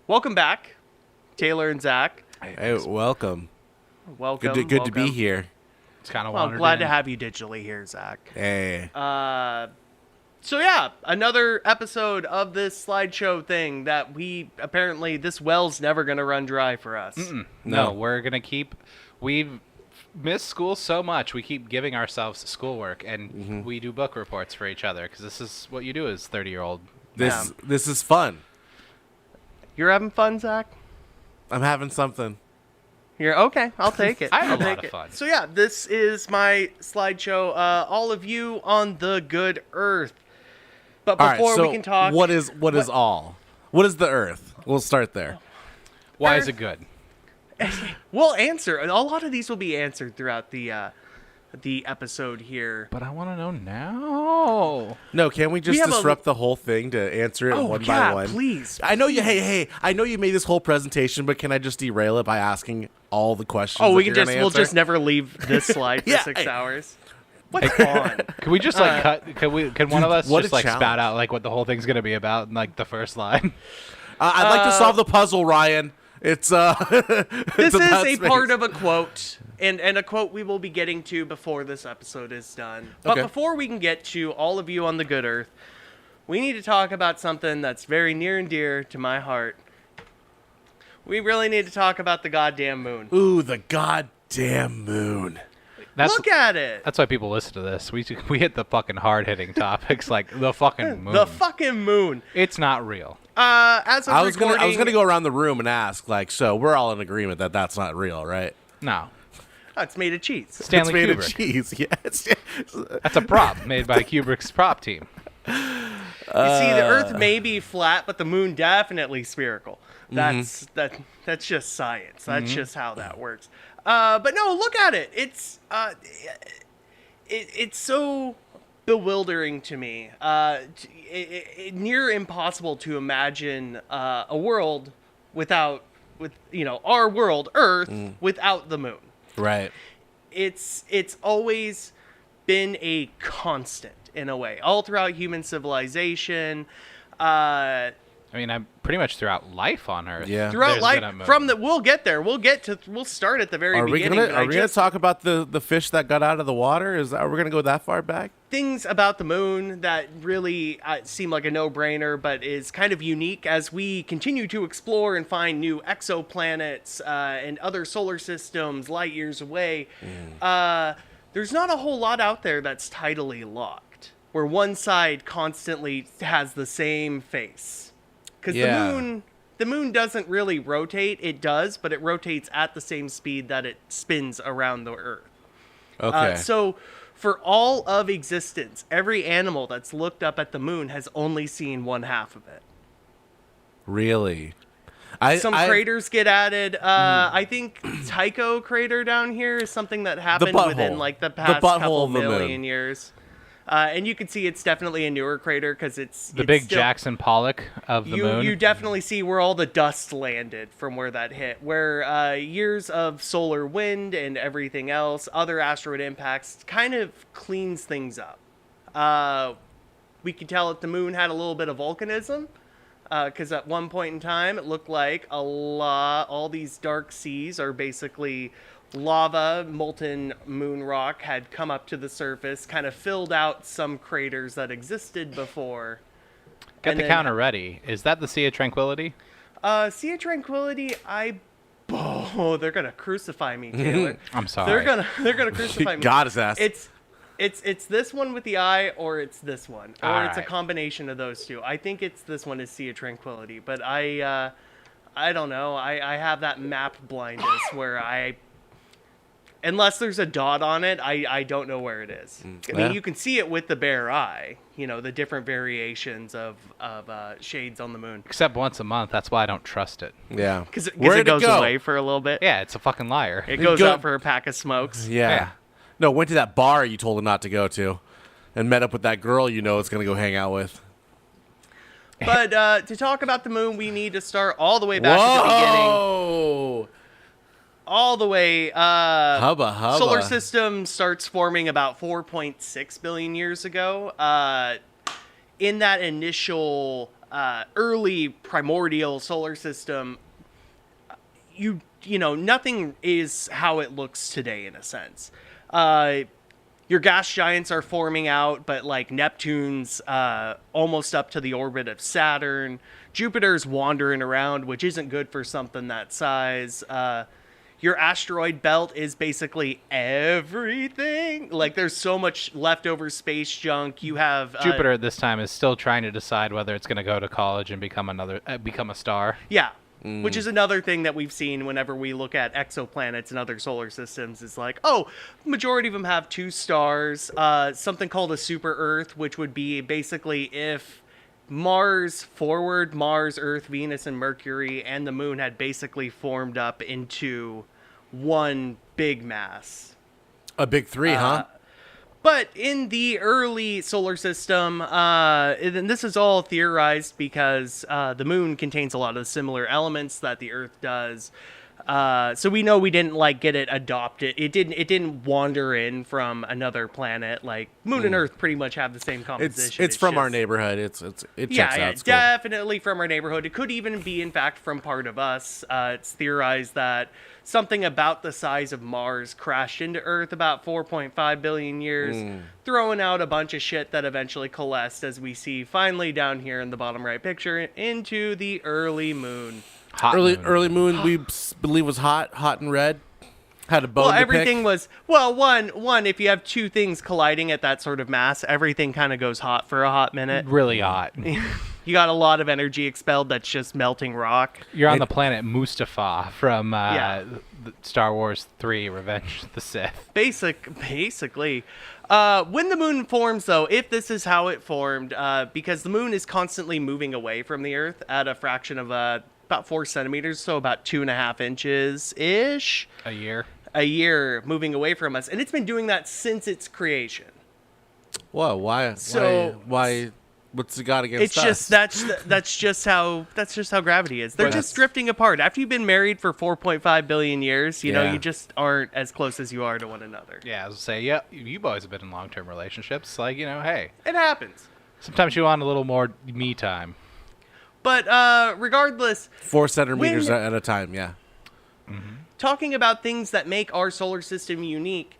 Welcome back, Taylor and Zach. Hey, welcome. Welcome. Good to be here. It's kind of Well, I'm glad to have you digitally here, Zach. Hey. So yeah, another episode of this slideshow thing that apparently this well's never gonna run dry for us. No, we're gonna keep. We've missed school so much. We keep giving ourselves schoolwork, and we do book reports for each other because this is what you do as 30-year-old. This is fun. You're having fun, Zach? I'm having something. You're okay. I'll take it. I have I'll a lot take of it. fun. So yeah, this is my slideshow. All of you on the good Earth. But All right, before so we can talk, what is all? What is the Earth? We'll start there. Why is it good? we'll answer. A lot of these will be answered throughout the episode here. But I want to know now. No, can't we just have disrupt the whole thing to answer it one by one? Please. I know you. Hey, I know you made this whole presentation, but can I just derail it by asking all the questions? Oh, that we can you're just gonna we'll answer? just never leave this slide for Yeah, 6 hey. hours. What's on? Can we just cut? Can one of us what just a like challenge. spout out like what the whole thing's gonna be about in like the first line? I'd like to solve the puzzle, Ryan. It's This is a part of a quote, and a quote we will be getting to before this episode is done. But Okay. before we can get to all of you on the good Earth, we need to talk about something that's very near and dear to my heart. We really need to talk about the goddamn moon. Ooh, the goddamn moon. Look at it. That's why people listen to this. We hit the fucking hard hitting topics like the fucking moon. The fucking moon. It's not real. As of I was recording, gonna go around the room and ask, like, so we're all in agreement that that's not real, right? No. Oh, it's made of cheese. Stanley it's made Kubrick. of cheese. Yes. That's a prop made by Kubrick's prop team. You see, the Earth may be flat, but the moon definitely spherical. That's just science. That's just how that works. But no, look at it. It's so bewildering to me. Near impossible to imagine a world with our world, Earth, without the moon. Right. It's always been a constant in a way, all throughout human civilization. I mean, I'm pretty much throughout life on Earth. Yeah. Throughout There's life, been a moon. from the we'll get there. We'll start at the very beginning. Are we gonna talk about the fish that got out of the water? Are we gonna go that far back? Things about the moon that really seem like a no-brainer, but is kind of unique as we continue to explore and find new exoplanets and other solar systems light years away. There's not a whole lot out there that's tidally locked, where one side constantly has the same face. Because the moon doesn't really rotate. It does, but it rotates at the same speed that it spins around the Earth. Okay. So for all of existence, every animal that's looked up at the moon has only seen one half of it. Really? Some craters get added. I think Tycho crater down here is something that happened within like the past couple of the million moon. years. And you can see it's definitely a newer crater because it's big still, Jackson Pollock of the moon. You definitely see where all the dust landed from where that hit, where years of solar wind and everything else, other asteroid impacts, kind of cleans things up. We can tell that the moon had a little bit of volcanism, because at one point in time it looked like all these dark seas are basically lava. Molten moon rock had come up to the surface, kind of filled out some craters that existed before. Get And the then- counter ready. Is that the Sea of Tranquility? Sea of Tranquility, they're gonna crucify me, Taylor. I'm sorry. They're gonna crucify me. God his ass. It's this one with the eye, or it's this one, or All it's a right. combination of those two. I think it's this one is Sea of Tranquility, but I don't know. I have that map blindness where unless there's a dot on it, I don't know where it is. I mean, Yeah. you can see it with the bare eye, the different variations of shades on the moon. Except once a month. That's why I don't trust it. Yeah. Because Where'd it goes go? away for a little bit. Yeah, it's a fucking liar. It goes Go- out for a pack of smokes. Yeah. Yeah. No, went to that bar you told him not to go to, and met up with that girl it's gonna go hang out with. But to talk about the moon, we need to start all the way back at the beginning. Whoa! All the way. Hubba hubba. Solar system starts forming about 4.6 billion years ago. In that initial early primordial solar system, you know, nothing is how it looks today in a sense. Your gas giants are forming out, but like Neptune's almost up to the orbit of Saturn. Jupiter's wandering around, which isn't good for something that size. Your asteroid belt is basically everything. Like, there's so much leftover space junk. You have Jupiter at this time is still trying to decide whether it's going to go to college and become a star. Yeah. Which is another thing that we've seen whenever we look at exoplanets and other solar systems is like, oh, majority of them have 2 stars, something called a super Earth, which would be basically if Mars, Earth, Venus, and Mercury, and the moon had basically formed up into one big mass. A big 3, huh? But in the early solar system, and this is all theorized because the moon contains a lot of the similar elements that the Earth does. So we know we didn't like get it adopted. It didn't wander in from another planet. Like moon and Earth pretty much have the same composition. It's from just, our neighborhood. It checks out. Yeah, It's cool. definitely from our neighborhood. It could even be, in fact, from part of us. It's theorized that something about the size of Mars crashed into Earth about 4.5 billion years, throwing out a bunch of shit that eventually coalesced, as we see finally down here in the bottom right picture, into the early moon. Early moon, we believe was hot and red. Had a bone Well, to everything pick. was one. If you have 2 things colliding at that sort of mass, everything kind of goes hot for a hot minute. Really hot. You got a lot of energy expelled that's just melting rock. You're on the planet Mustafa from Yeah. Star Wars 3: Revenge of the Sith. Basically. When the moon forms, though, if this is how it formed, because the moon is constantly moving away from the Earth at a fraction of about 4 centimeters, so about 2.5 inches-ish. A year moving away from us, and it's been doing that since its creation. Whoa, why? So- why? What's it got against It's us? just that's just how gravity is. They're But just that's- drifting apart. After you've been married for 4.5 billion years, you know, Yeah. you just aren't as close as you are to one another. Yeah, I was gonna say, yeah, you boys have been in long-term relationships. Like, you know, hey, It happens. sometimes you want a little more me time. But regardless, 4 centimeters When- at a time. Yeah. talking about things that make our solar system unique,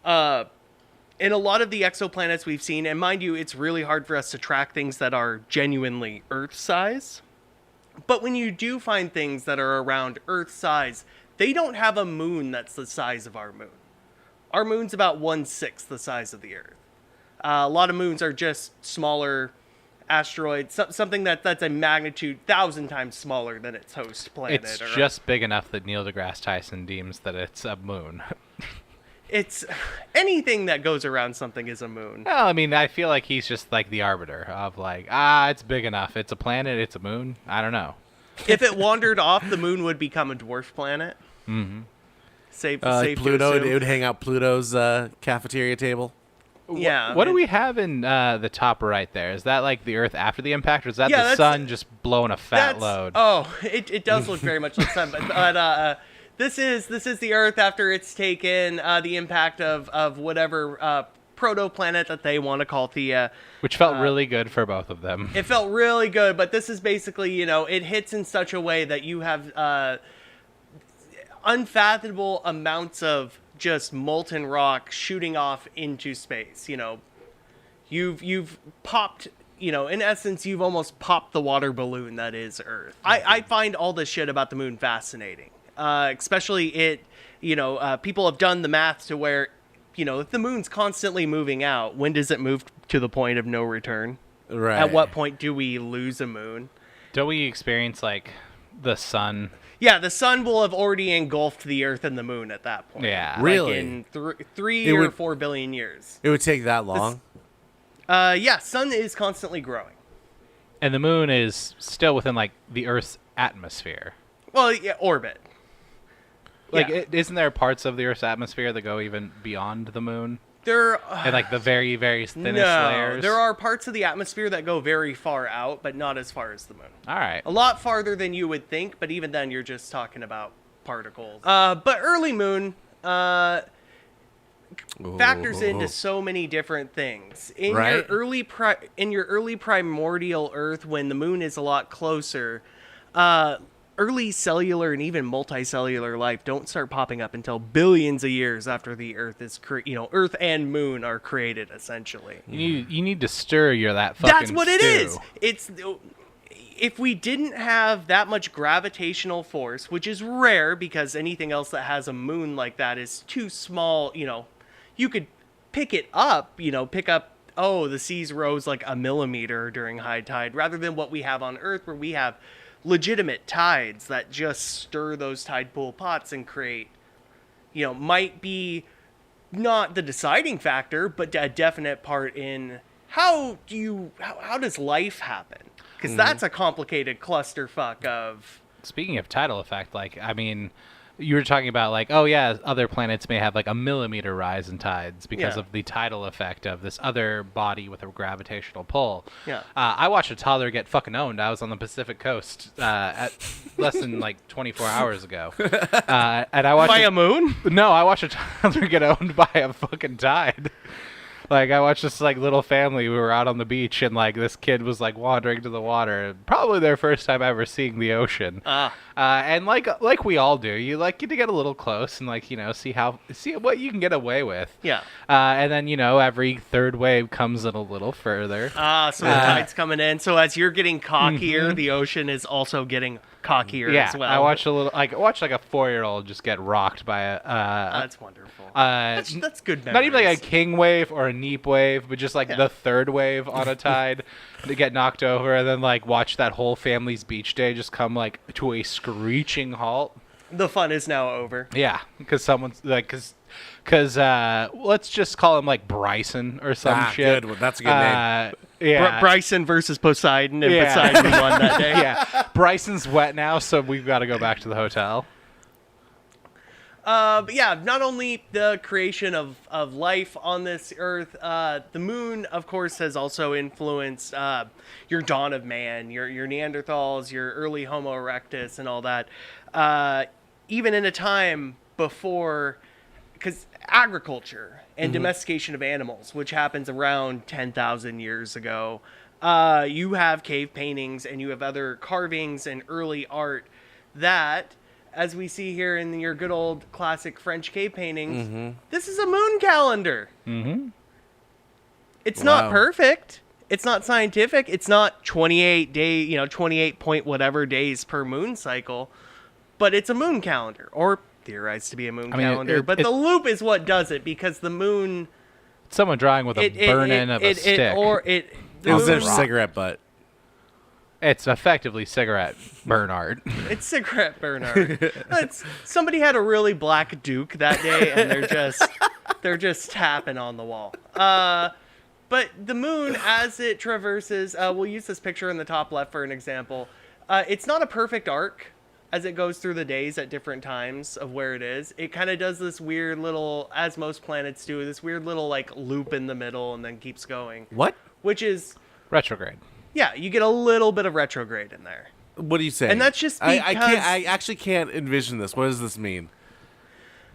in a lot of the exoplanets we've seen, and mind you, it's really hard for us to track things that are genuinely Earth size. But when you do find things that are around Earth size, they don't have a moon that's the size of our moon. Our moon's about 1/6 the size of the Earth. A lot of moons are just smaller asteroids, something that's a magnitude 1,000 times smaller than its host planet. It's or- just big enough that Neil deGrasse Tyson deems that it's a moon. It's anything that goes around something is a moon. Well, I mean, I feel like he's just like the arbiter of like, it's big enough. It's a planet. It's a moon. I don't know. If it wandered off, the moon would become a dwarf planet. Mm-hmm. Safe Like to Pluto, assume. it would hang out Pluto's cafeteria table. Yeah. What do we have in the top right there? Is that like the Earth after the impact, or is that Yeah, the that's- sun just blowing a fat load? Oh, it does look very much like sun, but this is the Earth after it's taken the impact of whatever protoplanet that they want to call Theia. Which felt really good for both of them. It felt really good, but this is basically, you know, it hits in such a way that you have unfathomable amounts of just molten rock shooting off into space. You know, you've popped, you know, in essence, you've almost popped the water balloon that is Earth. I find all this shit about the moon fascinating, especially people have done the math to where, you know, if the moon's constantly moving out, when does it move to the point of no return? Right. At what point do we lose a moon? Don't we experience like the sun? Yeah, the sun will have already engulfed the Earth and the moon at that point. Yeah. Like Really? in 3 It or would- 4 billion years. It would take that long. Yeah, sun is constantly growing. And the moon is still within like the Earth's atmosphere. Well, yeah, orbit. Like, Yeah. isn't there parts of the Earth's atmosphere that go even beyond the moon? There, And like the very, very thinnest no, layers? there are parts of the atmosphere that go very far out, but not as far as the moon. All right. A lot farther than you would think, but even then, you're just talking about particles. But early moon, factors into so many different things. In Right. your early primordial Earth, when the moon is a lot closer, early cellular and even multicellular life don't start popping up until billions of years after the Earth is Earth and moon are created, essentially. You need to stir that fucking That's what it stew. is. It's if we didn't have that much gravitational force, which is rare because anything else that has a moon like that is too small, you could pick it up, the seas rose like a millimeter during high tide, rather than what we have on Earth, where we have legitimate tides that just stir those tide pool pots and create, might be not the deciding factor, but a definite part in how does life happen? Because that's a complicated clusterfuck of... Speaking of tidal effect, you were talking about other planets may have a millimeter rise in tides because of the tidal effect of this other body with a gravitational pull. Yeah. I watched a toddler get fucking owned. I was on the Pacific Coast at less than 24 hours ago. And I watched By a moon? No, I watched a toddler get owned by a fucking tide. I watched this little family. We were out on the beach, and this kid was wandering to the water. Probably their first time ever seeing the ocean. And like we all do, you get to get a little close and see what you can get away with. Yeah. And then every third wave comes in a little further. So the tide's coming in. So as you're getting cockier, the ocean is also getting cockier as well. I watched a 4-year-old just get rocked by a. That's wonderful. That's good memories. Not even a king wave or a neap wave, but just the third wave on a tide to get knocked over, and then watch that whole family's beach day just come to a screeching halt. The fun is now over. Yeah, because someone's because let's just call him Bryson or some shit. Good. That's a good name. Yeah. Bryson versus Poseidon, and Poseidon won that day. Yeah, Bryson's wet now, so we've got to go back to the hotel. But yeah, not only the creation of life on this Earth, the moon, of course, has also influenced your dawn of man, your Neanderthals, your early Homo erectus, and all that. Even in a time before, because agriculture and domestication of animals, which happens around 10,000 years ago, you have cave paintings and you have other carvings and early art that, as we see here in your good old classic French cave paintings, this is a moon calendar. Mm-hmm. It's not perfect. It's not scientific. It's not 28 point whatever days per moon cycle, but it's a moon calendar, or theorized to be a moon calendar. But the loop is what does it, because the moon... Someone drawing with a burn-in of a stick. It was their cigarette butt. It's effectively cigarette burn art. It's cigarette burn art. Somebody had a really black Duke that day, and they're just tapping on the wall. But the moon, as it traverses, we'll use this picture in the top left for an example. It's not a perfect arc as it goes through the days at different times of where it is. It kind of does this weird little, as most planets do, this weird little loop in the middle and then keeps going. What? Which is... retrograde. Yeah, you get a little bit of retrograde in there. What are you saying? And that's just because... I actually can't envision this. What does this mean?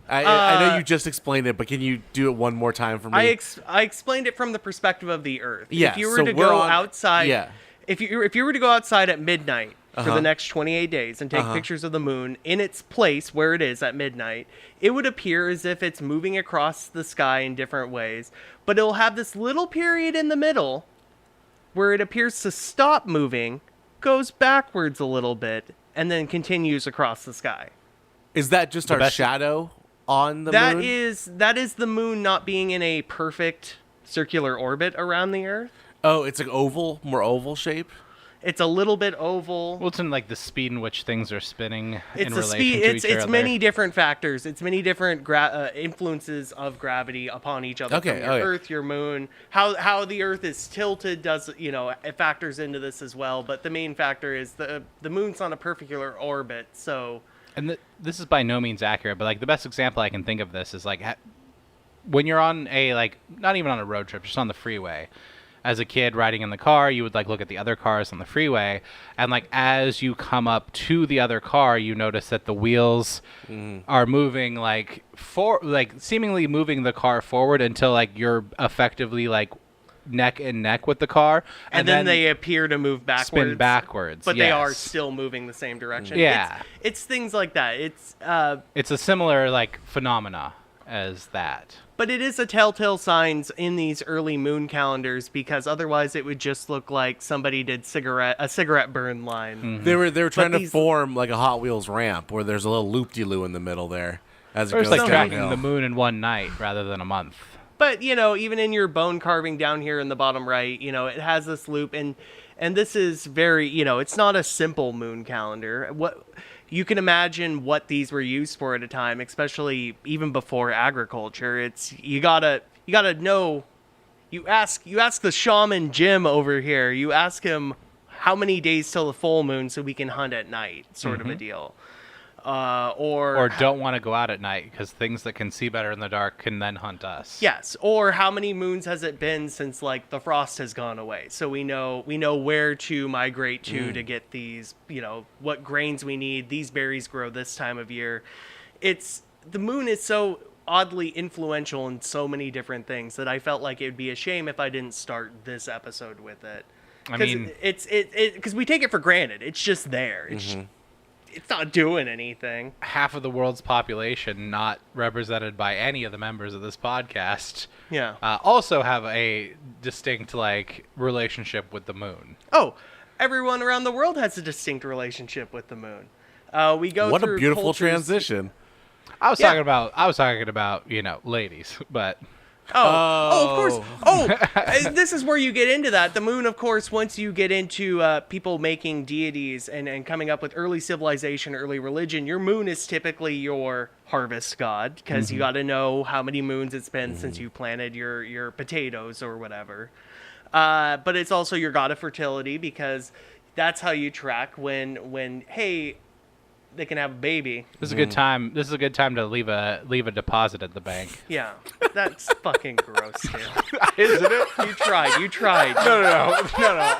I know you just explained it, but can you do it one more time for me? I explained it from the perspective of the Earth. Yeah, if you were to go outside... Yeah. If you were to go outside at midnight for the next 28 days and take pictures of the moon in its place where it is at midnight, it would appear as if it's moving across the sky in different ways, but it'll have this little period in the middle where it appears to stop moving, goes backwards a little bit, and then continues across the sky. Is that just our shadow on the moon? That is the moon not being in a perfect circular orbit around the Earth. Oh, it's more oval shape? It's a little bit oval. Well, it's in the speed in which things are spinning in relation to each other. It's many different factors. It's many different influences of gravity upon each other. Okay. From your Earth, your moon, how the Earth is tilted does it factors into this as well. But the main factor is the moon's on a particular orbit. So, and this is by no means accurate, but the best example I can think of this is when you're on a not even on a road trip, just on the freeway. as a kid riding in the car, you would like look at the other cars on the freeway, and like as you come up to the other car, you notice that the wheels are moving like seemingly moving the car forward until like you're effectively like neck and neck with the car, and then they appear to move backwards, spin backwards, but they are still moving the same direction. Yeah, it's things like that. It's a similar like phenomena as that. But it is a telltale signs in these early moon calendars, because otherwise it would just look like somebody did a cigarette burn line. Mm-hmm. They were trying to form like a Hot Wheels ramp where there's a little loop-de-loo in the middle there. As it or goes it's like tracking downhill. the moon in one night rather than a month. But, even in your bone carving down here in the bottom right, it has this loop, and this is very, it's not a simple moon calendar. What you can imagine what these were used for at a time, especially even before agriculture. It's you gotta know. You ask the shaman Jim over here. You ask him how many days till the full moon so we can hunt at night, sort of a deal. Or don't want to go out at night because things that can see better in the dark can then hunt us. Yes, or how many moons has it been since like the frost has gone away, so we know where to migrate to get these, what grains we need. These berries grow this time of year. The moon is so oddly influential in so many different things that I felt like it would be a shame if I didn't start this episode with it. I mean, because we take it for granted. It's just there. It's not doing anything. Half of the world's population, not represented by any of the members of this podcast, also have a distinct relationship with the moon. Oh, everyone around the world has a distinct relationship with the moon. We go what through a beautiful cultures. transition. I was talking about ladies, but. Of course. This is where you get into that. The moon, of course, once you get into people making deities and coming up with early civilization, early religion, your moon is typically your harvest god, because you got to know how many moons it's been since you planted your potatoes or whatever. But it's also your god of fertility, because that's how you track when hey, they can have a baby. This is a good time. This is a good time to leave a deposit at the bank. Yeah, that's fucking gross, dude. Isn't it? You tried. No.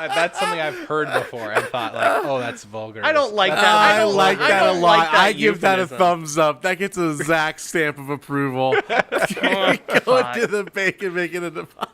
That's something I've heard before and thought that's vulgar. I don't like that. I like that a lot. Like that I give that a euphemism. thumbs up. That gets a Zach stamp of approval. Going to the bank and making a deposit.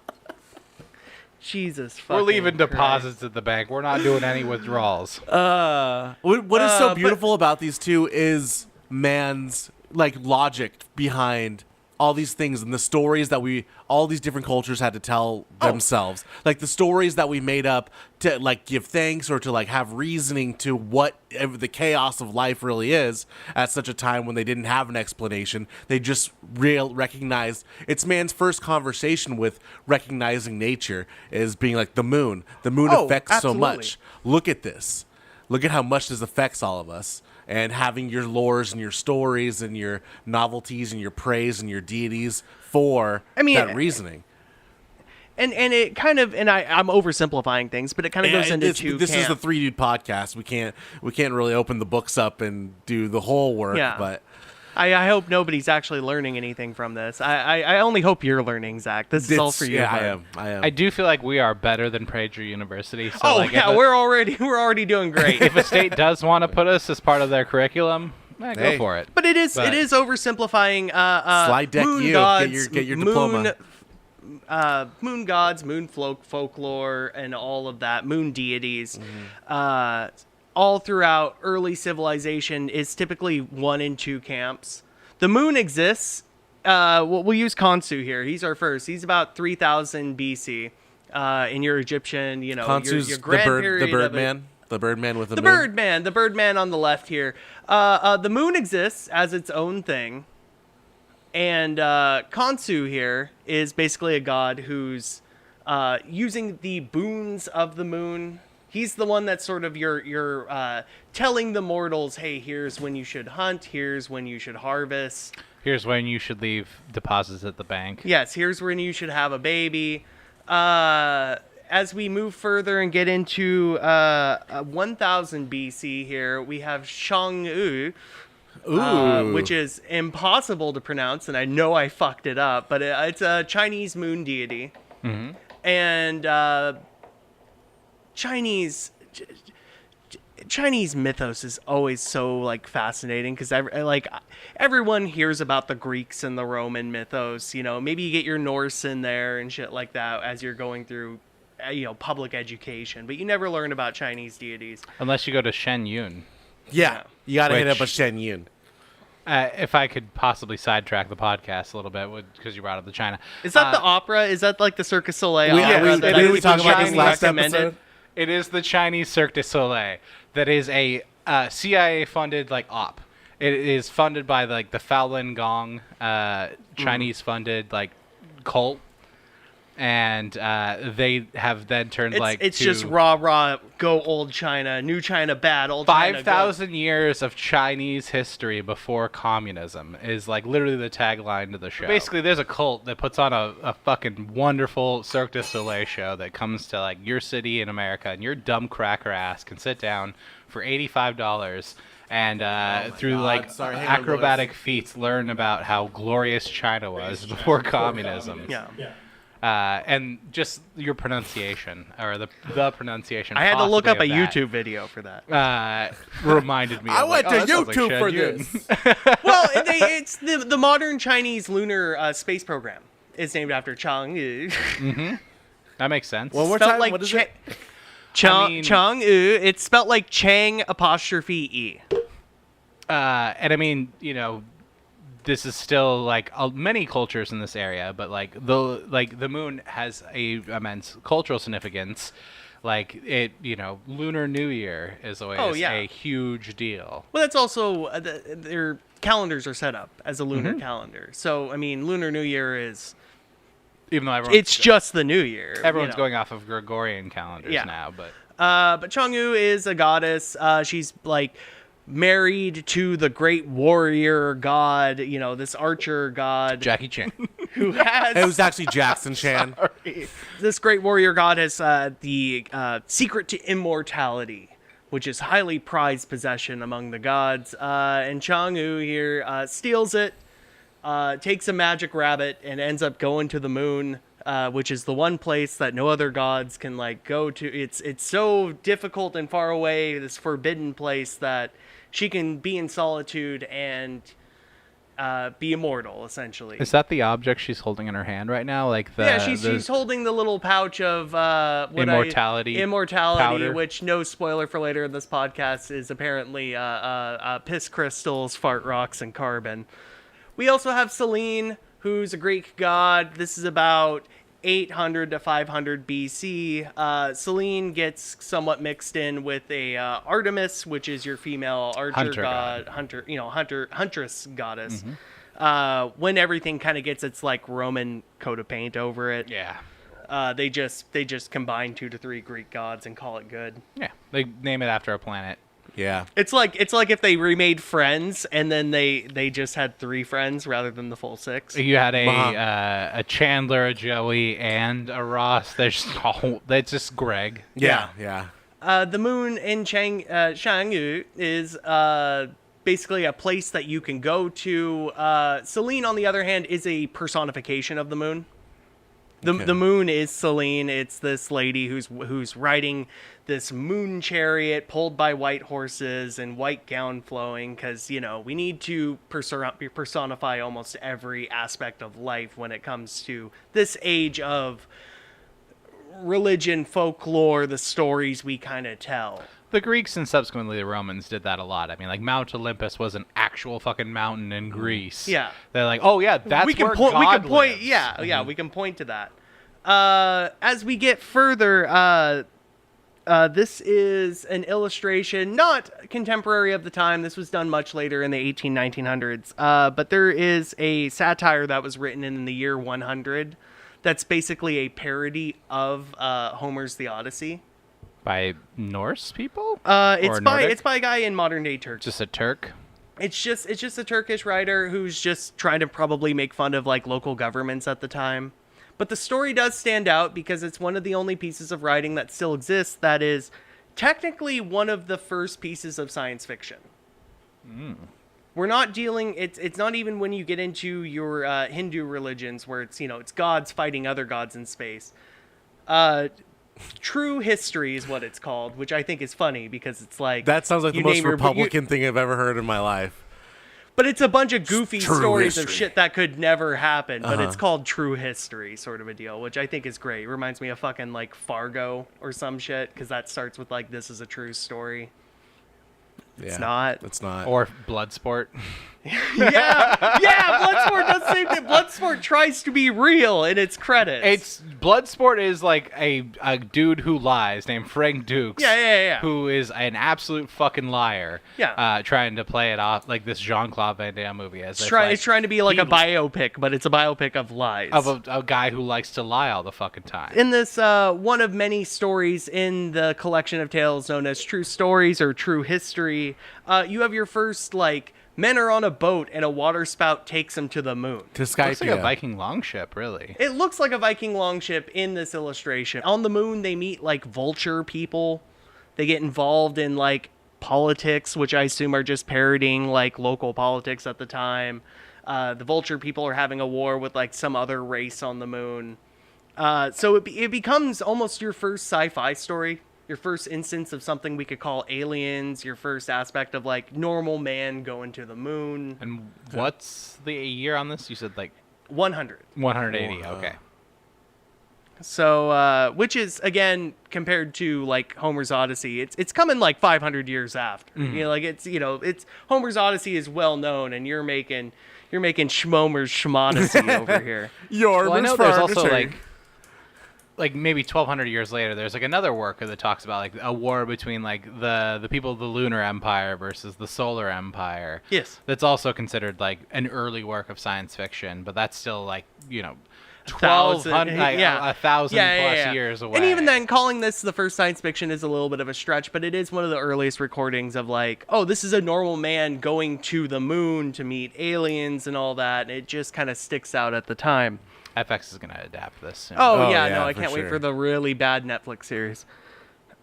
Jesus fucking We're leaving Christ. deposits at the bank. We're not doing any withdrawals. What is so beautiful about these two is man's logic behind all these things and the stories that all these different cultures had to tell themselves. Like the stories that we made up to give thanks or to have reasoning to what the chaos of life really is at such a time when they didn't have an explanation. They just recognized it's man's first conversation with recognizing nature as being like the moon. The moon affects absolutely. so much. Look at this. Look at how much this affects all of us. And having your lores and your stories and your novelties and your praise and your deities for that reasoning. And it kind of, and I'm oversimplifying things, but it kind of goes into two This camps. is the 3 Dude podcast. We can't really open the books up and do the whole work. Yeah. But I hope nobody's actually learning anything from this. I only hope you're learning, Zach. This is all for you. Yeah, bud. I am. I do feel like we are better than Prager University. So we're already doing great. If a state does want to put us as part of their curriculum, go for it. But it is oversimplifying. Slide deck moon you. gods, Get your diploma. Moon gods, moon folklore, and all of that. Moon deities. All throughout early civilization is typically 1 and 2 camps. The moon exists. We'll use Khonsu here. He's our first. He's about 3000 BC. In your Egyptian, Khonsu's your grand period the of Birdman. The Birdman with the moon. The Birdman on the left here. The moon exists as its own thing. And Khonsu here is basically a god who's using the boons of the moon. He's the one that's sort of your telling the mortals, hey, here's when you should hunt, here's when you should harvest. Here's when you should leave deposits at the bank. Yes, here's when you should have a baby. As we move further and get into 1000 BC here, we have Shang-Yu, which is impossible to pronounce, and I know I fucked it up, but it's a Chinese moon deity. And Chinese mythos is always so like fascinating because everyone hears about the Greeks and the Roman mythos. You know, maybe you get your Norse in there and shit like that as you're going through, public education, but you never learn about Chinese deities. Unless you go to Shen Yun. Yeah, you got to hit Which- up a Shen Yun. If I could possibly sidetrack the podcast a little bit, because you brought up the China. Is that the opera? Is that like the Cirque du Soleil We- opera? we- that didn't I we talk about this highly last recommended? episode? It is the Chinese Cirque du Soleil that is a CIA-funded op. It is funded by the Falun Gong, Chinese-funded cult, and they have then turned It's to just rah, go old China, new China bad, old China good. 5,000 years of Chinese history before communism is literally the tagline to the show. Basically, there's a cult that puts on a fucking wonderful Cirque du Soleil show that comes to your city in America, and your dumb cracker ass can sit down for $85 and through God. Sorry, hang on, acrobatic feats learn about how glorious China was before communism. Yeah. And just your pronunciation, or the pronunciation. I had to look up a possibly of that, YouTube video for that. reminded me. I of went to that sounds like YouTube Shen for Yun. this. Well, it's the modern Chinese lunar space program. It's named after Chang'e. That makes sense. One more Spelled time. like What is Cha- it? Chang'e. It's spelled like Chang apostrophe E. And I mean, this is still many cultures in this area, but the moon has a immense cultural significance. Lunar New Year is always a huge deal. Well, that's also their calendars are set up as a lunar calendar. So I mean, Lunar New Year is Even though everyone's it's just the New Year. everyone's going off of Gregorian calendars Yeah. now, but But Chang'e is a goddess. She's married to the great warrior god, this archer god Jackie Chan. who has It was actually Jackson Chan. this great warrior god has the secret to immortality, which is highly prized possession among the gods. And Chang'e here steals it, takes a magic rabbit, and ends up going to the moon, which is the one place that no other gods can go to. It's so difficult and far away, this forbidden place, that she can be in solitude and be immortal, essentially. Is that the object she's holding in her hand right now? She's holding the little pouch of Immortality powder? which, no spoiler for later in this podcast, is apparently piss crystals, fart rocks, and carbon. We also have Selene, who's a Greek god. This is about 800 to 500 BC. Selene gets somewhat mixed in with a Artemis, which is your female archer huntress goddess. When everything kind of gets its Roman coat of paint over it, they just combine 2 to 3 Greek gods and call it good. Yeah, they name it after a planet. Yeah. It's like if they remade Friends and then they just had 3 friends rather than the full 6. You had a Chandler, a Joey, and a Ross. That's just Greg. Yeah. Yeah. The moon in Chang'e is basically a place that you can go to. Selene, on the other hand, is a personification of the moon. The moon is Selene. It's this lady who's riding this moon chariot pulled by white horses and white gown flowing, because we need to personify almost every aspect of life when it comes to this age of religion, folklore, the stories we kind of tell. The Greeks and subsequently the Romans did that a lot. I mean, Mount Olympus was an actual fucking mountain in Greece. Yeah. They're oh yeah, that's we can where point. God We can point. lives. Yeah, we can point to that. As we get further, this is an illustration, not contemporary of the time. This was done much later in the 1900s. But there is a satire that was written in the year 100 that's basically a parody of Homer's The Odyssey. By Norse people? It's Or Nordic? by a guy in modern day Turkey. Just a Turk? It's just a Turkish writer who's just trying to probably make fun of local governments at the time. But the story does stand out because it's one of the only pieces of writing that still exists that is technically one of the first pieces of science fiction. We're not dealing, it's not even when you get into your Hindu religions where it's, it's gods fighting other gods in space. True history is what it's called, which I think is funny because it's like That sounds like the you most name your- Republican thing I've ever heard in my life. But it's a bunch of goofy True stories of history. shit that could never happen, but it's called true history, sort of a deal, which I think is great. It reminds me of fucking like Fargo or some shit, because that starts with like, this is a true story. It's not. It's not. Or Bloodsport. Yeah, Bloodsport does the same thing. Bloodsport tries to be real in its credits. It's Bloodsport is like a dude who lies named Frank Dukes. Yeah. Who is an absolute fucking liar. Yeah. Trying to play it off like this Jean-Claude Van Damme movie. It's trying to be like a biopic, but it's a biopic of lies. of a guy who likes to lie all the fucking time. In this one of many stories in the collection of tales known as True Stories or True History, you have your first like men are on a boat and a water spout takes them to the moon. To Skype, Looks like a Viking longship, really. It looks like a Viking longship in this illustration. On the moon, they meet like vulture people. They get involved in like politics, which I assume are just parodying like local politics at the time. The vulture people are having a war with like some other race on the moon. So it becomes almost your first sci-fi story. Your first instance of something we could call aliens, your first aspect of like normal man going to the moon. And what's the year on this? You said like 100. 180. Okay. So, which is again compared to like Homer's Odyssey, it's coming like 500 years after. You know, like it's Homer's Odyssey is well known, and you're making Schmomer's Schmodyssey over here. Well, I know there's also like maybe 1,200 years later, there's like another work that talks about like a war between like the people of the Lunar Empire versus the Solar Empire. Yes. That's also considered like an early work of science fiction, but that's still like 1,200, yeah. 1,000 plus Yeah. years away. And even then, calling this the first science fiction is a little bit of a stretch, but it is one of the earliest recordings of like, oh, this is a normal man going to the moon to meet aliens and all that. It just kind of sticks out at the time. FX is going to adapt this soon. Oh, yeah, no, I for can't wait sure. for the really bad Netflix series.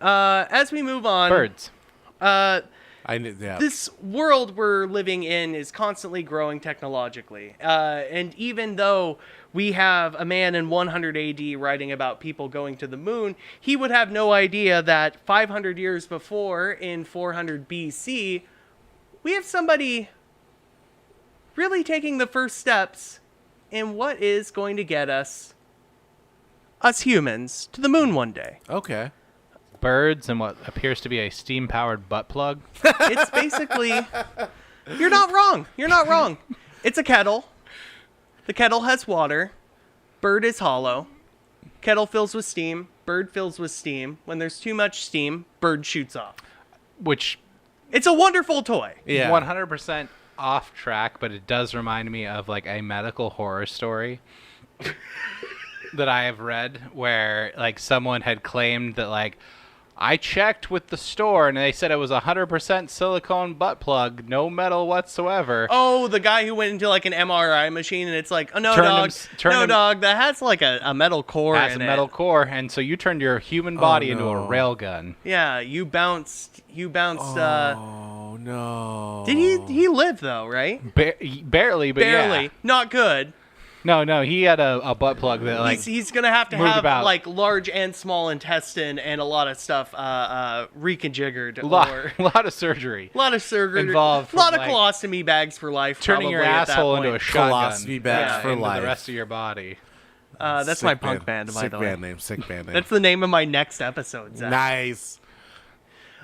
As we move on, Birds. this world we're living in is constantly growing technologically. And even though we have a man in 100 AD writing about people going to the moon, he would have no idea that 500 years before, in 400 BC, we have somebody really taking the first steps in what is going to get us humans, to the moon one day. Okay. Birds and what appears to be a steam-powered butt plug. It's basically... You're not wrong. It's a kettle. The kettle has water. Bird is hollow. Kettle fills with steam. Bird fills with steam. When there's too much steam, bird shoots off. Which It's a wonderful toy. Yeah. 100% off track, but it does remind me of like a medical horror story that I have read where like someone had claimed that like I checked with the store and they said it was 100% silicone butt plug, no metal whatsoever. Oh, the guy who went into like an MRI machine and it's like, oh no, Turn dog, them- dog, that has like a metal core has a in metal it. core, and so you turned your human body into a no. railgun. Yeah, you bounced. Oh no. Did he live though? Right? Barely, but Barely. yeah. Not good. No, he had a butt plug that like He's gonna have to moved have about. like large and small intestine and a lot of stuff reconfigured. a lot, or a lot of surgery. a lot of surgery involved a lot from, of like, colostomy bags for life. Turning your probably at that asshole point. into a shotgun. Colostomy bags for into life. the rest of your body. That's Sick my punk band, by Sick the way. band name. Sick band name. That's the name of my next episode, Zach. Nice.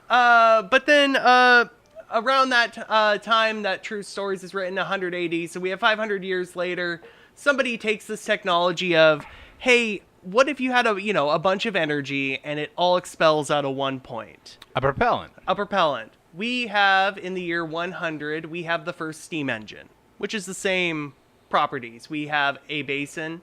But then around that time that True Stories is written, 100 AD, so we have 500 years later, somebody takes this technology of, hey, what if you had a bunch of energy and it all expels out of one point? A propellant. A propellant. We have, in the year 100, we have the first steam engine, which is the same properties. We have a basin.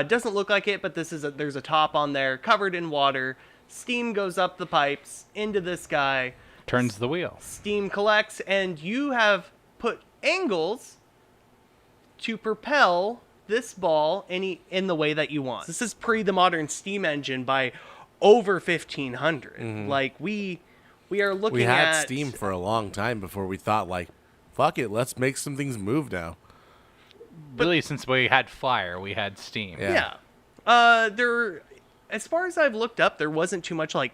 Doesn't look like it, but there's a top on there covered in water. Steam goes up the pipes into this guy. Turns the wheel. Steam collects, and you have put angles to propel this ball in the way that you want. This is pre the modern steam engine by over 1500. Like we are looking We had at steam for a long time before we thought like, fuck it, let's make some things move now. Really, since we had fire, we had steam. Yeah. Yeah. as far as I've looked up, there wasn't too much like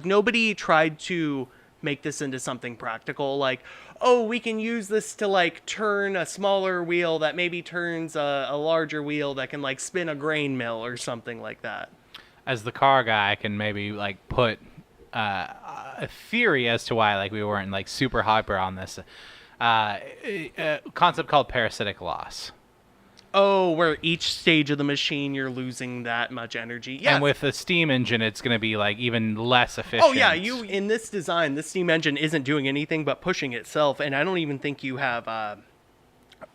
nobody tried to make this into something practical. Like, oh, we can use this to like turn a smaller wheel that maybe turns a larger wheel that can like spin a grain mill or something like that. As the car guy, I can maybe like put a theory as to why like we weren't like super hyper on this concept called parasitic loss. Oh, where each stage of the machine you're losing that much energy. Yeah. And with the steam engine, it's going to be like even less efficient. Oh yeah, in this design, the steam engine isn't doing anything but pushing itself, and I don't even think you have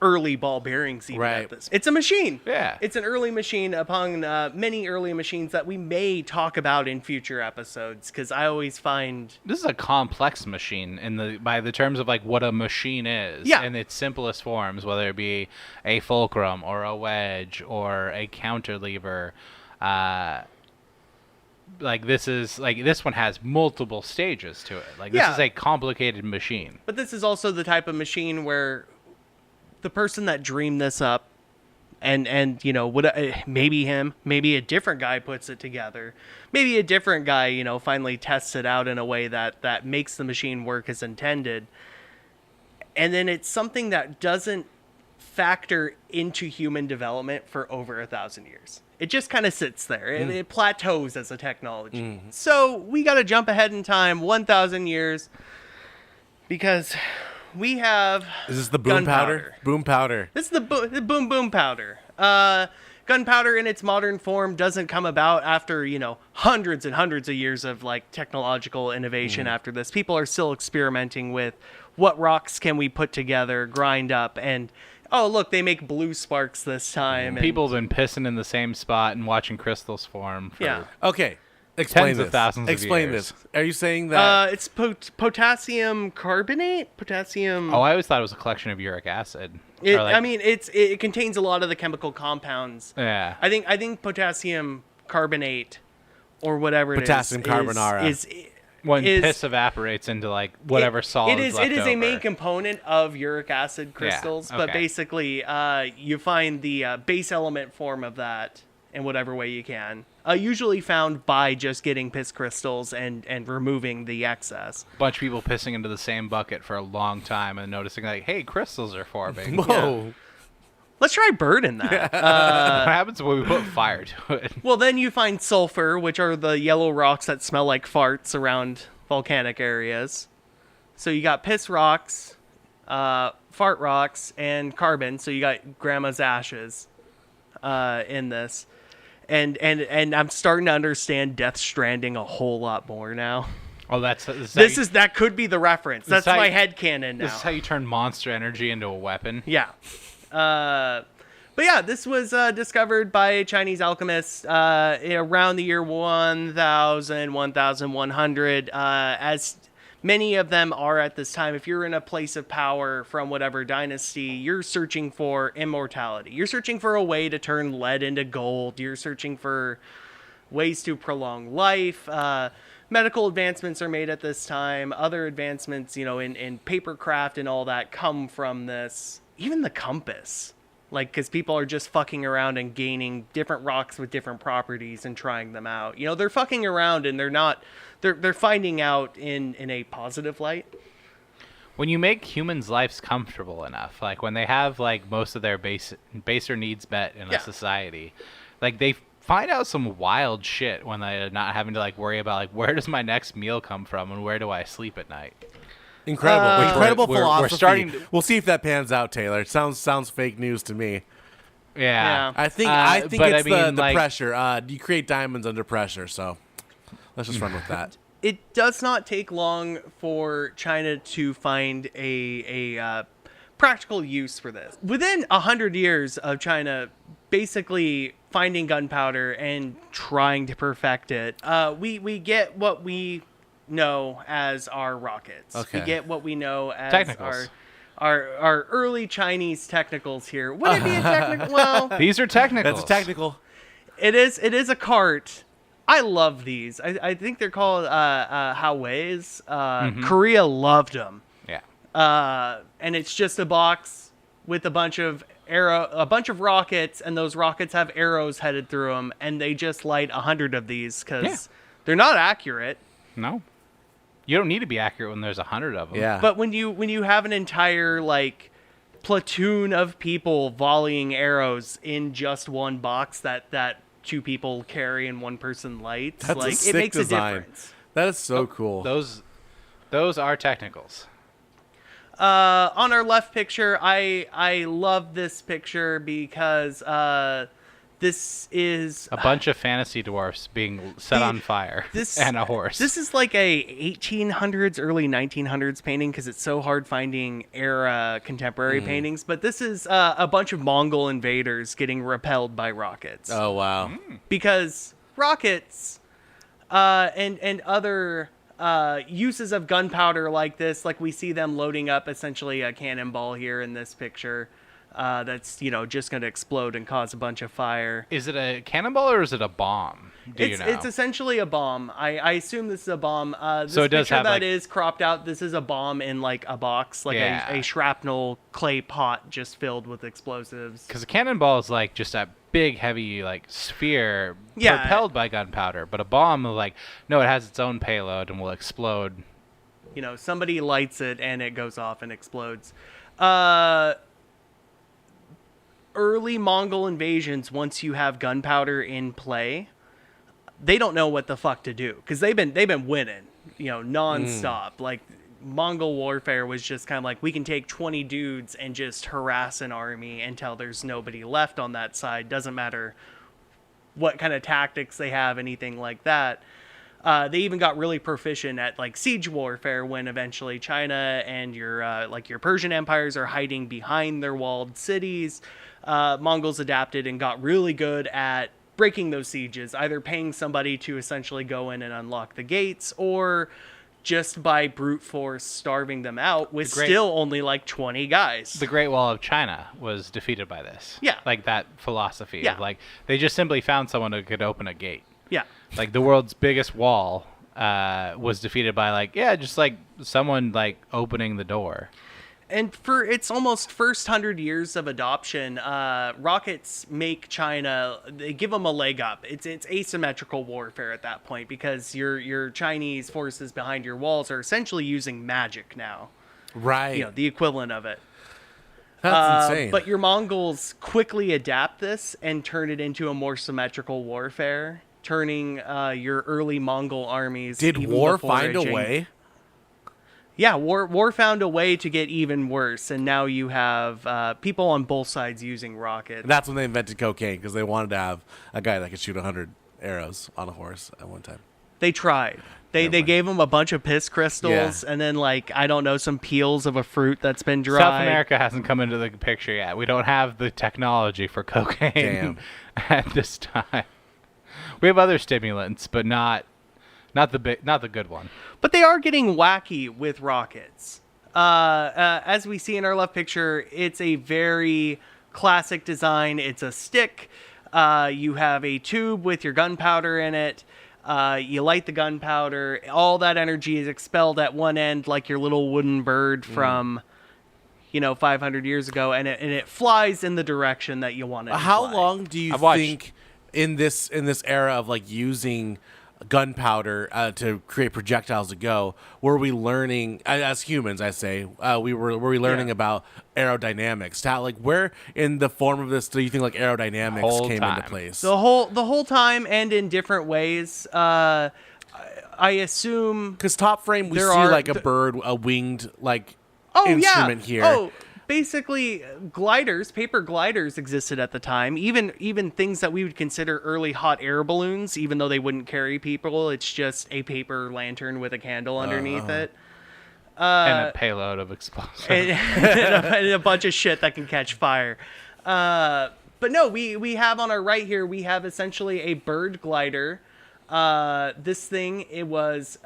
early ball bearings even at this. It's a machine. Yeah. It's an early machine upon many early machines that we may talk about in future episodes, because I always find this is a complex machine by the terms of like what a machine is. Yeah. In its simplest forms, whether it be a fulcrum or a wedge or a counter lever. Like this one has multiple stages to it. Like this is a complicated machine. But this is also the type of machine where the person that dreamed this up, and you know, maybe a different guy puts it together, maybe a different guy, you know, finally tests it out in a way that makes the machine work as intended, and then it's something that doesn't factor into human development for over 1,000 years. It just kind of sits there and it plateaus as a technology. So we got to jump ahead in time 1,000 years, because we have... Is this the boom powder? Boom powder. This is the boom powder. Gunpowder in its modern form doesn't come about after, you know, hundreds and hundreds of years of like technological innovation. After this, people are still experimenting with what rocks can we put together, grind up, and oh look, they make blue sparks this time. People have been pissing in the same spot and watching crystals form for Okay. Explain tens this. of thousands Explain of years. this. Are you saying that it's potassium carbonate? Potassium... Oh, I always thought it was a collection of uric acid. I mean, it contains a lot of the chemical compounds. Yeah. I think potassium carbonate or whatever Potassium it is carbonara. is When piss evaporates into like whatever solid it is a main component of uric acid crystals, but basically you find the base element form of that in whatever way you can. Usually found by just getting piss crystals and removing the excess. Bunch of people pissing into the same bucket for a long time and noticing like, hey, crystals are forming. Whoa. Yeah. Let's try burning that. What happens when we put fire to it? Well, then you find sulfur, which are the yellow rocks that smell like farts around volcanic areas. So you got piss rocks, fart rocks, and carbon. So you got grandma's ashes in this. And I'm starting to understand Death Stranding a whole lot more now. Oh, that could be the reference. That's my headcanon now. This is how you turn monster energy into a weapon. Yeah. But yeah, this was discovered by a Chinese alchemist around the year 1100, as many of them are at this time. If you're in a place of power from whatever dynasty, you're searching for immortality. You're searching for a way to turn lead into gold. You're searching for ways to prolong life. Medical advancements are made at this time. Other advancements, you know, in papercraft and all that come from this. Even the compass. Like, because people are just fucking around and gaining different rocks with different properties and trying them out. You know, they're fucking around and they're finding out in a positive light. When you make humans' lives comfortable enough, like when they have like most of their baser needs met in a society, like they find out some wild shit when they're not having to like worry about like where does my next meal come from and where do I sleep at night. Incredible philosophy. We're we'll see if that pans out, Taylor. It sounds fake news to me. Yeah. I think it's the pressure. You create diamonds under pressure, so let's just run with that. It does not take long for China to find a practical use for this. Within 100 years of China basically finding gunpowder and trying to perfect it, we get what we know as our rockets. Okay. We get what we know as technicals. our early Chinese technicals here. Would it be a technical? Well, these are technicals. That's technical. It is a cart. I love these. I think they're called Huawei's. Korea loved them. Yeah. And it's just a box with a bunch of a bunch of rockets, and those rockets have arrows headed through them, and they just light 100 of these because they're not accurate. No. You don't need to be accurate when there's 100 of them. Yeah. But when you have an entire like platoon of people volleying arrows in just one box that two people carry and one person lights, That's like a sick it makes design. a difference. That is so cool. Those are technicals. On our left picture, I love this picture because this is A bunch of fantasy dwarfs being set on fire and a horse. This is like a 1800s, early 1900s painting because it's so hard finding era contemporary paintings. But this is a bunch of Mongol invaders getting repelled by rockets. Oh wow. Because rockets and other uses of gunpowder like this, like we see them loading up essentially a cannonball here in this picture. That's just going to explode and cause a bunch of fire. Is it a cannonball or is it a bomb? It's essentially a bomb. I assume this is a bomb. This So it does picture have, that like- is cropped out. This is a bomb in like a box, like Yeah. a shrapnel clay pot just filled with explosives. Because a cannonball is like just a big, heavy like sphere propelled by gunpowder. But a bomb, like, no, it has its own payload and will explode. Somebody lights it and it goes off and explodes. Early Mongol invasions, once you have gunpowder in play, they don't know what the fuck to do because they've been winning, nonstop. Like Mongol warfare was just kind of like, we can take 20 dudes and just harass an army until there's nobody left on that side. Doesn't matter what kind of tactics they have, anything like that. They even got really proficient at like siege warfare when eventually China and your Persian empires are hiding behind their walled cities. Mongols adapted and got really good at breaking those sieges, either paying somebody to essentially go in and unlock the gates, or just by brute force starving them out with still only like 20 guys. The Great Wall of China was defeated by this. Yeah. Like that philosophy Yeah. of like, they just simply found someone who could open a gate. Yeah. Like the world's biggest wall was defeated by just like someone like opening the door. And for its almost first 100 years of adoption, rockets make China, they give them a leg up. It's asymmetrical warfare at that point because your Chinese forces behind your walls are essentially using magic now. Right. The equivalent of it. That's insane. But your Mongols quickly adapt this and turn it into a more symmetrical warfare, turning your early Mongol armies. Did even war before find a Jing- way? Yeah, war found a way to get even worse, and now you have people on both sides using rockets. And that's when they invented cocaine because they wanted to have a guy that could shoot 100 arrows on a horse at one time. They tried. They gave him a bunch of piss crystals, and then some peels of a fruit that's been dried. South America hasn't come into the picture yet. We don't have the technology for cocaine Damn. at this time. We have other stimulants, but not the good one. But they are getting wacky with rockets. As we see in our left picture, it's a very classic design. It's a stick. You have a tube with your gunpowder in it. You light the gunpowder. All that energy is expelled at one end like your little wooden bird from 500 years ago, and it flies in the direction that you want it to How fly. long do you think in this era of like using gunpowder to create projectiles to go, were we learning as humans? I say were we learning about aerodynamics? Where in the form of this do you think like aerodynamics came into place? The whole time, and in different ways. I assume Because top frame we see like a bird, a winged instrument here. Oh, basically gliders, paper gliders existed at the time. Even things that we would consider early hot air balloons, even though they wouldn't carry people, it's just a paper lantern with a candle underneath it. And a payload of explosives. and a bunch of shit that can catch fire. But no, we have on our right here, we have essentially a bird glider. This thing, it was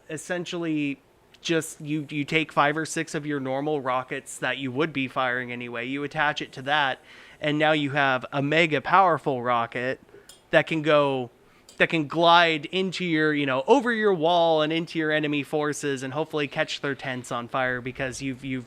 essentially just you take 5 or 6 of your normal rockets that you would be firing anyway. You attach it to that, and now you have a mega powerful rocket that can glide into your, over your wall and into your enemy forces and hopefully catch their tents on fire because you've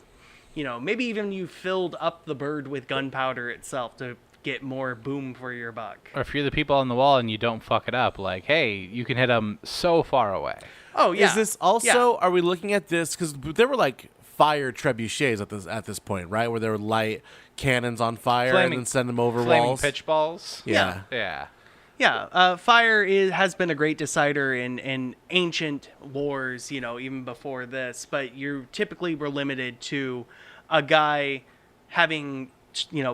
maybe even you filled up the bird with gunpowder itself to get more boom for your buck. Or if you're the people on the wall and you don't fuck it up, like, hey, you can hit them so far away. Oh yeah. Is this also? Are we looking at this because there were like fire trebuchets at this point, right? Where they would light cannons on fire and then send them over flaming walls. Pitch balls. Yeah. Yeah. Yeah, fire has been a great decider in ancient wars, even before this. But you typically were limited to a guy having,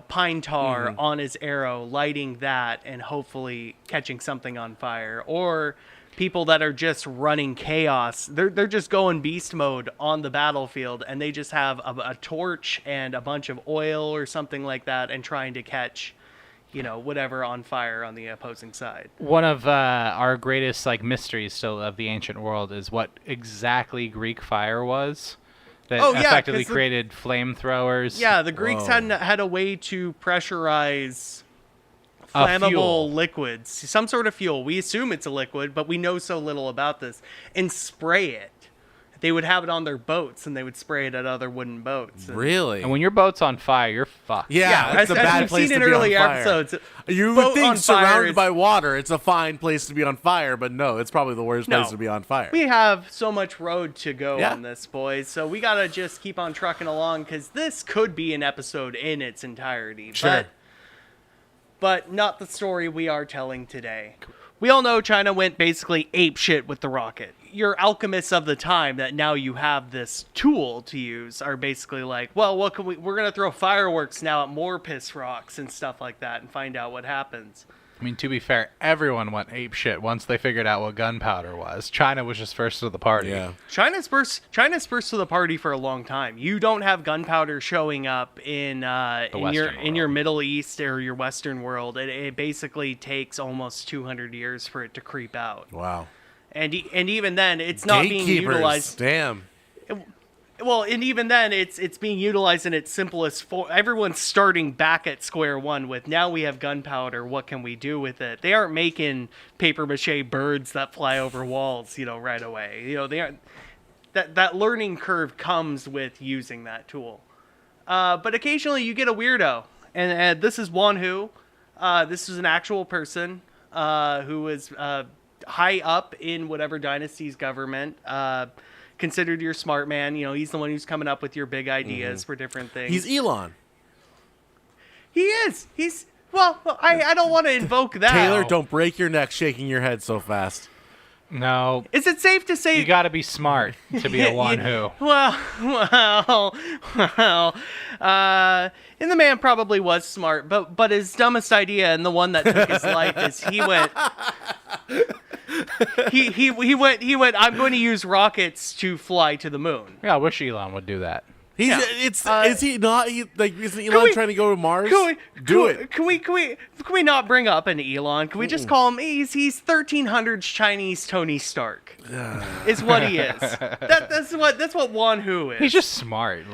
pine tar on his arrow, lighting that, and hopefully catching something on fire. Or people that are just running chaos. They're just going beast mode on the battlefield, and they just have a torch and a bunch of oil or something like that, and trying to catch whatever on fire on the opposing side. One of our greatest mysteries still of the ancient world is what exactly Greek fire was that effectively created flamethrowers. Yeah, the Greeks had a way to pressurize flammable liquids, some sort of fuel. We assume it's a liquid, but we know so little about this, and spray it. They would have it on their boats, and they would spray it at other wooden boats. Really? And when your boat's on fire, you're fucked. Yeah, it's a bad place to be on fire. Episodes, you would think surrounded by water, it's a fine place to be on fire, but no, it's probably the worst place to be on fire. We have so much road to go on this, boys, so we got to just keep on trucking along, because this could be an episode in its entirety. Sure. But not the story we are telling today. We all know China went basically apeshit with the rocket. Your alchemists of the time that now you have this tool to use are basically like, well, what can we're going to throw fireworks now at more piss rocks and stuff like that and find out what happens. I mean, to be fair, everyone went apeshit once they figured out what gunpowder was. China was just first to the party. Yeah. China's first to the party for a long time. You don't have gunpowder showing up in your Middle East or your Western world. It basically takes almost 200 years for it to creep out. Wow. And even then, it's not being utilized. Damn. Well, and even then, it's being utilized in its simplest form. Everyone's starting back at square one with, now we have gunpowder, what can we do with it? They aren't making paper mache birds that fly over walls, right away. They aren't. That learning curve comes with using that tool. But occasionally you get a weirdo, and this is Wan Hu. This is an actual person who was high up in whatever dynasty's government. Considered your smart man. He's the one who's coming up with your big ideas for different things. He's Elon. He is. Well, I don't want to invoke that. Taylor, don't break your neck shaking your head so fast. No. Is it safe to say... You got to be smart to be a Wan Hu. Well. And the man probably was smart, but his dumbest idea and the one that took his life is he went... He went, I'm going to use rockets to fly to the moon. Yeah, I wish Elon would do that. Is he not? Isn't Elon trying to go to Mars? Do it. Can we not bring up an Elon? Can we just call him? He's 1300s Chinese Tony Stark. Is what he is. That's what Wan Hu is. He's just smart,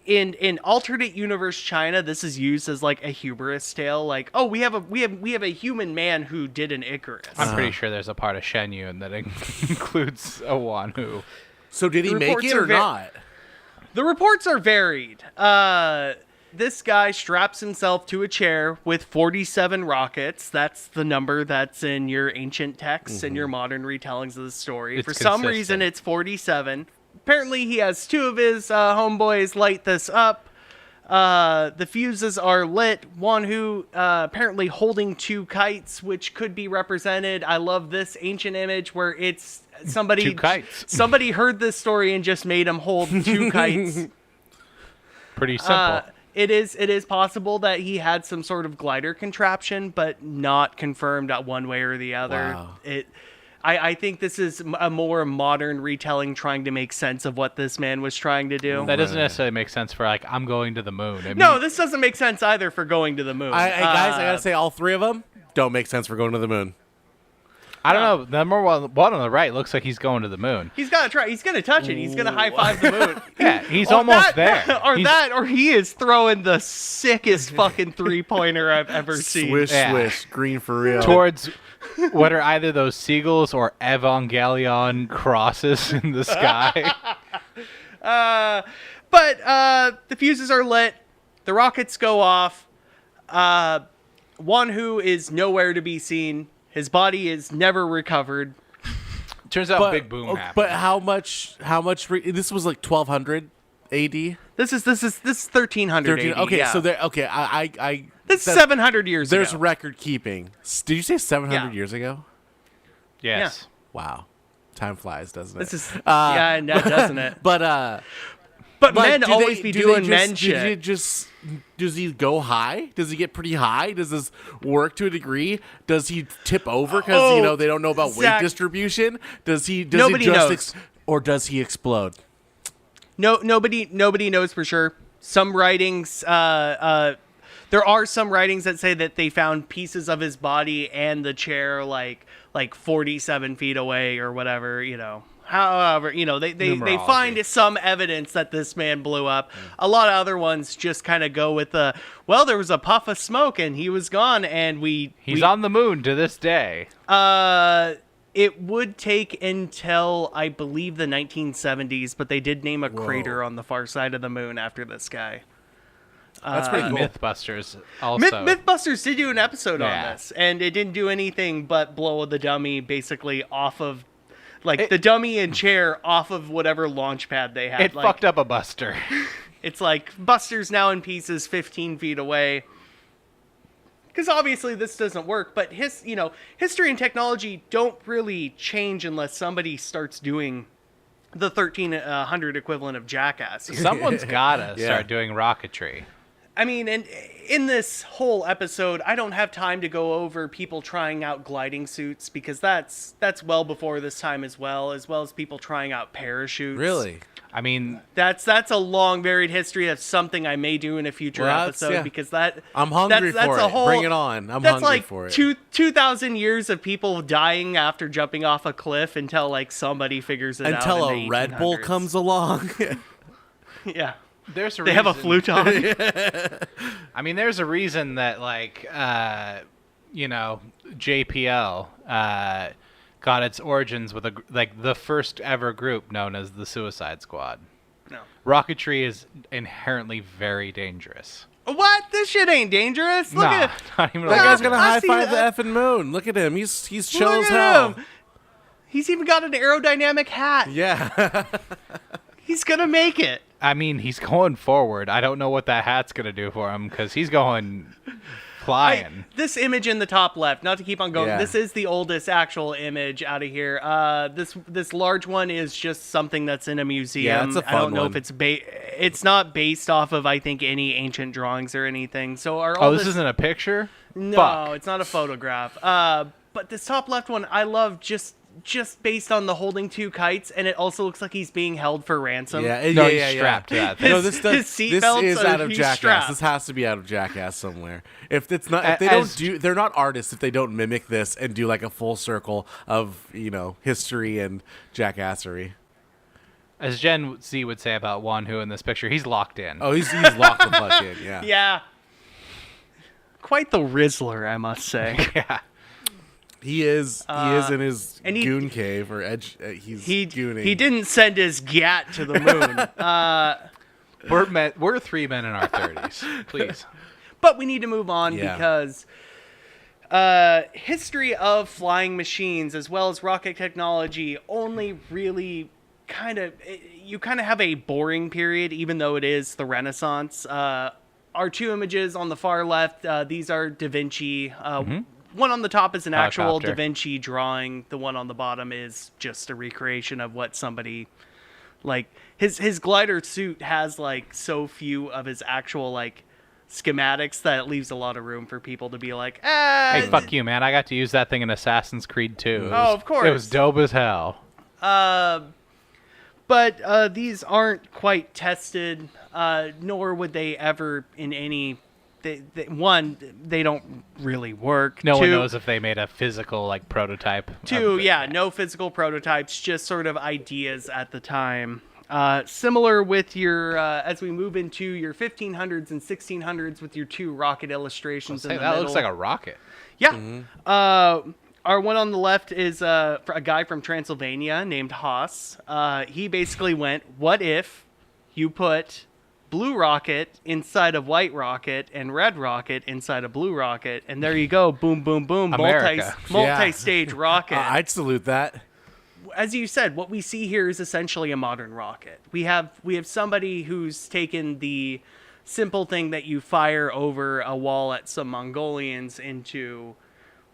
In alternate universe China, this is used as like a hubris tale. Like, oh, we have a human man who did an Icarus. I'm pretty sure there's a part of Shen Yun that includes a Wan Hu. So did he make it or not? The reports are varied. This guy straps himself to a chair with 47 rockets. That's the number that's in your ancient texts and your modern retellings of the story. For some reason, it's 47. Apparently, he has two of his homeboys light this up. The fuses are lit. Wan Hu apparently holding two kites, which could be represented. I love this ancient image where it's somebody. Two kites. Somebody heard this story and just made him hold two kites. Pretty simple. It is possible that he had some sort of glider contraption, but not confirmed one way or the other. Wow. I think this is a more modern retelling trying to make sense of what this man was trying to do. That doesn't necessarily make sense for, I'm going to the moon. No, this doesn't make sense either for going to the moon. Guys, I got to say, all three of them don't make sense for going to the moon. I don't know. The number one on the right looks like he's going to the moon. He's got to try. He's going to touch it. He's going to high five the moon. Yeah, he's almost there. Or he is throwing the sickest fucking 3-pointer I've ever seen. Swish, swish, green for real. Towards what are either those seagulls or Evangelion crosses in the sky. The fuses are lit. The rockets go off. Wanhu is nowhere to be seen. His body is never recovered. Turns out big boom happened. But how much? This was like 1200 AD. This is 1300 AD. Okay, yeah. so there. Okay, I. That's 700 years There's ago. record keeping. Did you say 700 Yeah. years ago? Yes. Wow, time flies, doesn't it? This is yeah, no, doesn't it? But But like, men always be doing men shit. Does he go high? Does he get pretty high? Does this work to a degree? Does he tip over because they don't know about weight Zach, distribution? Does he? nobody knows. Or does he explode? No, nobody knows for sure. Some writings, there are some writings that say that they found pieces of his body and the chair like 47 feet away or whatever. However, they find some evidence that this man blew up. A lot of other ones just kind of go with there was a puff of smoke and he was gone, and he's on the moon to this day. It would take until, I believe, the 1970s, but they did name a crater on the far side of the moon after this guy. That's pretty cool. Mythbusters also. Mythbusters did do an episode on Yeah. this, and it didn't do anything but blow the dummy basically off of, the dummy and chair off of whatever launch pad they had. It fucked up a Buster. It's like Buster's now in pieces 15 feet away. Because obviously this doesn't work, but history and technology don't really change unless somebody starts doing the 1300 equivalent of Jackass. Someone's gotta start doing rocketry. I mean, and in this whole episode, I don't have time to go over people trying out gliding suits, because that's well before this time as well as people trying out parachutes. Really? I mean, That's a long, varied history. That's something I may do in a future episode, because I'm hungry that's for a it. whole, Bring it on. I'm that's hungry like for it. 2,000 years of people dying after jumping off a cliff until somebody figures it out. Until in a the Red Bull 1800s. comes along. Yeah. there's a They reason. have a futon. I mean, there's a reason that JPL got its origins with the first ever group known as the Suicide Squad. No. Rocketry is inherently very dangerous. What? This shit ain't dangerous. Look at it. Not even That a guy's little gonna I high see five the that. effing moon. Look at him. He's chill Look as at hell. him. He's even got an aerodynamic hat. Yeah. He's gonna make it. I mean, he's going forward. I don't know what that hat's gonna do for him because he's going flying. This image in the top left, not to keep on going, Yeah. this is the oldest actual image out of here. This large one is just something that's in a museum. Yeah, it's a I don't fun know one. if it's not based off of, I think, any ancient drawings or anything. So This isn't a picture? No, Fuck. it's not a photograph. But this top left one, I love just based on the holding two kites, and it also looks like he's being held for ransom. Yeah. No, yeah, he's yeah. strapped to that thing. His- No, this his seatbelts is are- out of he's Jackass. strapped. This has to be out of Jackass somewhere. If it's not, if they don't they're not artists if they don't mimic this and do like a full circle of history and jackassery. As Gen Z would say about Wanhu in this picture, he's locked in. Oh, he's locked the fuck in. Yeah. Yeah. Quite the Rizzler, I must say. Yeah. He is in his and he- goon cave or edge. He's gooning. He didn't send his gat to the moon. We're three men in our 30s. Please. But we need to move on Yeah. because history of flying machines as well as rocket technology only really you kind of have a boring period, even though it is the Renaissance. Our two images on the far left, these are Da Vinci. One on the top is an actual Helicopter. Da Vinci drawing. The one on the bottom is just a recreation of what somebody his glider suit has so few of his actual schematics that it leaves a lot of room for people to be like, Hey, fuck you, man. I got to use that thing in Assassin's Creed 2. Oh, of course. It was dope as hell. But these aren't quite tested, nor would they ever in any. They don't really work. No one Two- knows if they made a physical prototype. Two, of it. yeah, no physical prototypes, just sort of ideas at the time. Similar with your, as we move into your 1500s and 1600s with your two rocket illustrations in Hey, the that middle. looks like a rocket. Yeah. Our one on the left is a guy from Transylvania named Haas. He basically went, what if you put blue rocket inside of white rocket and red rocket inside of blue rocket, and there you go. Boom, boom, boom. America. Multi-stage rocket. I'd salute that. As you said, what we see here is essentially a modern rocket. We have somebody who's taken the simple thing that you fire over a wall at some Mongolians into,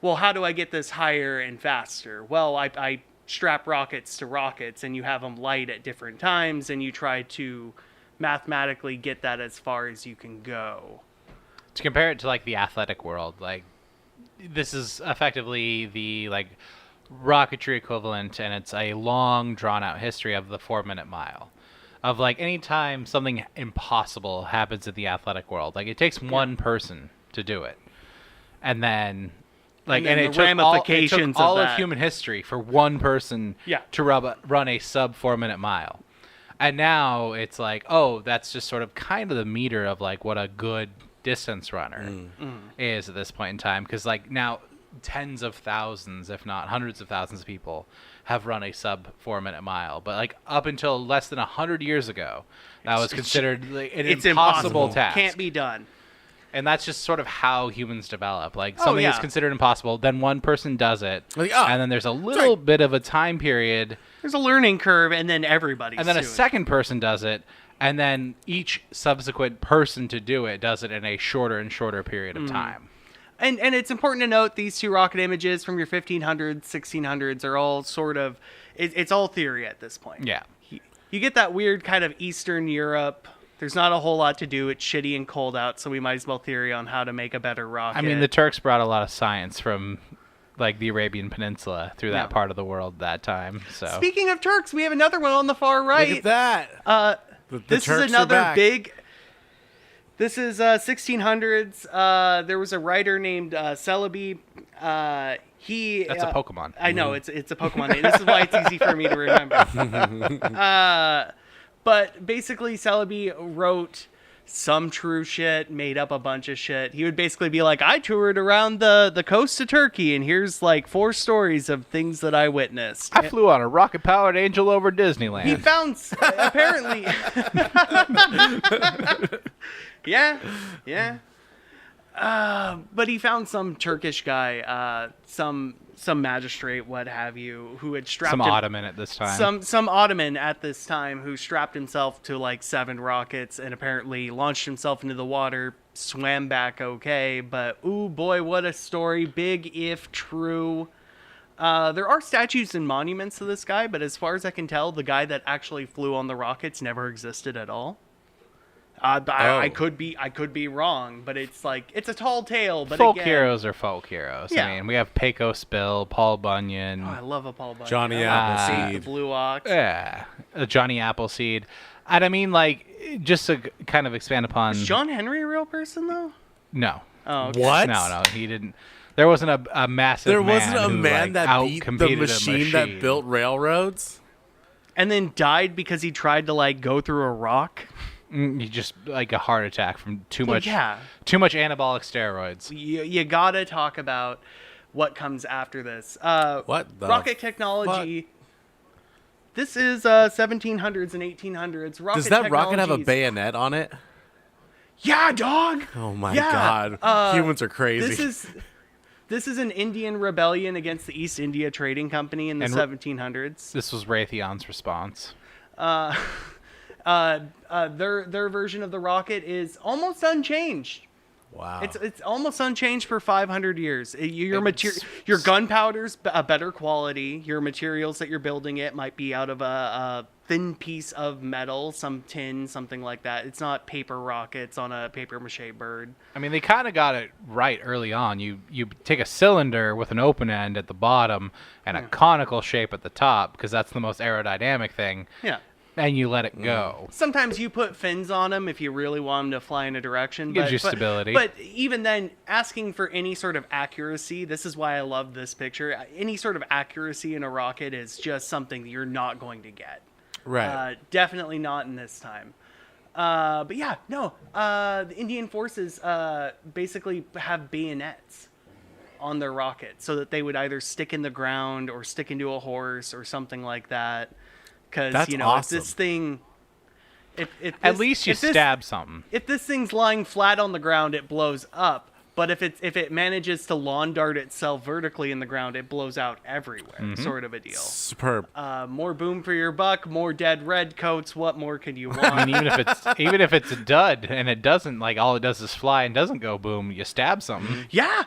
well, how do I get this higher and faster? Well, I strap rockets to rockets, and you have them light at different times, and you try to mathematically get that as far as you can go. To compare it to like the athletic world, like this is effectively the like rocketry equivalent, and it's a long drawn out history of the 4-minute mile. Of like anytime something impossible happens in the athletic world, like it takes one person to do it, and then like And then it the took ramifications all of of that. human history for one person to run a sub 4-minute mile. And now it's like, oh, that's just sort of kind of the meter of like what a good distance runner is at this point in time. Because like now tens of thousands, if not hundreds of thousands of people have run a sub 4-minute mile. But like up until less than 100 years ago, that was considered like, an impossible task. Can't be done. And that's just sort of how humans develop. Like something is considered impossible, then one person does it, Like, and then there's a little bit of a time period. There's a learning curve, and then everybody's And then a doing it. second person does it, and then each subsequent person to do it does it in a shorter and shorter period of time. And it's important to note these two rocket images from your 1500s, 1600s are all sort of, it's all theory at this point. Yeah. You get that weird kind of Eastern Europe. There's not a whole lot to do. It's shitty and cold out, so we might as well theory on how to make a better rocket. I mean, the Turks brought a lot of science from like the Arabian Peninsula through that part of the world that time. So Speaking of Turks, we have another one on the far right. Look at that. The This Turks is another are back. big. This is 1600s. There was a writer named Celebi. He that's a Pokemon. I know it's a Pokemon name. This is why it's easy for me to remember. But basically, Celebi wrote some true shit, made up a bunch of shit. He would basically be like, I toured around the coast of Turkey, and here's like 4 stories of things that I witnessed. I flew on a rocket-powered angel over Disneyland. He found apparently. yeah. But he found some Turkish guy, some magistrate, what have you, who had strapped some Ottoman at this time. Some Ottoman at this time who strapped himself to like 7 rockets and apparently launched himself into the water, swam back okay. But ooh boy, what a story! Big if true. There are statues and monuments to this guy, but as far as I can tell, the guy that actually flew on the rockets never existed at all. I could be wrong, but it's like it's a tall tale. But folk again, heroes are folk heroes. Yeah. I mean, we have Pecos Bill, Paul Bunyan. I love a Paul Bunyan. Johnny Appleseed. The Blue Ox. Yeah, Johnny Appleseed. And I mean, like, just to kind of expand upon. Is John Henry a real person though? No. Oh, okay. What? No, he didn't. There wasn't a massive. There wasn't a who, man like, that beat the outcompeted a machine that built railroads? And then died because he tried to like go through a rock. You just like a heart attack from too Well, much. yeah. Too much anabolic steroids. You gotta talk about what comes after this. What the rocket technology? This is 1700s and 1800s. Rocket Does that rocket have a technologies- bayonet on it? Yeah, dog. Oh my Yeah, god. Humans are crazy. This is an Indian rebellion against the East India Trading Company in the 1700s. This was Raytheon's response. Their version of the rocket is almost unchanged. Wow. It's almost unchanged for 500 years. Your gunpowder's a better quality. Your materials that you're building it might be out of a thin piece of metal, some tin, something like that. It's not paper rockets on a paper mache bird. I mean, they kind of got it right early on. You take a cylinder with an open end at the bottom and a conical shape at the top because that's the most aerodynamic thing. Yeah. And you let it go. Sometimes you put fins on them if you really want them to fly in a direction. Gives you stability. But even then, asking for any sort of accuracy, this is why I love this picture. Any sort of accuracy in a rocket is just something that you're not going to get. Right. Definitely not in this time. But yeah, no. The Indian forces basically have bayonets on their rockets so that they would either stick in the ground or stick into a horse or something like that. Because, That's you know, awesome. if this thing... If At this- least you if this- stab something. If this thing's lying flat on the ground, it blows up. But if it manages to lawn dart itself vertically in the ground, it blows out everywhere. Sort of a deal. Superb. More boom for your buck, more dead red coats. What more could you I want? mean, even if it's a dud and it doesn't, like, all it does is fly and doesn't go boom, you stab something. Yeah.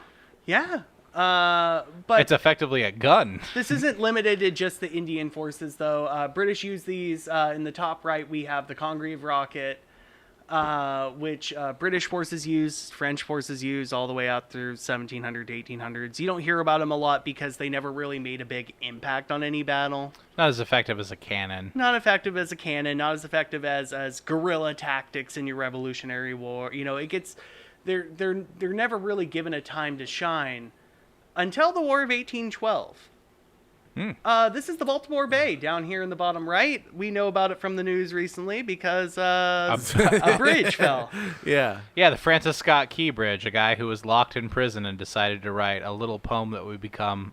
But It's effectively a gun. this isn't limited to just the Indian forces, though. British use these. In the top right, we have the Congreve rocket, which British forces use, French forces use, all the way out through 1700 to 1800s. You don't hear about them a lot because they never really made a big impact on any battle. Not as effective as a cannon. Not effective as a cannon, not as effective as guerrilla tactics in your Revolutionary War. You know, it gets they're never really given a time to shine until the War of 1812. This is the Baltimore Bay down here in the bottom right. We know about it from the news recently because a bridge fell. Yeah. Yeah, the Francis Scott Key Bridge, a guy who was locked in prison and decided to write a little poem that would become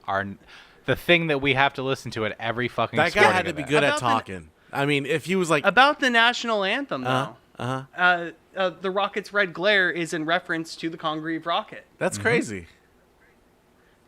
the thing that we have to listen to at every fucking That guy sporting had to be event. good at About the- talking. I mean, if he was like, About the national anthem, though. uh-huh. The rocket's red glare is in reference to the Congreve rocket. That's crazy.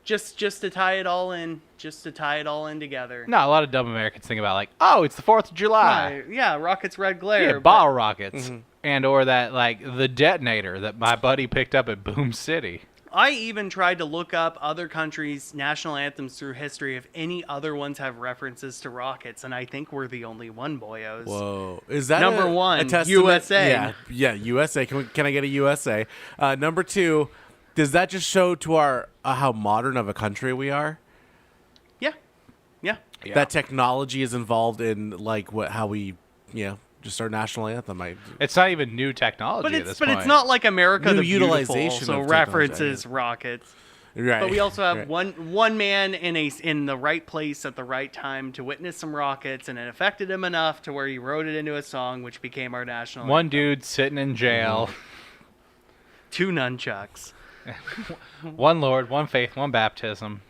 Just to tie it all in, together. No, a lot of dumb Americans think about, like, oh, it's the 4th of July. Yeah, rocket's red glare. Yeah, bottle rockets. And or that, like, the detonator that my buddy picked up at Boom City. I even tried to look up other countries' national anthems through history if any other ones have references to rockets, and I think we're the only one, boyos. Whoa. Is that Number a one, testament? USA. Yeah, USA. Can I get a USA? Number two, does that just show to our how modern of a country we are? Yeah. Yeah. That technology is involved in like how we, just our national anthem. It's not even new technology But at it's this but point. it's not like America New the Beautiful, utilization so of references technology, rockets. Right. But we also have right. one man in the right place at the right time to witness some rockets, and it affected him enough to where he wrote it into a song, which became our national One anthem. dude sitting in jail. 2 nunchucks. One Lord, one faith, one baptism.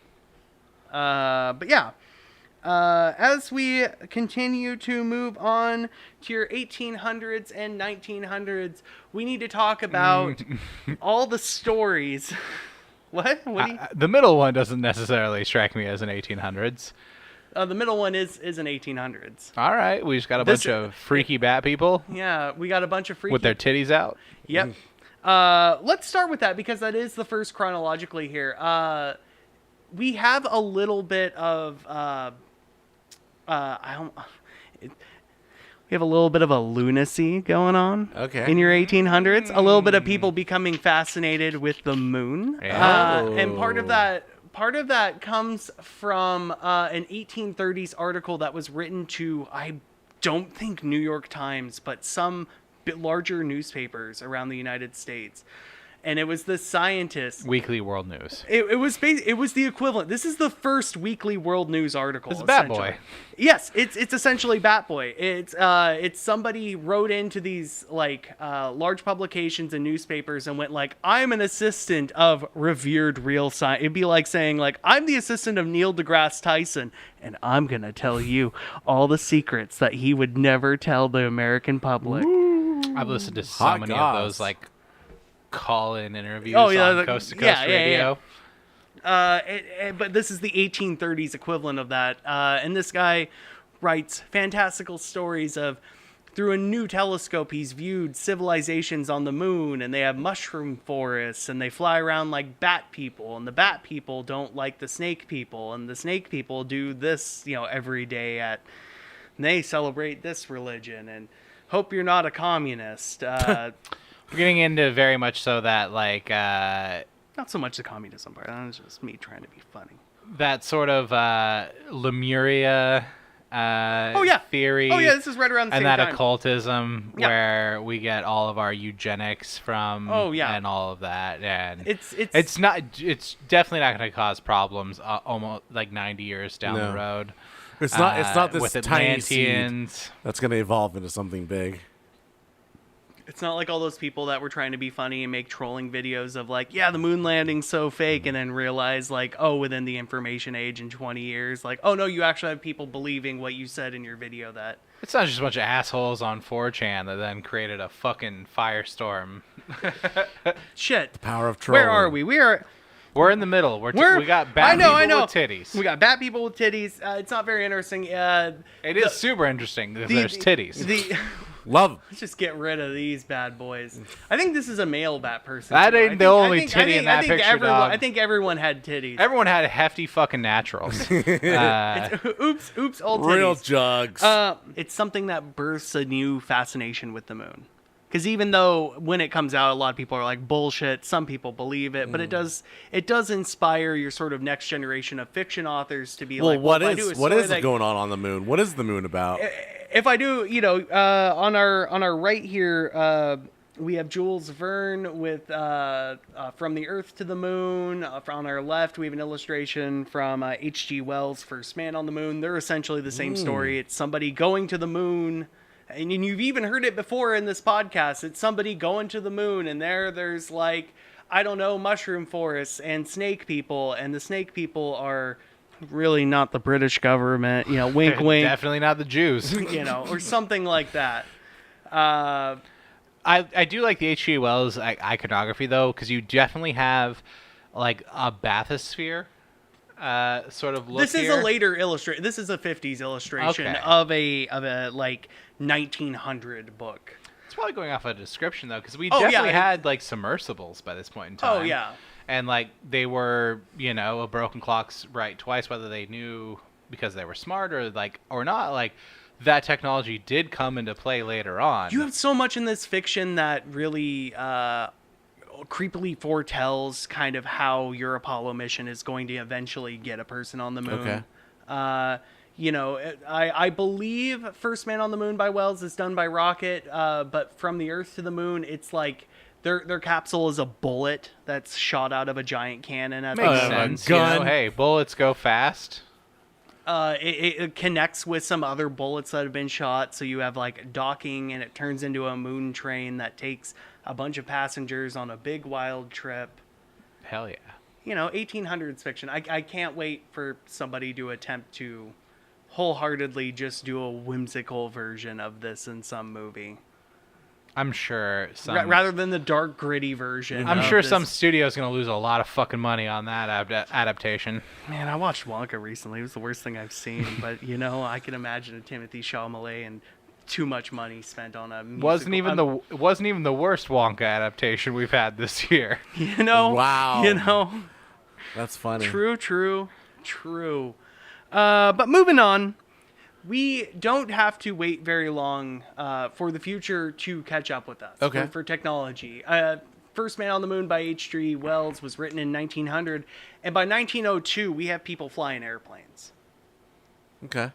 But yeah, as we continue to move on to your 1800s and 1900s, we need to talk about all the stories. What? What do you? The middle one doesn't necessarily strike me as an 1800s. The middle one is an 1800s. All right, we just got a This- bunch of freaky bat people Yeah, we got a bunch of freaky. with their titties out. Yep. Let's start with that because that is the first chronologically here. We have a little bit of we have a little bit of a lunacy going on. Okay. In your 1800s, a little bit of people becoming fascinated with the moon. Yeah. And part of that comes from an 1830s article that was written to, I don't think New York Times, but some bit larger newspapers around the United States. And it was this scientist. Weekly World News. It was the equivalent. This is the first weekly World News article. It's Bat Boy. essentially. Yes, it's essentially Bat Boy. It's somebody wrote into these large publications and newspapers and went like, I'm an assistant of revered real science. It'd be like saying like, I'm the assistant of Neil deGrasse Tyson, and I'm gonna tell you all the secrets that he would never tell the American public. I've listened to so Hot many goss. of those like call-in interviews Oh, yeah, on Coast to Coast yeah, Radio. But this is the 1830s equivalent of that. And this guy writes fantastical stories of through a new telescope he's viewed civilizations on the moon, and they have mushroom forests, and they fly around like bat people, and the bat people don't like the snake people, and the snake people do this every day and they celebrate this religion, and hope you're not a communist. We're getting into very much so that like Not so much the communism part. That was just me trying to be funny. that sort of Lemuria theory. Oh yeah, this is right around the and same that time. occultism Yeah. where we get all of our eugenics from. Oh, yeah. And all of that, and It's it's definitely not going to cause problems almost like 90 years down No. the road. It's not this with tiny seed Atlanteans. that's going to evolve into something big. It's not like all those people that were trying to be funny and make trolling videos of like, yeah, the moon landing's so fake, and then realize like, oh, within the information age in 20 years, like, oh no, you actually have people believing what you said in your video that. It's not just a bunch of assholes on 4chan that then created a fucking firestorm. Shit. The power of trolling. Where are we? We're in the middle. We got bad people with titties. We got bad people with titties. It's not very interesting. It is super interesting if there's titties. Love 'em. Let's just get rid of these bad boys. I think this is a male bat person. That ain't the only titty in that picture, dog. I think everyone had titties. Everyone had hefty fucking naturals. Oops, old titties. Real jugs. It's something that births a new fascination with the moon. Because even though when it comes out, a lot of people are like bullshit. Some people believe it, but it does inspire your sort of next generation of fiction authors to be like, what is going on the moon? What is the moon about? If I do, on our right here, we have Jules Verne with From the Earth to the Moon. On our left, we have an illustration from H.G. Wells' First Man on the Moon. They're essentially the same story. It's somebody going to the moon. And you've even heard it before in this podcast. It's somebody going to the moon, and there's like, I don't know, mushroom forests and snake people, and the snake people are really not the British government, wink, wink. Definitely not the Jews. Or something like that. I do like the H.G. Wells iconography, though, because you definitely have, like, a bathysphere sort of look This is here. a later illustration. This is a 50s illustration Okay. of a like 1900 book. It's probably going off a description, though, because we Oh, definitely yeah. had, like, submersibles by this point in time. Oh, yeah. And, like, they were, a broken clock's right twice, whether they knew because they were smart or not. Like, that technology did come into play later on. You have so much in this fiction that really creepily foretells kind of how your Apollo mission is going to eventually get a person on the moon. Okay. I believe First Man on the Moon by Wells is done by Rocket, but From the Earth to the Moon, it's like their capsule is a bullet that's shot out of a giant cannon. At Makes the sense. gun. Hey, bullets go fast. It connects with some other bullets that have been shot, so you have like docking, and it turns into a moon train that takes a bunch of passengers on a big wild trip. Hell yeah. 1800s fiction. I can't wait for somebody to attempt to wholeheartedly just do a whimsical version of this in some movie. I'm sure Rather than the dark, gritty version. I'm of sure this. some studio's going to lose a lot of fucking money on that adaptation. Man, I watched Wonka recently. It was the worst thing I've seen. But, I can imagine a Timothée Chalamet and too much money spent on a musical. It wasn't even the worst Wonka adaptation we've had this year. Wow. That's funny. True. But moving on, we don't have to wait very long for the future to catch up with us. Okay. For technology. First Man on the Moon by H.G. Wells was written in 1900, and by 1902 we have people flying airplanes. Okay.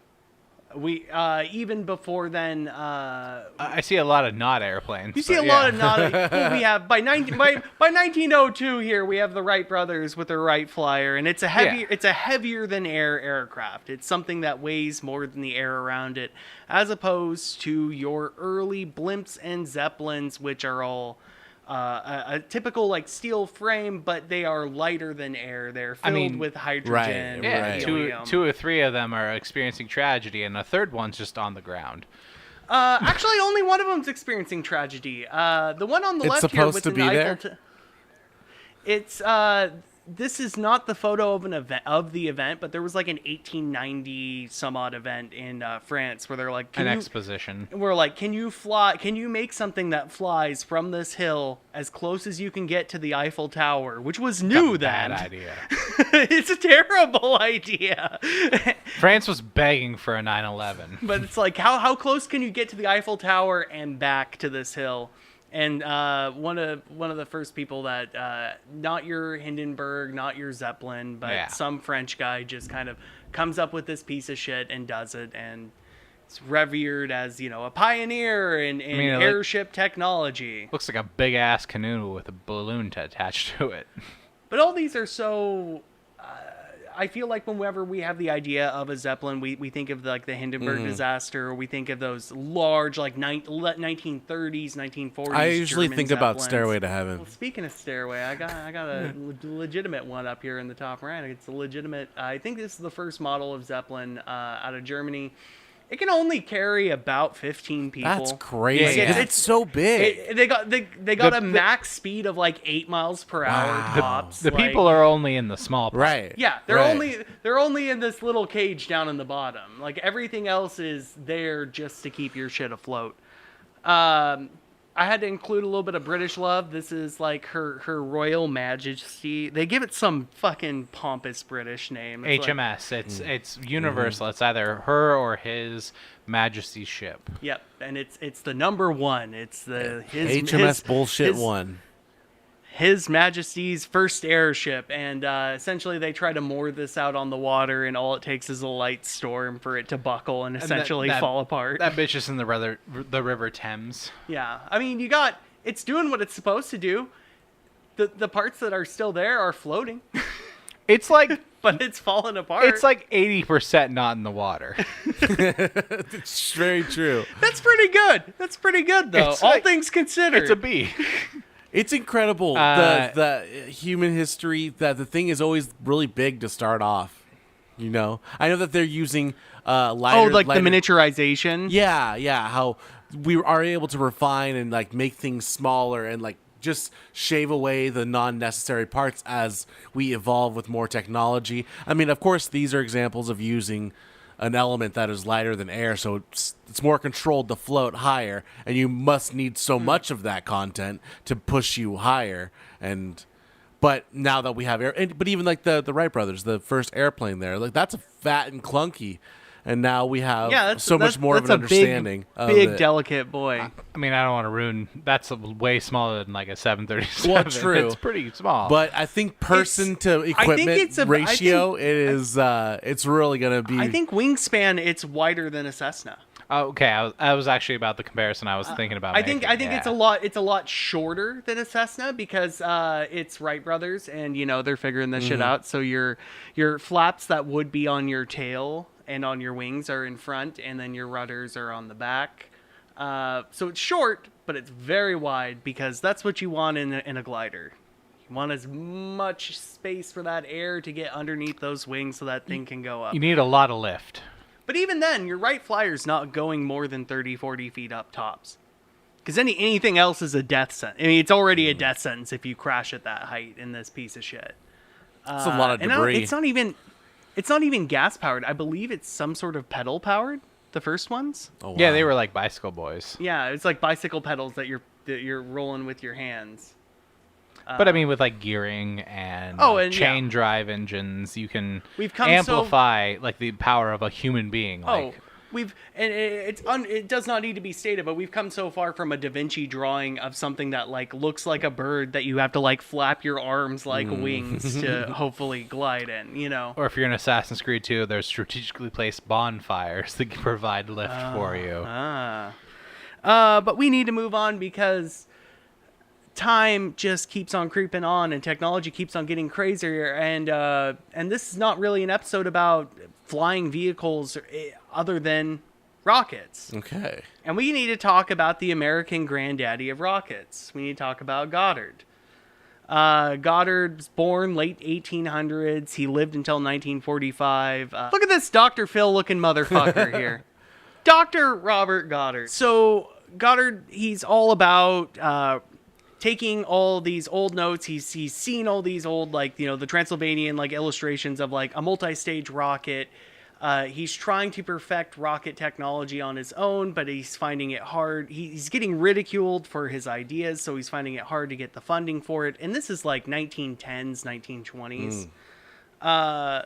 We even before then. I see a lot of not airplanes. You see a lot of not. Well, we have by 1902 here we have the Wright brothers with the Wright Flyer, and it's a heavier than air aircraft. It's something that weighs more than the air around it, as opposed to your early blimps and zeppelins, which are all a typical like steel frame, but they are lighter than air. They're filled with hydrogen. Right, Yeah, right. two or three of them are experiencing tragedy, and a third one's just on the ground. Actually, only one of them's experiencing tragedy. The one on the It's left here supposed with to an be there? It's this is not the photo of the event, but there was like an 1890 some odd event in France where they're like, Exposition. we're like, can you make something that flies from this hill as close as you can get to the Eiffel Tower, which was new then. Bad idea. It's a terrible idea. France was begging for a 9/11. But it's like, how close can you get to the Eiffel Tower and back to this hill? And one of the first people that not your Hindenburg, not your Zeppelin, but some French guy just kind of comes up with this piece of shit and does it, and it's revered as a pioneer in airship technology. Looks like a big ass canoe with a balloon attached to it. But all these are so I feel like whenever we have the idea of a Zeppelin, we think of like the Hindenburg disaster, or we think of those large like 1930s, 1940s. I usually German think about Zeppelins. Stairway to Heaven. Well, speaking of Stairway, I got a legitimate one up here in the top right. It's a legitimate. I think this is the first model of Zeppelin out of Germany. It can only carry about 15 people. That's crazy. Yeah. It's so big. They got a max speed of like 8 miles per hour tops. The people are only in the small part. Right. Yeah, they're only in this little cage down in the bottom. Like everything else is there just to keep your shit afloat. I had to include a little bit of British love. This is like her Royal Majesty. They give it some fucking pompous British name. It's HMS. It's universal. It's either her or his Majesty's ship. Yep, and it's the number one. It's the HMS bullshit one. His Majesty's first airship, and essentially they try to moor this out on the water, and all it takes is a light storm for it to buckle and essentially fall apart. That bitch is in the River Thames. Yeah, I mean, it's doing what it's supposed to do. The parts that are still there are floating, It's like, but it's falling apart. it's like 80% not in the water. It's very true. That's pretty good. That's pretty good, though. It's All like- things considered. It's a B. It's incredible, the human history, that the thing is always really big to start off. You know? I know that they're using lighter... the lighter- miniaturization? Yeah, how we are able to refine and, like, make things smaller and, like, just shave away the non-necessary parts as we evolve with more technology. I mean, of course, these are examples of using an element that is lighter than air, so it's more controlled to float higher, and you must need so much of that content to push you higher. But now that we have air, but even like the Wright brothers, the first airplane there, like that's fat and clunky, and now we have so much more of an understanding. Big, delicate boy. I mean, I don't want to ruin... That's way smaller than like a 737. Well, true. It's pretty small. But I think person to equipment ratio, it's really gonna be. I think wingspan, it's wider than a Cessna. Okay, I was actually about the comparison I was thinking about. I think it's a lot shorter than a Cessna because it's Wright brothers, and they're figuring this shit out. So your flaps that would be on your tail and on your wings are in front, and then your rudders are on the back. So it's short, but it's very wide because that's what you want in a glider. You want as much space for that air to get underneath those wings so that thing can go up. You need a lot of lift. But even then, your Wright Flyer's not going more than 30, 40 feet up tops. Because anything else is a death sentence. I mean, it's already a death sentence if you crash at that height in this piece of shit. It's a lot of debris. It's not even gas powered. I believe it's some sort of pedal powered. The first ones. Oh, wow. Yeah, they were like bicycle boys. Yeah, it's like bicycle pedals that you're rolling with your hands. But I mean, with like gearing and, chain drive engines, you can amplify like the power of a human being. Like, it does not need to be stated, but we've come so far from a Da Vinci drawing of something that like looks like a bird that you have to like flap your arms like wings to hopefully glide in, Or if you're in Assassin's Creed 2, there's strategically placed bonfires that can provide lift for you. But we need to move on because time just keeps on creeping on and technology keeps on getting crazier, and this is not really an episode about flying vehicles other than rockets. Okay. And we need to talk about the American granddaddy of rockets. We need to talk about Goddard. Goddard's born late 1800s. He lived until 1945. Look at this Dr. Phil looking motherfucker here. Dr. Robert Goddard. So Goddard, he's all about taking all these old notes. He's seen all these old, like, the Transylvanian like illustrations of like a multi-stage rocket. He's trying to perfect rocket technology on his own, but he's finding it hard. He's getting ridiculed for his ideas, so he's finding it hard to get the funding for it. And this is like 1910s, 1920s.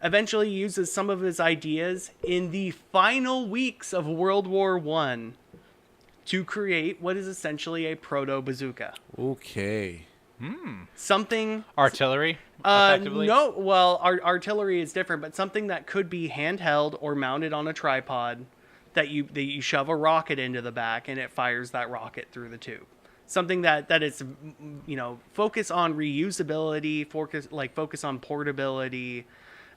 Eventually uses some of his ideas in the final weeks of World War I to create what is essentially a proto-bazooka. Okay. Something... Artillery, effectively? No, well, artillery is different, but something that could be handheld or mounted on a tripod that you shove a rocket into the back and it fires that rocket through the tube. Something that is, focus on reusability, focus on portability,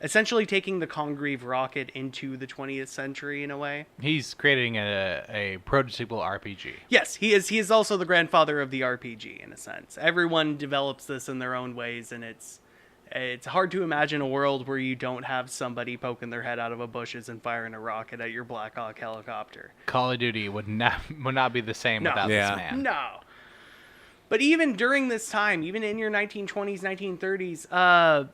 essentially taking the Congreve rocket into the 20th century in a way. He's creating a prototypical RPG. Yes, he is. He is also the grandfather of the RPG in a sense. Everyone develops this in their own ways, and it's hard to imagine a world where you don't have somebody poking their head out of a bushes and firing a rocket at your Black Hawk helicopter. Call of Duty would not be the same without Yeah. this man. No. But even during this time, even in your 1920s, 1930s,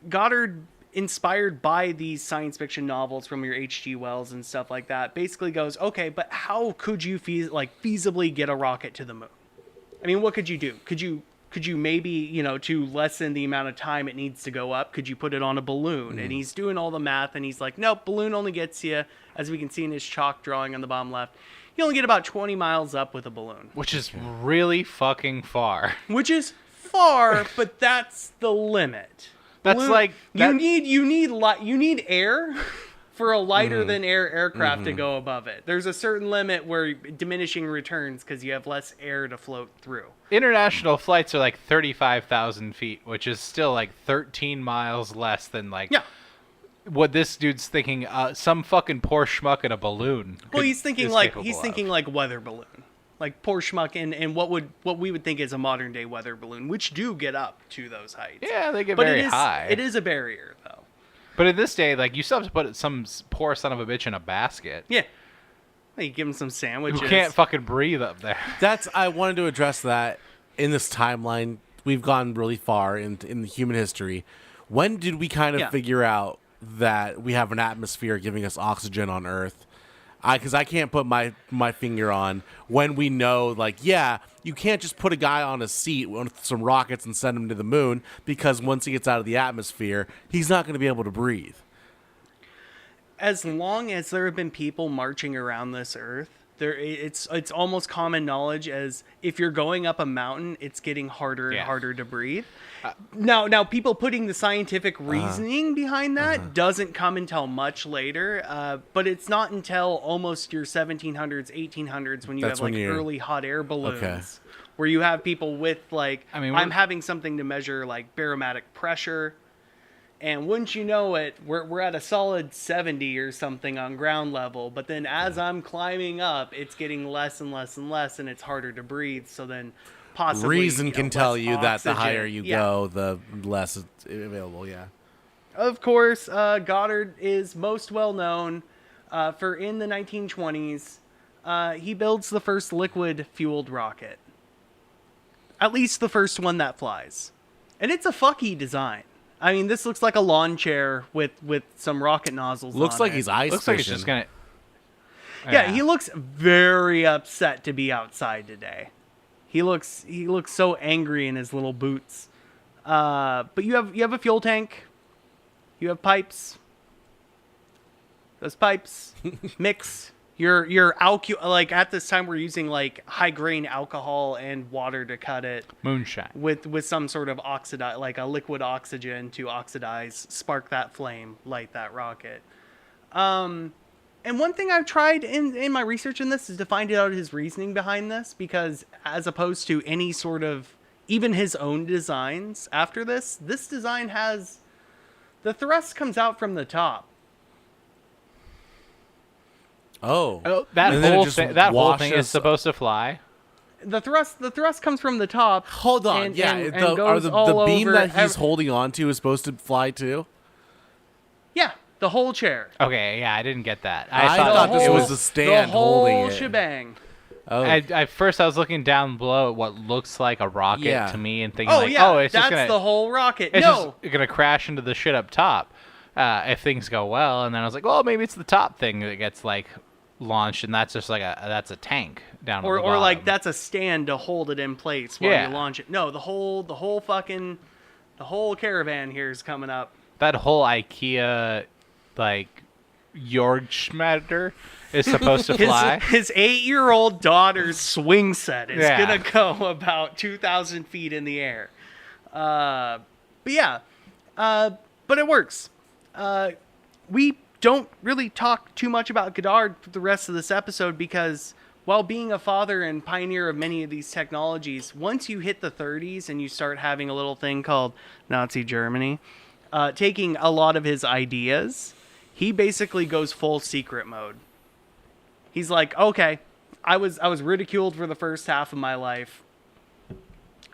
Goddard, inspired by these science fiction novels from your H.G. Wells and stuff like that, basically goes, okay, but how could you feasibly get a rocket to the moon? I mean, what could you do? Could you maybe, to lessen the amount of time it needs to go up, could you put it on a balloon? And he's doing all the math, and he's like, nope, balloon only gets you, as we can see in his chalk drawing on the bottom left, you only get about 20 miles up with a balloon. Which is really fucking far. Which is far, but that's the limit. That's like you need air for a lighter than air aircraft to go above it. There's a certain limit where diminishing returns because you have less air to float through. International flights are like 35,000 feet, which is still like 13 miles less than what this dude's thinking. Some fucking poor schmuck in a balloon. Well, he's thinking like weather balloon. Like poor schmuck and what we would think is a modern day weather balloon, which do get up to those heights. Yeah, they get very high. It is a barrier though. But in this day, like, you still have to put some poor son of a bitch in a basket. Yeah. You give him some sandwiches. Who can't fucking breathe up there. I wanted to address that in this timeline. We've gone really far in the human history. When did we kind of figure out that we have an atmosphere giving us oxygen on Earth? Because I can't put my finger on when we know, you can't just put a guy on a seat with some rockets and send him to the moon, because once he gets out of the atmosphere, he's not going to be able to breathe. As long as there have been people marching around this Earth, it's almost common knowledge as if you're going up a mountain, it's getting harder and harder to breathe. Now, people putting the scientific reasoning behind that doesn't come until much later, but it's not until almost your 1700s, 1800s when you have early hot air balloons, where you have people with I'm having something to measure like barometric pressure. And wouldn't you know it, we're at a solid 70 or something on ground level. But then as I'm climbing up, it's getting less and less and less, and it's harder to breathe. So then possibly reason can tell you oxygen. that the higher you go, the less it's available. Yeah. Of course, Goddard is most well known for in the 1920s, he builds the first liquid-fueled rocket. At least the first one that flies. And it's a fucky design. I mean, this looks like a lawn chair with some rocket nozzles on it. Looks like he's ice Looks fishing. like he's just gonna... Yeah, he looks very upset to be outside today. He looks so angry in his little boots. But you have a fuel tank. You have pipes. Those pipes mix your at this time we're using high grain alcohol and water to cut it. Moonshine. With some sort of a liquid oxygen to oxidize, spark that flame, light that rocket. And one thing I've tried in my research in this is to find out his reasoning behind this, because as opposed to any sort of even his own designs after this design has the thrust comes out from the top. Oh, that whole thing is supposed to fly. The thrust comes from the top. Hold on, and goes the beam that he's holding onto is supposed to fly too? Yeah, the whole chair. Okay, yeah, I didn't get that. I thought this was a stand holding it. The whole shebang. Oh. At first, I was looking down below at what looks like a rocket to me and thinking, it's just the whole rocket. It's just gonna crash into the shit up top if things go well. And then I was like, well, maybe it's the top thing that gets launched, and that's just that's a tank down or at the bottom. that's a stand to hold it in place while you launch it. No, the whole caravan here is coming up. That whole IKEA Jorgschmatter is supposed to fly. His 8-year-old daughter's swing set is gonna go about 2,000 feet in the air. But it works. We don't really talk too much about Goddard for the rest of this episode, because while being a father and pioneer of many of these technologies, once you hit the 30s and you start having a little thing called Nazi Germany, taking a lot of his ideas, he basically goes full secret mode. He's like, okay, I was ridiculed for the first half of my life.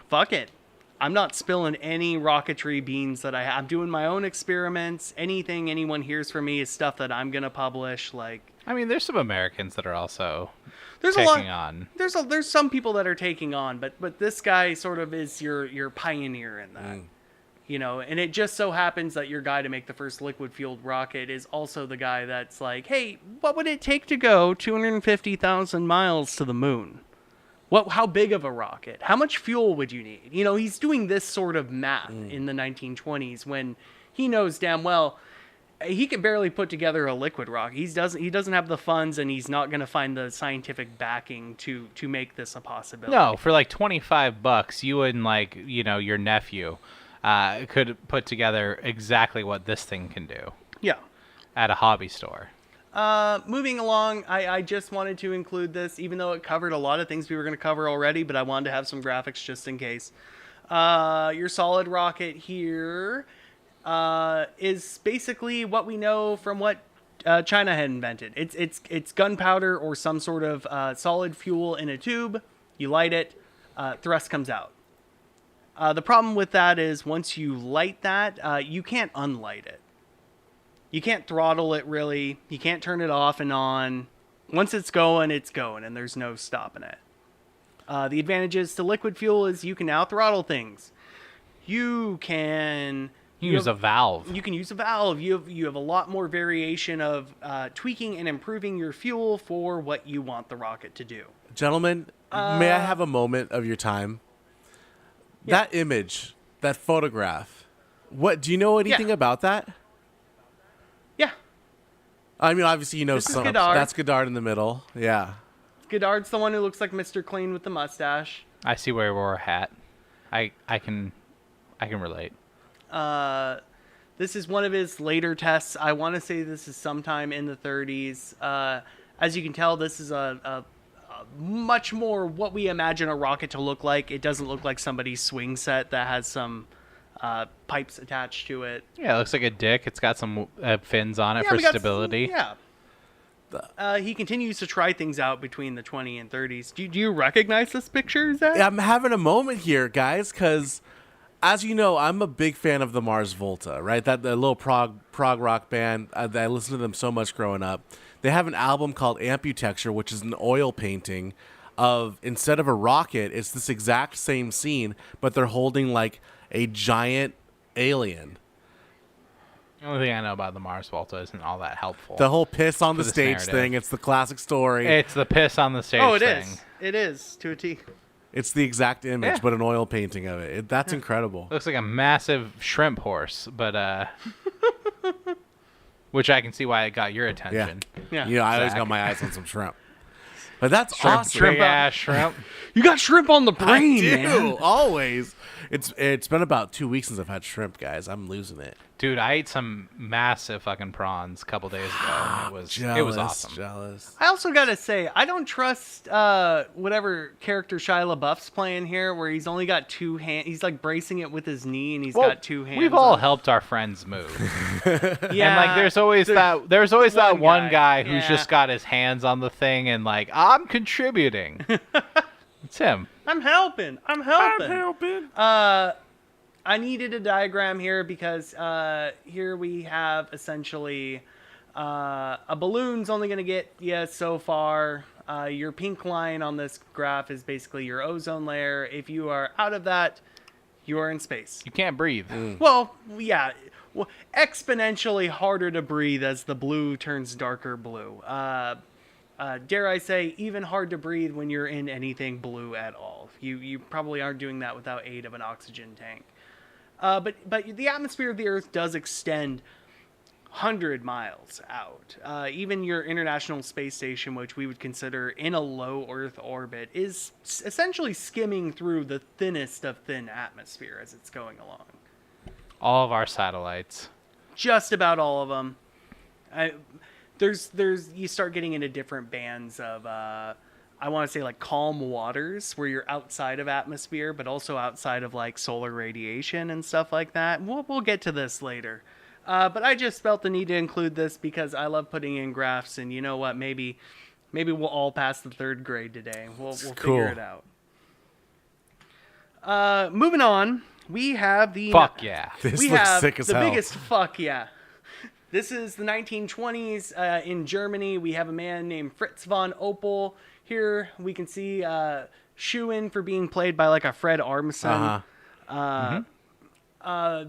Fuck it. I'm not spilling any rocketry beans that I'm doing my own experiments. Anything anyone hears from me is stuff that I'm gonna publish. Like, I mean, there's some Americans that are also there's taking on. There's some people that are taking on, but this guy sort of is your pioneer in that. You know, and it just so happens that your guy to make the first liquid-fueled rocket is also the guy that's like, hey, what would it take to go 250,000 miles to the moon? How big of a rocket? How much fuel would you need? You know, he's doing this sort of math in the 1920s when he knows damn well he can barely put together a liquid rocket. He doesn't have the funds, and he's not going to find the scientific backing to make this a possibility. No, for like $25, you and like, you know, your nephew could put together exactly what this thing can do. Yeah. At a hobby store. Moving along, I just wanted to include this, even though it covered a lot of things we were going to cover already, but I wanted to have some graphics just in case. Your solid rocket here is basically what we know from what China had invented. It's gunpowder or some sort of solid fuel in a tube. You light it, thrust comes out. The problem with that is once you light that, you can't unlight it. You can't throttle it, really. You can't turn it off and on. Once it's going, and there's no stopping it. The advantages to liquid fuel is you can now throttle things. You can use a valve. You can use a valve. You have a lot more variation of tweaking and improving your fuel for what you want the rocket to do. Gentlemen, may I have a moment of your time? Yeah. That image, that photograph, do you know anything about that? Yeah. I mean, obviously, you know some. Godard. That's Godard in the middle. Yeah. Godard's the one who looks like Mr. Clean with the mustache. I see where he wore a hat. I can relate. This is one of his later tests. I want to say this is sometime in the 30s. As you can tell, this is a much more what we imagine a rocket to look like. It doesn't look like somebody's swing set that has some pipes attached to it. Yeah, it looks like a dick. It's got some fins on it for stability. He continues to try things out between the 20 and 30s. Do you recognize this picture, Zach? I'm having a moment here, guys, because as you know, I'm a big fan of the Mars Volta, right? The little prog rock band. I listened to them so much growing up. They have an album called Amputexture, which is an oil painting of, instead of a rocket, it's this exact same scene, but they're holding like a giant alien. The only thing I know about the Mars Volta isn't all that helpful. The whole piss on the stage thing. It's the classic story. It's the piss on the stage thing. Oh, it is. It is, to a T. It's the exact image, but an oil painting of it. That's incredible. Looks like a massive shrimp horse, but which I can see why it got your attention. Yeah. You know, I always got my eyes on some shrimp. But that's awesome. Shrimp. You got shrimp on the brain, man. Always. It's been about 2 weeks since I've had shrimp, guys. I'm losing it. Dude, I ate some massive fucking prawns a couple days ago. And it was awesome. Jealous. I also gotta say, I don't trust whatever character Shia LaBeouf's playing here, where he's only got two hands. He's like bracing it with his knee, and he's got two hands. We've all helped our friends move. Yeah, and like there's always that one guy who's just got his hands on the thing and like, I'm contributing. It's him. I'm helping. I needed a diagram here because here we have essentially a balloon's only going to get you so far. Your pink line on this graph is basically your ozone layer. If you are out of that, you are in space. You can't breathe. Well, yeah. Well, exponentially harder to breathe as the blue turns darker blue. Dare I say, even hard to breathe when you're in anything blue at all. You probably aren't doing that without aid of an oxygen tank. But the atmosphere of the Earth does extend 100 miles out. Even your International Space Station, which we would consider in a low Earth orbit, is essentially skimming through the thinnest of thin atmosphere as it's going along. All of our satellites. Just about all of them. There's you start getting into different bands of I want to say like calm waters where you're outside of atmosphere, but also outside of like solar radiation and stuff like that. We'll get to this later. But I just felt the need to include this because I love putting in graphs, and you know what? Maybe we'll all pass the 3rd grade today. We'll figure it out. Moving on, we have the Fuck yeah. This we looks have sick as the hell. biggest fuck yeah. This is the 1920s in Germany. We have a man named Fritz von Opel. Here we can see Schuin for being played by like a Fred Armisen.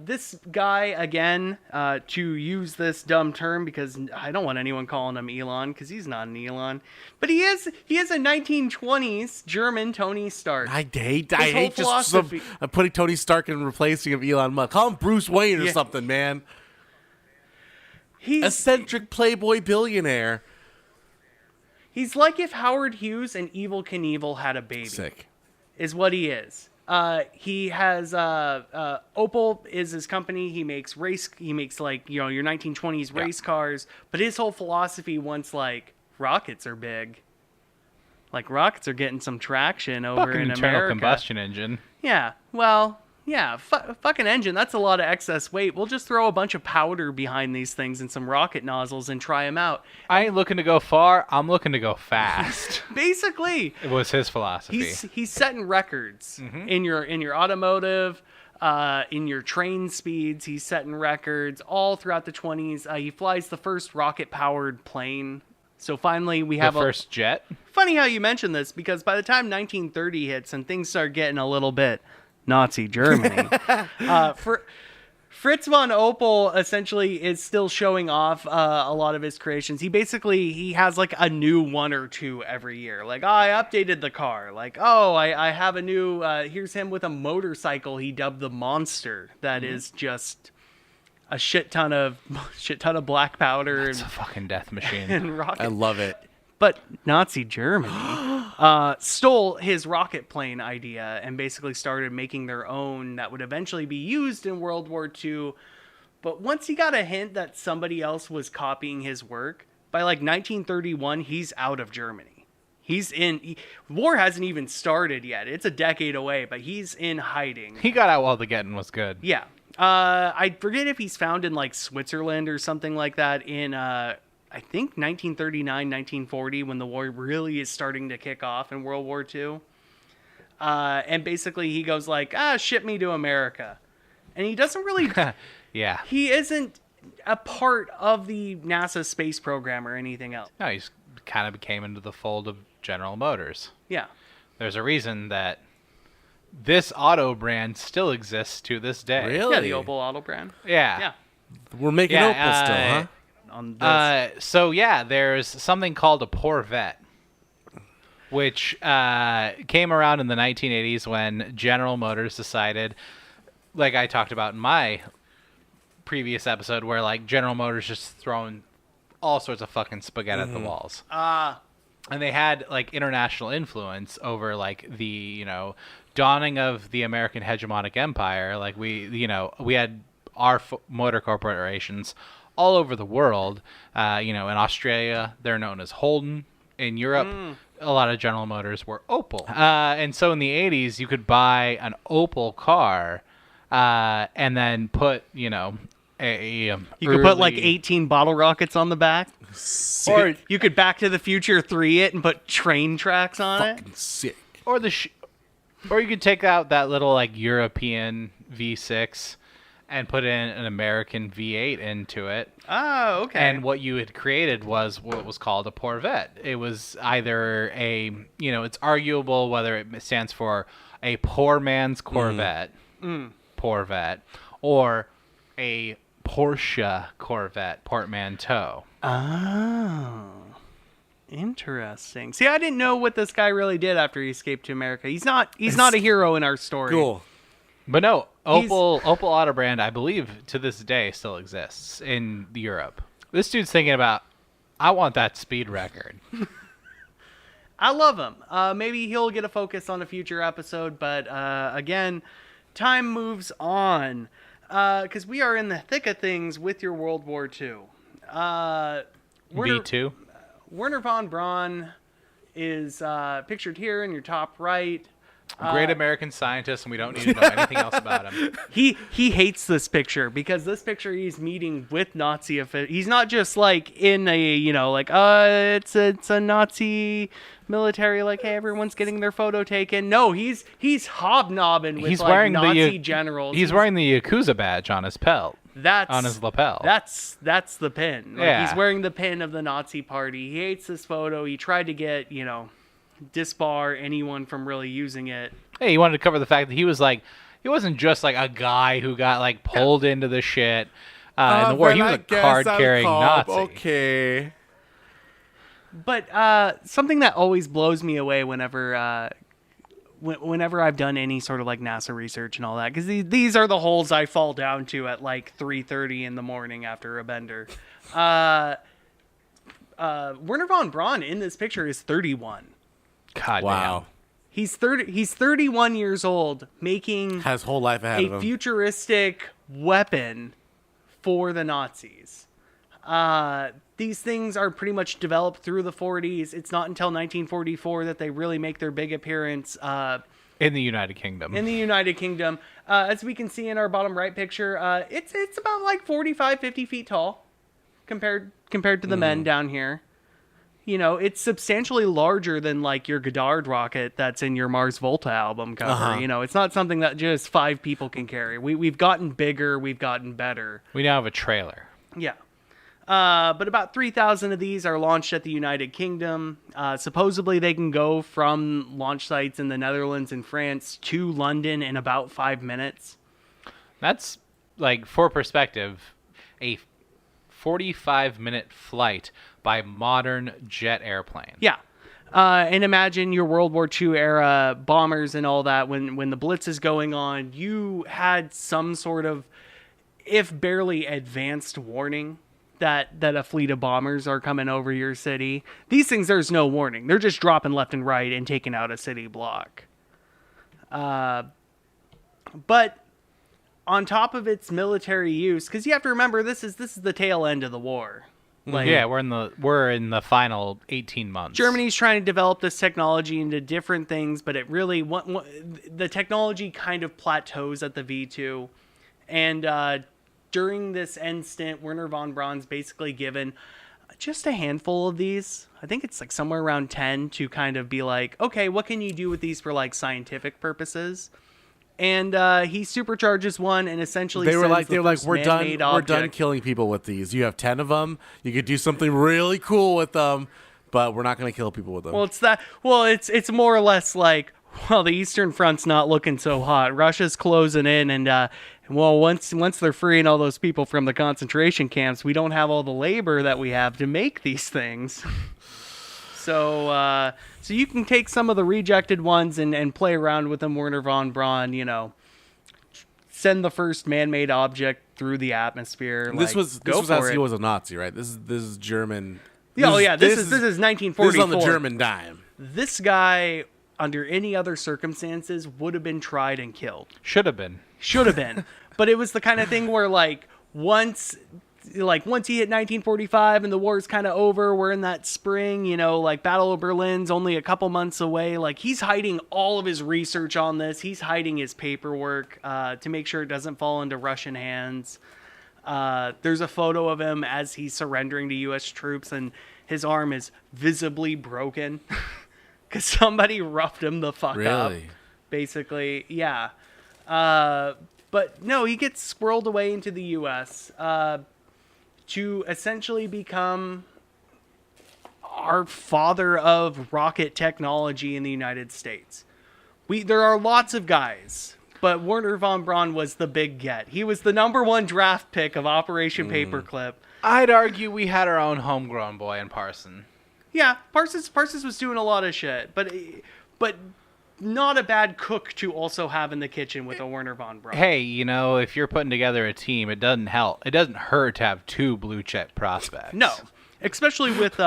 This guy, again, to use this dumb term because I don't want anyone calling him Elon because he's not an Elon, but he is a 1920s German Tony Stark. I hate whole just philosophy. putting Tony Stark and replacing him Elon Musk. Call him Bruce Wayne or Yeah. something, man. He's Eccentric playboy billionaire. like if Howard Hughes and Evel Knievel had a baby. Sick. Is what he is. He has Opel is his company. He makes like, you know, your 1920s race cars, but his whole philosophy once like rockets are big. Like rockets are getting some traction over Fucking in internal America. combustion engine. Yeah. Well, yeah, fucking engine. That's a lot of excess weight. We'll just throw a bunch of powder behind these things and some rocket nozzles and try them out. I ain't looking to go far. I'm looking to go fast. Basically, It was his philosophy. he's setting records in your automotive, in your train speeds. He's setting records all throughout the 20s. He flies the first rocket powered plane. So finally, we the have first jet. Funny how you mention this because by the time 1930 hits and things start getting a little bit Nazi Germany, Fritz von Opel essentially is still showing off a lot of his creations. He has like a new one or two every year. Like, oh, I updated the car. Like, oh, I have a new. Here's him with a motorcycle. He dubbed the Monster. That is just a shit ton of black powder It's a fucking death machine. and rocket. I love it. But Nazi Germany stole his rocket plane idea and basically started making their own that would eventually be used in World War II. But once he got a hint that somebody else was copying his work, by like 1931, he's out of Germany. War hasn't even started yet. It's a decade away, but he's in hiding. He got out while the getting was good. Yeah. I forget if he's found in like Switzerland or something like that in I think 1939, 1940, when the war really is starting to kick off in World War II. And basically he goes like, ship me to America. And he doesn't really... Yeah. He isn't a part of the NASA space program or anything else. No, he's kind of became into the fold of General Motors. Yeah. There's a reason that this auto brand still exists to this day. Really? Yeah, the Opel Auto brand. Yeah. Yeah. We're making Yeah, Opel still, huh? On this. So yeah, there's something called a Porvette, which came around in the 1980s when General Motors decided, like I talked about in my previous episode, where like General Motors just throwing all sorts of fucking spaghetti at the walls. And they had like international influence over like the, you know, dawning of the American hegemonic empire. Like we had our motor corporations all over the world. In Australia, they're known as Holden. In Europe, a lot of General Motors were Opel. And so in the 80s, you could buy an Opel car and then put, you could put like 18 bottle rockets on the back. Sick. Or you could Back to the Future 3 it and put train tracks on it. Fucking sick. or you could take out that little like European V6 and put in an American V8 into it. Oh, okay. And what you had created was what was called a Porvette. It was either it's arguable whether it stands for a poor man's Corvette, Porvette, or a Porsche Corvette portmanteau. Oh, interesting. See, I didn't know what this guy really did after he escaped to America. He's not a hero in our story. Cool. But no, Opel Auto brand, I believe, to this day still exists in Europe. This dude's thinking about, I want that speed record. I love him. Maybe he'll get a focus on a future episode, but again, time moves on because we are in the thick of things with your World War II. V2? Werner von Braun is pictured here in your top right. Great American scientist, and we don't need to know anything else about him. He hates this picture because this picture he's meeting with Nazi officials. He's not just like in a it's a Nazi military hey, everyone's getting their photo taken. No, he's hobnobbing with Nazi generals. He's wearing the Yakuza badge on his pelt. That's on his lapel. That's the pin. Yeah. He's wearing the pin of the Nazi party. He hates this photo. He tried to get disbar anyone from really using it. Hey, he wanted to cover the fact that he wasn't just a guy who got pulled into the shit in the war. He was a card-carrying Nazi. Okay. But something that always blows me away whenever I've done any sort of NASA research and all that, because these are the holes I fall down to at 3:30 in the morning after a bender. Wernher von Braun in this picture is 31. God wow. Damn. He's 31 years old, making has whole life ahead of him. A futuristic weapon for the Nazis. These things are pretty much developed through the 40s. It's not until 1944 that they really make their big appearance. In the United Kingdom. As we can see in our bottom right picture, it's about 45, 50 feet tall compared to the men down here. It's substantially larger than your Goddard rocket that's in your Mars Volta album cover. Uh-huh. It's not something that just 5 people can carry. We've gotten bigger. We've gotten better. We now have a trailer. Yeah. But about 3,000 of these are launched at the United Kingdom. Supposedly they can go from launch sites in the Netherlands and France to London in about 5 minutes. That's, for perspective, a 45-minute flight by modern jet airplane. Yeah. And imagine your World War II era bombers and all that. When the Blitz is going on, you had some sort of, if barely advanced warning that a fleet of bombers are coming over your city. These things, there's no warning. They're just dropping left and right and taking out a city block. But on top of its military use, because you have to remember this is the tail end of the war. We're in the final 18 months. Germany's trying to develop this technology into different things, but it really the technology kind of plateaus at the V2, and during this end stint, Wernher von Braun's basically given just a handful of these. I think it's somewhere around 10 to kind of be okay, what can you do with these for scientific purposes? And he supercharges one and essentially they were sends we're done killing people with these. You have 10 of them. You could do something really cool with them, but we're not going to kill people with them. It's more or less the Eastern Front's not looking so hot. Russia's closing in, and once they're freeing all those people from the concentration camps, we don't have all the labor that we have to make these things. So you can take some of the rejected ones and play around with them. Wernher von Braun, send the first man-made object through the atmosphere. This was as he was a Nazi, right? This is German. This is 1944. This is on the German dime. This guy, under any other circumstances, would have been tried and killed. Should have been. But it was the kind of thing where once he hit 1945 and the war's kind of over, we're in that spring, Battle of Berlin's only a couple months away. He's hiding all of his research on this. He's hiding his paperwork to make sure it doesn't fall into Russian hands. There's a photo of him as he's surrendering to U.S. troops, and his arm is visibly broken because somebody roughed him the fuck up. Basically, yeah. But no, he gets squirreled away into the U.S. To essentially become our father of rocket technology in the United States. There are lots of guys, but Wernher von Braun was the big get. He was the #1 draft pick of Operation Paperclip. I'd argue we had our own homegrown boy in Parson. Yeah, Parsons was doing a lot of shit, but not a bad cook to also have in the kitchen with a Wernher von Braun. Hey, if you're putting together a team, it doesn't hurt to have 2 blue chip prospects. No, especially with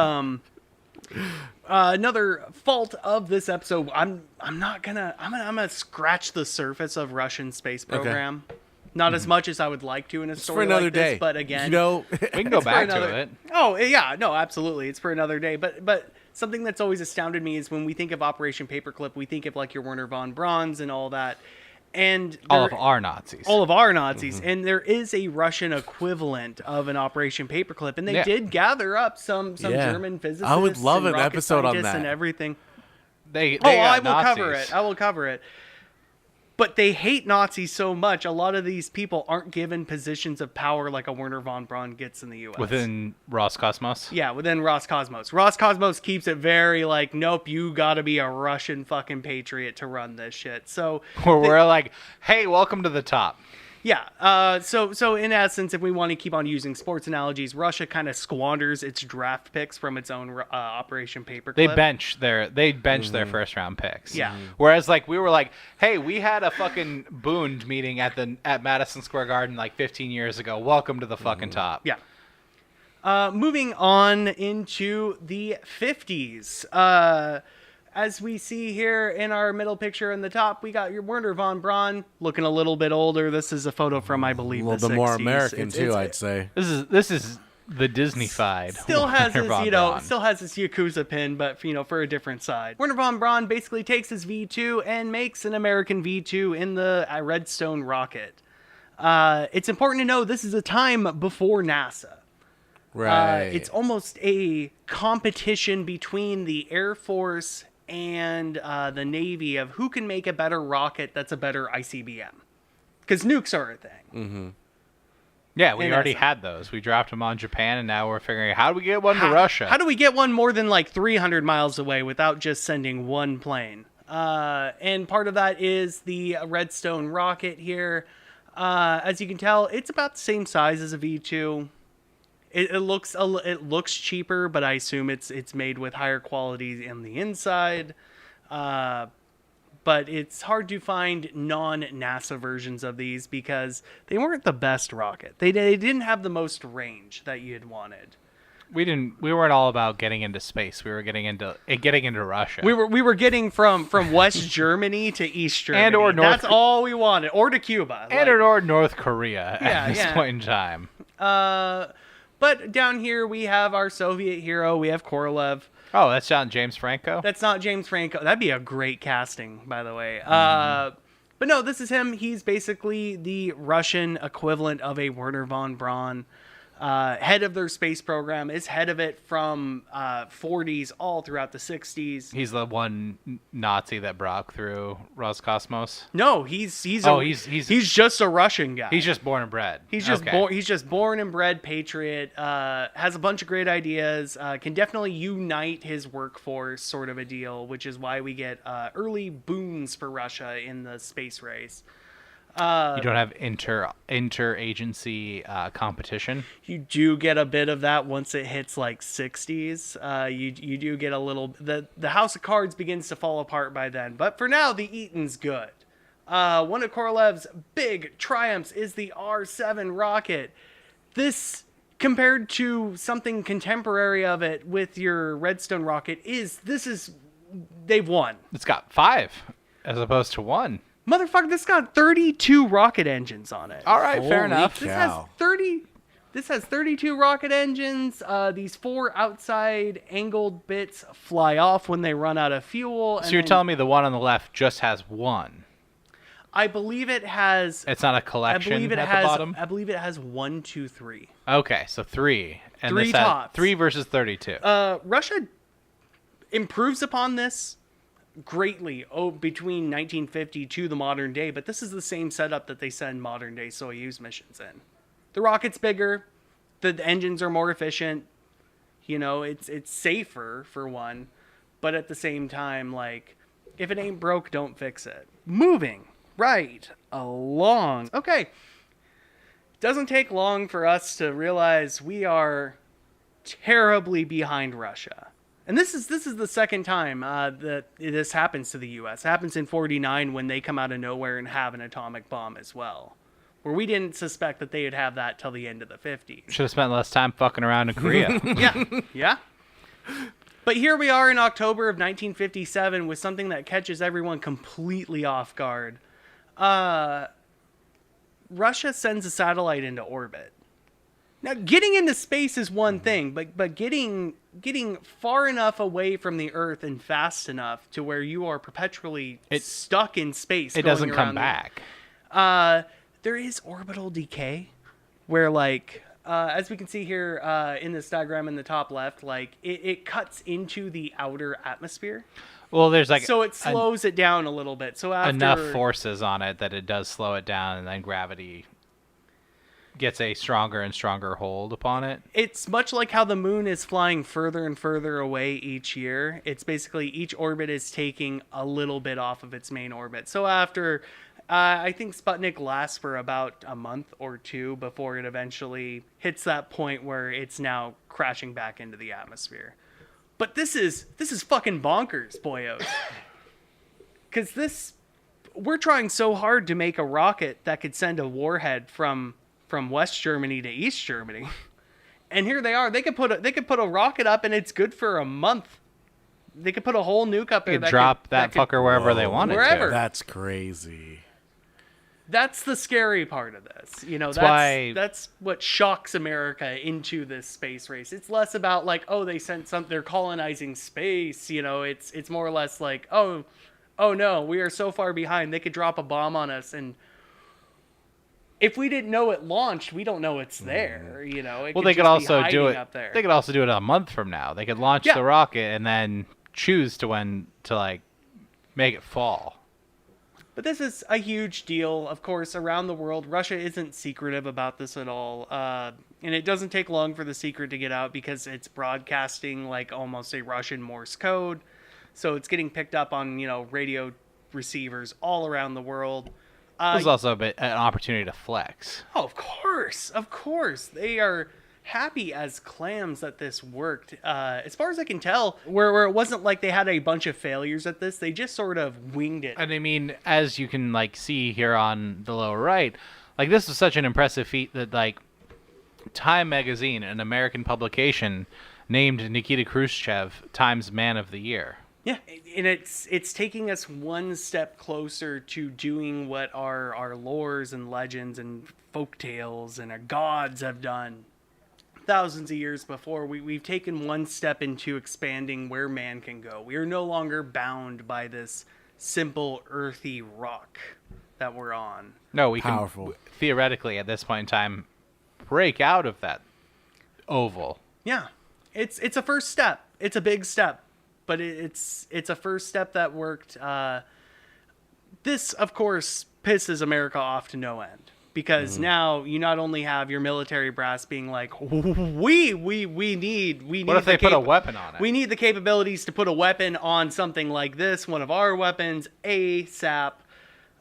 another fault of this episode. I'm gonna scratch the surface of Russian space program. Okay. Not as much as I would like to in a story for another like this, day. but again, we can go back to it. Oh yeah, no, absolutely, it's for another day. But something that's always astounded me is when we think of Operation Paperclip, we think of like your Werner von Brauns and all that. And All of our Nazis. All of our Nazis. And there is a Russian equivalent of an Operation Paperclip. And they did gather up some German physicists. I would love and an rocket episode on scientists that. and everything. They I got will Nazis. cover it. I will cover it. But they hate Nazis so much, a lot of these people aren't given positions of power like a Werner von Braun gets in the U.S. Within Roscosmos? Yeah, within Roscosmos. Roscosmos keeps it very like, nope, you gotta be a Russian fucking patriot to run this shit. So We're like, hey, welcome to the top. yeah. So in essence, if we want to keep on using sports analogies, Russia kind of squanders its draft picks from its own Operation Paperclip. They bench their first round picks. Yeah. Whereas like we were like, hey, we had a fucking Bund meeting at Madison Square Garden like 15 years ago. Welcome to the fucking top. Yeah. Moving on into the 50s. As we see here in our middle picture in the top, we got your Werner von Braun looking a little bit older. This is a photo from, I believe, A little the bit more 60s. American too, I'd say. This is the Disney-fied. Still has Werner his, von you know, Braun. still has his Yakuza pin, but for a different side. Werner von Braun basically takes his V2 and makes an American V2 in the Redstone rocket. It's important to know this is a time before NASA. Right. It's almost a competition between the Air Force and the Navy of who can make a better rocket that's a better ICBM. Because nukes are a thing. Yeah, we in already essence. had those. We dropped them on Japan, and now we're figuring out how do we get one to Russia? How do we get one more than like 300 miles away without just sending one plane? And part of that is the Redstone rocket here. As you can tell, it's about the same size as a V2. It looks cheaper, but I assume it's made with higher quality in the inside. But it's hard to find non-NASA versions of these because they weren't the best rocket. They didn't have the most range that you had wanted. We weren't all about getting into space. We were getting into Russia. We were getting from West Germany to East Germany. And or North That's all we wanted. Or to Cuba. or North Korea at this point in time. But down here we have our Soviet hero. We have Korolev. Oh, that's not James Franco? That's not James Franco. That'd be a great casting, by the way. But no, this is him. He's basically the Russian equivalent of a Werner von Braun. Head of their space program, is head of it from 40s all throughout the 60s. He's the one Nazi that broke through Roscosmos. No, he's just a Russian guy. He's just born and bred. He's just born and bred patriot. Has a bunch of great ideas. Can definitely unite his workforce, sort of a deal, which is why we get early boons for Russia in the space race. You don't have interagency competition. You do get a bit of that once it hits like 60s. You do get a little. The House of Cards begins to fall apart by then. But for now, the Eaton's good. One of Korolev's big triumphs is the R7 rocket. This, compared to something contemporary of it with your Redstone rocket, they've won. It's got 5 as opposed to 1. Motherfucker, this got 32 rocket engines on it. All right, fair Holy enough. cow. This has 32 rocket engines. These 4 outside angled bits fly off when they run out of fuel. So you're telling me the one on the left just has 1? I believe it has. It's not a collection at the bottom? I believe it has 1, 2, 3. Okay, so 3. And 3 this has tops. 3 versus 32. Russia improves upon this greatly between 1950 to the modern day, but this is the same setup that they send modern day Soyuz missions in. The rocket's bigger, the engines are more efficient, it's safer for one, but at the same time, like, if it ain't broke, don't fix it. Moving right along. Okay. Doesn't take long for us to realize we are terribly behind Russia. And this is the second time that this happens to the U.S. It happens in 49 when they come out of nowhere and have an atomic bomb as well. Where we didn't suspect that they would have that till the end of the 50s. Should have spent less time fucking around in Korea. Yeah. But here we are in October of 1957 with something that catches everyone completely off guard. Russia sends a satellite into orbit. Now, getting into space is one thing, but getting far enough away from the Earth and fast enough to where you are perpetually stuck in space. It going doesn't come around back. There is orbital decay, where like as we can see here in this diagram in the top left, like it cuts into the outer atmosphere. Well, there's like So it slows it down a little bit. So after enough forces on it that it does slow it down, and then gravity gets a stronger and stronger hold upon it. It's much like how the moon is flying further and further away each year. It's basically each orbit is taking a little bit off of its main orbit. So after, I think Sputnik lasts for about a month or two before it eventually hits that point where it's now crashing back into the atmosphere. But this is fucking bonkers, boyos. Because we're trying so hard to make a rocket that could send a warhead from West Germany to East Germany, and here they are. They could put a rocket up, and it's good for a month. They could put a whole nuke up there. They could drop that fucker wherever they wanted wherever. to. That's crazy. That's the scary part of this. You know, that's what shocks America into this space race. It's less about like, oh, they sent they're colonizing space. You know, it's more or less like, oh no, we are so far behind. They could drop a bomb on us, and if we didn't know it launched, we don't know it's there. You know, They could also do it. They could also do it a month from now. They could launch the rocket and then choose to when to like make it fall. But this is a huge deal, of course, around the world. Russia isn't secretive about this at all. And it doesn't take long for the secret to get out because it's broadcasting like almost a Russian Morse code. So it's getting picked up on, radio receivers all around the world. There's also an opportunity to flex. Oh, of course. They are happy as clams that this worked. As far as I can tell, where it wasn't like they had a bunch of failures at this, they just sort of winged it. And I mean, as you can like see here on the lower right, like this was such an impressive feat that like Time magazine, an American publication, named Nikita Khrushchev Time's Man of the Year. Yeah, and it's taking us one step closer to doing what our lores and legends and folk tales and our gods have done thousands of years before. We've taken one step into expanding where man can go. We are no longer bound by this simple earthy rock that we're on. No, we can theoretically at this point in time break out of that oval. Yeah, it's a first step. It's a big step. But it's a first step that worked. This, of course, pisses America off to no end. Because now you not only have your military brass being like, we need. What if they put a weapon on it? We need the capabilities to put a weapon on something like this, one of our weapons, ASAP.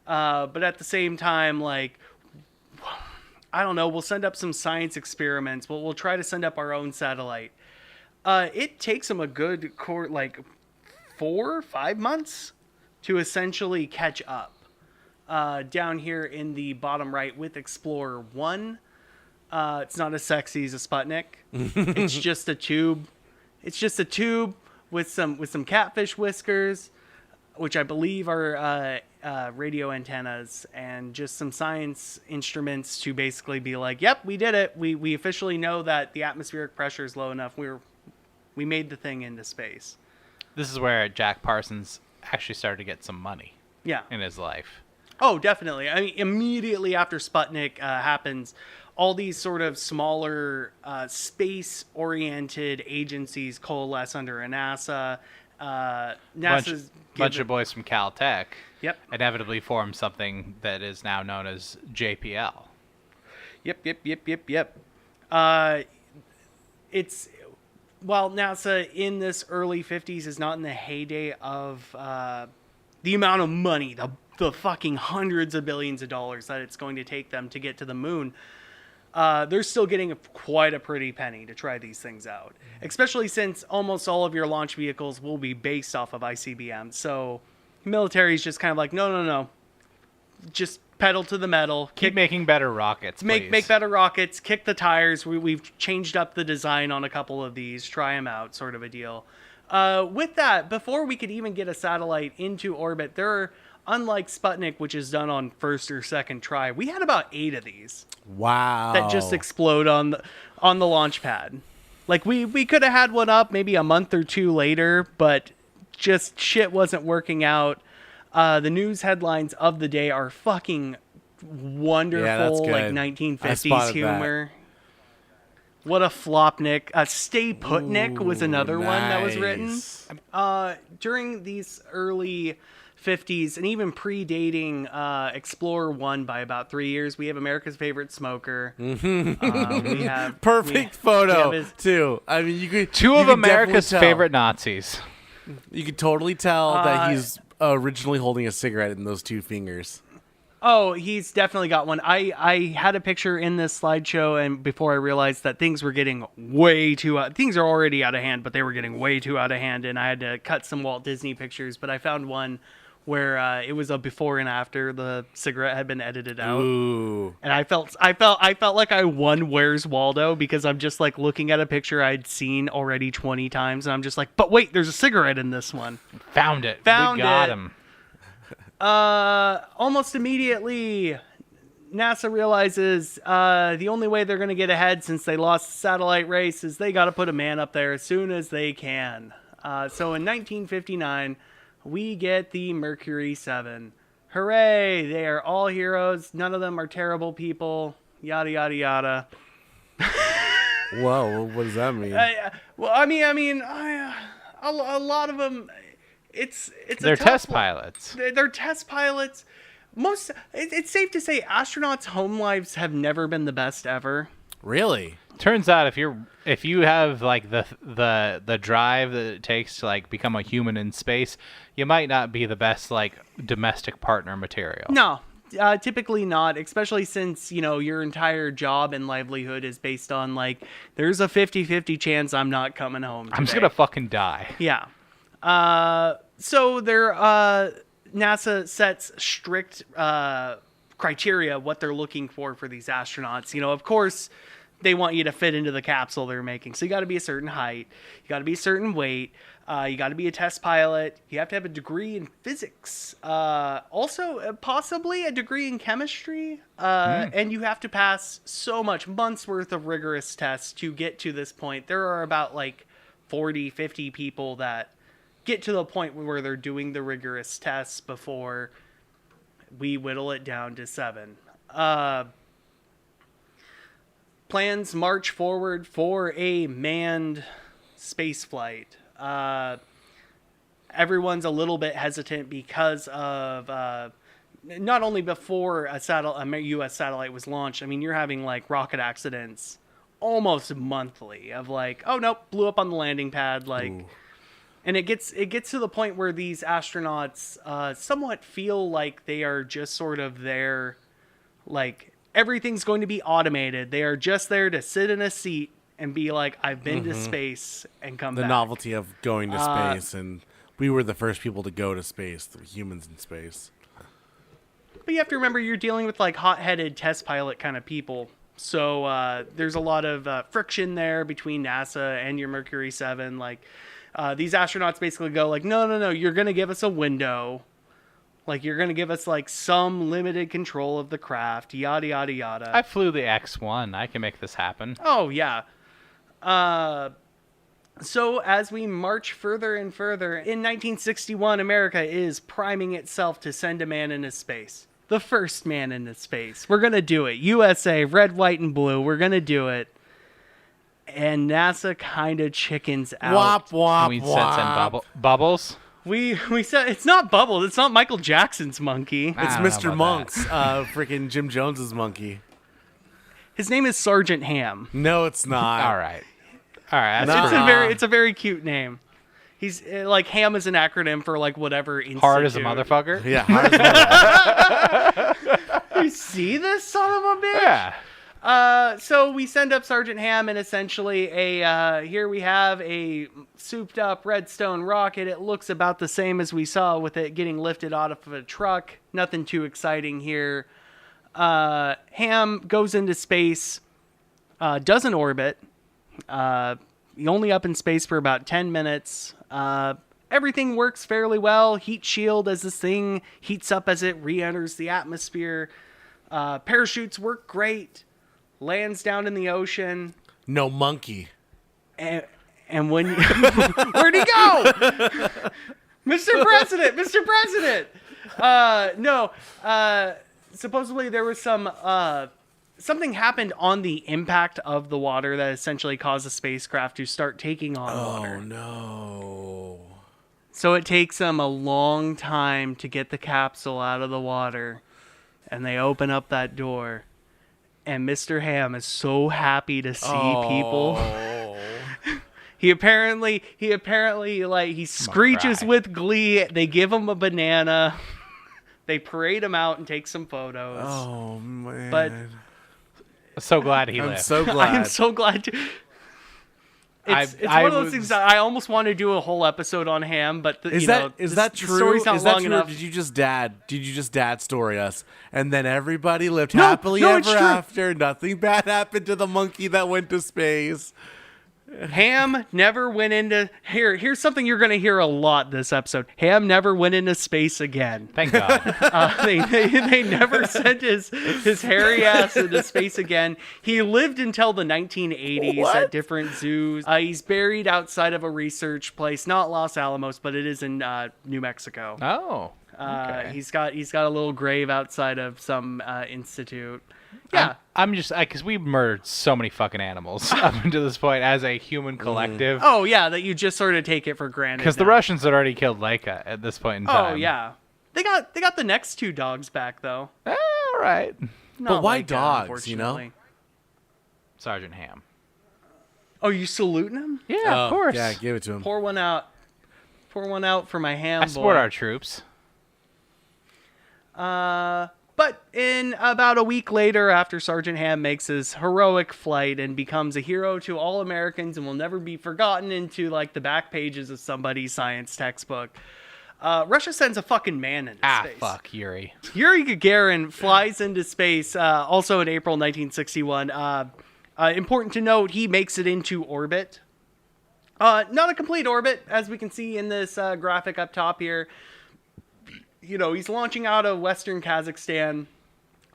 But at the same time, like, I don't know, we'll send up some science experiments. We'll try to send up our own satellite. It takes them a good 4 or 5 months to essentially catch up. Down here in the bottom right with Explorer 1, it's not as sexy as a Sputnik. It's just a tube. It's just a tube with some catfish whiskers, which I believe are radio antennas, and just some science instruments to basically be like, yep, we did it. We officially know that the atmospheric pressure is low enough. We made the thing into space. This is where Jack Parsons actually started to get some money. Yeah. In his life. Oh, definitely. I mean, immediately after Sputnik happens, all these sort of smaller space-oriented agencies coalesce under a NASA. NASA's bunch of boys from Caltech. Yep. Inevitably form something that is now known as JPL. Yep. While NASA in this early 50s is not in the heyday of the amount of money, the fucking hundreds of billions of dollars that it's going to take them to get to the moon, they're still getting quite a pretty penny to try these things out. Especially since almost all of your launch vehicles will be based off of ICBM. So the military is just kind of like, no. Just pedal to the metal. Keep making better rockets, Make better rockets. Kick the tires. We've changed up the design on a couple of these. Try them out, sort of a deal. With that, before we could even get a satellite into orbit, there are unlike Sputnik, which is done on first or second try, we had about 8 of these Wow. that just explode on the launch pad. Like we could have had one up maybe a month or 2 later, but just shit wasn't working out. The news headlines of the day are fucking wonderful, Yeah, that's good. like I 1950s spotted humor. What a flopnik. Stay Putnik was another one that was written. Nice. During these early 50s and even predating Explorer 1 by about 3 years, we have America's Favorite Smoker. We have Perfect photo, his- too. I mean, you could Two you of could America's definitely tell. favorite Nazis. You could totally tell that he's originally holding a cigarette in those 2 fingers. Oh, he's definitely got one. I had a picture in this slideshow, and before I realized that things were getting way too out. Things are already out of hand, but they were getting way too out of hand, and I had to cut some Walt Disney pictures. But I found one where it was a before and after the cigarette had been edited out. Ooh. And I felt like I won Where's Waldo, because I'm just like looking at a picture I'd seen already 20 times, and I'm just like, but wait, there's a cigarette in this one. Found it. Found we got it. him. Almost immediately, NASA realizes the only way they're going to get ahead, since they lost the satellite race, is they got to put a man up there as soon as they can. So in 1959, we get the Mercury 7. Hooray! They are all heroes. None of them are terrible people. Yada yada yada. Whoa, what does that mean? A lot of them. It's They're a tough test one. pilots. They're test pilots. It's safe to say astronauts' home lives have never been the best ever. Really? Turns out if you have like the drive that it takes to like become a human in space, you might not be the best like domestic partner material. No, typically not, especially since, your entire job and livelihood is based on like, there's a 50-50 chance I'm not coming home today. I'm just gonna fucking die. Yeah. So NASA sets strict criteria what they're looking for these astronauts. Of course, they want you to fit into the capsule they're making. So you got to be a certain height, you got to be a certain weight, you got to be a test pilot, you have to have a degree in physics, also possibly a degree in chemistry, and you have to pass so much months worth of rigorous tests to get to this point. There are about like 40-50 people that get to the point where they're doing the rigorous tests before we whittle it down to 7. Plans march forward for a manned space flight. Everyone's a little bit hesitant because of not only before a U.S. satellite was launched. I mean, you're having like rocket accidents almost monthly of like, oh nope, blew up on the landing pad, like. Ooh. And it gets to the point where these astronauts somewhat feel like they are just sort of there, like everything's going to be automated. They are just there to sit in a seat and be like, I've been to space and come back. The novelty of going to space, and we were the first people to go to space, the humans in space. But you have to remember, you're dealing with like hot-headed test pilot kind of people. So there's a lot of friction there between NASA and your Mercury 7. Like, these astronauts basically go like, no, you're going to give us a window. Like, you're going to give us like some limited control of the craft, yada, yada, yada. I flew the X-1. I can make this happen. Oh, yeah. So as we march further and further, in 1961, America is priming itself to send a man into space. The first man into space. We're going to do it. USA, red, white, and blue. We're going to do it. And NASA kind of chickens out. Wop, wop, We wop. sent bubbles. We said it's not Bubbles. It's not Michael Jackson's monkey. It's I don't know Mr. about Monk's, freaking Jim Jones's monkey. His name is Sergeant Ham. No, it's not. All right. That's No. pretty It's a very cute name. He's like, Ham is an acronym for like whatever institute. hard as a motherfucker. Yeah, hard as well. You see this son of a bitch? Yeah. So we send up Sergeant Ham, and essentially here we have a souped up Redstone rocket. It looks about the same as we saw with it getting lifted out of a truck. Nothing too exciting here. Ham goes into space, doesn't orbit. Only up in space for about 10 minutes. everything works fairly well. Heat shield as this thing heats up as it re-enters the atmosphere. Parachutes work great. Lands down in the ocean. No monkey. And when where'd he go? Mr. President, Mr. President. No. Supposedly there was something happened on the impact of the water that essentially caused the spacecraft to start taking on water. Oh no. So it takes them a long time to get the capsule out of the water, and they open up that door, and Mr. Ham is so happy to see people. He apparently like he screeches with glee. They give him a banana. They parade him out and take some photos. Oh man. But So glad he I'm lived. so glad. I am so glad to. It's one of those things that I almost want to do a whole episode on Ham, but Is that true? The story's not Is that long true? enough. Or did you just dad story us, and then everybody lived No, happily no, it's ever true. after? Nothing bad happened to the monkey that went to space. Ham never went into here's something you're going to hear a lot this episode. Ham never went into space again. Thank God. They never sent his hairy ass into space again. He lived until the 1980s at different zoos. He's buried outside of a research place, not Los Alamos, but it is in New Mexico. Oh. Okay. He's got a little grave outside of some institute. Yeah. I'm just because we've murdered so many fucking animals up until this point as a human collective. Oh yeah, that you just sort of take it for granted. Because the now. Russians had already killed Laika at this point in time. Oh yeah, they got the next two dogs back though. All right. Not why Laika, dogs, you know? unfortunately. Sergeant Ham. Oh, you saluting him? Yeah, of course. Yeah, give it to him. Pour one out. Pour one out for my Ham I support boy. our troops. But in about a week later, after Sergeant Ham makes his heroic flight and becomes a hero to all Americans and will never be forgotten into like the back pages of somebody's science textbook, Russia sends a fucking man into space. Fuck Yuri. Yuri Gagarin flies into space also in April 1961. Important to note, he makes it into orbit. Not a complete orbit, as we can see in this graphic up top here. You know, he's launching out of Western Kazakhstan,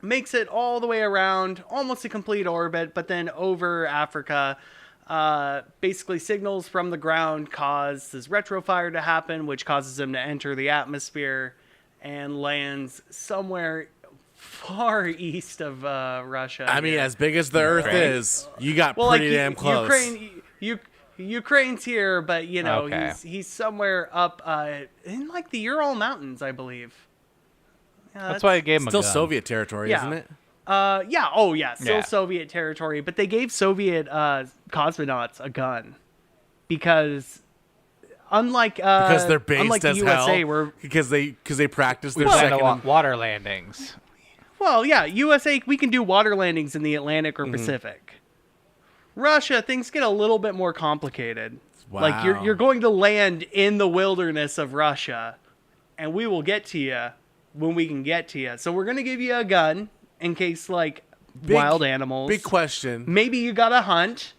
makes it all the way around, almost a complete orbit, but then over Africa. Basically, signals from the ground cause this retrofire to happen, which causes him to enter the atmosphere and lands somewhere far east of Russia. I mean, as big as the Earth is, you got well, pretty like, damn close. Ukraine's here, but you know Okay. he's somewhere up in like the Ural Mountains, I believe. Yeah, That's why I gave him Still a gun. Soviet territory, Yeah. isn't it? Yeah. Oh, yeah. Still Yeah. Soviet territory, but they gave Soviet cosmonauts a gun because, unlike Because they're based unlike as the USA, hell. where Because they practice We their plan to second. water landings. well, yeah, USA we can do water landings in the Atlantic or Pacific. Russia, things get a little bit more complicated. Like Wow. you're going to land in the wilderness of Russia, and we will get to you when we can get to you. So we're gonna give you a gun in case like wild animals. Big question. Maybe you gotta hunt.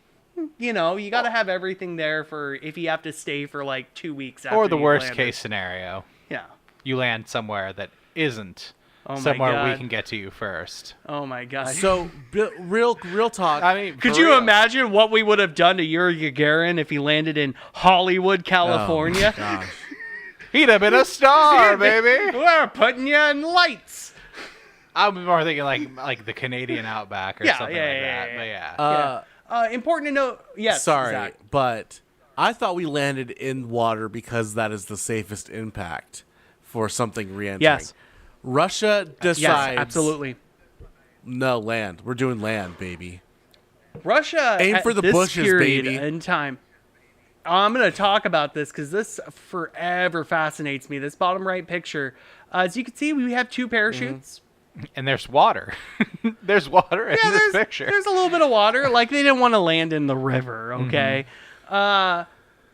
You know, you gotta have everything there for if you have to stay for like 2 weeks. After Or the you've worst landed. case scenario, Yeah. you land somewhere that isn't Oh my somewhere we God. can get to you first. Oh my god. So, real talk. I mean, could for you real. imagine what we would have done to Yuri Gagarin if he landed in Hollywood, California? Oh, my gosh. He'd have been a star, baby. We're putting you in lights. I was more thinking like the Canadian Outback or Yeah, something yeah, like yeah, that. yeah, But yeah. Important to note. Yes. Sorry, Zach. but I thought we landed in water because that is the safest impact for something re-entering. Yes. Russia decides. Yes, absolutely. No, land. We're doing land, baby. Russia. Aim at for the this bushes, period baby. In time. I'm going to talk about this because this forever fascinates me. This bottom right picture. As you can see, we have two parachutes. And there's water. There's water in this picture. There's a little bit of water. Like they didn't want to land in the river. Okay.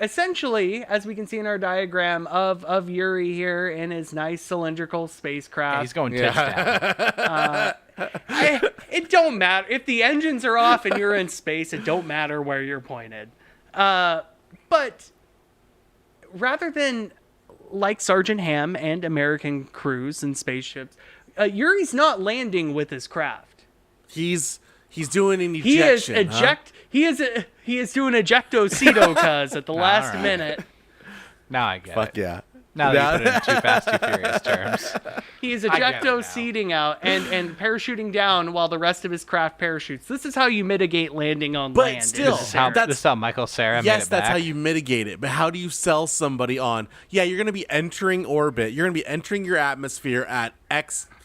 Essentially, as we can see in our diagram of Yuri here in his nice cylindrical spacecraft. He's going touchdown. It don't matter if the engines are off and you're in space. It don't matter where you're pointed. But rather than like Sergeant Ham and American crews and spaceships, Yuri's not landing with his craft. He's doing an ejection. He is doing ejecto-cedo cuz at the last minute. Now I get Fuck it. yeah. Now that you put it in Too Fast, Too Furious terms. He is ejecto-seeding out and parachuting down while the rest of his craft parachutes. This is how you mitigate landing on land. But still, This is how Michael Cera made it back. Yes, that's how you mitigate it. But how do you sell somebody on? Yeah, you're going to be entering orbit. You're going to be entering your atmosphere at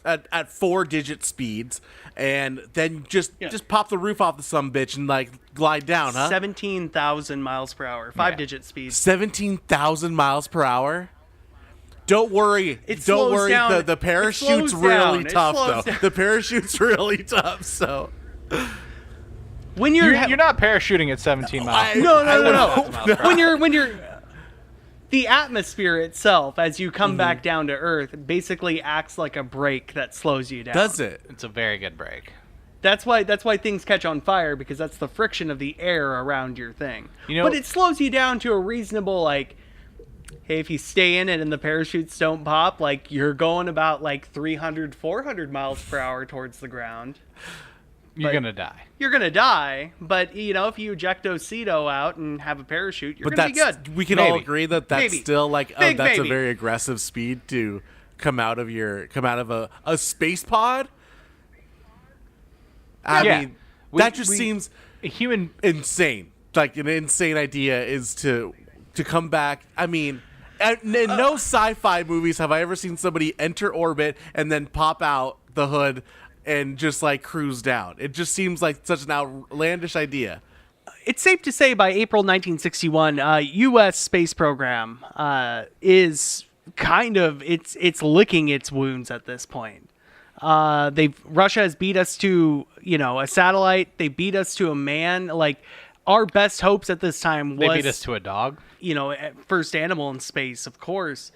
at 4-digit speeds, and then just pop the roof off the sumbitch and like glide down, huh? 17,000 miles per hour, 5-digit speed. 17,000 miles per hour. Don't worry. It Don't slows worry. down. The parachute's It slows really down. tough, It slows though. down. The parachute's really tough. So When You're not parachuting at 17 miles. No. When you're the atmosphere itself, as you come back down to Earth, basically acts like a brake that slows you down. does it? It's a very good break. That's why things catch on fire, because that's the friction of the air around your thing. You know- but it slows you down to a reasonable, like, hey, if you stay in it and the parachutes don't pop, like, you're going about like 300, 400 miles per hour towards the ground. You're going to die. You're going to die, but, you know, if you ejecto-cedo out and have a parachute, you're going to be good. We can Maybe. all agree that that's Maybe. still like Big that's maybe. a very aggressive speed to come out of a space pod. I Yeah. mean, We- that just we- seems A human... insane. Like an insane idea is to come back. I mean, in no sci-fi movies have I ever seen somebody enter orbit and then pop out the hood and just like cruise down. It just seems like such an outlandish idea. It's safe to say by April 1961, U.S. space program is kind of it's licking its wounds at this point. Russia has beat us to a satellite. They beat us to a man. Like our best hopes at this time was They beat us to a dog. First animal in space, of course.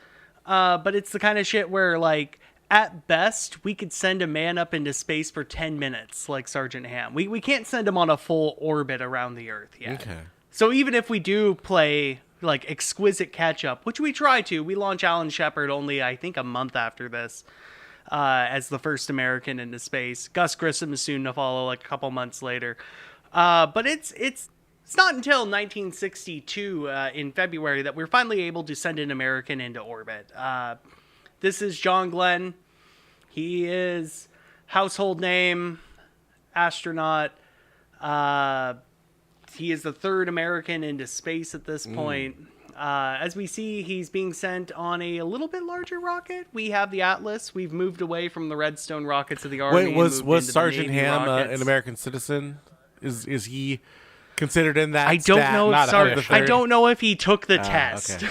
But it's the kind of shit where like. At best, we could send a man up into space for 10 minutes, like Sergeant Ham. We can't send him on a full orbit around the Earth yet. Okay. So even if we do play, like, exquisite catch-up, which we try to, we launch Alan Shepard only, I think, a month after this, as the first American into space. Gus Grissom is soon to follow, like, a couple months later. But it's not until 1962, in February, that we're finally able to send an American into orbit. This is John Glenn. He is household name, astronaut. He is the third American into space at this point. As we see, he's being sent on a little bit larger rocket. We have the Atlas. We've moved away from the Redstone rockets of the Army. Wait, and was moved into the Sergeant Navy Ham rockets. an American citizen? Is he considered in that? I don't stat? know. Not I don't know if he took the test. Okay.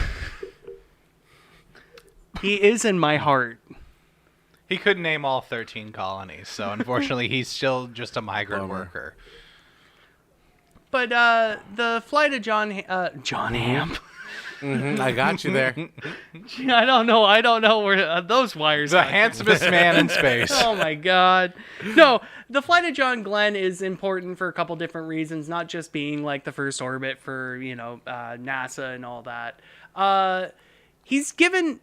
He is in my heart. He couldn't name all 13 colonies, so unfortunately he's still just a migrant Bummer. worker. But the flight of John Ham. I got you there. I don't know where those wires The are. handsomest man in space. Oh my God. No, the flight of John Glenn is important for a couple different reasons, not just being like the first orbit for, NASA and all that. He's given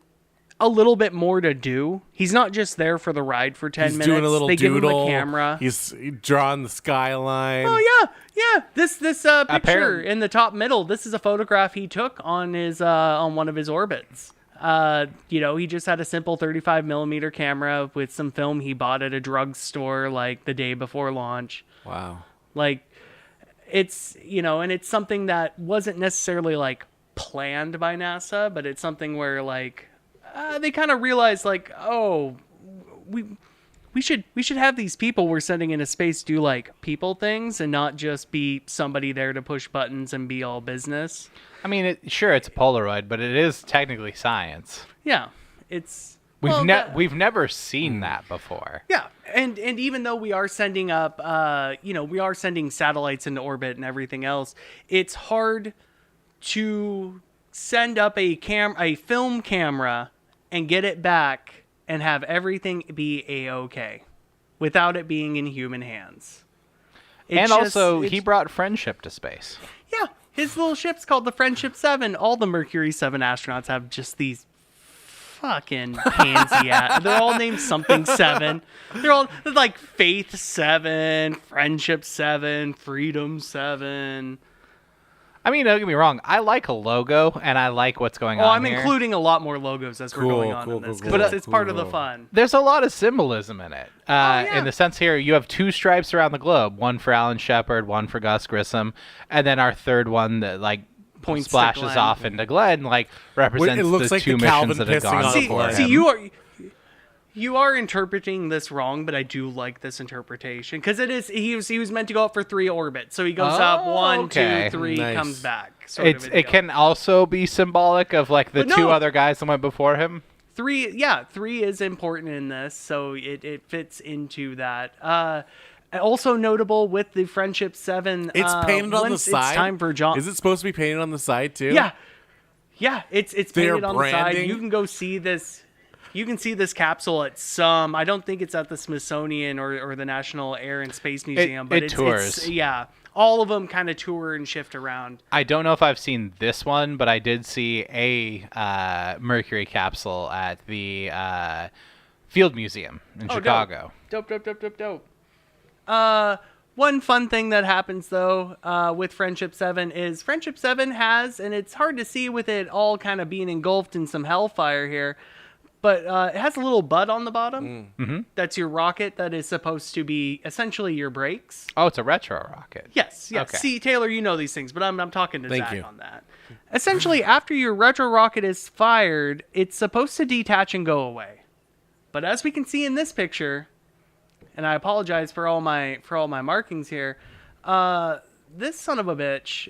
a little bit more to do. He's not just there for the ride for 10 He's minutes. doing a little they doodle. give him a camera. He's drawing the skyline. Oh yeah. This picture Apparent- in the top middle. This is a photograph he took on his on one of his orbits. He just had a simple 35 millimeter camera with some film he bought at a drugstore like the day before launch. Wow. Like it's and it's something that wasn't necessarily like planned by NASA, but it's something where like they kind of realized like, oh, we should have these people we're sending into space do like people things and not just be somebody there to push buttons and be all business. I mean, it's a Polaroid, but it is technically science. Yeah, it's We've never seen that before. yeah, and even though we are sending up, we are sending satellites into orbit and everything else, it's hard to send up a film camera and get it back and have everything be a-okay without it being in human hands. And also, he brought friendship to space. Yeah, His little ship's called the Friendship 7. All the Mercury 7 astronauts have just these fucking pansy they're all named something 7. They're all like Faith 7, Friendship 7, Freedom 7. I mean, don't get me wrong. I like a logo, and I like what's going on I'm here. including a lot more logos as we're going on in this, because it's part of the fun. There's a lot of symbolism in it. Yeah. In the sense here, you have 2 stripes around the globe. One for Alan Shepard, one for Gus Grissom. And then our third one that, like, Points to splashes Glenn. off into Glenn, like, represents It looks the like 2 the missions Calvin that have pissing gone on the before floor. him. You are interpreting this wrong, but I do like this interpretation, because it is he was meant to go up for 3 orbits, so he goes up 1, okay. 2, 3, Nice. comes back. Sort of a It deal. can also be symbolic of, like, the But 2 no. other guys that went before him. 3 is important in this, so it fits into that. Also notable with the Friendship 7, It's painted on the once side. It's time for John. Is it supposed to be painted on the side too? Yeah, it's They're painted on the side. branding? You can go see this. You can see this capsule at some. I don't think it's at the Smithsonian or the National Air and Space Museum, but it it's tours. yeah, all of them kind of tour and shift around. I don't know if I've seen this one, but I did see a Mercury capsule at the Field Museum in Chicago. Dope. One fun thing that happens, though, with Friendship 7 is Friendship 7 has, and it's hard to see with it all kind of being engulfed in some hellfire here, but it has a little bud on the bottom. Mm-hmm. That's your rocket that is supposed to be essentially your brakes. Oh, it's a retro rocket. Yes. Okay. See, Taylor, you know these things, but I'm talking to Thank Zach you. on that. Essentially, after your retro rocket is fired, it's supposed to detach and go away. But as we can see in this picture, and I apologize for all my markings here, this son of a bitch,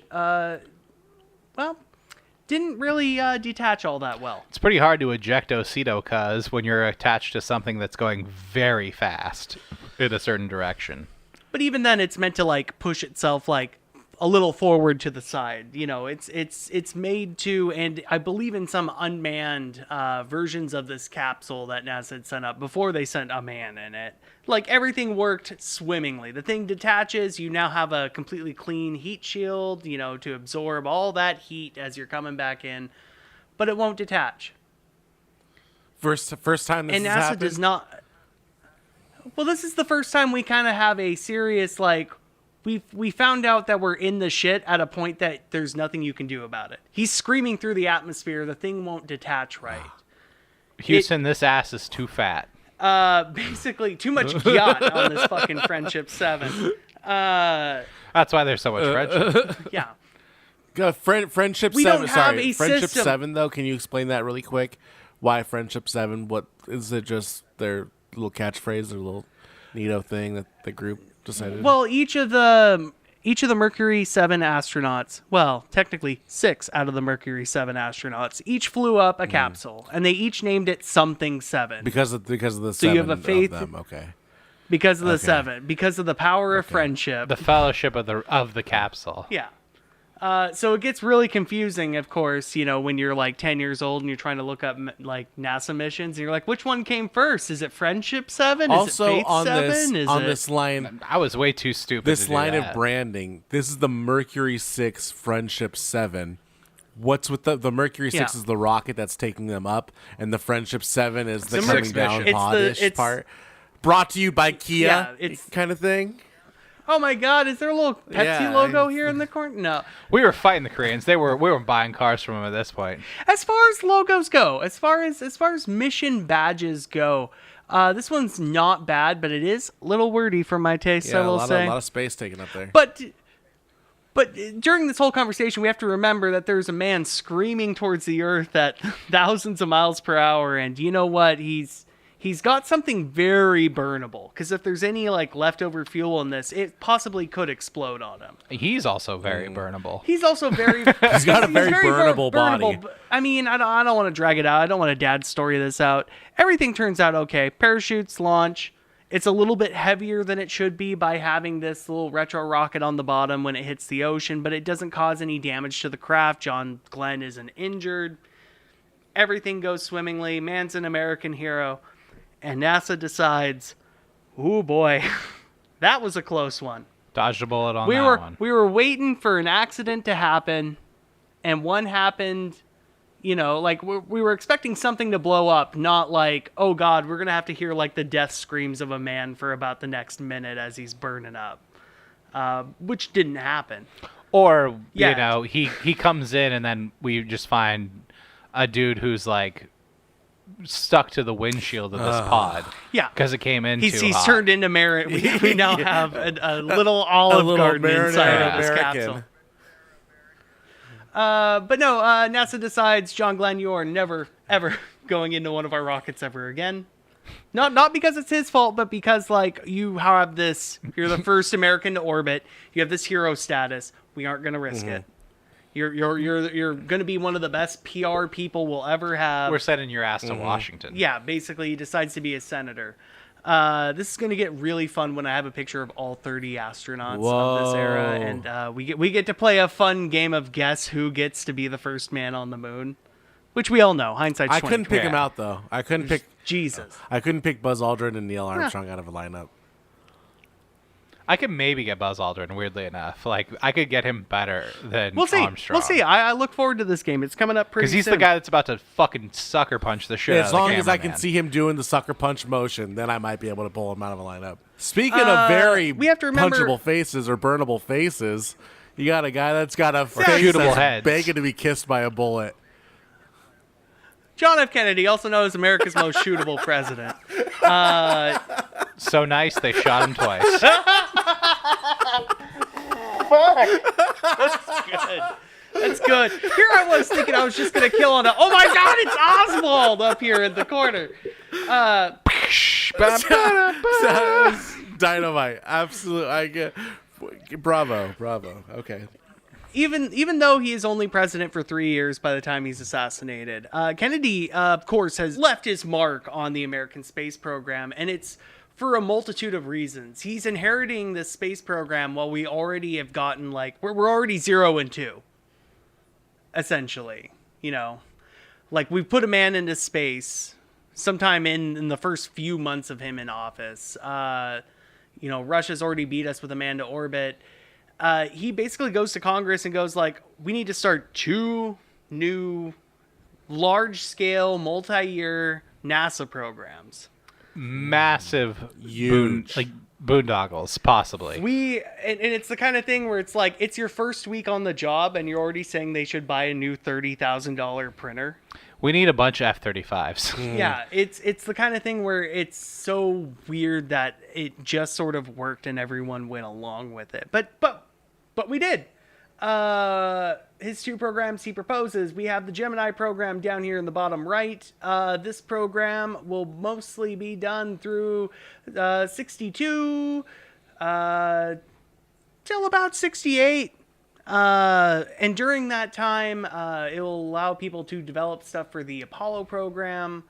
didn't really detach all that well. It's pretty hard to eject Ocito, cuz when you're attached to something that's going very fast in a certain direction. But even then, it's meant to like push itself like a little forward to the side. You know, it's made to, and I believe in some unmanned versions of this capsule that NASA had sent up before they sent a man in it. Like everything worked swimmingly. The thing detaches. You now have a completely clean heat shield, you know, to absorb all that heat as you're coming back in, but it won't detach. First time this And has NASA happened? does not. Well, this is the first time we kind of have a serious, like, we found out that we're in the shit at a point that there's nothing you can do about it. He's screaming through the atmosphere. The thing won't detach right. Houston, this ass is too fat. Basically, too much yacht on this fucking Friendship 7. That's why there's so much friendship. Yeah. Friendship We 7. don't have Sorry, a Friendship system. 7 though. Can you explain that really quick? Why Friendship 7? What is it? Just their little catchphrase, their little neato thing that the group decided? Well, each of the Mercury 7 astronauts, well, technically 6 out of the Mercury 7 astronauts, each flew up a capsule, and they each named it something 7. because of the So 7 you have a faith- of them. Okay. Because of the Okay. 7. Because of the power of friendship. The fellowship of the capsule. Yeah. So it gets really confusing, of course, you know, when you're like 10 years old and you're trying to look up like NASA missions, and you're like, which one came first? Is it Friendship 7? Is Also it Faith on 7? this line, I was way too stupid this to do line of that. branding. This is the Mercury 6 Friendship 7. What's with the Mercury 6 Yeah. is the rocket that's taking them up, and the Friendship 7 is the the coming Six down mission. pod-ish It's- part. Brought to you by Kia, Yeah, it's- kind of thing. Oh my God, is there a little Pepsi Yeah, logo here in the corner? No. We were fighting the Koreans. We were buying cars from them at this point. As far as logos go, as far as mission badges go, this one's not bad, but it is a little wordy for my taste, I Yeah, a will lot say. of space taken up there. But during this whole conversation, we have to remember that there's a man screaming towards the earth at thousands of miles per hour, and you know what? He's got something very burnable, because if there's any like leftover fuel in this, it possibly could explode on him. He's also very burnable. He's also very. He's got a very burnable body. But, I mean, I don't want to drag it out. I don't want to dad story this out. Everything turns out okay. Parachutes launch. It's a little bit heavier than it should be by having this little retro rocket on the bottom when it hits the ocean, but it doesn't cause any damage to the craft. John Glenn isn't injured. Everything goes swimmingly. Man's an American hero. And NASA decides, ooh boy, that was a close one. Dodged a bullet on we that were one. we were waiting for an accident to happen, and one happened. You know, like we were expecting something to blow up, not like, oh God, we're gonna have to hear like the death screams of a man for about the next minute as he's burning up, which didn't happen. Or Yeah. you know, he comes in and then we just find a dude who's like stuck to the windshield of this pod. Yeah, Because it came in he's too hot. turned into Marin. We now have a little Olive little Garden inside marinara of this American. capsule. But no, NASA decides John Glenn, you are never, ever going into one of our rockets ever again. Not because it's his fault, but because, like, you have this, you're the first American to orbit, you have this hero status, we aren't going to risk it. You're going to be one of the best PR people we'll ever have. We're sending your ass to Washington. Yeah, basically he decides to be a senator. This is going to get really fun when I have a picture of all 30 astronauts of this era, and we get to play a fun game of guess who gets to be the first man on the moon, which we all know. Hindsight's I couldn't 20/20. pick him out though. I couldn't pick Buzz Aldrin and Neil Armstrong out of a lineup. I could maybe get Buzz Aldrin, weirdly enough. Like, I could get him better than We'll see. Armstrong. We'll see. I look forward to this game. It's coming up pretty Because he's soon. the guy that's about to fucking sucker punch the shit out As of the long as I can cameraman. see him doing the sucker punch motion, then I might be able to pull him out of a lineup. Speaking of very we have to remember- punchable faces or burnable faces, you got a guy that's got a face shootable that's heads. begging to be kissed by a bullet. John F. Kennedy, also known as America's most shootable president. So nice, they shot him twice. That's good. Here I was thinking I was just going to kill on a... Oh my God, it's Oswald up here in the corner. Dynamite. Absolute. I get. Bravo. Okay. Even though he is only president for 3 years by the time he's assassinated, Kennedy, of course, has left his mark on the American space program, and it's for a multitude of reasons. He's inheriting this space program while we already have gotten, like, we're already 0 and 2, essentially. You know, like, we've put a man into space sometime in the first few months of him in office. You know, Russia's already beat us with a man to orbit. He basically goes to Congress and goes like, we need to start 2 new large-scale, multi-year NASA programs. Massive Huge. boondoggles, possibly. And it's the kind of thing where it's like, it's your first week on the job and you're already saying they should buy a new $30,000 printer. We need a bunch of F-35s. Yeah, it's the kind of thing where it's so weird that it just sort of worked and everyone went along with it. But we did. His 2 programs he proposes. We have the Gemini program down here in the bottom right. This program will mostly be done through 62 till about 68. And during that time, it will allow people to develop stuff for the Apollo program,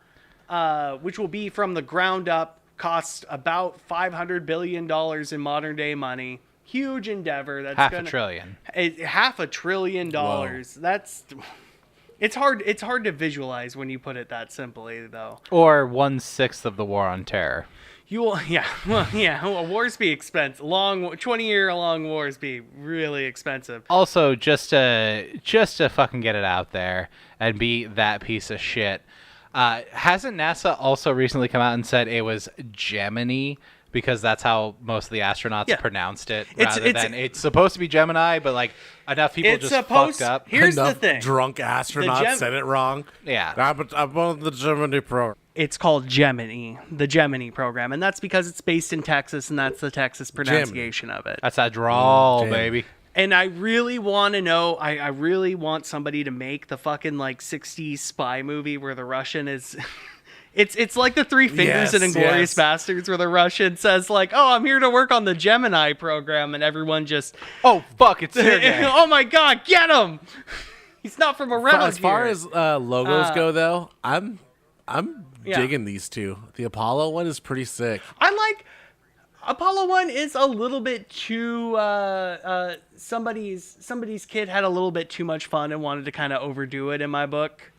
which will be from the ground up, cost about $500 billion in modern day money. Huge endeavor. That's $500 billion. $500 billion. That's it's hard to visualize when you put it that simply, though. Or 1/6 of the War on Terror. You will, wars be expensive. 20-year long wars be really expensive. Also, just to fucking get it out there and be that piece of shit, hasn't NASA also recently come out and said it was Gemini? Because that's how most of the astronauts pronounced it, rather than it's supposed to be Gemini, but like enough people just fucked up. Here's Enough the thing: drunk astronauts said it wrong. Yeah, I'm on the Gemini program. it's called Gemini, the Gemini program, and that's because it's based in Texas, and that's the Texas pronunciation of it. that's that drawl, Damn. baby. And I really want to know. I really want somebody to make the fucking like 60s spy movie where the Russian is. It's like the Three Fingers and Inglourious Bastards, where the Russian says like, "Oh, I'm here to work on the Gemini program," and everyone just, Oh fuck, it's Sergey. "Oh my God, get him! He's not from around As far here." as logos go, though, I'm Yeah. digging these 2. The Apollo one is pretty sick. I like Apollo 1 is a little bit too somebody's kid had a little bit too much fun and wanted to kind of overdo it in my book.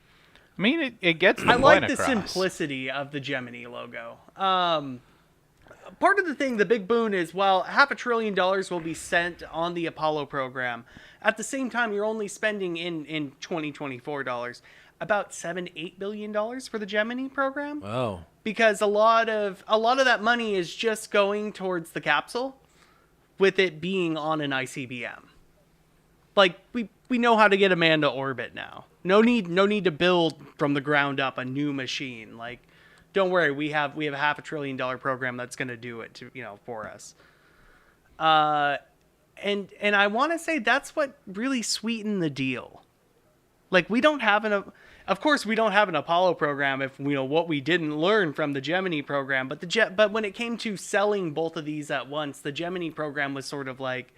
I mean, it gets the I point like the across. simplicity of the Gemini logo. part of the thing, the big boon is, while $500 billion will be spent on the Apollo program, at the same time, you're only spending in 2024 dollars about $7-8 billion for the Gemini program. Oh. Because a lot of that money is just going towards the capsule, with it being on an ICBM. Like, we know how to get a man to orbit now. No need to build from the ground up a new machine. Like, don't worry, we have a $500 billion program that's going to do it for us. And I want to say that's what really sweetened the deal. Like, we don't have of course we don't have an Apollo program if what we didn't learn from the Gemini program, but when it came to selling both of these at once, the Gemini program was sort of like,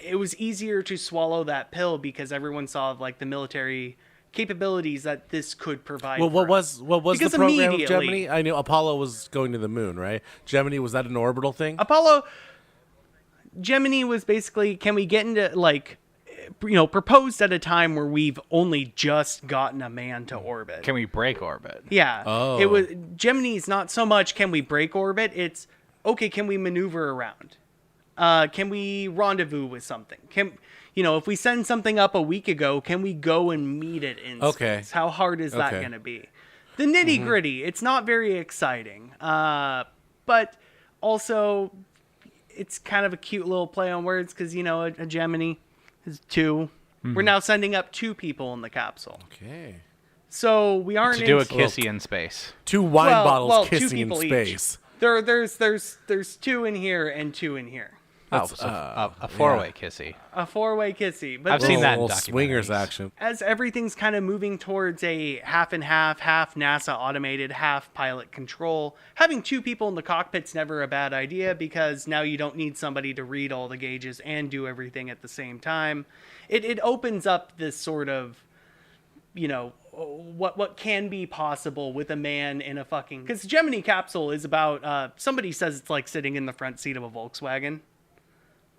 it was easier to swallow that pill because everyone saw like the military capabilities that this could provide. Well, what was the program of Gemini? I knew Apollo was going to the moon, right? Gemini, was that an orbital thing? Gemini was basically, can we get into like, proposed at a time where we've only just gotten a man to orbit. Can we break orbit? Yeah. Oh. It was Gemini's not so much can we break orbit, it's okay, can we maneuver around? Can we rendezvous with something? If we send something up a week ago, can we go and meet it in space? How hard is that going to be? The nitty gritty, it's not very exciting. But also, it's kind of a cute little play on words because, a Gemini is 2. We're now sending up 2 people in the capsule. Okay. So we aren't to do a kissy in space. 2 wine bottles 2 kissing in people space. Each. There's 2 in here and 2 in here. A 4-way kissy. A 4-way kissy. But I've seen that in swingers documentaries. action. As everything's kind of moving towards a half and half NASA automated, half pilot control, having 2 people in the cockpit's never a bad idea because now you don't need somebody to read all the gauges and do everything at the same time. It opens up this sort of, what can be possible with a man in a fucking... Because Gemini capsule is about, somebody says it's like sitting in the front seat of a Volkswagen.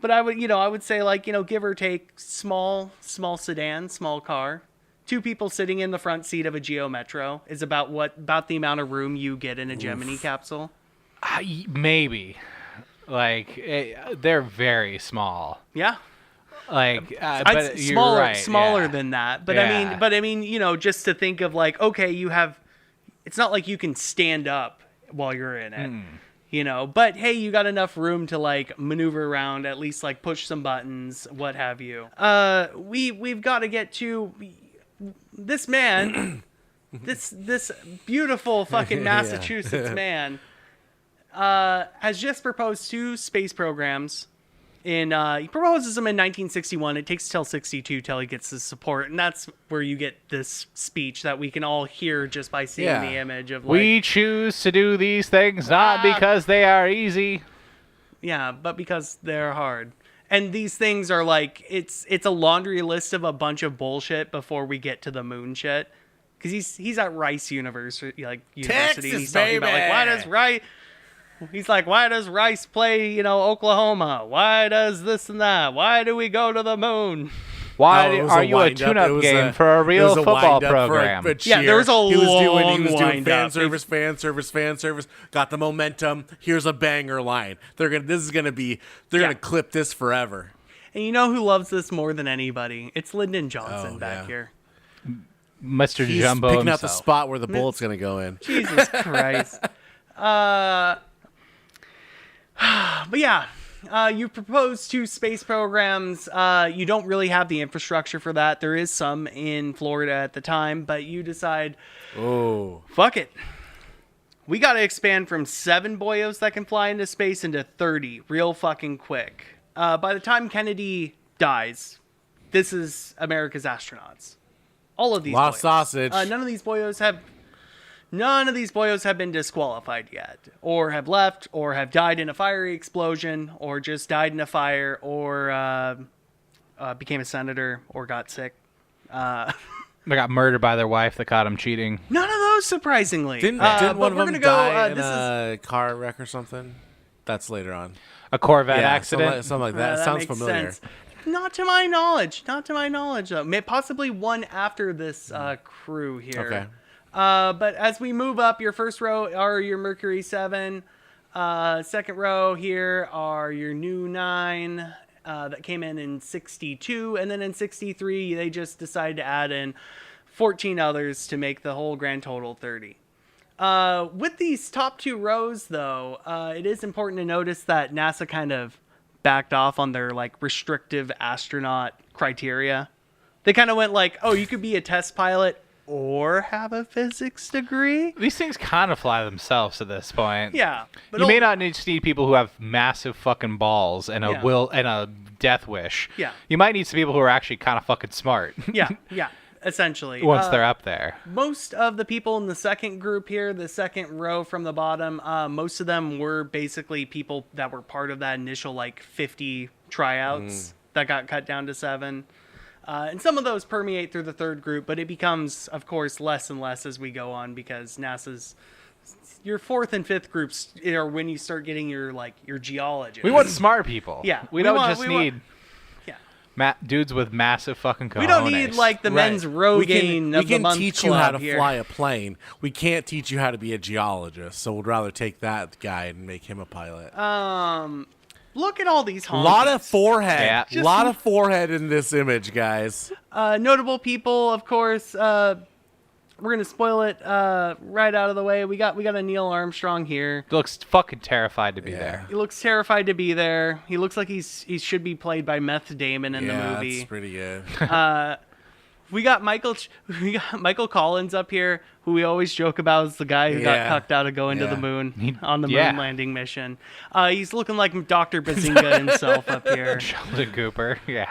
But I would say like, give or take small sedan, small car. 2 people sitting in the front seat of a Geo Metro is about the amount of room you get in a Gemini capsule. Maybe. Like, they're very small. Yeah. Like, but smaller, right, smaller than that. But yeah. I mean, just to think of like, okay, it's not like you can stand up while you're in it. But hey, you got enough room to like maneuver around, at least like push some buttons, what have you. We've got to get to this man, this beautiful fucking Massachusetts man, has just proposed 2 space programs. He proposes them in 1961. It takes till 62 till he gets his support, and that's where you get this speech that we can all hear just by seeing the image of. Like, we choose to do these things not because they are easy. Yeah, but because they're hard. And these things are like it's a laundry list of a bunch of bullshit before we get to the moon shit. Because he's at Rice University, Texas, and he's talking baby! about like why does Rice play, Oklahoma? Why does this and that? Why do we go to the moon? Why are you a tune-up game for a real football program? Yeah, there was a he long was doing fan wind-up. service. Got the momentum. Here's a banger line. They're gonna clip this forever. And you know who loves this more than anybody? It's Lyndon Johnson back here. Mr. He's Jumbo picking himself. out the spot where the bullet's gonna go in. Jesus Christ. But yeah, you proposed 2 space programs. You don't really have the infrastructure for that. There is some in Florida at the time, but you decide, fuck it. We got to expand from 7 boyos that can fly into space into 30 real fucking quick. By the time Kennedy dies, this is America's astronauts. All of these Lost boyos. sausage. None of these boyos have been disqualified yet, or have left, or have died in a fiery explosion, or just died in a fire, or became a senator, or got sick. They got murdered by their wife that caught them cheating. None of those, surprisingly. Didn't one of them die in a car wreck or something? That's later on. A Corvette accident? Something like that. That Sounds makes familiar. sense. Not to my knowledge, though. Possibly one after this crew here. Okay. But as we move up, your first row are your Mercury 7. Second row here are your new 9 that came in 62, and then in 63 they just decided to add in 14 others to make the whole grand total 30. With these top 2 rows, though, it is important to notice that NASA kind of backed off on their like restrictive astronaut criteria. They kind of went like, oh, you could be a test pilot or have a physics degree. These things kind of fly themselves at this point. Yeah, but You may not just need people who have massive fucking balls and a Yeah. will and a death wish. Yeah. You might need some people who are actually kind of fucking smart. Yeah, essentially. Once they're up there. Most of the people in the second group here, the second row from the bottom, most of them were basically people that were part of that initial like 50 tryouts that got cut down to 7. And some of those permeate through the third group, but it becomes, of course, less and less as we go on because NASA's your fourth and fifth groups are when you start getting your geologists. We want smart people. Yeah, We we don't want- just we want- need Yeah. dudes with massive fucking cojones. We don't need like the men's Rogaine we of the can month teach you how to club here. fly a plane. We can't teach you how to be a geologist, so we'd rather take that guy and make him a pilot. Look at all these A honkies. lot of forehead. Yeah. Lot of forehead in this image, guys. Notable people, of course. We're gonna spoil it right out of the way. We got a Neil Armstrong here. Looks fucking terrified to be Yeah. there. He looks terrified to be there. He looks like he should be played by Meth Damon in the movie. That's pretty good. We got Michael Collins up here, who we always joke about as the guy who Yeah. got cucked out of going to the Yeah. moon on the Yeah. moon landing mission. He's looking like Dr. Bazinga himself up here. Sheldon Cooper. Yeah.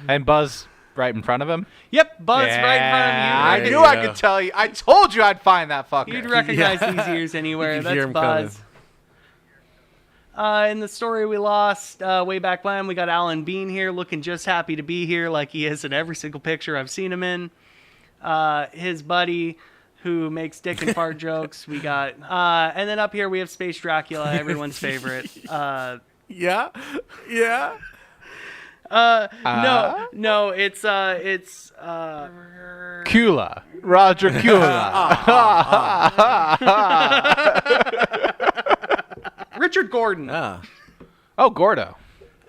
And Buzz right in front of him. Yep, Buzz right in front of you. I There knew you I go. could tell you. I told you I'd find that fucker. You'd recognize Yeah. these ears anywhere. You could hear That's him coming. Buzz. In the story we lost way back when, we got Alan Bean here looking just happy to be here like he is in every single picture I've seen him in. His buddy who makes dick and fart jokes. We got, and then up here we have Space Dracula, everyone's favorite. Yeah. No, it's Kula. Roger Kula. Richard Gordon. Oh, Gordo.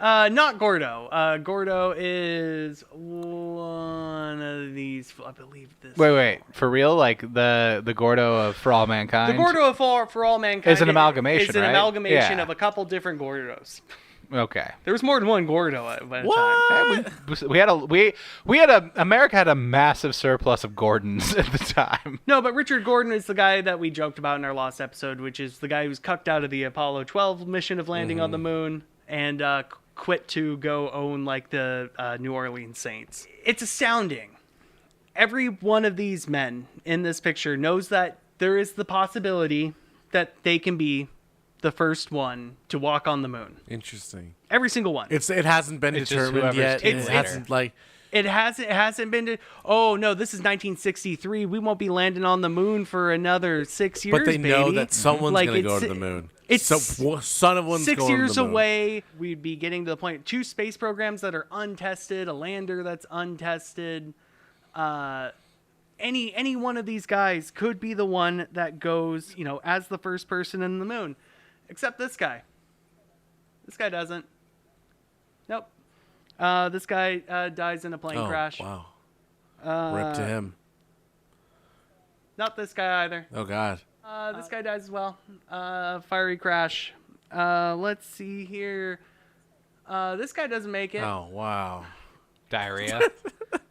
Not Gordo. Gordo is one of these. I believe this. Wait. For real? Like the Gordo of For All Mankind? The Gordo for all mankind Is an amalgamation, It's an right? amalgamation Yeah. of a couple different Gordos. Okay. There was more than one Gordo at a time. What? America had a massive surplus of Gordons at the time. No, but Richard Gordon is the guy that we joked about in our last episode, which is the guy who was cucked out of the Apollo 12 mission of landing on the moon and quit to go own like the New Orleans Saints. It's astounding. Every one of these men in this picture knows that there is the possibility that they can be the first one to walk on the moon. Interesting. Every single one. It hasn't been It's just determined whoever's yet. team It leader. hasn't like. It hasn't been. Oh no, this is 1963. We won't be landing on the moon for another 6 years. But they know baby. that someone's Like, going to go it's- to the moon. it's son of one's 6 going years to the moon. away. We'd be getting to the point. 2 space programs that are untested. A lander that's untested. Any one of these guys could be the one that goes, as the first person in the moon, except this guy. This guy doesn't. Nope. This guy dies in a plane crash. Wow. Rip to him. Not this guy either. Oh God. This guy dies as well. Fiery crash. Let's see here. This guy doesn't make it. Oh wow. Diarrhea.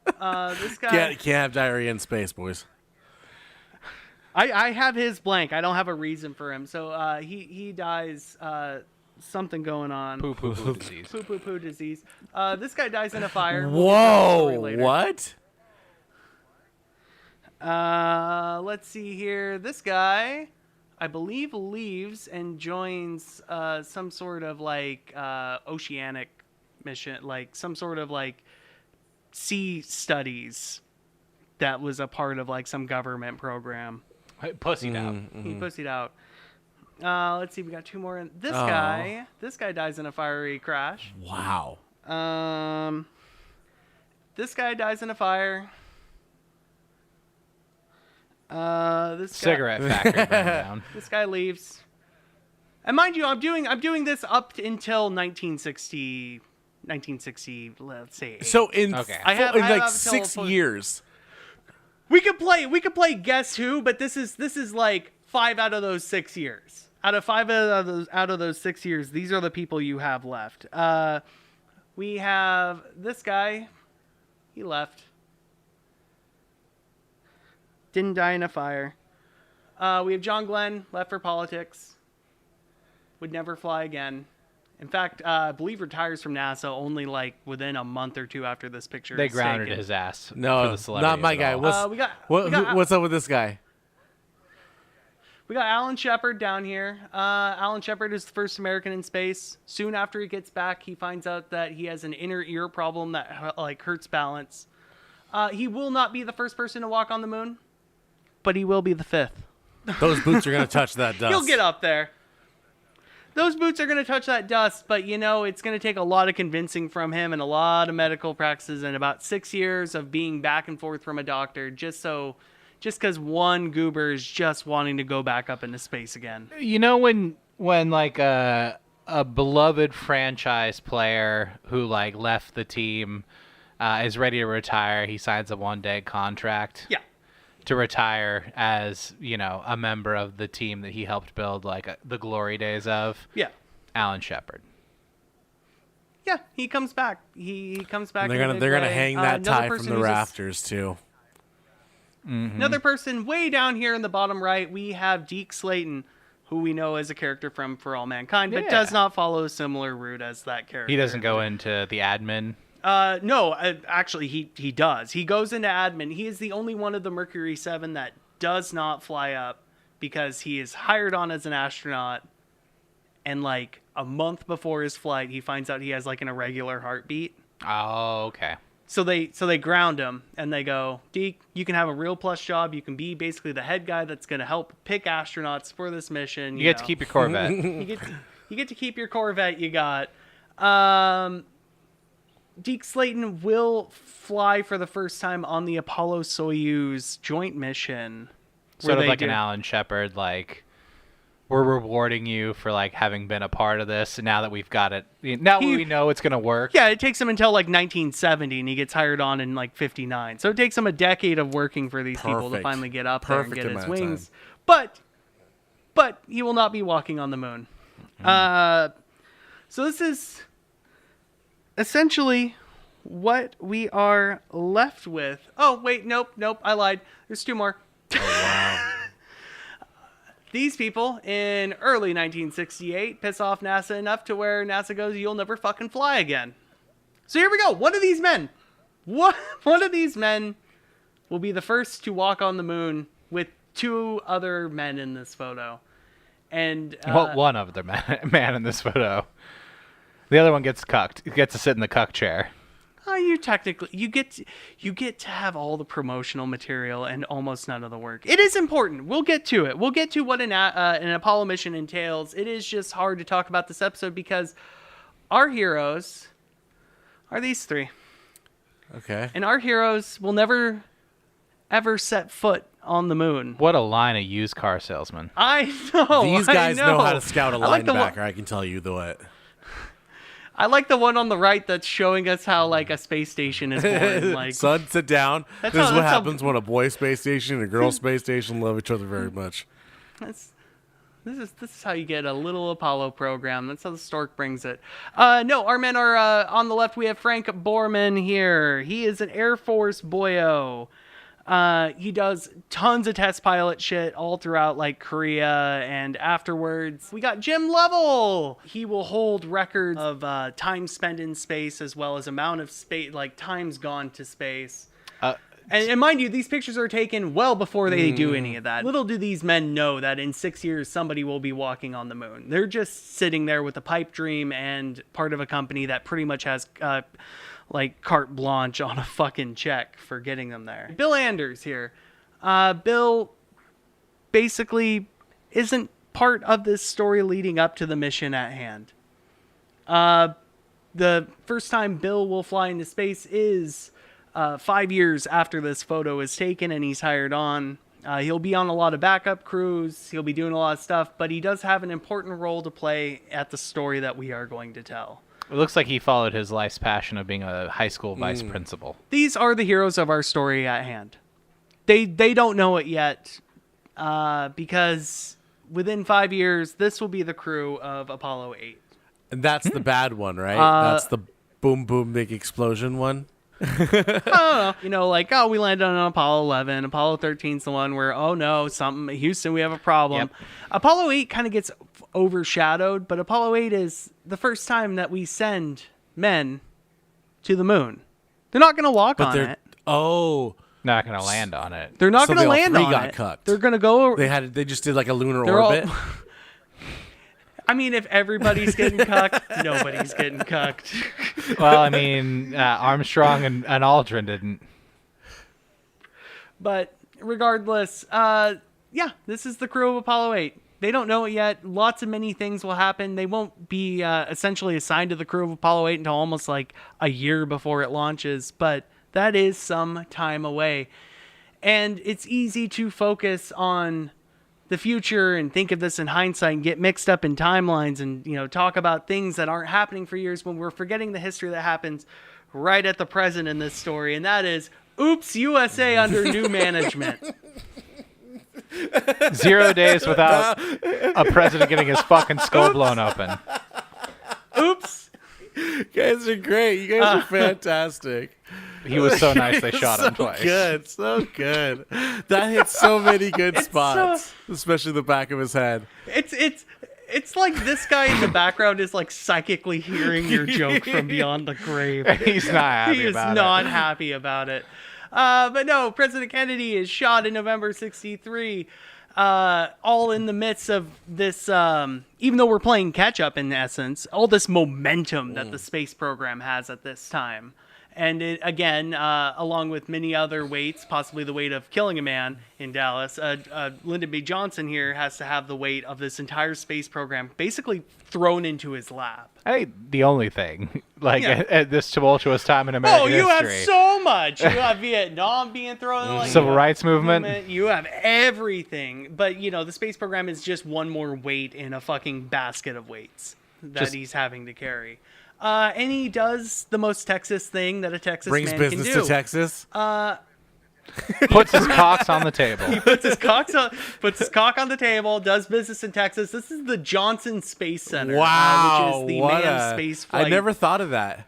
This guy. Can't have diarrhea in space, boys. I have his blank. I don't have a reason for him. So he dies. Something going on. Poo disease. Poo disease. This guy dies in a fire. We'll get to that story Whoa! later. What? Let's see here. This guy, I believe, leaves and joins some sort of like oceanic mission, like some sort of like sea studies that was a part of like some government program. Pussied out. He pussied out. Let's see. We got 2 more. In this Oh. guy. This guy dies in a fiery crash. Wow. This guy dies in a fire. This guy, Cigarette factory burned down. This guy leaves. And mind you, I'm doing this up until 1960, let's say. 8. So in Okay. I have like until 6 full- years. We could play Guess Who, but this is like 5 out of those 6 years. Out of 5 out of those 6 years, these are the people you have left. We have this guy. He left. Didn't die in a fire. We have John Glenn, left for politics. Would never fly again. In fact, I believe retires from NASA only like within a month or 2 after this picture. They is grounded taken. his ass. No, for the celebrities not my at guy. all. What's up with this guy? We got Alan Shepard down here. Alan Shepard is the first American in space. Soon after he gets back, he finds out that he has an inner ear problem that like hurts balance. He will not be the first person to walk on the moon, but he will be the 5th. Those boots are gonna touch that dust. He'll get up there. Those boots are going to touch that dust, but it's going to take a lot of convincing from him and a lot of medical practices and about 6 years of being back and forth from a doctor just because one goober is just wanting to go back up into space again. When like a beloved franchise player who like left the team is ready to retire, he signs a 1-day contract. Yeah. To retire as, a member of the team that he helped build like the glory days of. Yeah. Alan Shepard. Yeah, he comes back. He comes back. They're gonna hang that tie from the rafters too. Mm-hmm. Another person way down here in the bottom right, we have Deke Slayton, who we know as a character from For All Mankind, but does not follow a similar route as that character. He doesn't go into the admin. No, actually, he does. He goes into admin. He is the only one of the Mercury 7 that does not fly up because he is hired on as an astronaut. And like a month before his flight, he finds out he has like an irregular heartbeat. Oh, okay. So they ground him and they go, Deke, you can have a real plus job. You can be basically the head guy that's going to help pick astronauts for this mission. You get to keep your Corvette. You get to keep your Corvette you got. Deke Slayton will fly for the first time on the Apollo-Soyuz joint mission. Sort of like an Alan Shepard, like, we're rewarding you for, like, having been a part of this, and now that we've got it, now we know it's going to work. Yeah, it takes him until, like, 1970, and he gets hired on in, like, 59. So it takes him a decade of working for these people to finally get up there and get his wings. But he will not be walking on the moon. So this is essentially what we are left with. Oh, wait, nope, I lied. There's 2 more. Oh, wow. These people in early 1968 piss off NASA enough to where NASA goes, you'll never fucking fly again. So here we go. One of these men will be the first to walk on the moon with 2 other men in this photo. And one other man in this photo. The other one gets cucked. He gets to sit in the cuck chair. You get to have all the promotional material and almost none of the work. It is important. We'll get to it. We'll get to what an Apollo mission entails. It is just hard to talk about this episode because our heroes are these 3. Okay. And our heroes will never, ever set foot on the moon. What a line of used car salesman. I know. These guys know how to scout a like linebacker, I can tell you what. I like the one on the right that's showing us how like a space station is born. Like, son, sit down. This That's is how- what that's how- happens when a boy space station and a girl space station love each other very much. this is how you get a little Apollo program. That's how the stork brings it. No, our men are on the left. We have Frank Borman here. He is an Air Force boyo. He does tons of test pilot shit all throughout like Korea and afterwards. We got Jim Lovell. He will hold records of time spent in space as well as amount of space, like times gone to space. And mind you, these pictures are taken well before they do any of that. Little do these men know that in 6 years, somebody will be walking on the moon. They're just sitting there with a pipe dream and part of a company that pretty much has like carte blanche on a fucking check for getting them there. Bill Anders here. Bill basically isn't part of this story leading up to the mission at hand. The first time Bill will fly into space is 5 years after this photo is taken and he's hired on. He'll be on a lot of backup crews. He'll be doing a lot of stuff, but he does have an important role to play at the story that we are going to tell. It looks like he followed his life's passion of being a high school vice principal. These are the heroes of our story at hand. They don't know it yet, because within 5 years, this will be the crew of Apollo 8. And that's the bad one, right? That's the boom, boom, big explosion one. I don't know. We landed on Apollo 11. Apollo 13's the one where, oh no, Houston, we have a problem. Yep. Apollo 8 kind of gets overshadowed, but Apollo 8 is the first time that we send men to the moon. They're not going to walk on it. Oh. Not going to land on it. They're not going to land on got it. cucked. They're going to go. They just did like a lunar orbit. I mean, if everybody's getting cucked, nobody's getting cucked. Well, I mean, Armstrong and Aldrin didn't. But regardless, this is the crew of Apollo 8. They don't know it yet. Lots of many things will happen. They won't be essentially assigned to the crew of Apollo 8 until almost like a year before it launches, but that is some time away. And it's easy to focus on the future and think of this in hindsight and get mixed up in timelines and, talk about things that aren't happening for years when we're forgetting the history that happens right at the present in this story. And that is, oops, USA under new management. 0 days without a president getting his fucking skull blown open. Oops. You guys are great. You guys are fantastic. He was so nice they shot him twice. So good. That hits so many good spots, especially the back of his head. It's like this guy in the background is like psychically hearing your joke from beyond the grave. He's not happy He is about not it. happy about it. But no, President Kennedy is shot in November 1963. All in the midst of this, even though we're playing catch up in essence, all this momentum that the space program has at this time. And it, again, along with many other weights, possibly the weight of killing a man in Dallas, Lyndon B. Johnson here has to have the weight of this entire space program basically thrown into his lap. I think the only thing, at this tumultuous time in American history. Oh, you have so much. You have Vietnam being thrown. Civil rights movement. You have everything. But, the space program is just one more weight in a fucking basket of weights that he's having to carry. And he does the most Texas thing that a Texas man can do. Brings business to Texas. Puts his cocks on the table. He puts his cock on the table, does business in Texas. This is the Johnson Space Center. Wow. Which is the manned space flight. I never thought of that.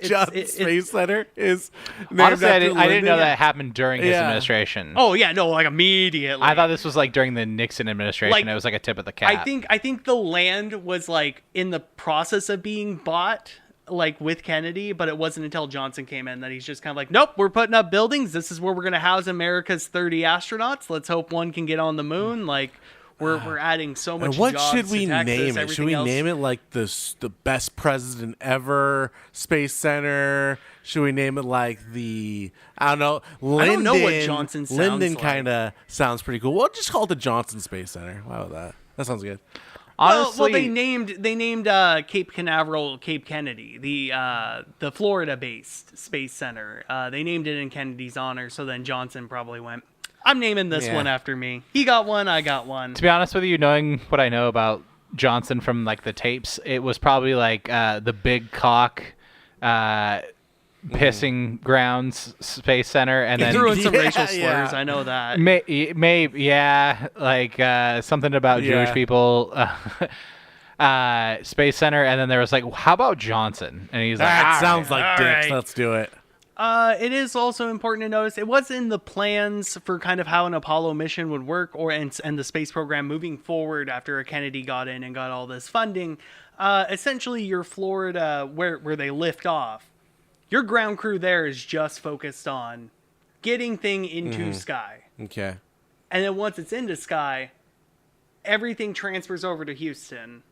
Johnson Space Center is named honestly, I after didn't know Lyndon. that happened during his administration. Oh yeah, no, like immediately. I thought this was like during the Nixon administration. It was like a tip of the cap. I think the land was like in the process of being bought, like with Kennedy, but it wasn't until Johnson came in that he's just kind of like, nope, we're putting up buildings. This is where we're gonna house America's 30 astronauts. Let's hope one can get on the moon. Like we're adding so much. And what jobs should we to Texas, name it? Should we name it like the best president ever Space Center? Should we name it like the I don't know? Lyndon, I don't know what Johnson sounds Lyndon like. kind of sounds pretty cool. We'll just call it the Johnson Space Center. How about that? That sounds good. Honestly, well, they named Cape Canaveral Cape Kennedy, the Florida-based space center. They named it in Kennedy's honor. So then Johnson probably went, I'm naming this one after me. He got one, I got one. To be honest with you, knowing what I know about Johnson from like the tapes, it was probably like the Big Cock pissing grounds space center, and then threw in some racial slurs. I know that. Maybe like something about Jewish people. Space Center, and then there was like, how about Johnson? And he's like, That sounds like dicks. right. Let's do it. It is also important to notice it was in the plans for kind of how an Apollo mission would work, and the space program moving forward after Kennedy got in and got all this funding. Essentially, your Florida, where they lift off, your ground crew there is just focused on getting thing into sky. Okay. And then once it's into sky, everything transfers over to Houston,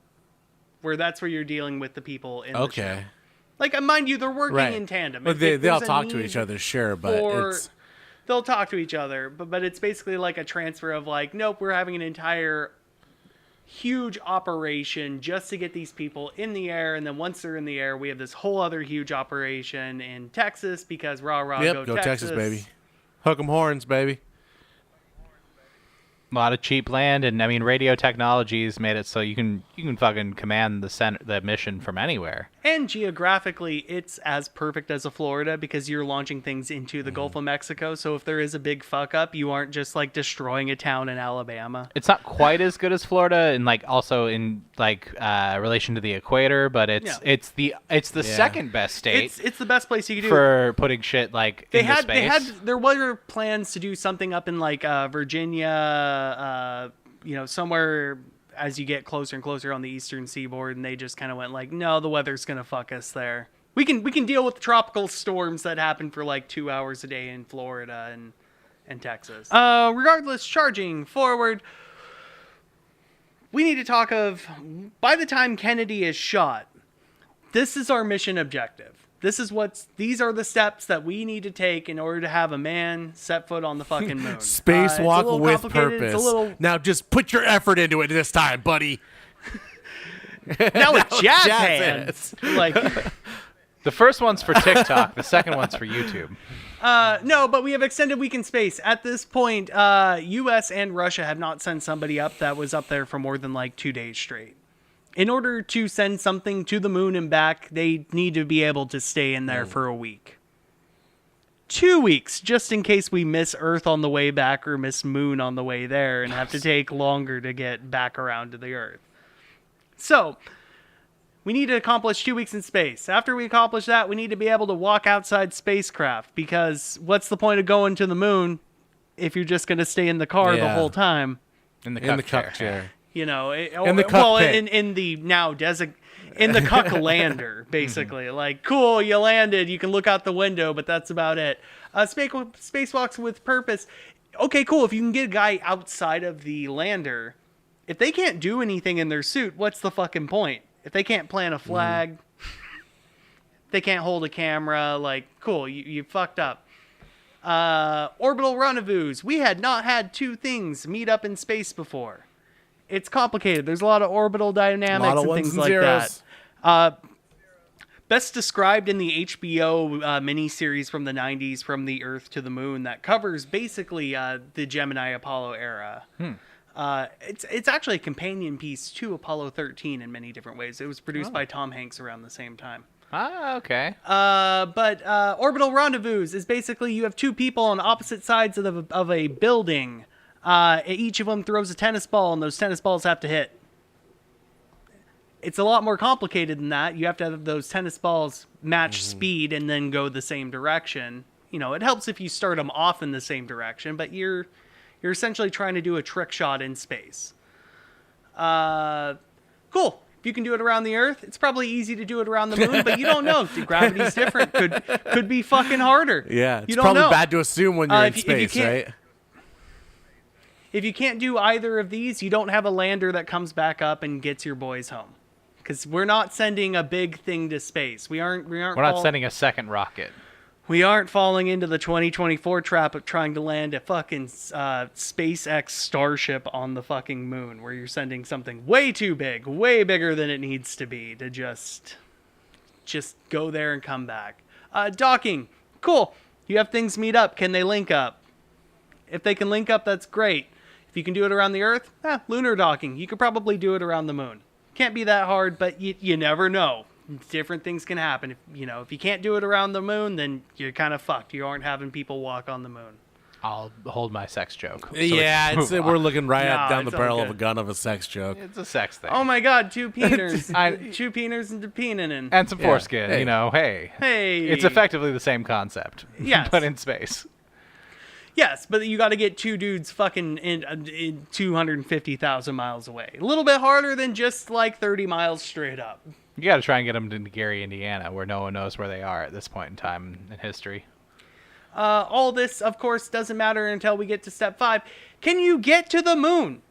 where that's where you're dealing with the people in the show. Like, mind you, they're working in tandem. But they all talk to each other, sure, but it's... They'll talk to each other, but it's basically like a transfer of like, nope, we're having an entire huge operation just to get these people in the air, and then once they're in the air, we have this whole other huge operation in Texas because Yep, go Texas, baby. Hook 'em horns, baby. A lot of cheap land, and I mean, radio technology's made it so you can fucking command the mission from anywhere. And geographically, it's as perfect as a Florida because you're launching things into the Gulf of Mexico. So if there is a big fuck up, you aren't just like destroying a town in Alabama. It's not quite as good as Florida, and like also in like relation to the equator, but it's the second best state. It's the best place you can do for putting shit like into space. There were plans to do something up in like Virginia, somewhere as you get closer and closer on the eastern seaboard, and they just kind of went like, no, the weather's gonna fuck us there. We can deal with the tropical storms that happen for like 2 hours a day in Florida and Texas. Regardless, charging forward, we need to talk of, by the time Kennedy is shot, this is our mission objective. These are the steps that we need to take in order to have a man set foot on the fucking moon. Spacewalk with purpose. Now just put your effort into it this time, buddy. Now with jazz hands. Like, the first one's for TikTok, the second one's for YouTube. No, but we have extended week in space. At this point, U.S. and Russia have not sent somebody up that was up there for more than like 2 days straight. In order to send something to the moon and back, they need to be able to stay in there for a week. 2 weeks, just in case we miss Earth on the way back or miss Moon on the way there and have to take longer to get back around to the Earth. So, we need to accomplish 2 weeks in space. After we accomplish that, we need to be able to walk outside spacecraft, because what's the point of going to the moon if you're just going to stay in the car the whole time? In the cuck chair. You know, in the cuck lander, basically. Like, cool, you landed, you can look out the window, but that's about it. Spacewalks with purpose. Okay, cool. If you can get a guy outside of the lander, if they can't do anything in their suit, what's the fucking point? If they can't plant a flag, they can't hold a camera, like, cool, you fucked up. Orbital rendezvous. We had not had two things meet up in space before. It's complicated. There's a lot of orbital dynamics and things like that. Best described in the HBO miniseries from the 90s, From the Earth to the Moon, that covers basically the Gemini Apollo era. It's actually a companion piece to Apollo 13 in many different ways. It was produced by Tom Hanks around the same time. Ah, okay. But orbital rendezvous is basically you have two people on opposite sides of a building. Each of them throws a tennis ball, and those tennis balls have to hit. It's a lot more complicated than that. You have to have those tennis balls match speed and then go the same direction. You know, it helps if you start them off in the same direction, but you're essentially trying to do a trick shot in space. Cool. If you can do it around the Earth, it's probably easy to do it around the moon, but you don't know. Gravity's different. Could be fucking harder. Yeah, it's you don't probably know. bad to assume when you're in space, right? If you can't do either of these, you don't have a lander that comes back up and gets your boys home. Because we're not sending a big thing to space. We're not sending a second rocket. We aren't falling into the 2024 trap of trying to land a fucking SpaceX Starship on the fucking moon, where you're sending something way too big, way bigger than it needs to be, to just go there and come back. Docking. Cool. You have things meet up. Can they link up? If they can link up, that's great. If you can do it around the Earth, lunar docking. You could probably do it around the moon. Can't be that hard, but you never know. Different things can happen. If you can't do it around the moon, then you're kind of fucked. You aren't having people walk on the moon. I'll hold my sex joke. So we're looking right down the barrel of a gun of a sex joke. It's a sex thing. Oh my god, two peeners. Two peeners and a peening. And some foreskin, Hey. It's effectively the same concept. Yes. But in space. Yes, but you got to get two dudes fucking in 250,000 miles away. A little bit harder than just like 30 miles straight up. You got to try and get them to Gary, Indiana, where no one knows where they are at this point in time in history. All this, of course, doesn't matter until we get to step 5. Can you get to the moon?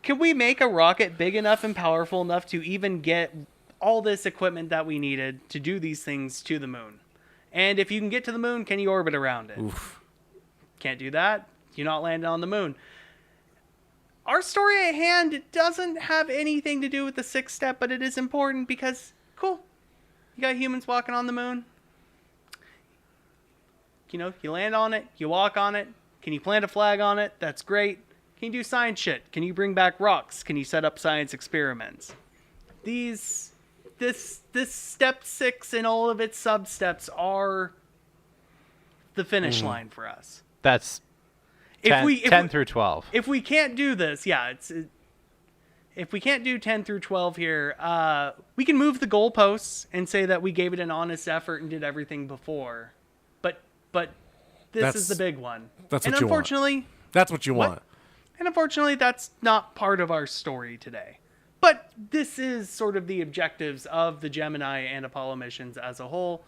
Can we make a rocket big enough and powerful enough to even get all this equipment that we needed to do these things to the moon? And if you can get to the moon, can you orbit around it? Oof. Can't do that. You're not landing on the moon. Our story at hand doesn't have anything to do with the 6th step, but it is important because, cool, you got humans walking on the moon. You land on it, you walk on it. Can you plant a flag on it? That's great. Can you do science shit? Can you bring back rocks? Can you set up science experiments? This step 6 and all of its sub-steps are the finish line for us. That's 10 through 12. If we can't do this, if we can't do 10 through 12 here, we can move the goalposts and say that we gave it an honest effort and did everything before. But this is the big one. That's what you want. That's what you want. And unfortunately, that's not part of our story today. But this is sort of the objectives of the Gemini and Apollo missions as a whole,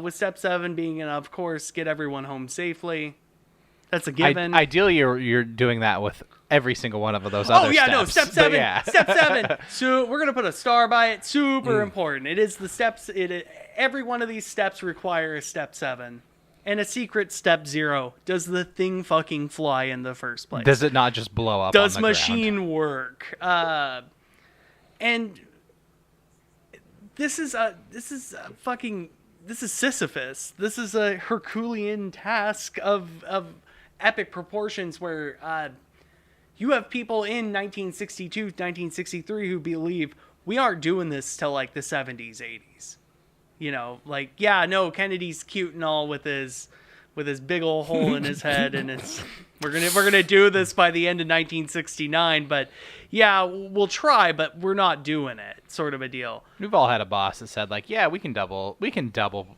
with Step 7 being, of course, get everyone home safely. That's a given. Ideally, you're doing that with every single one of those other steps. Step 7. Yeah. Step 7. So we're going to put a star by it. Super important. It is the steps. Every one of these steps require a Step 7. And a secret Step 0. Does the thing fucking fly in the first place? Does it not just blow up Does on the machine ground? work? And this is Sisyphus. This is a Herculean task of epic proportions where you have people in 1962, 1963 who believe we aren't doing this till like the 70s, 80s. Kennedy's cute and all with his big old hole in his head, and we're gonna do this by the end of 1969. But yeah, we'll try, but we're not doing it. Sort of a deal. We've all had a boss that said like, yeah, we can double,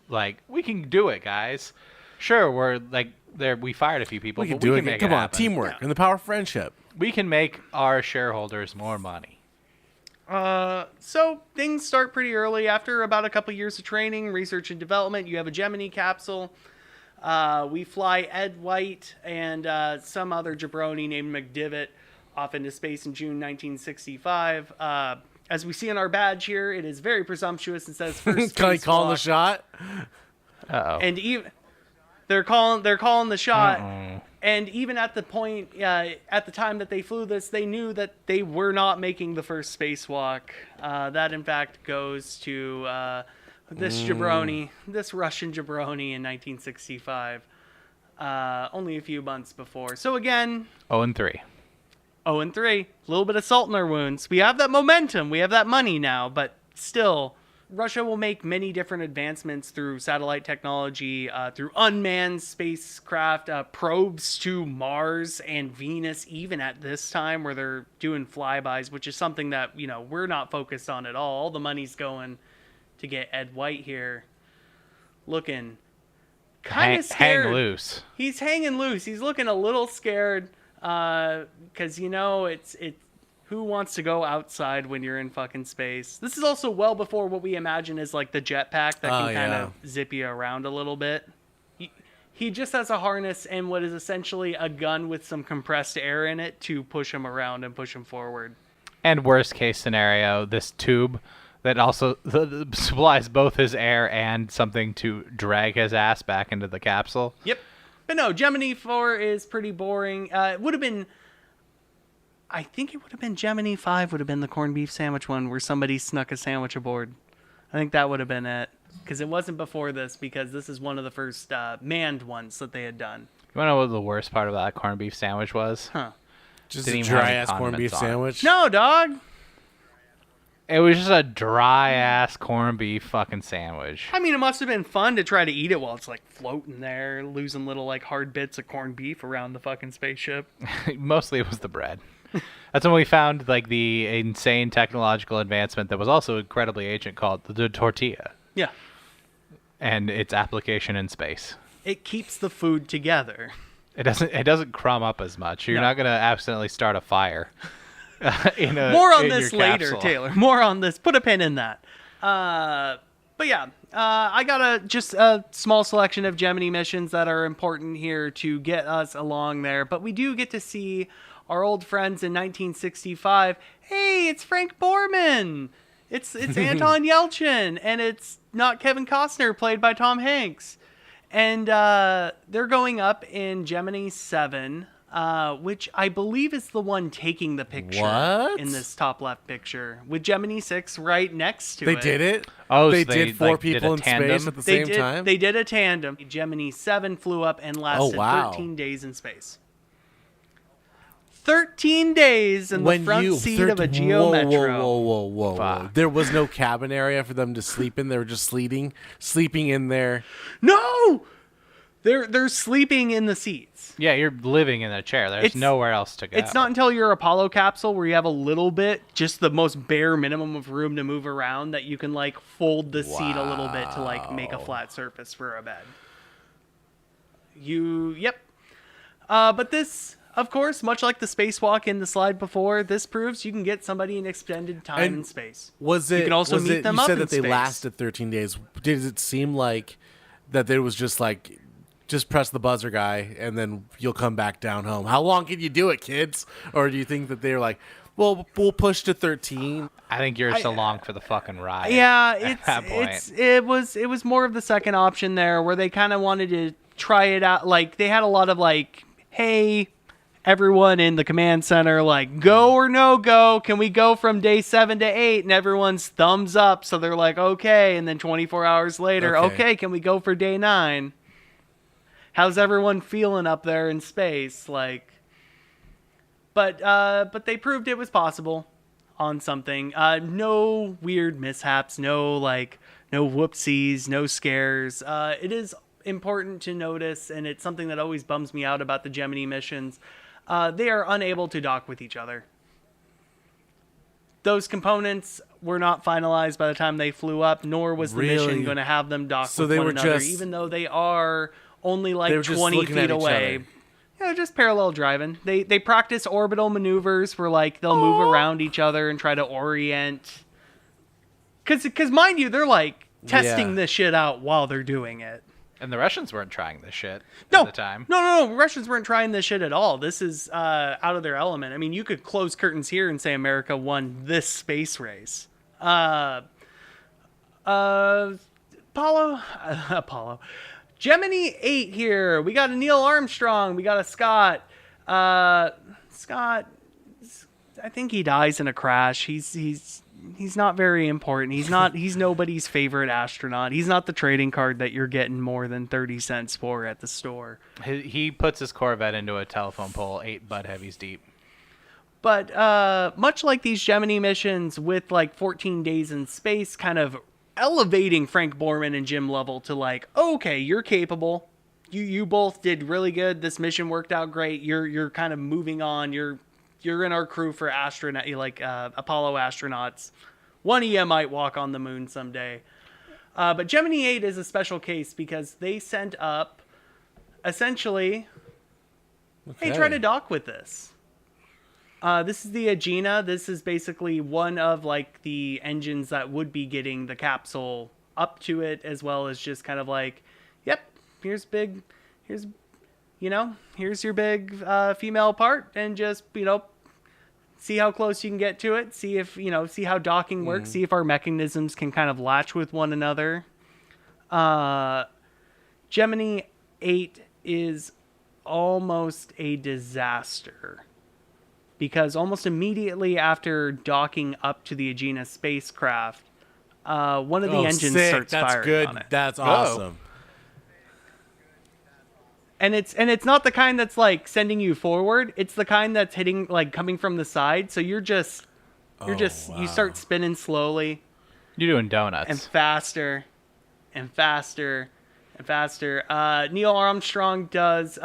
like we can do it, guys. Sure, we're like there. We fired a few people. We can but do we it. can make Come it on, happen. teamwork and the power of friendship. We can make our shareholders more money. So things start pretty early. After about a couple years of training, research and development, you have a Gemini capsule. We fly Ed White and some other jabroni named McDivitt off into space in June 1965. As we see on our badge here, it is very presumptuous. It says first Can I spacewalk. call the shot? Uh-oh. And even they're calling the shot. And even at the point, at the time that they flew this, they knew that they were not making the first spacewalk. That, in fact, goes to this jabroni, this Russian jabroni in 1965, only a few months before. So, again... 0-3. 0-3. A little bit of salt in our wounds. We have that momentum. We have that money now, but still... Russia will make many different advancements through satellite technology, through unmanned spacecraft, probes to Mars and Venus, even at this time where they're doing flybys, which is something that, we're not focused on at all. All the money's going to get Ed White here looking kind of scared. Hang loose. He's hanging loose. He's looking a little scared because, it's who wants to go outside when you're in fucking space? This is also well before what we imagine is like the jetpack that can kind of zip you around a little bit. He just has a harness and what is essentially a gun with some compressed air in it to push him around and push him forward. And worst case scenario, this tube that also supplies both his air and something to drag his ass back into the capsule. Yep. But no, Gemini 4 is pretty boring. It would have been... I think it would have been Gemini 5 would have been the corned beef sandwich one where somebody snuck a sandwich aboard. I think that would have been it. Because it wasn't before this, because this is one of the first manned ones that they had done. You want to know what the worst part of that corned beef sandwich was? Huh. Just Didn't a even have any dry-ass corned condiments beef on it. sandwich? No, dog. It was just a dry-ass corned beef fucking sandwich. I mean, it must have been fun to try to eat it while it's, like, floating there, losing little, like, hard bits of corned beef around the fucking spaceship. Mostly it was the bread. That's when we found like the insane technological advancement that was also incredibly ancient called the tortilla. Yeah. And its application in space. It keeps the food together. It doesn't crumb up as much. You're No. not going to accidentally start a fire. More on this your later, capsule. Taylor. More on this. Put a pin in that. But yeah, I got just a small selection of Gemini missions that are important here to get us along there. But we do get to see our old friends in 1965. Hey, it's Frank Borman. It's Anton Yelchin, and it's not Kevin Costner, played by Tom Hanks. And they're going up in Gemini 7. which I believe is the one taking the picture What? in this top left picture, with Gemini 6 right next to They it. did it? Oh, they so did four like, did people a in tandem? space at the They same time? They did a tandem. Gemini 7 flew up and lasted wow. 13 days in space. 13 days in the front seat of a Geo Metro. Whoa. Fuck. There was no cabin area for them to sleep in. They were just sleeping in there. No! They're sleeping in the seats. Yeah, you're living in a chair. There's It's- nowhere else to go. It's not until your Apollo capsule where you have a little bit, just the most bare minimum of room to move around, that you can like fold the seat a little bit to like make a flat surface for a bed. Yep. But this, of course, much like the spacewalk in the slide before, this proves you can get somebody in extended time And in space. Was it? You can also was meet it, them you up said in that they space. lasted 13 days. Did it seem like that there was just like, just press the buzzer, guy, and then you'll come back down home? How long can you do it, kids? Or do you think that they're like, well, we'll push to 13? I think you're just along for the fucking ride. Yeah, at that point. it was more of the second option there, where they kind of wanted to try it out. Like they had a lot of like, hey, everyone in the command center, like, go or no go? Can we go from day 7 to 8? And everyone's thumbs up, so they're like, okay. And then 24 hours later, okay, can we go for day 9? How's everyone feeling up there in space? Like, but they proved it was possible on something. No weird mishaps, no whoopsies, no scares. It is important to notice, and it's something that always bums me out about the Gemini missions. They are unable to dock with each other. Those components were not finalized by the time they flew up, nor was the mission Really? going to have them dock So with they one were another, just- even though they are only They like were just 20 looking at feet each away. other. Yeah, just parallel driving. They practice orbital maneuvers where like they'll move around each other and try to orient. Cause mind you, they're like testing Yeah. this shit out while they're doing it. And the Russians weren't trying this shit No, at the time. No. Russians weren't trying this shit at all. This is out of their element. I mean, you could close curtains here and say America won this space race. Apollo. Gemini 8 here. We got a Neil Armstrong. We got a Scott. Scott, I think he dies in a crash. He's not very important. He's nobody's favorite astronaut. He's not the trading card that you're getting more than 30 cents for at the store. He puts his Corvette into a telephone pole 8 butt heavies deep. But much like these Gemini missions, with like 14 days in space, kind of elevating Frank Borman and Jim Lovell to like, okay, you're capable. You both did really good. This mission worked out great. You're kind of moving on. You're in our crew for astronaut, Apollo astronauts. One of you might walk on the moon someday. But Gemini 8 is a special case because they sent up, essentially, hey, try to dock with this. This is the Agena. This is basically one of like the engines that would be getting the capsule up to it, as well as just kind of like, yep, here's your big female part, and just, see how close you can get to it. See if, see how docking works. See if our mechanisms can kind of latch with one another. Gemini 8 is almost a disaster, because almost immediately after docking up to the Agena spacecraft, one of the engines starts That's firing good. on it. That's awesome. And it's not the kind that's like sending you forward. It's the kind that's hitting, like, coming from the side. So you start spinning slowly You're doing donuts. and faster and faster and faster. Neil Armstrong does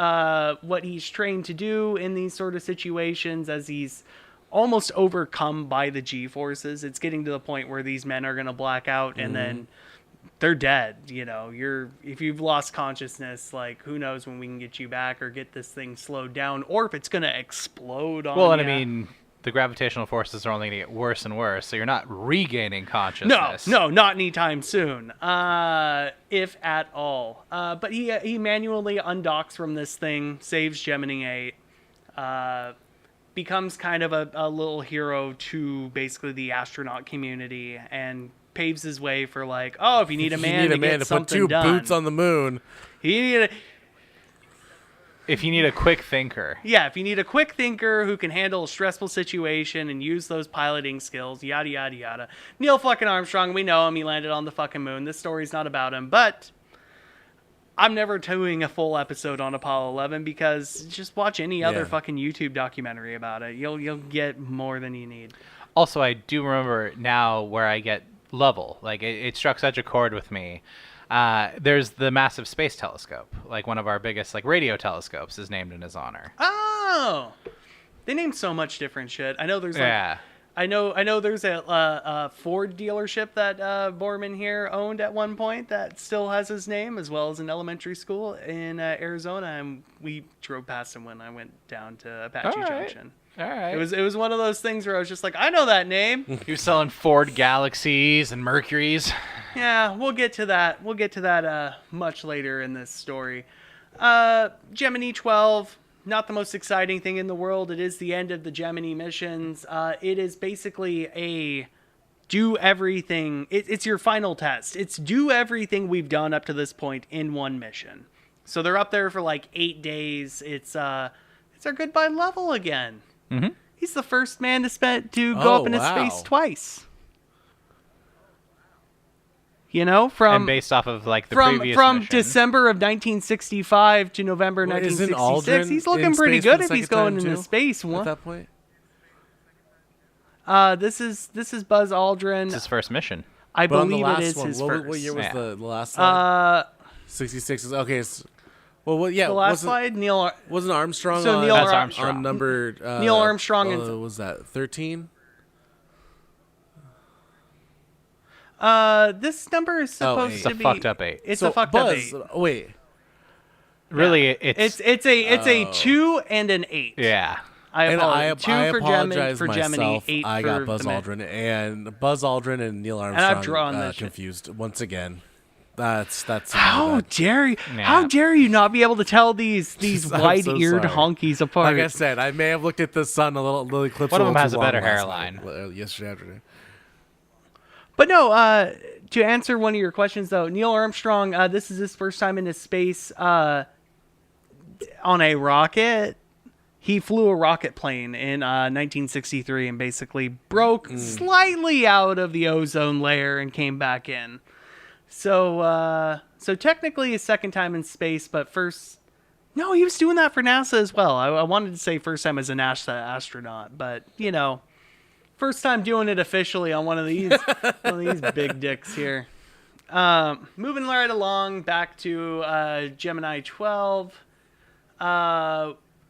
what he's trained to do in these sort of situations, as he's almost overcome by the G-forces. It's getting to the point where these men are going to black out, and then they're dead. If you've lost consciousness, like, who knows when we can get you back or get this thing slowed down, or if it's going to explode on well, and ya. I mean, the gravitational forces are only going to get worse and worse, so you're not regaining consciousness. No, not anytime soon, if at all. But he manually undocks from this thing, saves Gemini 8, becomes kind of a little hero to basically the astronaut community, and paves his way for like, oh, if you need a man to get put something 2 done. boots on the moon. He needed If you need a quick thinker. Yeah, if you need a quick thinker who can handle a stressful situation and use those piloting skills, yada, yada, yada. Neil fucking Armstrong, we know him. He landed on the fucking moon. This story's not about him, but I'm never doing a full episode on Apollo 11 because just watch any other fucking YouTube documentary about it. You'll get more than you need. Also, I do remember now where I get Lovell. Like, it struck such a chord with me. There's the massive space telescope. Like, one of our biggest, like, radio telescopes is named in his honor. Oh! They named so much different shit. I know there's, like... I know there's a Ford dealership that Borman here owned at one point that still has his name, as well as an elementary school in Arizona, and we drove past him when I went down to Apache Junction. All right. It was one of those things where I was just like, I know that name. He was selling Ford Galaxies and Mercuries. Yeah, we'll get to that. We'll get to that much later in this story. Gemini 12. Not the most exciting thing in the world. It is the end of the Gemini missions. It is basically a do everything. It's your final test. It's do everything we've done up to this point in one mission. So they're up there for like 8 days. It's our goodbye Lovell again. Mm-hmm. He's the first man to go up into space twice. You know, and based off of like the previous from mission. December of 1965 to November 1966, he's looking pretty good if he's going into space. At that point, this is Buzz Aldrin. It's his first mission. I believe it is his first. What year was the last slide? 66 is okay. The last slide. Wasn't Armstrong? So Neil Armstrong on number. Neil Armstrong was that 13? This number is supposed to be fucked up 8. It's a fucked up 8. Wait. Really, it's a 2 and an 8. Yeah. I apologize. 2 apologize for Gemini, 8 I for got Buzz Aldrin and Neil Armstrong and I've drawn this confused once again. That's how dare you? Yeah. How dare you not be able to tell these wide-eared honkies apart? Like I said, I may have looked at the sun a little eclipse. One of them has a better hairline. Yesterday afternoon. But no, to answer one of your questions, though, Neil Armstrong, this is his first time into space on a rocket. He flew a rocket plane in 1963 and basically broke slightly out of the ozone layer and came back in. So technically his second time in space, but first... No, he was doing that for NASA as well. I wanted to say first time as a NASA astronaut, but, you know... First time doing it officially on one of these big dicks here. Moving right along back to Gemini 12.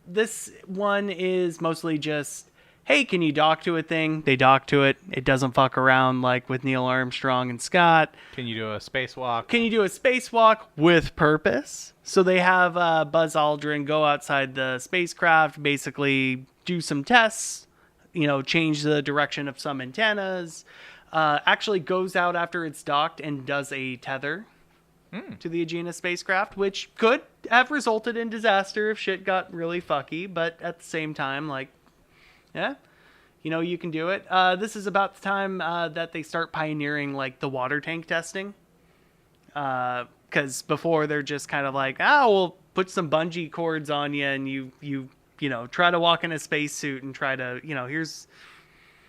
This one is mostly just, hey, can you dock to a thing? They dock to it. It doesn't fuck around like with Neil Armstrong and Scott. Can you do a spacewalk? Can you do a spacewalk with purpose? So they have Buzz Aldrin go outside the spacecraft, basically do some tests. You know, change the direction of some antennas, actually goes out after it's docked and does a tether to the Agena spacecraft, which could have resulted in disaster if shit got really fucky. But at the same time, like, yeah, you know, you can do it. This is about the time that they start pioneering, like, the water tank testing. Because before they're just kind of like, we'll put some bungee cords on you and you know, try to walk in a spacesuit and try to, you know, here's...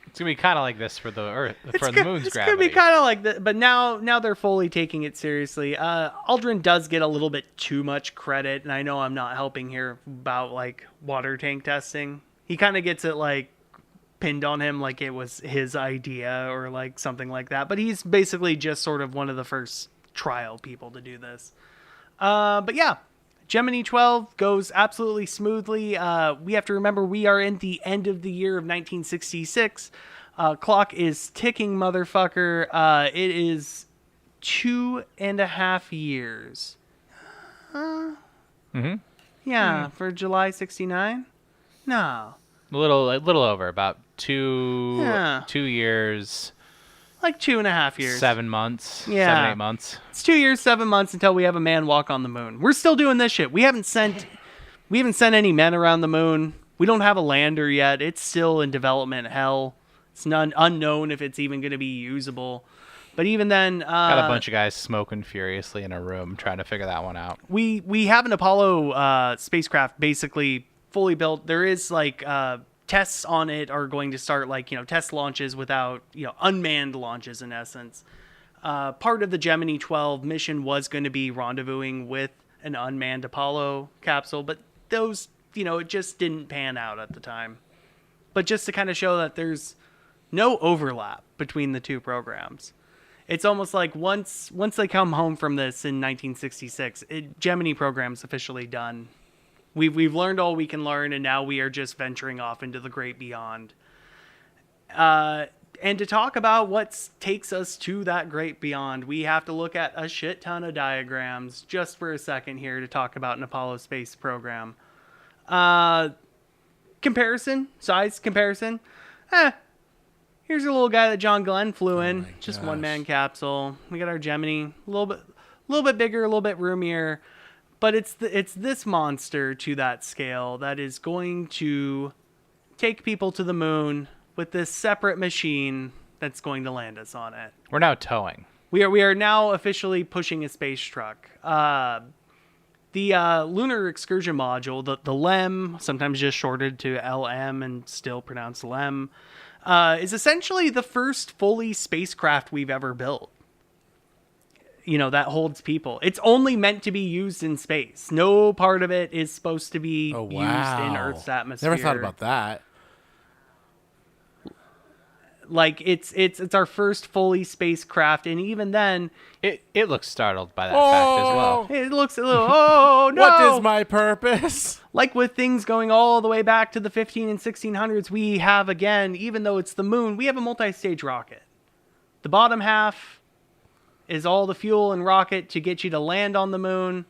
It's going to be kind of like this for the Earth, for the moon's gravity. It's going to be kind of like that, but now they're fully taking it seriously. Aldrin does get a little bit too much credit, and I know I'm not helping here about, like, water tank testing. He kind of gets it, like, pinned on him like it was his idea or, like, something like that. But he's basically just sort of one of the first trial people to do this. But yeah. Gemini 12 goes absolutely smoothly. We have to remember we are in the end of the year of 1966. Clock is ticking, motherfucker. It is 2.5 years. For July 69? No. A little over, about 2 years. Like 2.5 years. 7 months. Yeah. 7, 8 months. It's 2 years, 7 months until we have a man walk on the moon. We're still doing this shit. We haven't sent any men around the moon. We don't have a lander yet. It's still in development hell. It's unknown if it's even going to be usable. But even then, Got a bunch of guys smoking furiously in a room trying to figure that one out. we have an Apollo spacecraft basically fully built. There is like tests on it are going to start, like, test launches without, unmanned launches in essence. Part of the Gemini 12 mission was going to be rendezvousing with an unmanned Apollo capsule, but those, it just didn't pan out at the time. But just to kind of show that there's no overlap between the two programs. It's almost like once they come home from this in 1966, Gemini program's officially done. We've learned all we can learn, and now we are just venturing off into the great beyond. And to talk about what takes us to that great beyond, we have to look at a shit ton of diagrams just for a second here to talk about an Apollo space program. Size comparison. Here's a little guy that John Glenn flew in, just one-man capsule. We got our Gemini, a little bit bigger, a little bit roomier. But it's this monster to that scale that is going to take people to the moon with this separate machine that's going to land us on it. We're now towing. We are now officially pushing a space truck. The Lunar Excursion Module, the LEM, sometimes just shorted to LM and still pronounced LEM, is essentially the first fully spacecraft we've ever built. That holds people. It's only meant to be used in space. No part of it is supposed to be used in Earth's atmosphere. Never thought about that. Like, it's our first fully spacecraft, and even then, It looks startled by that fact as well. it looks a little, oh no! What is my purpose? Like with things going all the way back to the 15 and 1600s, we have, again, even though it's the moon, we have a multi-stage rocket. The bottom half is all the fuel and rocket to get you to land on the moon,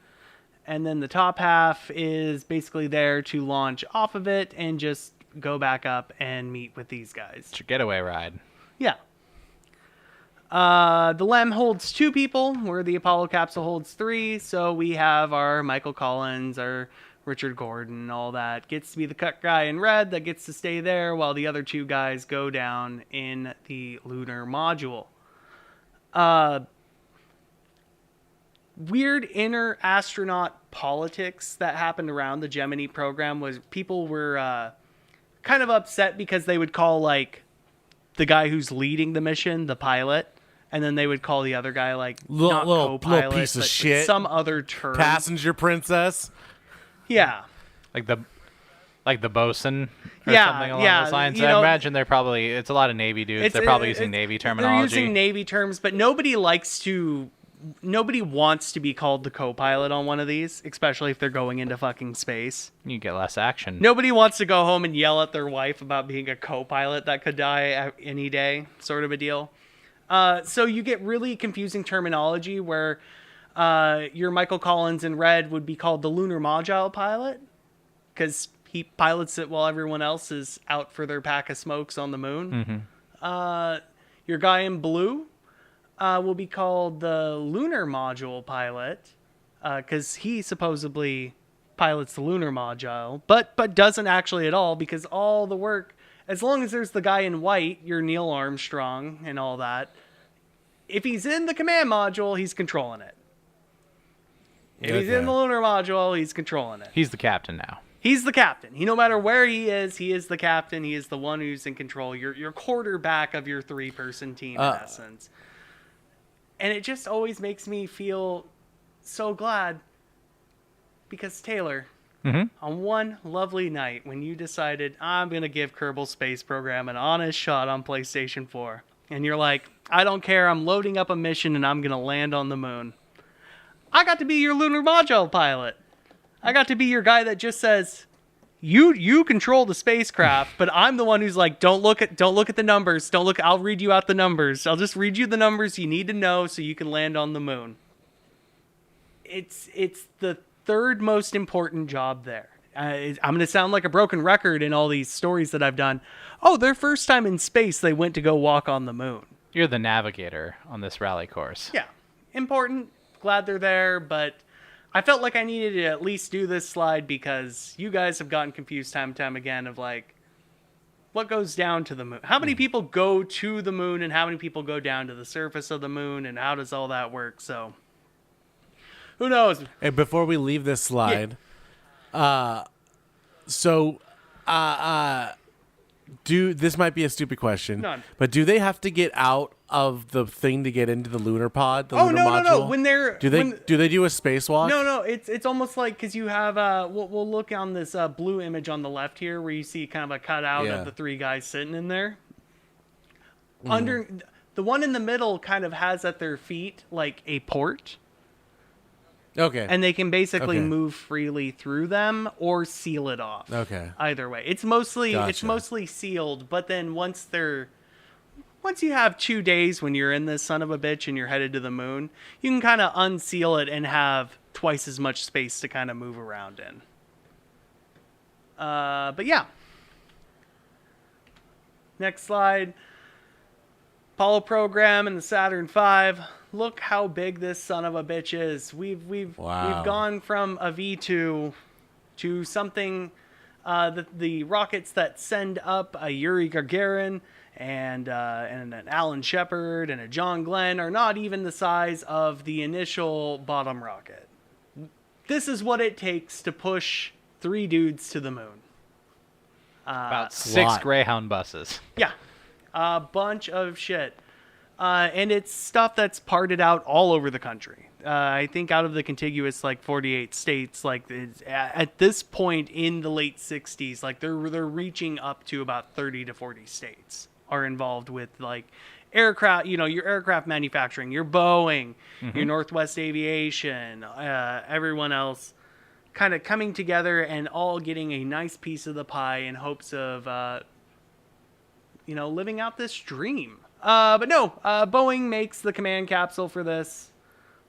and then the top half is basically there to launch off of it and just go back up and meet with these guys. It's your getaway ride. Yeah. The LEM holds 2 people, where the Apollo capsule holds 3, so we have our Michael Collins, our Richard Gordon, all that. Gets to be the cut guy in red that gets to stay there while the other 2 guys go down in the lunar module. Weird inner astronaut politics that happened around the Gemini program was people were kind of upset because they would call, like, the guy who's leading the mission the pilot, and then they would call the other guy, like, not co-pilot, little piece of but shit. some other term. Passenger princess. Yeah. Like the bosun or Yeah, something along yeah, those lines. you I know, imagine it's a lot of Navy dudes. They're probably using Navy terminology. They're using Navy terms, but nobody wants to be called the co-pilot on one of these, especially if they're going into fucking space. You get less action. Nobody wants to go home and yell at their wife about being a co-pilot that could die any day, sort of a deal. So you get really confusing terminology where your Michael Collins in red would be called the lunar module pilot because he pilots it while everyone else is out for their pack of smokes on the moon. Mm-hmm. Your guy in blue will be called the lunar module pilot because he supposedly pilots the lunar module, but doesn't actually at all, because all the work, as long as there's the guy in white, your Neil Armstrong and all that, if he's in the command module, he's controlling it. If he's in the lunar module, he's controlling it. He's the captain now. He's the captain. No matter where he is the captain. He is the one who's in control. Your quarterback of your 3-person team, in essence. And it just always makes me feel so glad because, Taylor, on one lovely night when you decided, I'm going to give Kerbal Space Program an honest shot on PlayStation 4, and you're like, I don't care, I'm loading up a mission and I'm going to land on the moon. I got to be your lunar module pilot. I got to be your guy that just says, you control the spacecraft, but I'm the one who's like, don't look at the numbers. I'll read you out the numbers. I'll just read you the numbers you need to know so you can land on the moon. It's the third most important job there. I'm going to sound like a broken record in all these stories that I've done. Oh, their first time in space, they went to go walk on the moon. You're the navigator on this rally course. Yeah. Important. Glad they're there, but I felt like I needed to at least do this slide because you guys have gotten confused time and time again of like, what goes down to the moon? How many people go to the moon, and how many people go down to the surface of the moon, and how does all that work? So, who knows? And before we leave this slide, this might be a stupid question, None. but do they have to get out of the thing to get into the lunar pod? The Oh, lunar module? no. When they're do they do a spacewalk? No. It's almost like, because you have we'll look on this blue image on the left here, where you see kind of a cutout of the three guys sitting in there. Under the one in the middle, kind of has at their feet like a port. Okay. And they can basically move freely through them or seal it off. Okay. Either way, it's mostly sealed. But then once you have 2 days when you're in this son of a bitch and you're headed to the moon, you can kind of unseal it and have twice as much space to kind of move around in. But yeah. Next slide. Apollo program and the Saturn V. Look how big this son of a bitch is. We've gone from a V2 to something. The rockets that send up a Yuri Gagarin and an Alan Shepard and a John Glenn are not even the size of the initial bottom rocket. This is what it takes to push 3 dudes to the moon. About 6 Greyhound buses. Yeah, a bunch of shit. And it's stuff that's parted out all over the country. I think out of the contiguous 48 states, at this point in the late 60s, they're reaching up to about 30 to 40 states are involved with aircraft. Your aircraft manufacturing, your Boeing, your Northwest Aviation, everyone else, kind of coming together and all getting a nice piece of the pie in hopes of living out this dream. But no, Boeing makes the command capsule for this,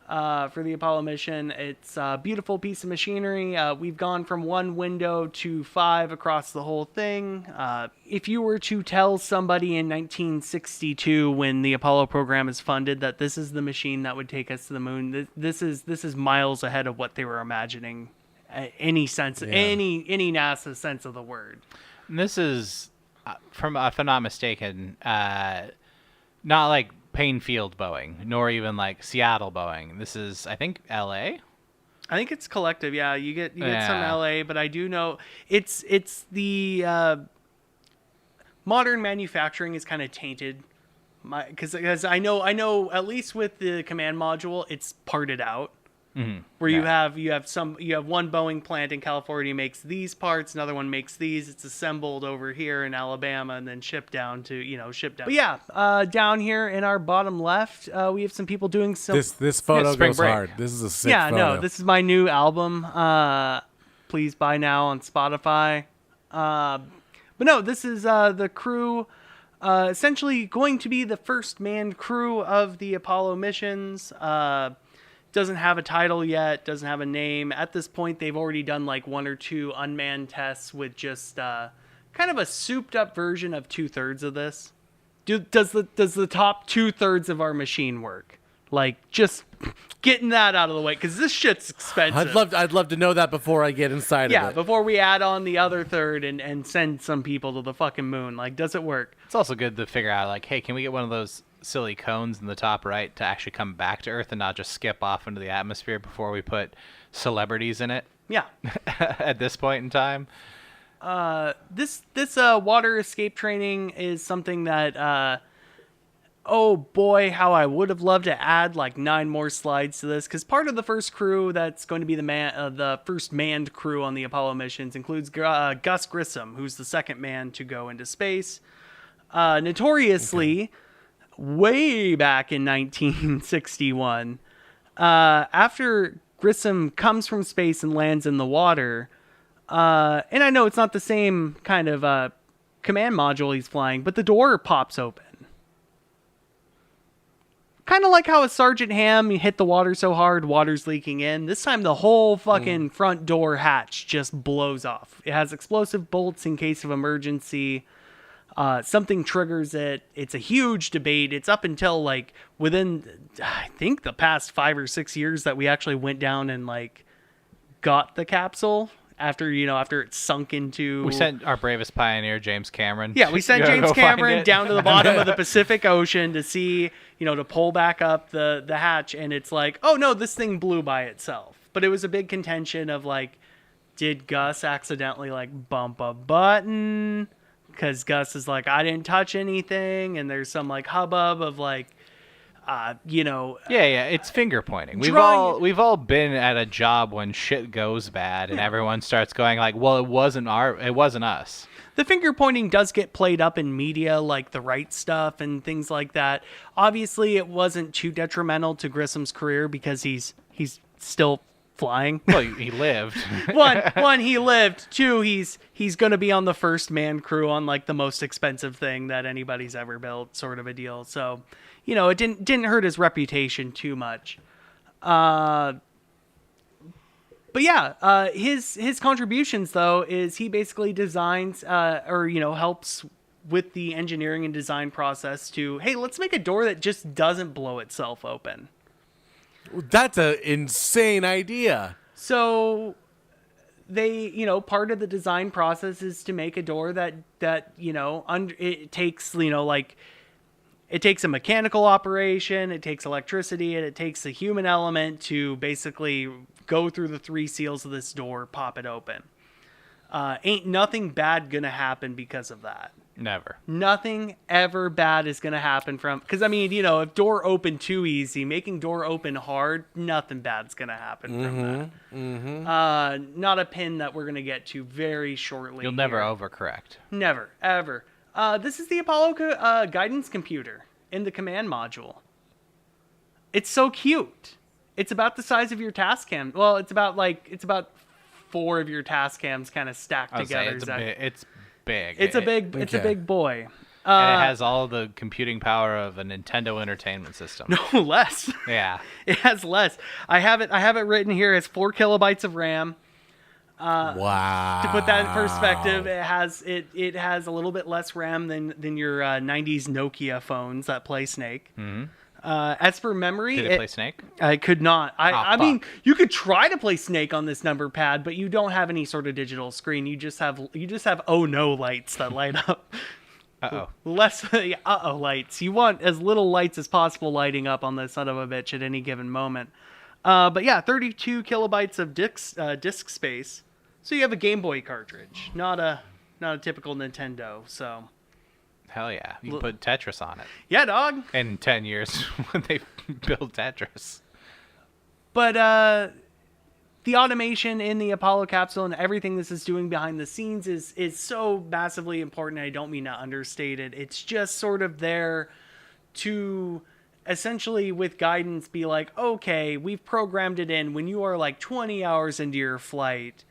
for the Apollo mission. It's a beautiful piece of machinery. We've gone from 1 window to 5 across the whole thing. If you were to tell somebody in 1962, when the Apollo program is funded, that this is the machine that would take us to the moon, this is miles ahead of what they were imagining. Any NASA sense of the word. And this is, if I'm not mistaken, not like Painfield Boeing, nor even Seattle Boeing. This is, I think, L.A. I think it's collective. Yeah, you get some L.A., but I do know it's the modern manufacturing is kind of tainted. Because I know at least with the command module, it's parted out. Where you have one Boeing plant in California makes these parts, another one makes these. It's assembled over here in Alabama and then shipped down. But yeah, down here in our bottom left, we have some people doing some. This photo Spring goes break. hard. This is a sick photo. No, this is my new album. Please buy now on Spotify. But no, this is the crew. Essentially going to be the first manned crew of the Apollo missions. Doesn't have a title yet, doesn't have a name. At this point, they've already done 1 or 2 unmanned tests with just kind of a souped up version of 2/3 of this. Does the top 2/3 of our machine work? Just getting that out of the way, because this shit's expensive. I'd love to know that before I get inside of it. Yeah, before we add on the other third and send some people to the fucking moon. Does it work? It's also good to figure out, hey, can we get one of those silly cones in the top right to actually come back to Earth and not just skip off into the atmosphere before we put celebrities in it? Yeah. At this point in time. This water escape training is something that oh boy, how I would have loved to add 9 more slides to this, because part of the first crew that's going to be the first manned crew on the Apollo missions includes Gus Grissom, who's the second man to go into space. Notoriously, way back in 1961, after Grissom comes from space and lands in the water, and I know it's not the same kind of command module he's flying, but the door pops open. Kind of like how a Sergeant Ham, you hit the water so hard, water's leaking in. This time the whole fucking front door hatch just blows off. It has explosive bolts in case of emergency. Something triggers it. It's a huge debate. It's up until within, I think, the past 5 or 6 years that we actually went down and got the capsule after it's sunk into. We sent our bravest pioneer, James Cameron. Yeah, we sent to James go find Cameron it. down to the bottom of the Pacific Ocean to see, to pull back up the hatch, and it's like, oh no, this thing blew by itself. But it was a big contention of like, did Gus accidentally like bump a button? Because Gus is like, I didn't touch anything, and there's some like hubbub of like, Yeah, it's finger pointing. We've Drawing- all been at a job when shit goes bad and everyone starts going like, well, it wasn't us. The finger pointing does get played up in media, like The Right Stuff and things like that. Obviously, it wasn't too detrimental to Grissom's career because he's still flying. Well, he lived. One, he lived. Two, he's going to be on the first manned crew on like the most expensive thing that anybody's ever built, sort of a deal. So, it didn't hurt his reputation too much. But yeah, his contributions though is he basically designs helps with the engineering and design process to, hey, let's make a door that just doesn't blow itself open. That's an insane idea. So they, part of the design process is to make a door that it takes, it takes a mechanical operation, it takes electricity, and it takes a human element to basically go through the 3 seals of this door, pop it open. Ain't nothing bad gonna happen because of that. Never. Nothing ever bad is going to happen because, if door open too easy, making door open hard, nothing bad's going to happen from that. Mm-hmm. Not a pin that we're going to get to very shortly. You'll never here. overcorrect. Never, ever. This is the Apollo guidance computer in the command module. It's so cute. It's about the size of your task cam. Well, it's about 4 of your task cams kind of stacked together. It's big. It's a big boy. And it has all the computing power of a Nintendo Entertainment System. No less. Yeah. It has less. I have it written here. It's 4 kilobytes of RAM. Wow. To put that in perspective, it has a little bit less RAM than your 90s Nokia phones that play Snake. Mm-hmm. As for memory, Did it play Snake? I could not. I fuck. mean, you could try to play Snake on this number pad, but you don't have any sort of digital screen. You just have oh no lights that light up. Less lights. You want as little lights as possible lighting up on this son of a bitch at any given moment. But yeah, 32 kilobytes of disk space. So you have a Game Boy cartridge, not a typical Nintendo. So Hell yeah. You can put Tetris on it. yeah, dog. In 10 years when they build Tetris. But the automation in the Apollo capsule and everything this is doing behind the scenes is so massively important. I don't mean to understate it. It's just sort of there to essentially, with guidance, be like, okay, we've programmed it in. When you are like 20 hours into your flight,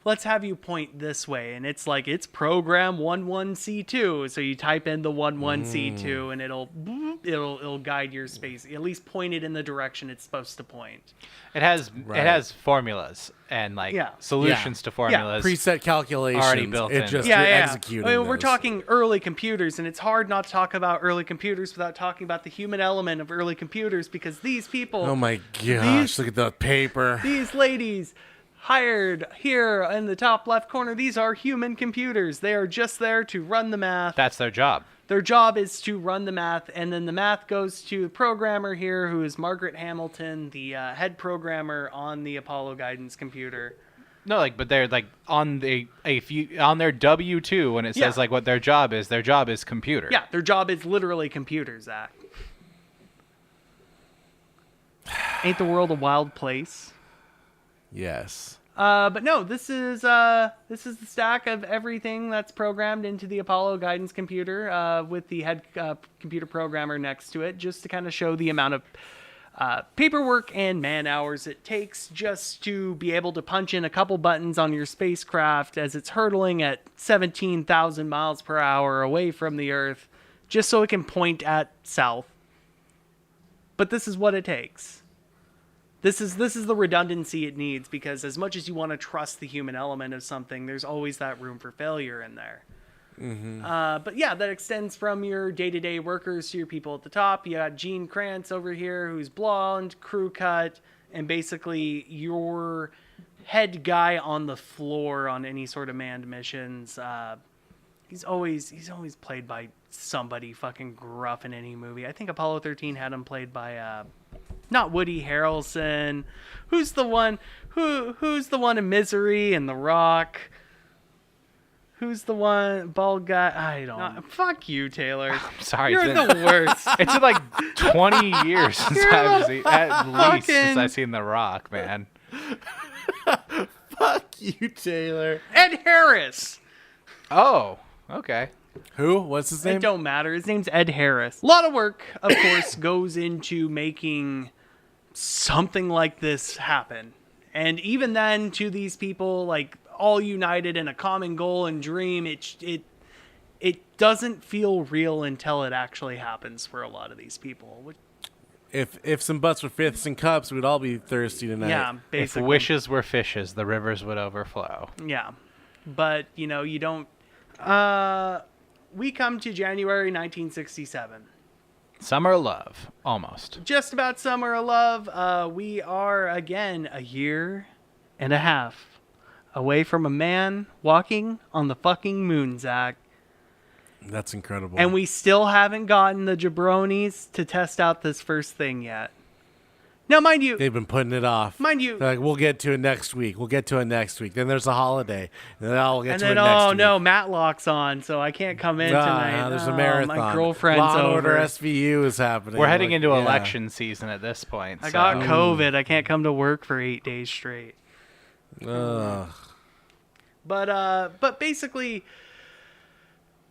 let's have you point this way. And it's like, it's program 11C2. So you type in the 11C2 and it'll guide your space, at least point it in the direction it's supposed to point. It has formulas and solutions to formulas. Preset calculations. Already built in. Just Yeah. executing I mean, we're those. talking early computers, and it's hard not to talk about early computers without talking about the human element of early computers, because these people, Oh my gosh, look at the paper. these ladies hired here in the top left corner, these are human computers. They are just there to run the math. That's their job. Their job is to run the math, and then the math goes to the programmer here, who is Margaret Hamilton, the head programmer on the Apollo guidance computer. No, but they're on on their W-2 when it says what their job is computer. Yeah, their job is literally computers, Zach. Ain't the world a wild place? Yes. But no, this is the stack of everything that's programmed into the Apollo guidance computer, with the head computer programmer next to it, just to kind of show the amount of paperwork and man hours it takes just to be able to punch in a couple buttons on your spacecraft as it's hurtling at 17,000 miles per hour away from the Earth, just so it can point at south. But this is what it takes. This is the redundancy it needs, because as much as you want to trust the human element of something, there's always that room for failure in there. Mm-hmm. But yeah, that extends from your day-to-day workers to your people at the top. You got Gene Kranz over here, who's blonde, crew cut, and basically your head guy on the floor on any sort of manned missions. He's always played by somebody fucking gruff in any movie. I think Apollo 13 had him played by not Woody Harrelson. Who's the one in Misery and The Rock? Who's the one bald guy? I don't know. Fuck you, Taylor. I'm sorry. You're the worst. It's been like 20 years since I've seen, at least since fucking- I've seen The Rock, man. Fuck you, Taylor. Ed Harris. Oh, okay. Who? What's his It name? don't matter. His name's Ed Harris. A lot of work, of course, goes into making something like this happen. And even then, to these people, like, all united in a common goal and dream, it doesn't feel real until it actually happens for a lot of these people. If some butts were fifths and cups, we'd all be thirsty tonight. Yeah, If basically. wishes were fishes, the rivers would overflow. Yeah. But, you know, you don't... we come to January 1967. Summer of love, almost. Just about summer of love. We are, again, a year and a half away from a man walking on the fucking moon, Zach. That's incredible. And we still haven't gotten the jabronis to test out this first thing yet. Now, mind you, They've been putting it off. They're like, we'll get to it next week. We'll get to it next week. Then there's a holiday. And then we'll get and to then, it next oh week. no, Matlock's on, so I can't come in tonight. There's Oh, a marathon. My girlfriend's Law and over. Order SVU is happening. We're heading into Yeah. election season at this point. I so- got COVID. I can't come to work for 8 days straight. Ugh. But basically,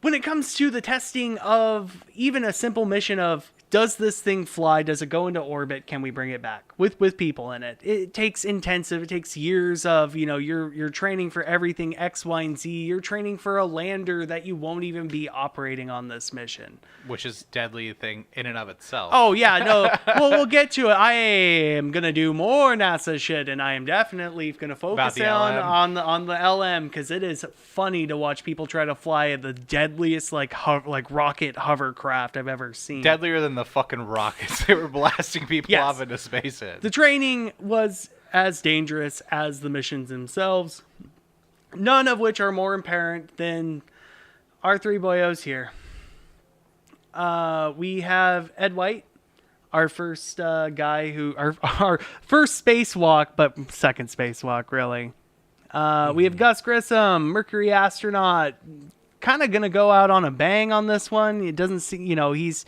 when it comes to the testing of even a simple mission of, does this thing fly? Does it go into orbit? Can we bring it back with people in it? It takes intensive. It takes years of, you know, you're training for everything X, Y, and Z. You're training for a lander that you won't even be operating on this mission. Which is deadly thing in and of itself. Oh yeah, no. Well, we'll get to it. I am gonna do more NASA shit, and I am definitely gonna focus the on LM? on the LM because it is funny to watch people try to fly the deadliest like rocket hovercraft I've ever seen. Deadlier than the fucking rockets they were blasting people Yes. off into space in. The training was as dangerous as the missions themselves, none of which are more apparent than our three boyos here. We have Ed White, our first guy who our first spacewalk, but second spacewalk really. We have Gus Grissom, Mercury astronaut, kind of gonna go out on a bang on this one. It doesn't seem, you know, he's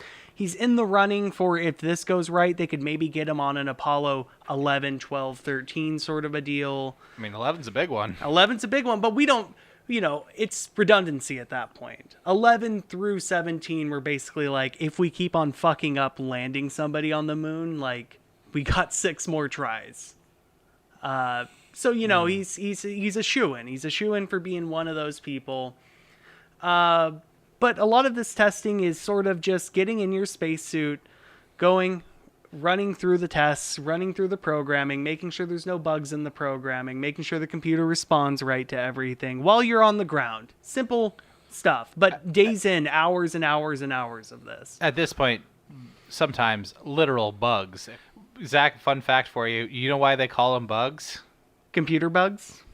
in the running for, if this goes right, they could maybe get him on an Apollo 11, 12, 13 sort of a deal. I mean, 11's a big one. 11's a big one, but we don't, you know, it's redundancy at that point. 11 through 17 were basically like, if we keep on fucking up landing somebody on the moon, like, we got 6 more tries. So, you know, he's a shoo-in. He's a shoo-in for being one of those people. But a lot of this testing is sort of just getting in your spacesuit, running through the tests, running through the programming, making sure there's no bugs in the programming, making sure the computer responds right to everything while you're on the ground. Simple stuff, but days in, hours and hours and hours of this. At this point, sometimes literal bugs. Zach, fun fact for you. You know why they call them bugs? Computer bugs?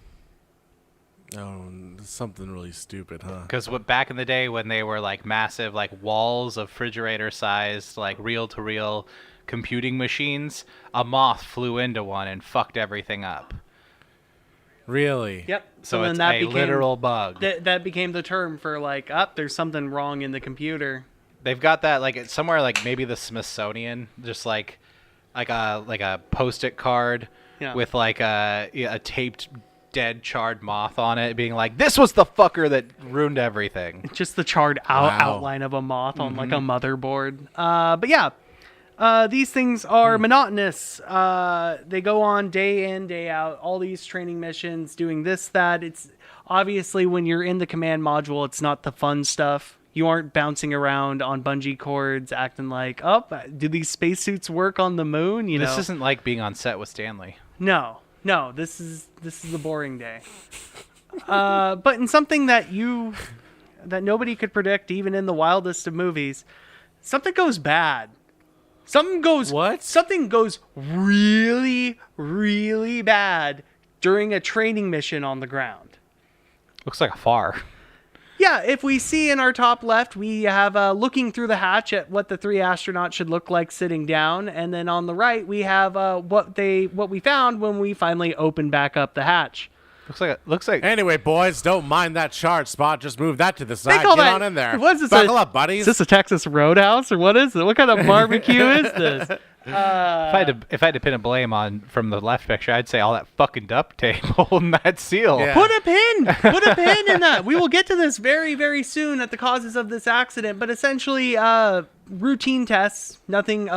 Oh, something really stupid, huh? Because back in the day when they were like massive, like walls of refrigerator-sized, like reel-to-reel computing machines, a moth flew into one and fucked everything up. Really? Yep. So then it's that a became, literal bug. That became the term for like, there's something wrong in the computer. They've got that like somewhere like maybe the Smithsonian, just like a Post-it card Yeah. with like a taped dead charred moth on it, being like, "This was the fucker that ruined everything." Just the charred outline of a moth on like a motherboard. But yeah, these things are monotonous. They go on day in, day out. All these training missions, doing this, that. It's obviously when you're in the command module, it's not the fun stuff. You aren't bouncing around on bungee cords, acting like, "Oh, do these spacesuits work on the moon?" You know, This isn't like being on set with Stanley. No, this is the boring day. But in something that nobody could predict, even in the wildest of movies, something goes bad. Something goes What? Something goes really, really bad during a training mission on the ground. Looks like a far. Yeah, if we see in our top left, we have looking through the hatch at what the 3 astronauts should look like sitting down, and then on the right we have what we found when we finally opened back up the hatch. Looks like. Anyway, boys, don't mind that charred spot. Just move that to the They side. call Get that- on in there. what is this, Buckle up, buddies. Is this a Texas Roadhouse or what is it? What kind of barbecue is this? If I had to pin a blame on from the left picture, I'd say all that fucking duct tape holding that seal. Yeah. Put a pin in that. We will get to this very, very soon at the causes of this accident, but essentially routine tests, nothing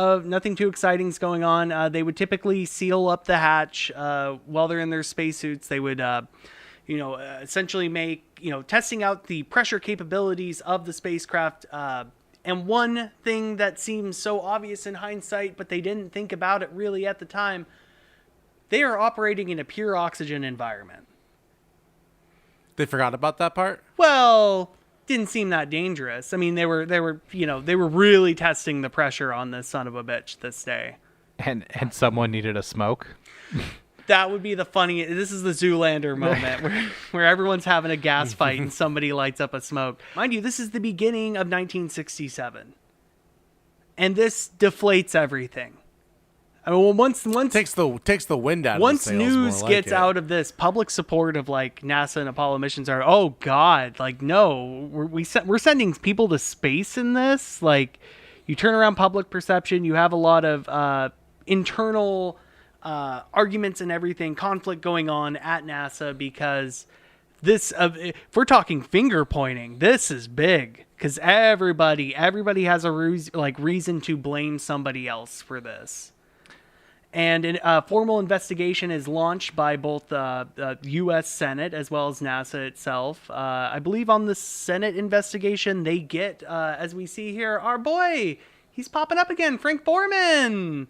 too exciting is going on. They would typically seal up the hatch while they're in their spacesuits. They would essentially make, testing out the pressure capabilities of the spacecraft. And one thing that seems so obvious in hindsight, but they didn't think about it really at the time, they are operating in a pure oxygen environment. They forgot about that part? Well, didn't seem that dangerous. I mean, they were really testing the pressure on this son of a bitch this day. And someone needed a smoke. That would be the funny. This is the Zoolander moment where everyone's having a gas fight and somebody lights up a smoke. Mind you, this is the beginning of 1967, and this deflates everything. I mean, once Takes the wind out once of the sails, news more like gets it. out of this, public support of like NASA and Apollo missions are, oh God, like no, we're sending people to space in this. Like, you turn around public perception, you have a lot of internal arguments and everything, conflict going on at NASA because this, if we're talking finger pointing, this is big because everybody has a reason to blame somebody else for this. And a formal investigation is launched by both the U.S. Senate as well as NASA itself. I believe on the Senate investigation, they get, as we see here, our boy, he's popping up again, Frank Borman.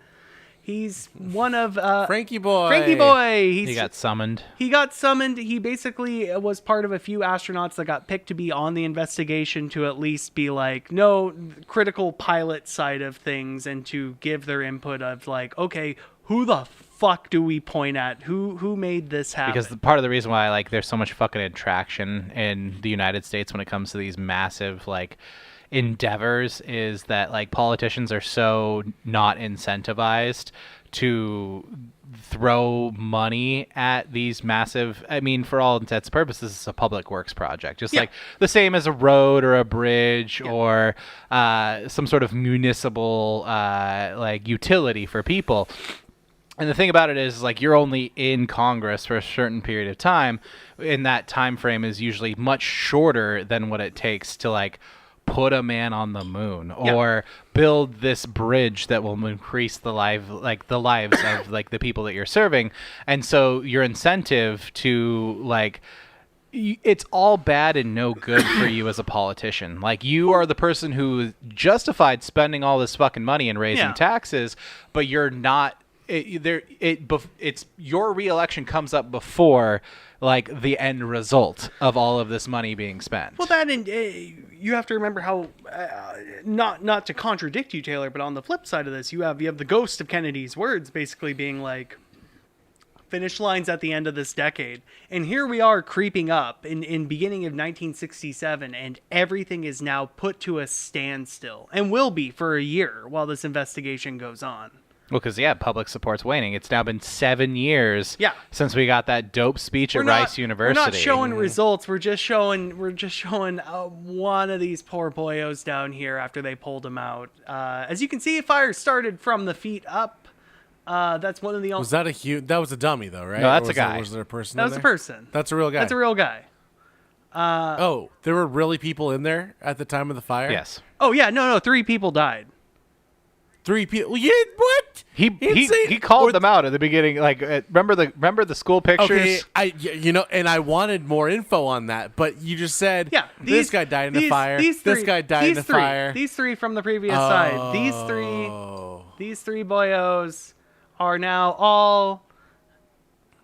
He's one of Frankie boy. He got summoned. He basically was part of a few astronauts that got picked to be on the investigation to at least be like, no, critical pilot side of things, and to give their input of like, okay, who the fuck do we point at? Who made this happen? Because part of the reason why like there's so much fucking attraction in the United States when it comes to these massive like endeavors is that like politicians are so not incentivized to throw money at these massive, I mean, for all intents and purposes, it's a public works project, just like the same as a road or a bridge or some sort of municipal like utility for people. And the thing about it is, like, you're only in Congress for a certain period of time, and that time frame is usually much shorter than what it takes to like put a man on the moon or build this bridge that will increase the lives of like the people that you're serving. And so your incentive to like, it's all bad and no good for you as a politician. Like, you are the person who justified spending all this fucking money and raising taxes, but you're not. It's your reelection comes up before like the end result of all of this money being spent. Well, that and you have to remember how not to contradict you, Taylor, but on the flip side of this, you have the ghost of Kennedy's words basically being like, finish lines at the end of this decade, and here we are creeping up in beginning of 1967, and everything is now put to a standstill and will be for a year while this investigation goes on. Well, because public support's waning. It's now been 7 years since we got that dope speech at Rice University. We're not showing results. We're just showing one of these poor boyos down here after they pulled him out. As you can see, fire started from the feet up. That's one of the. Was that that was a dummy though, right? No, that's a guy. Was there a person? That was a person. That's a real guy. That's a real guy. There were really people in there at the time of the fire. Yes. Oh yeah, no, 3 people died. 3 people. Yeah, what? He called them out at the beginning. Like, remember the school pictures? Okay, and I wanted more info on that, but you just said, this guy died in the fire. This guy died in the fire. These 3 from the previous side. These three boyos are now all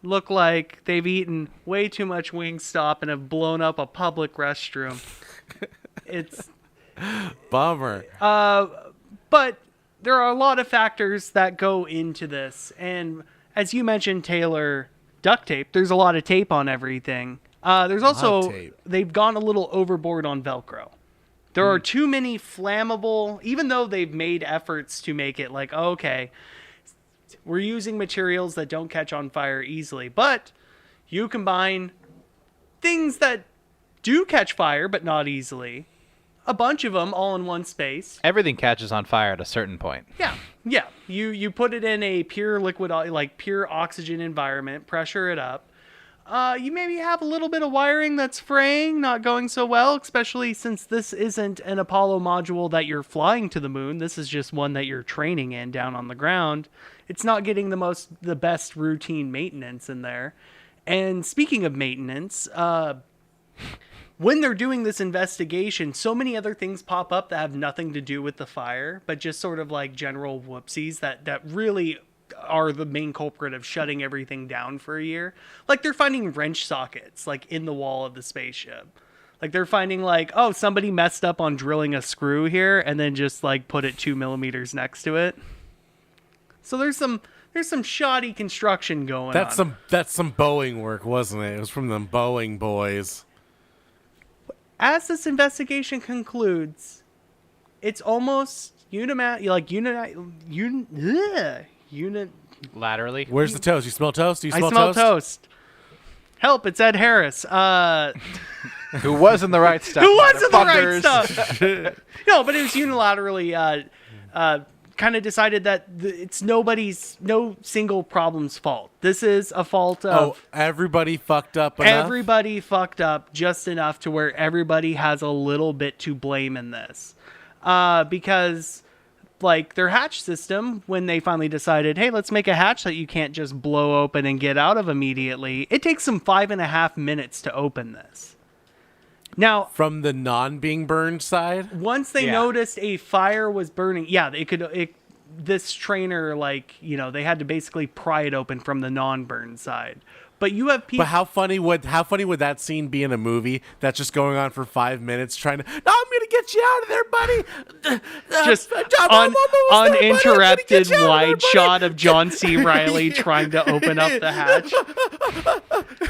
look like they've eaten way too much Wingstop and have blown up a public restroom. It's bummer. But there are a lot of factors that go into this, and as you mentioned, Taylor, duct tape. There's a lot of tape on everything. There's also, tape. they've gone a little overboard on Velcro. There are too many flammable, even though they've made efforts to make it like, oh, okay, we're using materials that don't catch on fire easily, but you combine things that do catch fire, but not easily, a bunch of them all in one space. Everything catches on fire at a certain point. Yeah. You put it in a pure liquid, like pure oxygen environment, pressure it up. You maybe have a little bit of wiring that's fraying, not going so well, especially since this isn't an Apollo module that you're flying to the moon. This is just one that you're training in down on the ground. It's not getting the best routine maintenance in there. And speaking of maintenance, when they're doing this investigation, so many other things pop up that have nothing to do with the fire, but just sort of like general whoopsies that really are the main culprit of shutting everything down for a year. Like they're finding wrench sockets like in the wall of the spaceship. Like they're finding like, oh, somebody messed up on drilling a screw here and then just like put it 2 millimeters next to it. So there's some shoddy construction going on. That's some Boeing work, wasn't it? It was from them Boeing boys. As this investigation concludes, it's almost Laterally. Where's the toast? You smell toast? Do you I smell smell toast. Help, it's Ed Harris. Who was in the right stuff. Who was in the right motherfuckers. stuff? No, but it was unilaterally kind of decided that it's no single problem's fault. This is a fault of... everybody fucked up enough? Everybody fucked up just enough to where everybody has a little bit to blame in this. Because... like their hatch system, when they finally decided, hey, let's make a hatch that you can't just blow open and get out of immediately, it takes them 5.5 minutes to open this. Now, from the non-being burned side? Once they noticed a fire was burning, this trainer, they had to basically pry it open from the non-burned side. But you have people. But how funny would that scene be in a movie that's just going on for 5 minutes, trying to? No, I'm gonna get you out of there, buddy. Just uninterrupted wide shot of John C. Reilly trying to open up the hatch.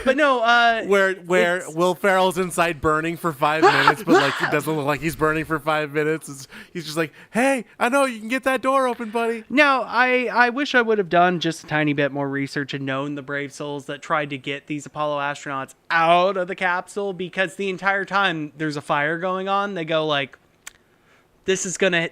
But no, where Will Ferrell's inside burning for 5 minutes, but like it doesn't look like he's burning for 5 minutes. He's just like, hey, I know you can get that door open, buddy. Now, I wish I would have done just a tiny bit more research and known the brave souls that tried to get these Apollo astronauts out of the capsule, because the entire time there's a fire going on, they go like, this is gonna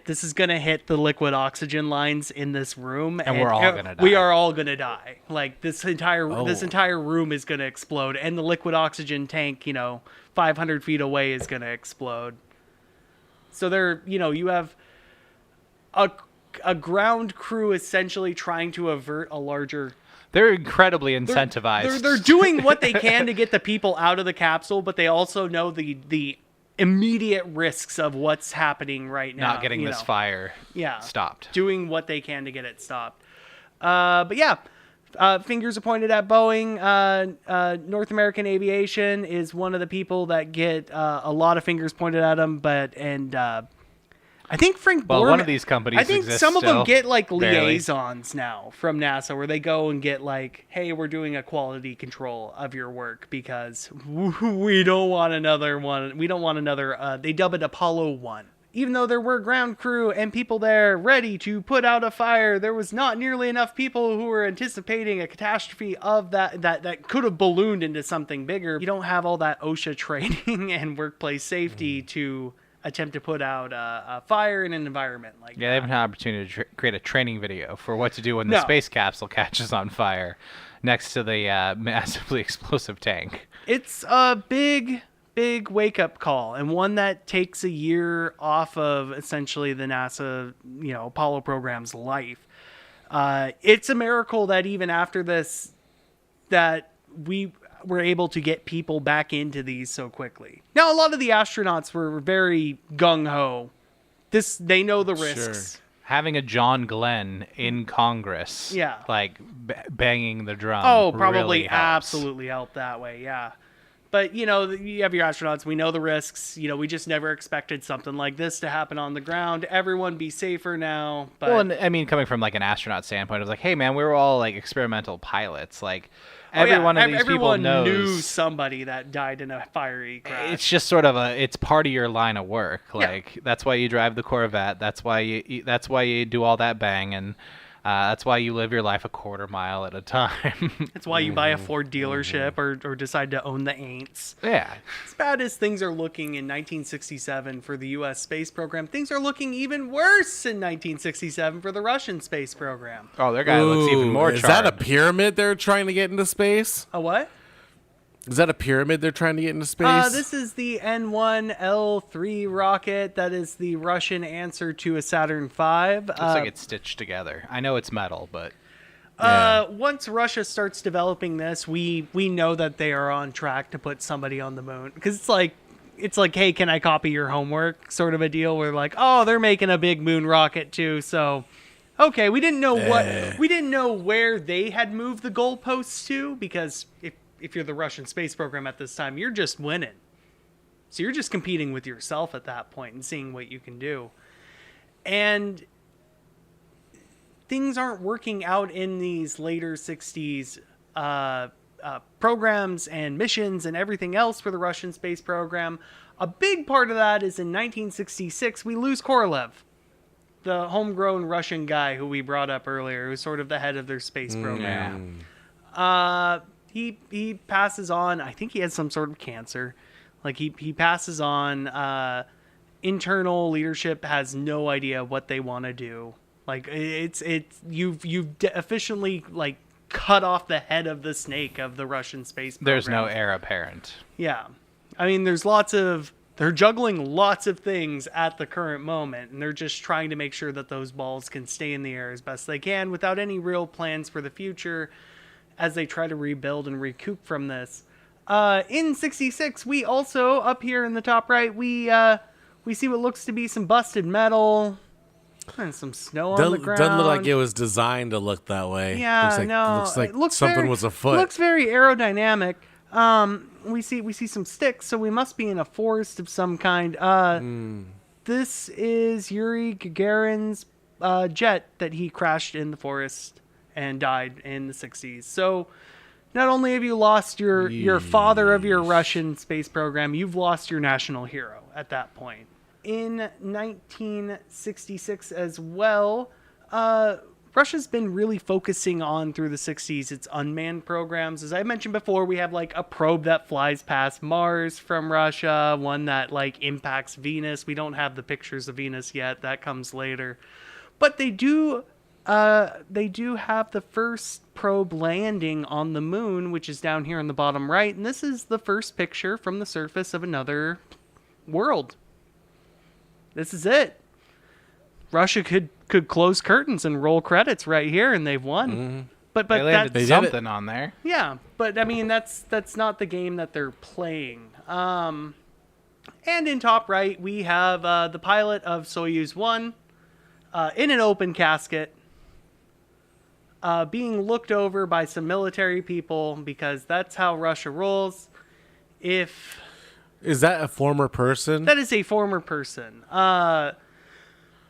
hit the liquid oxygen lines in this room, and we're all gonna die. We are all gonna die. Like this entire room is gonna explode, and the liquid oxygen tank, 500 feet away is gonna explode. So you have a ground crew essentially trying to avert a larger. They're incredibly incentivized. They're doing what they can to get the people out of the capsule, but they also know the immediate risks of what's happening right now. Not getting this fire stopped. Doing what they can to get it stopped. Fingers are pointed at Boeing. North American Aviation is one of the people that get a lot of fingers pointed at them, I think Frank Borman... Well, one of these companies I think exists some of them still, get, barely. liaisons now from NASA, where they go and get, hey, we're doing a quality control of your work because we don't want another one. We don't want another... they dub it Apollo 1. Even though there were ground crew and people there ready to put out a fire, there was not nearly enough people who were anticipating a catastrophe of that could have ballooned into something bigger. You don't have all that OSHA training and workplace safety to... attempt to put out a fire in an environment like that. Yeah, they haven't had an opportunity to create a training video for what to do when the space capsule catches on fire next to the massively explosive tank. It's a big wake-up call, and one that takes a year off of essentially the NASA, Apollo program's life. It's a miracle that even after this, that we were able to get people back into these so quickly. Now, a lot of the astronauts were very gung-ho. They know the risks. Sure. Having a John Glenn in Congress, banging the drum. Oh, probably really helps. Absolutely helped that way, yeah. But, you have your astronauts. We know the risks. We just never expected something like this to happen on the ground. Everyone be safer now. But... Well, and I mean, coming from an astronaut standpoint, it was like, hey, man, we were all experimental pilots. Every one of these everyone people knows. knew somebody that died in a fiery crash. It's just sort of it's part of your line of work. Yeah. Like that's why you drive the Corvette. That's why you do all that banging. That's why you live your life a quarter mile at a time. That's why you buy a Ford dealership or decide to own the Aints. Yeah. As bad as things are looking in 1967 for the U.S. space program, things are looking even worse in 1967 for the Russian space program. Oh, their guy looks even more Is charred. that a pyramid they're trying to get into space? A what? Is that a pyramid they're trying to get into space? This is the N1L3 rocket. That is the Russian answer to a Saturn V. Looks like it's stitched together. I know it's metal, but Once Russia starts developing this, we know that they are on track to put somebody on the moon. Because it's like, hey, can I copy your homework? Sort of a deal where like, oh, they're making a big moon rocket too. So, okay, we didn't know where they had moved the goalposts to, because if you're the Russian space program at this time, you're just winning. So you're just competing with yourself at that point and seeing what you can do. And things aren't working out in these later 60s programs and missions and everything else for the Russian space program. A big part of that is in 1966, we lose Korolev, the homegrown Russian guy who we brought up earlier, who's sort of the head of their space program. He passes on. I think he has some sort of cancer. Like he passes on. Internal leadership has no idea what they want to do. Like you've efficiently like cut off the head of the snake of the Russian space program. there's no heir apparent. Yeah. I mean, they're juggling lots of things at the current moment, and they're just trying to make sure that those balls can stay in the air as best they can without any real plans for the future as they try to rebuild and recoup from this. In 66, we also, up here in the top right, we see what looks to be some busted metal and some snow on the ground. Doesn't look like it was designed to look that way. Yeah, Looks like it looks something was afoot. Looks very aerodynamic. We see some sticks, so we must be in a forest of some kind. This is Yuri Gagarin's jet that he crashed in the forest and died in the 60s. So not only have you lost your father of your Russian space program, you've lost your national hero at that point. In 1966 as well, Russia's been really focusing on, through the 60s, its unmanned programs. As I mentioned before, we have like a probe that flies past Mars from Russia, one that like impacts Venus. We don't have the pictures of Venus yet. That comes later. But they do have the first probe landing on the moon, which is down here in the bottom right. And this is the first picture from the surface of another world. This is it. Russia could close curtains and roll credits right here, and they've won. Mm-hmm. But they landed that's something on there. Yeah, but I mean that's not the game that they're playing. And in top right, we have the pilot of Soyuz 1 in an open casket, being looked over by some military people, because that's how Russia rolls. Is that a former person? That is a former person.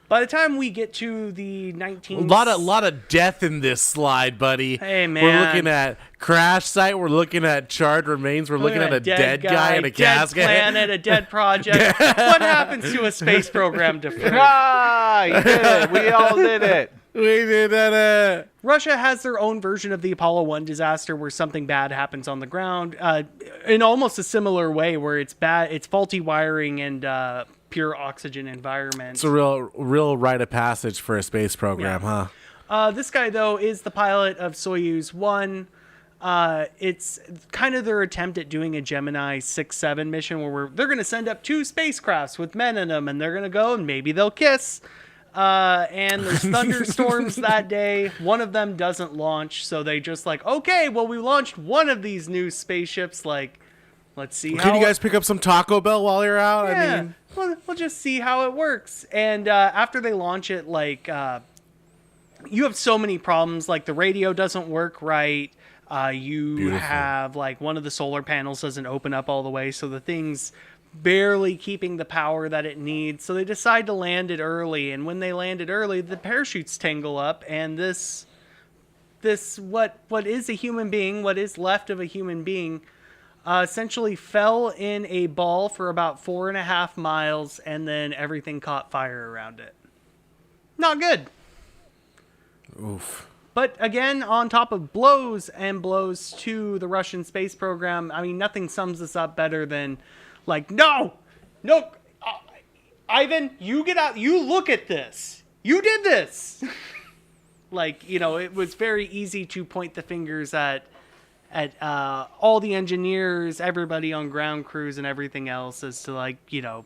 By the time we get to the 19... A lot of death in this slide, buddy. Hey, man. We're looking at crash site. We're looking at charred remains. We're looking at a dead guy in a casket. Dead planet, a dead project. What happens to a space program deferred? You did it. We all did it. We did it. Russia has their own version of the Apollo 1 disaster where something bad happens on the ground in almost a similar way, where it's faulty wiring and pure oxygen environment. It's a real rite of passage for a space program, huh? This guy, though, is the pilot of Soyuz 1. It's kind of their attempt at doing a Gemini 6-7 mission where they're going to send up 2 spacecrafts with men in them, and they're going to go and maybe they'll kiss. And there's thunderstorms that day. One of them doesn't launch, so they just like, okay, well, we launched one of these new spaceships. Like, let's see how... Can you guys pick up some Taco Bell while you're out? Yeah, I mean... we'll just see how it works. And after they launch it, like, you have so many problems. Like, the radio doesn't work right. You have, like, one of the solar panels doesn't open up all the way, so the thing's barely keeping the power that it needs. So they decide to land it early, and when they land it early, the parachutes tangle up, and this this what is a human being, what is left of a human being, essentially fell in a ball for about 4.5 miles, and then everything caught fire around it. Not good. Oof. But again, on top of blows and blows to the Russian space program, I mean, nothing sums this up better than, like, no, Ivan, you get out, you look at this. You did this. Like, you know, it was very easy to point the fingers at all the engineers, everybody on ground crews and everything else as to, like, you know,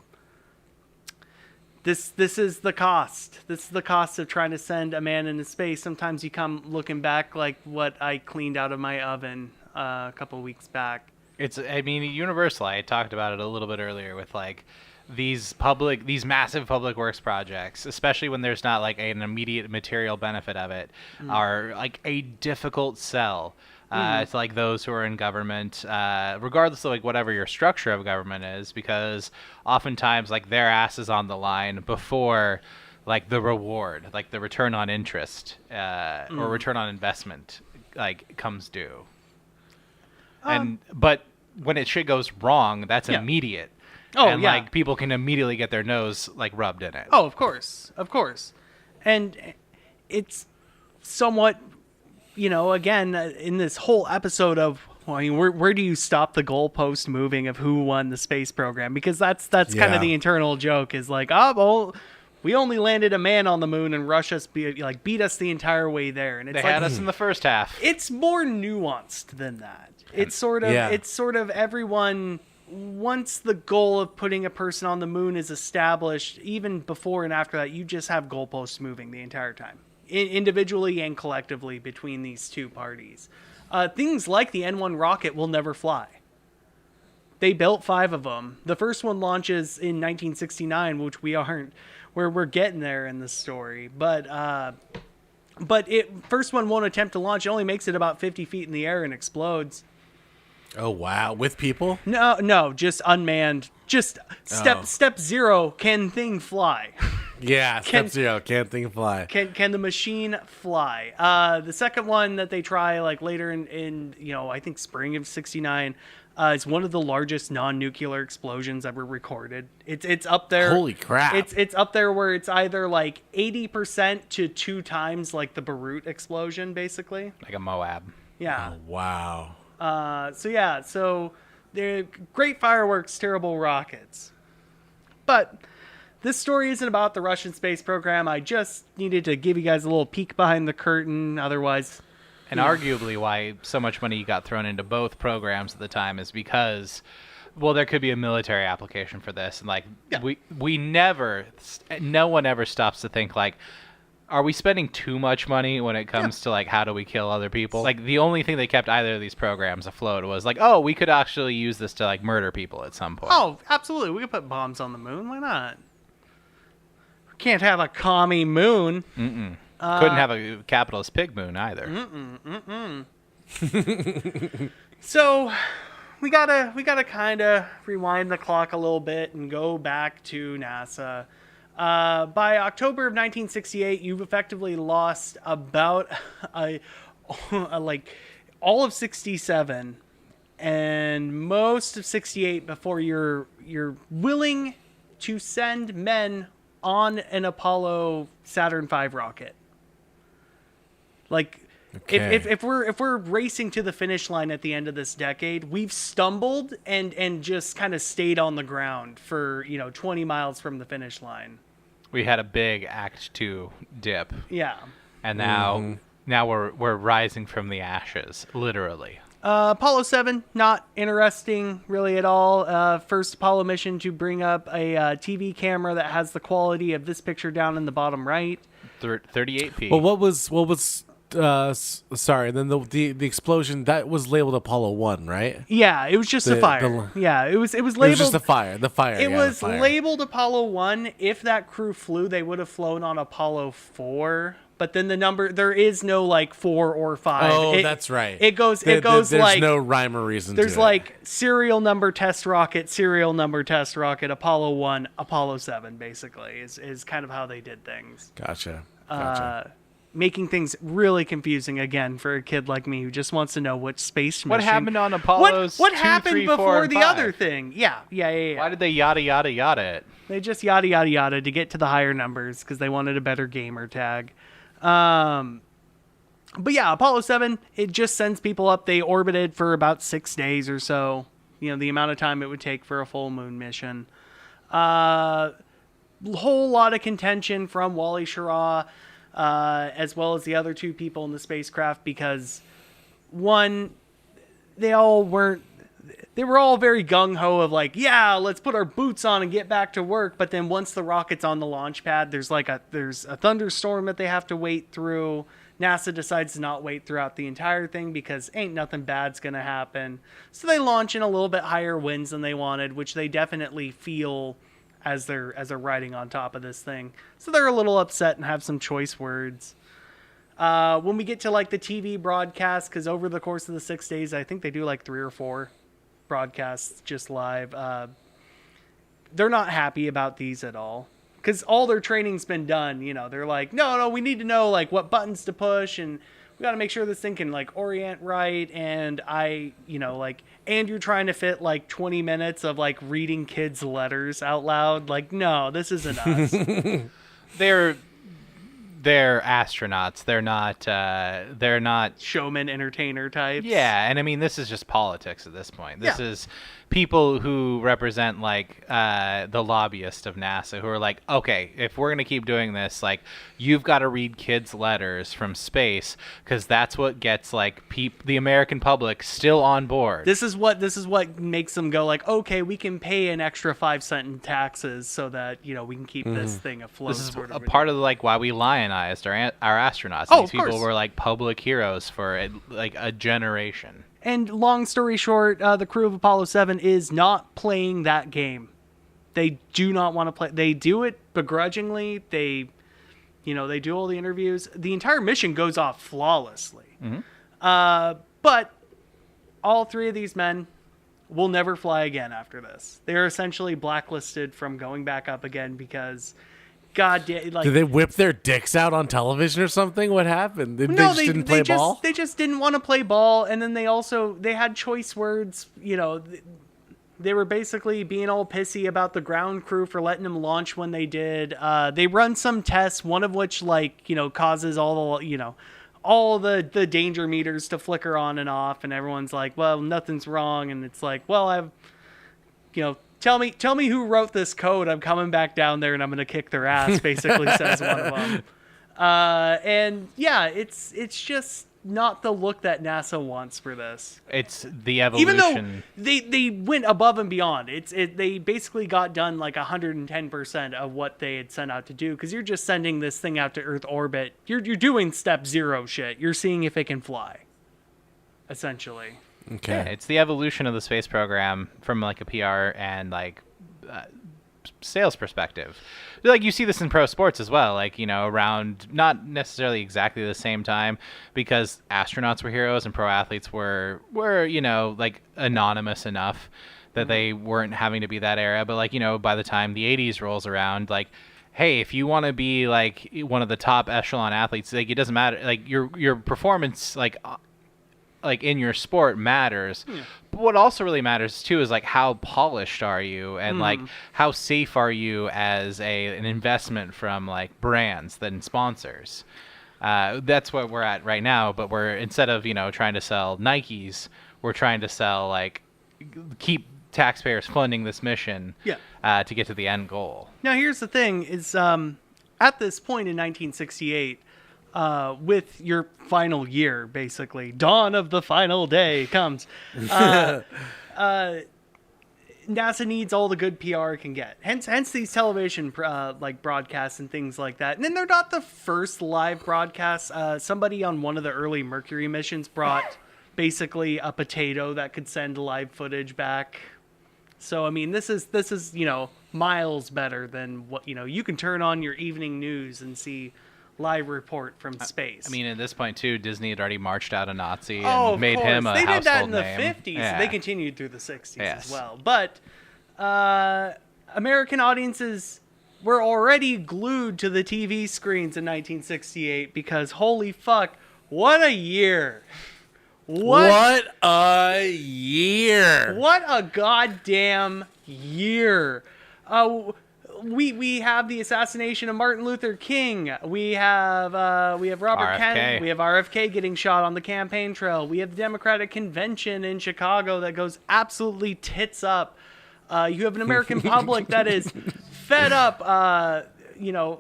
this is the cost. This is the cost of trying to send a man into space. Sometimes you come looking back like what I cleaned out of my oven a couple weeks back. I mean, universal. I talked about it a little bit earlier with, like, these massive public works projects, especially when there's not, like, an immediate material benefit of it, are, like, a difficult sell. It's like those who are in government, regardless of, like, whatever your structure of government is, because oftentimes, like, their ass is on the line before, like, the reward, like the return on interest or return on investment, like, comes due. But when shit goes wrong, that's immediate. Oh, and, yeah. like, people can immediately get their nose, like, rubbed in it. Oh, of course. And it's somewhat, you know, again, in this whole episode of, well, I mean, where do you stop the goalpost moving of who won the space program? Because that's kind of the internal joke is like, oh, well, we only landed a man on the moon and Russia beat us the entire way there. And it's They had us in the first half. It's more nuanced than that. It's sort of everyone, once the goal of putting a person on the moon is established, even before and after that, you just have goalposts moving the entire time, individually and collectively between these two parties. Things like the N-1 rocket will never fly. They built 5 of them. The first one launches in 1969, which we're getting there in the story. But first one won't attempt to launch. It only makes it about 50 feet in the air and explodes. Oh, wow. With people? No, just unmanned. Just step 0, can thing fly? Yeah, step 0, can't thing fly. Can the machine fly? The second one that they try, like, later in you know, I think spring of 69, is one of the largest non-nuclear explosions ever recorded. It's up there. Holy crap. It's up there where it's either like 80% to 2 times like the Beirut explosion, basically. Like a Moab. Yeah. Oh, wow. So they're great fireworks, terrible rockets. But this story isn't about the Russian space program. I just needed to give you guys a little peek behind the curtain. Otherwise, and arguably why so much money got thrown into both programs at the time is because, well, there could be a military application for this. And, like, no one ever stops to think, like, are we spending too much money when it comes to, like, how do we kill other people? Like, the only thing that kept either of these programs afloat was, like, oh, we could actually use this to, like, murder people at some point. Oh, absolutely. We could put bombs on the moon. Why not? We can't have a commie moon. Couldn't have a capitalist pig moon either. So we gotta kind of rewind the clock a little bit and go back to NASA. By October of 1968, you've effectively lost about like all of 67 and most of 68 before you're willing to send men on an Apollo Saturn V rocket. Like, Okay. if we're racing to the finish line at the end of this decade, we've stumbled and just kind of stayed on the ground for 20 miles from the finish line. We had a big Act 2 dip. Yeah. And now we're rising from the ashes, literally. Apollo 7, not interesting really at all. First Apollo mission to bring up a TV camera that has the quality of this picture down in the bottom right. 38p. Well, what was sorry, then the explosion that was labeled Apollo 1, right? Yeah, it was just a fire. Yeah, it was labeled. It was just the fire. It was labeled Apollo 1. If that crew flew, they would have flown on Apollo 4. But then the number, there is no like 4 or 5. Oh, that's right. It goes there's like, no rhyme or reason. There's to like serial number test rocket, Apollo 1, Apollo 7. Basically, is kind of how they did things. Gotcha. making things really confusing again for a kid like me who just wants to know which space mission. What happened on Apollo's What 2, happened 3, 4, before and the 5? other thing? Yeah. Why did they yada yada yada it? They just yada yada yada to get to the higher numbers because they wanted a better gamer tag. But yeah, Apollo 7, it just sends people up. They orbited for about 6 days or so. The amount of time it would take for a full moon mission. Whole lot of contention from Wally Schirra, as well as the other 2 people in the spacecraft, because one, they were all very gung-ho of like, yeah, let's put our boots on and get back to work. But then once the rocket's on the launch pad, there's a thunderstorm that they have to wait through. NASA decides to not wait throughout the entire thing because ain't nothing bad's going to happen. So they launch in a little bit higher winds than they wanted, which they definitely feel as they're riding on top of this thing. So they're a little upset and have some choice words. When we get to like the TV broadcast, because over the course of the 6 days, I think they do like 3 or 4 broadcasts just live. They're not happy about these at all. Because all their training's been done, they're like, no, we need to know like what buttons to push, and we got to make sure this thing can like orient right. And and you're trying to fit like 20 minutes of like reading kids' letters out loud. Like, no, this isn't us. They're astronauts. They're not showman entertainer types. Yeah, and I mean this is just politics at this point. This is people who represent like the lobbyist of NASA who are like, okay, if we're gonna keep doing this, like you've got to read kids' letters from space because that's what gets like the American public still on board. This is what makes them go like, okay, we can pay an extra 5 cent in taxes so that we can keep this thing afloat. This is a part of like why we lionized our astronauts. These people were like public heroes for like a generation. And long story short, the crew of Apollo 7 is not playing that game. They do not want to play. They do it begrudgingly. They do all the interviews. The entire mission goes off flawlessly. Mm-hmm. But all 3 of these men will never fly again after this. They are essentially blacklisted from going back up again because... God damn! Like, did they whip their dicks out on television or something? What happened? They didn't play ball. They just didn't want to play ball, and then they had choice words. They were basically being all pissy about the ground crew for letting them launch when they did. They run some tests, one of which causes all the danger meters to flicker on and off, and everyone's like, "Well, nothing's wrong," and it's like, "Well, Tell me who wrote this code. I'm coming back down there and I'm going to kick their ass," basically says one of them. And yeah, it's just not the look that NASA wants for this. It's the evolution. Even though they went above and beyond. They basically got done like 110% of what they had sent out to do, because you're just sending this thing out to Earth orbit. You're doing step 0 shit. You're seeing if it can fly, essentially. Okay. Yeah, it's the evolution of the space program from like a PR and like sales perspective. Like you see this in pro sports as well, like around not necessarily exactly the same time, because astronauts were heroes and pro athletes were like anonymous enough that they weren't having to be that era. But like by the time the 80s rolls around, like, hey, if you want to be like one of the top echelon athletes, like it doesn't matter, like your performance like in your sport matters. But what also really matters too is like how polished are you, and like how safe are you as an investment from like brands and sponsors. That's what we're at right now, but we're, instead of trying to sell Nikes, we're trying to sell like keep taxpayers funding this mission to get to the end goal. Now here's the thing is at this point in 1968, with your final year, basically, dawn of the final day comes. NASA needs all the good PR it can get. Hence these television like broadcasts and things like that. And then they're not the first live broadcasts. Somebody on one of the early Mercury missions brought basically a potato that could send live footage back. So I mean, this is miles better than what you can turn on your evening news and see live report from space. I mean, at this point too, Disney had already marched out a Nazi and of made course. him a They did that in the name. 50s. Yeah. They continued through the 60s as well. But American audiences were already glued to the TV screens in 1968 because holy fuck, what a year. What a year. What a goddamn year. We have the assassination of Martin Luther King. We have Robert Kennedy. We have RFK getting shot on the campaign trail. We have the Democratic Convention in Chicago that goes absolutely tits up. You have an American public that is fed up,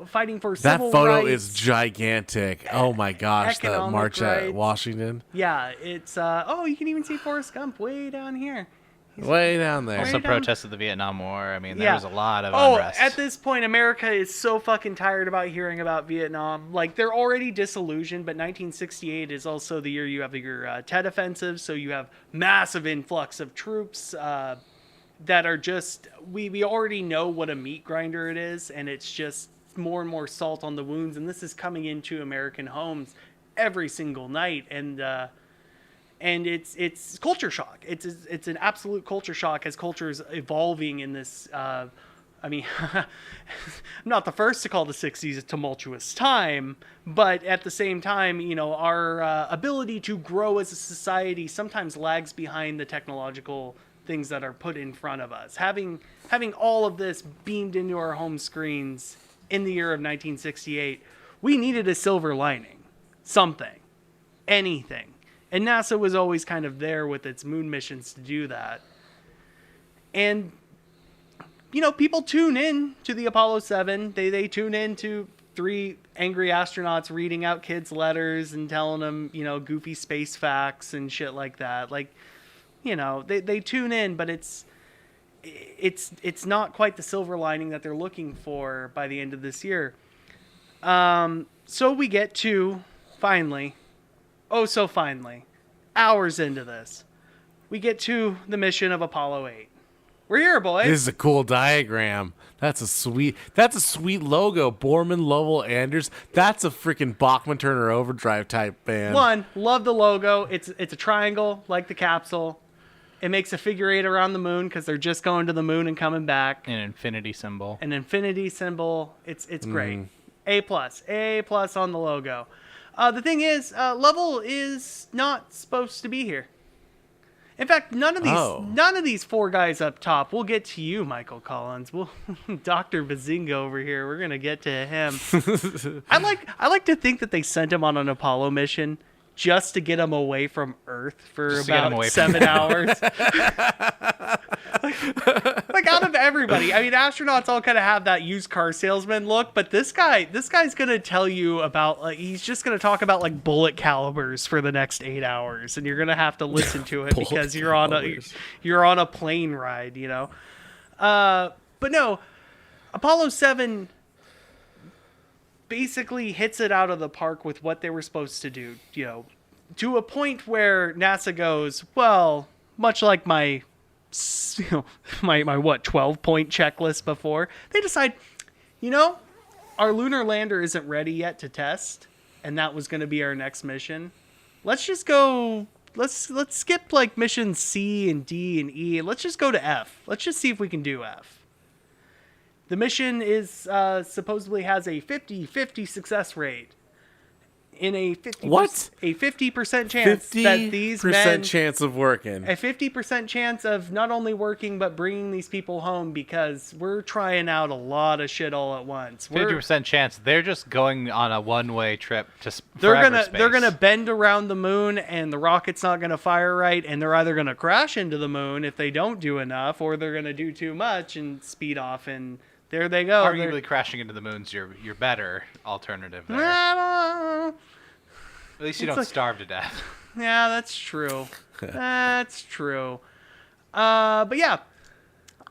fighting for civil rights. That photo is gigantic. Oh my gosh, that economic march rights. at Washington. Yeah, it's you can even see Forrest Gump way down here. Way down there. Also Way down- protests of the Vietnam War. I mean, there Yeah. was a lot of Oh, unrest. at this point, America is so fucking tired about hearing about Vietnam. Like, they're already disillusioned, but 1968 is also the year you have your Tet Offensive, so you have massive influx of troops that are just... We already know what a meat grinder it is, and it's just more and more salt on the wounds, and this is coming into American homes every single night, and it's culture shock. It's an absolute culture shock as culture is evolving in this. I'm not the first to call the 60s a tumultuous time, but at the same time, our ability to grow as a society sometimes lags behind the technological things that are put in front of us. Having all of this beamed into our home screens in the year of 1968, we needed a silver lining, something, anything. And NASA was always kind of there with its moon missions to do that. And, people tune in to the Apollo 7. They tune in to 3 angry astronauts reading out kids' letters and telling them, goofy space facts and shit like that. Like, they tune in, but it's not quite the silver lining that they're looking for by the end of this year. So we get to, finally, hours into this, we get to the mission of Apollo 8. We're here, boys. This is a cool diagram. That's a sweet logo. Borman, Lovell, Anders. That's a freaking Bachman Turner Overdrive type band. One, love the logo. It's a triangle like the capsule. It makes a figure 8 around the moon because they're just going to the moon and coming back. An infinity symbol. It's great. A plus on the logo. The thing is, Lovell is not supposed to be here. In fact, none of these 4 guys up top. We'll get to you, Michael Collins. Dr. Bazinga over here. We're gonna get to him. I like to think that they sent him on an Apollo mission just to get him away from Earth for about 7 hours. like out of everybody, I mean, astronauts all kind of have that used car salesman look, but this guy's gonna tell you about he's just gonna talk about like bullet calibers for the next 8 hours, and you're gonna have to listen to it because you're on a plane ride, But no, Apollo 7 basically hits it out of the park with what they were supposed to do, to a point where NASA goes, well, much like my 12-point checklist before, they decide, our lunar lander isn't ready yet to test, and that was going to be our next mission. Let's just go, let's skip like mission C and D and E, and let's just go to F. Let's just see if we can do F. The mission is supposedly has a 50-50 success rate. In a 50% chance that these men... 50% chance of working. A 50% chance of not only working, but bringing these people home, because we're trying out a lot of shit all at once. 50% chance they're just going on a one-way trip to They're gonna bend around the moon, and the rocket's not gonna fire right, and they're either gonna crash into the moon if they don't do enough, or they're gonna do too much and speed off, and there they go. Arguably, crashing into the moon's your better alternative there. At least you don't starve to death. Yeah, that's true. That's true. But yeah,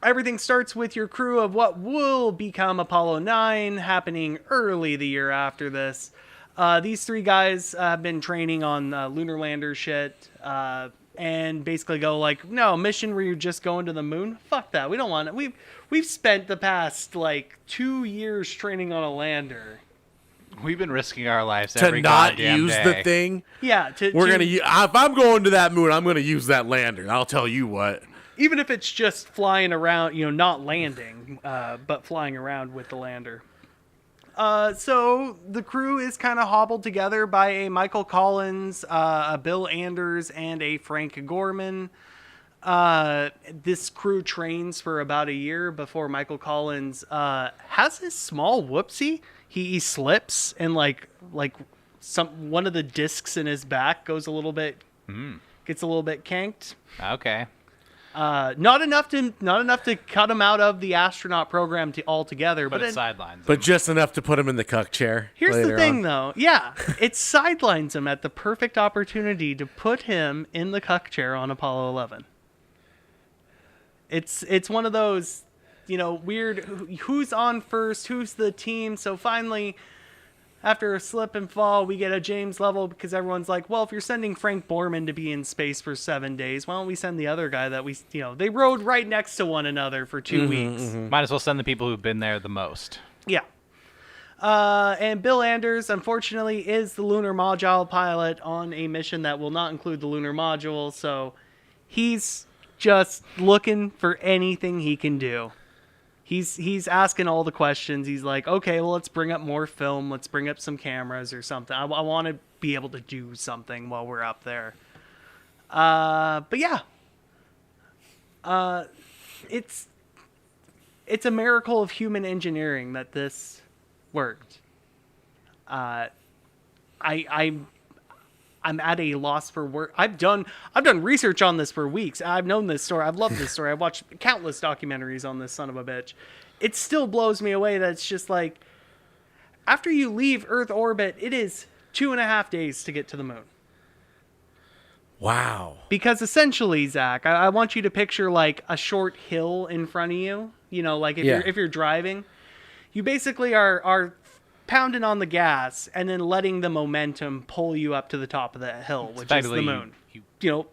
everything starts with your crew of what will become Apollo 9, happening early the year after this. These 3 guys have been training on lunar lander shit, and basically go like, no, mission where you're just going to the moon? Fuck that. We don't want it. We've spent the past 2 years training on a lander. We've been risking our lives to every not goddamn use day. the thing. Yeah, If I'm going to that moon, I'm gonna use that lander. I'll tell you what. Even if it's just flying around, not landing, but flying around with the lander. So the crew is kind of hobbled together by a Michael Collins, a Bill Anders, and a Frank Gorman. This crew trains for about a year before Michael Collins has this small whoopsie. He slips and like one of the discs in his back goes a little bit, gets a little bit kanked. Okay. Not enough to cut him out of the astronaut program altogether, But it sidelines But him. just enough to put him in the cuck chair. Here's the later thing, on. though. Yeah, it sidelines him at the perfect opportunity to put him in the cuck chair on Apollo 11. It's one of those, weird. Who's on first? Who's the team? So finally, after a slip and fall, we get a James level because everyone's like, well, if you're sending Frank Borman to be in space for 7 days, why don't we send the other guy that they rode right next to one another for 2 weeks. Might as well send the people who've been there the most. Yeah. And Bill Anders, unfortunately, is the lunar module pilot on a mission that will not include the lunar module, so he's just looking for anything he can do. He's asking all the questions. He's like, okay, well, let's bring up more film. Let's bring up some cameras or something. I want to be able to do something while we're up there. But yeah. It's a miracle of human engineering that this worked. I'm at a loss for words. I've done research on this for weeks. I've known this story. I've loved this story. I've watched countless documentaries on this son of a bitch. It still blows me away that it's just like, after you leave Earth orbit, it is 2.5 days to get to the moon. Wow. Because essentially, Zach, I want you to picture like a short hill in front of you. Like if you're driving, you basically are pounding on the gas and then letting the momentum pull you up to the top of that hill, which is the moon.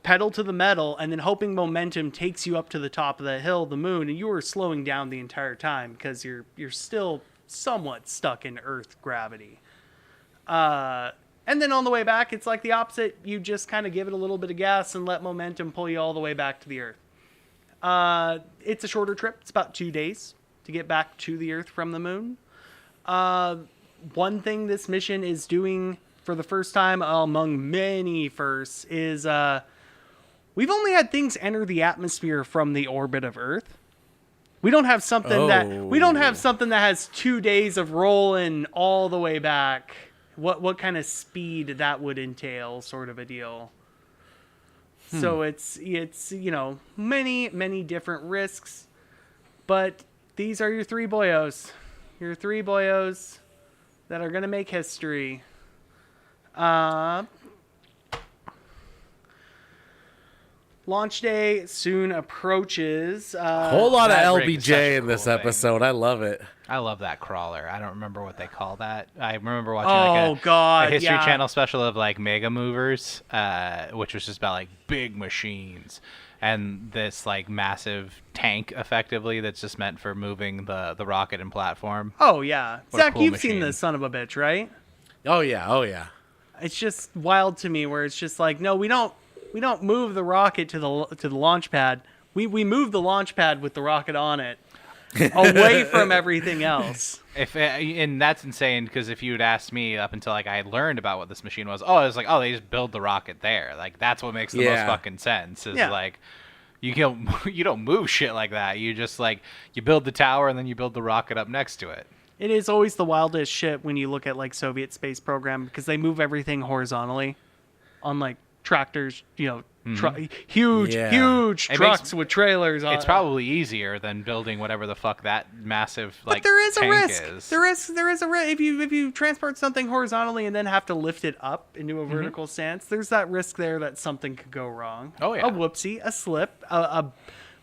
Pedal to the metal and then hoping momentum takes you up to the top of the hill, the moon, and you are slowing down the entire time because you're still somewhat stuck in Earth gravity. And then on the way back, it's like the opposite. You just kind of give it a little bit of gas and let momentum pull you all the way back to the Earth. It's a shorter trip. It's about 2 days to get back to the Earth from the moon. One thing this mission is doing for the first time among many firsts is we've only had things enter the atmosphere from the orbit of Earth. We don't have something that has 2 days of rolling all the way back. What kind of speed that would entail, sort of a deal. So it's many different risks, but these are your three boyos. Your three boyos that are going to make history. Launch day soon approaches. Whole lot of that rig is such LBJ a in this cool thing. episode. I love it. I love that crawler. I don't remember what they call that. I remember watching a History Channel special of like Mega Movers, which was just about like big machines and this like massive tank, effectively, that's just meant for moving the rocket and platform. Oh yeah, What a Zach, cool you've machine. seen this son of a bitch, right? Oh yeah. It's just wild to me, where it's just like, no, we don't move the rocket to the launch pad. We move the launch pad with the rocket on it, away from everything else. And that's insane, because if you had asked me up until like I had learned about what this machine was, I was like, oh, they just build the rocket there. Like that's what makes the most fucking sense. Is like you don't move shit like that. You just like you build the tower and then you build the rocket up next to it. It is always the wildest shit when you look at like Soviet space program, because they move everything horizontally on like tractors, huge trucks with trailers on. It's probably easier than building whatever the fuck that massive like but there is tank a risk. is. There is a risk if you transport something horizontally and then have to lift it up into a vertical stance. There's that risk there that something could go wrong. Oh yeah, a whoopsie, a slip,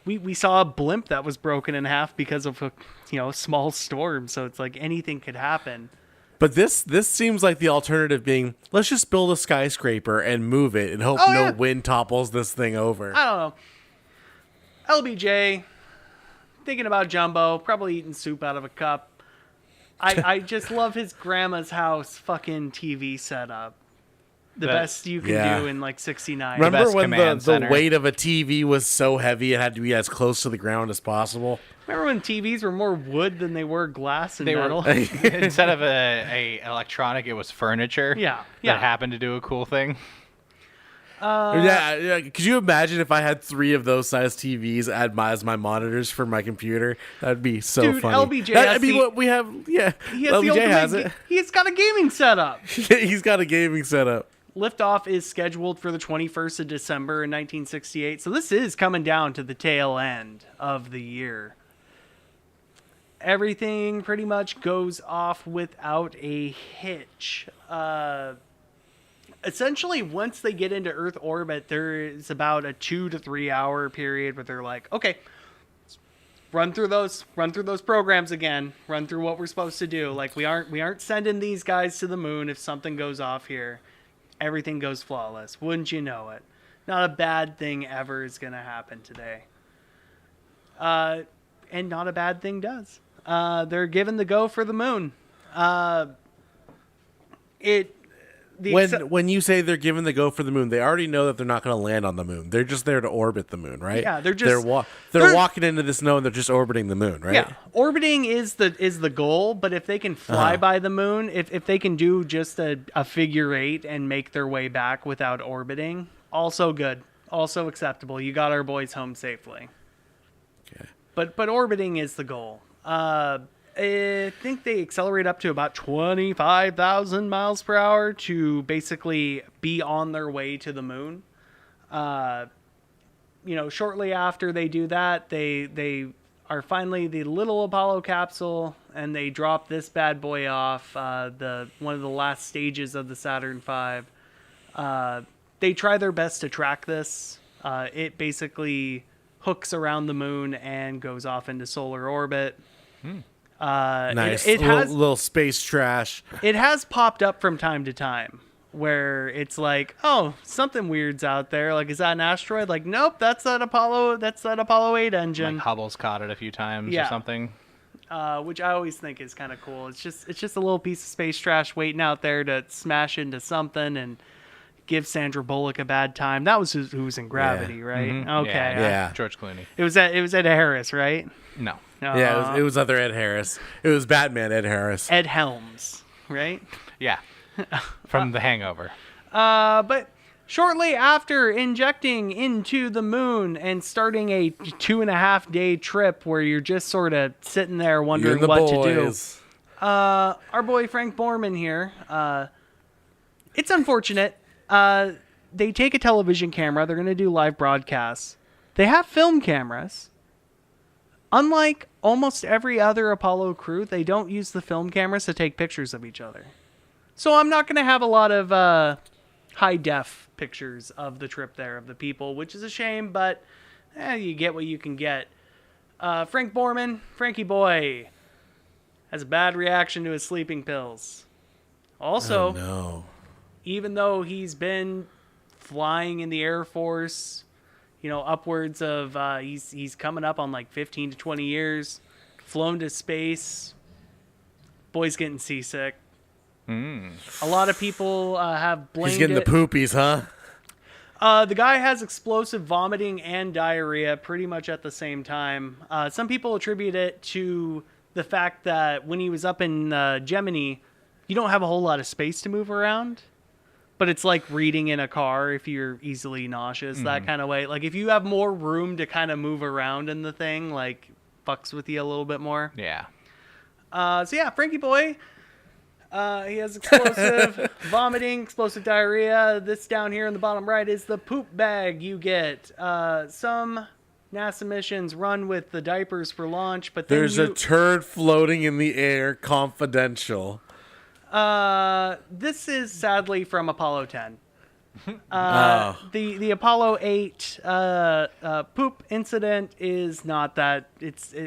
we saw a blimp that was broken in half because of a small storm. So it's like anything could happen. But this seems like the alternative being, let's just build a skyscraper and move it and hope no wind topples this thing over. I don't know. LBJ, thinking about Jumbo, probably eating soup out of a cup. I just love his grandma's house fucking TV setup. the best you can do in like 69. Remember best when command the center. weight of a TV was so heavy it had to be as close to the ground as possible? Remember when TVs were more wood than they were glass and They were- metal? Instead of a electronic, it was furniture. Yeah, That yeah. happened to do a cool thing. Yeah. Could you imagine if I had 3 of those size TVs as my monitors for my computer? That'd be so Dude, funny. LBJ That'd has be the- what we have. Yeah, He has the LBJ ultimate has it. He's got a gaming setup. He's got a gaming setup. Liftoff is scheduled for the 21st of December in 1968, so this is coming down to the tail end of the year. Everything pretty much goes off without a hitch. Essentially, once they get into Earth orbit, there is about a 2 to 3 hour period where they're like, okay, run through those programs again, run through what we're supposed to do. Like we aren't sending these guys to the moon if something goes off here. Everything goes flawless. Wouldn't you know it? Not a bad thing ever is going to happen today. And not a bad thing does. They're given the go for the moon. When you say they're given the go for the moon, they already know that they're not going to land on the moon. They're just there to orbit the moon, right? Yeah, they're they're walking into this knowing they're just orbiting the moon, right? Yeah, orbiting is the goal, but if they can fly by the moon, if they can do just a figure 8 and make their way back without orbiting, also good, also acceptable. You got our boys home safely. Okay. But orbiting is the goal. I think they accelerate up to about 25,000 miles per hour to basically be on their way to the moon. Shortly after they do that, they are finally the little Apollo capsule, and they drop this bad boy off, one of the last stages of the Saturn V. They try their best to track this. It basically hooks around the moon and goes off into solar orbit. Nice. It has little space trash. It has popped up from time to time where it's like, oh, something weird's out there. Like, is that an asteroid? Like, nope, that's that Apollo 8 engine. Like Hubble's caught it a few times Yeah. or something. Which I always think is kind of cool. It's just a little piece of space trash waiting out there to smash into something and give Sandra Bullock a bad time. That was who was in Gravity, right? Mhm. Okay. Yeah. George Clooney. It was Ed Harris, right? No. Yeah, it was other Ed Harris. It was Batman Ed Harris. Ed Helms, right? Yeah. From The Hangover. But shortly after injecting into the moon and starting a 2.5 day trip where you're just sort of sitting there You and wondering the what to do, boys. our boy Frank Borman here, it's unfortunate. They take a television camera. They're going to do live broadcasts. They have film cameras. Unlike almost every other Apollo crew, they don't use the film cameras to take pictures of each other. So I'm not going to have a lot of high-def pictures of the trip there, of the people, which is a shame, but you get what you can get. Frank Borman, Frankie boy, has a bad reaction to his sleeping pills. Also, Oh, no. even though he's been flying in the Air Force, upwards of, he's coming up on like 15 to 20 years, flown to space, boy's getting seasick. A lot of people have blamed He's getting it. the poopies, huh? The guy has explosive vomiting and diarrhea pretty much at the same time. Some people attribute it to the fact that when he was up in Gemini, you don't have a whole lot of space to move around. But it's like reading in a car if you're easily nauseous, that kind of way. Like if you have more room to kind of move around in the thing, like fucks with you a little bit more. Yeah. So yeah, Frankie boy, he has explosive vomiting, explosive diarrhea. This down here in the bottom right is the poop bag you get. Some NASA missions run with the diapers for launch, but then There's a turd floating in the air, confidential. This is sadly from Apollo 10. Oh. The Apollo 8 poop incident is not that.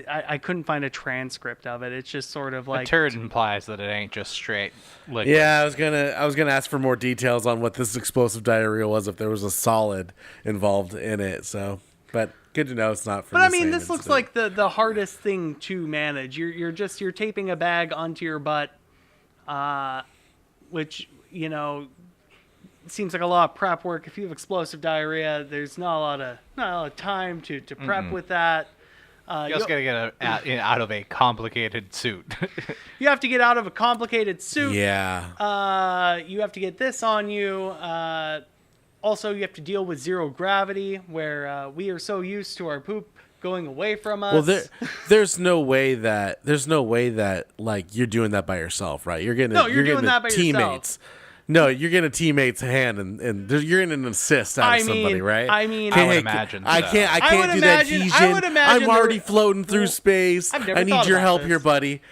I couldn't find a transcript of it. It's just sort of A like turd implies that it ain't just straight liquid. Yeah, I was gonna ask for more details on what this explosive diarrhea was, if there was a solid involved in it. So, but good to know it's not. From But I the mean, same this looks incident. like the hardest thing to manage. You're taping a bag onto your butt, which seems like a lot of prep work. If you have explosive diarrhea, there's not a lot of time to prep with that. You also gotta get out of a complicated suit. You have to get out of a complicated suit. Yeah. You have to get this on you. Also, you have to deal with zero gravity, where we are so used to our poop going away from us. Well, there's no way that like you're doing that by yourself, right? You're getting that by teammates. yourself. No, you're getting a teammate's hand, and you're getting an assist out of somebody, right? I mean, I would imagine. I so. can't do that, Heejin. I would imagine I'm already floating through space. I've never I need thought your about help this. here, buddy.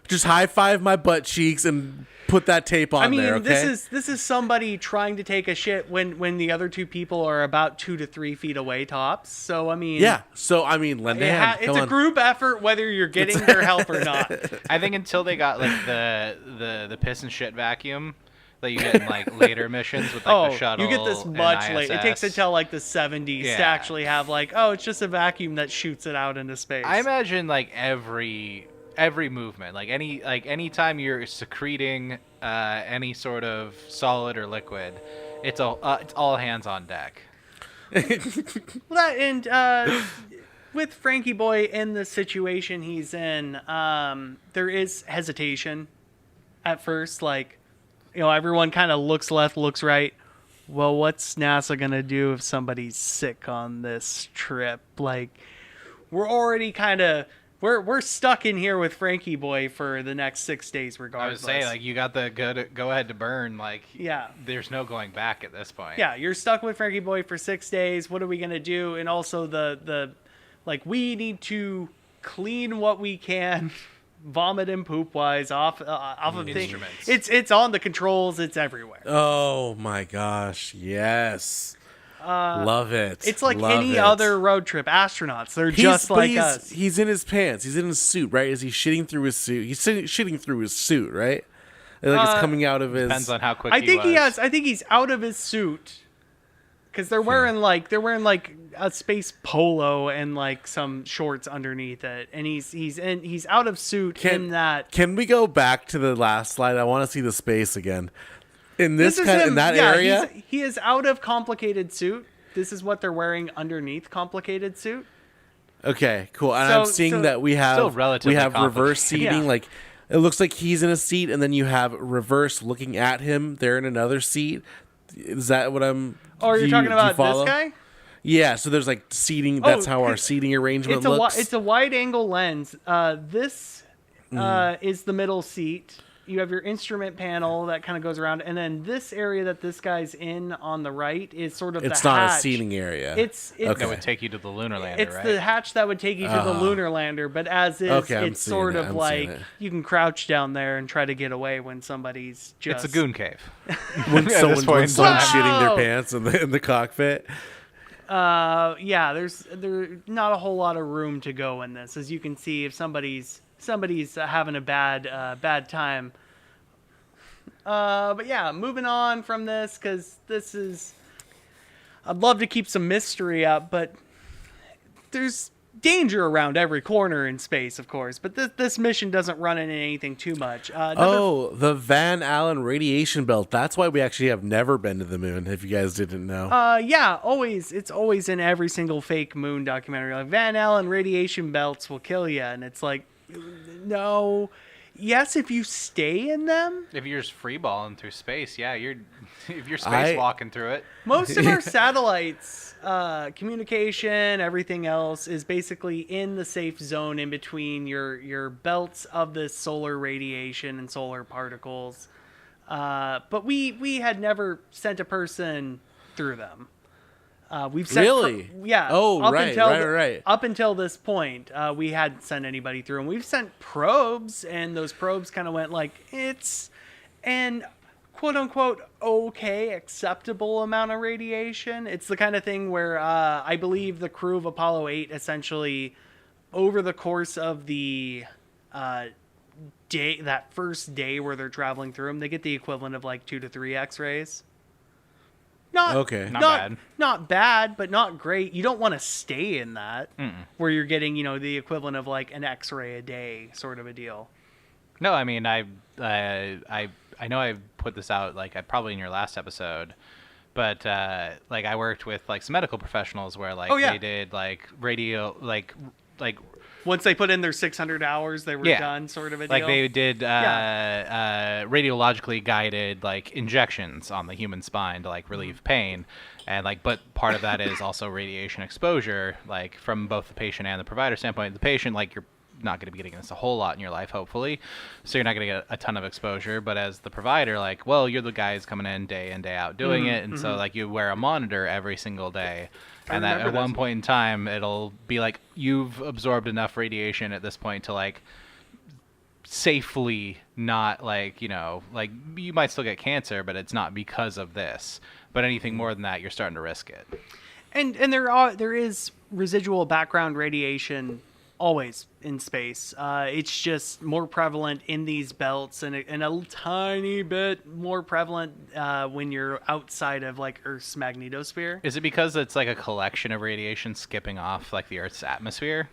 Just high five my butt cheeks and put that tape on there, okay? This is somebody trying to take a shit when the other two people are about 2 to 3 feet away tops. So I mean, yeah. So I mean, lend a hand. it's a group effort whether you're getting their help or not. I think until they got like the piss and shit vacuum that you get in like later missions with like the shuttle. You get this and much late. It takes ISS. until like the 70s to actually have like, it's just a vacuum that shoots it out into space. I imagine like every movement, like any time you're secreting any sort of solid or liquid, it's all hands on deck. With Frankie Boy in the situation he's in, there is hesitation at first. Like, everyone kind of looks left, looks right. Well, what's NASA gonna do if somebody's sick on this trip? Like, we're already kind of we're stuck in here with Frankie Boy for the next 6 days, regardless. I would say, like, you got the go ahead to burn. Like, yeah, there's no going back at this point. Yeah, you're stuck with Frankie Boy for 6 days. What are we gonna do? And also the we need to clean what we can, vomit and poop wise off of things. Instruments. It's on the controls. It's everywhere. Oh my gosh, yes. Love it. It's like Love any it. other road trip. Astronauts, they're just like us. He's in his pants. He's in his suit, right? Is he shitting through his suit? He's shitting through his suit, right? Like it's coming out of his. Depends on how quick I think he was. I think he's out of his suit because they're wearing like a space polo and like some shorts underneath it, and he's out of suit in that. Can we go back to the last slide? I want to see the space again. In this is kind, him. in that Yeah, area, he is out of complicated suit. This is what they're wearing underneath complicated suit. Okay, cool. And So- I'm seeing so- that we Still have relatively reverse complicated. seating. Yeah. Like it looks like he's in a seat, and then you have reverse looking at him. They're in another seat. Is that what I'm? Oh, you're do you- talking do you about follow? this guy? Yeah. So there's like seating. That's how our it's- seating arrangement It's looks. it's a wide angle lens. This is the middle seat. You have your instrument panel that kind of goes around, and then this area that this guy's in on the right is sort of It's the not hatch. a seating area. It's Okay. That would take you to the lunar lander, it's right? the hatch that would take you to the lunar lander, but as is, Okay, I'm it's seeing sort it, of I'm like seeing it. you can crouch down there and try to get away when somebody's just. It's a goon cave. when this point in someone's time. shitting their Wow. pants in the cockpit. Yeah, there's not a whole lot of room to go in this, as you can see. If somebody's having a bad time. But yeah, moving on from this, because I'd love to keep some mystery up, but there's danger around every corner in space, of course. But this mission doesn't run into anything too much. The Van Allen radiation belt. That's why we actually have never been to the moon, if you guys didn't know. Yeah, always. It's always in every single fake moon documentary. Like, Van Allen radiation belts will kill you, and it's like, no. Yes, if you stay in them. If you're just freeballing through space, yeah, if you're spacewalking through it. Most of our satellites, communication, everything else is basically in the safe zone in between your belts of this solar radiation and solar particles. But we had never sent a person through them. We've sent Really? yeah. Oh, right. Up until this point, we hadn't sent anybody through, and we've sent probes, and those probes kind of went like, it's an quote unquote okay, acceptable amount of radiation. It's the kind of thing where I believe the crew of Apollo 8 essentially, over the course of the day, that first day where they're traveling through them, they get the equivalent of like 2 to 3 X-rays. Not bad. Not bad, but not great. You don't want to stay in that where you're getting, the equivalent of like an X-ray a day sort of a deal. No, I mean I know I put this out like probably in your last episode, But like I worked with like some medical professionals where like Oh, yeah. they did like radio like Once they put in their 600 hours, they were Yeah. done, sort of a like deal. they did Yeah. radiologically guided like injections on the human spine to like relieve pain, and like but part of that is also radiation exposure, like from both the patient and the provider standpoint. The patient, like you're not going to be getting this a whole lot in your life, hopefully, so you're not going to get a ton of exposure. But as the provider, like, well, you're the guy who's coming in day out doing it, and so like you wear a monitor every single day. And that at one point in time, it'll be like you've absorbed enough radiation at this point to like safely not like, you know, like you might still get cancer, but it's not because of this. But anything more than that, you're starting to risk it. And there is residual background radiation always in space. It's just more prevalent in these belts, and a tiny bit more prevalent when you're outside of like Earth's magnetosphere. Is it because it's like a collection of radiation skipping off like the Earth's atmosphere?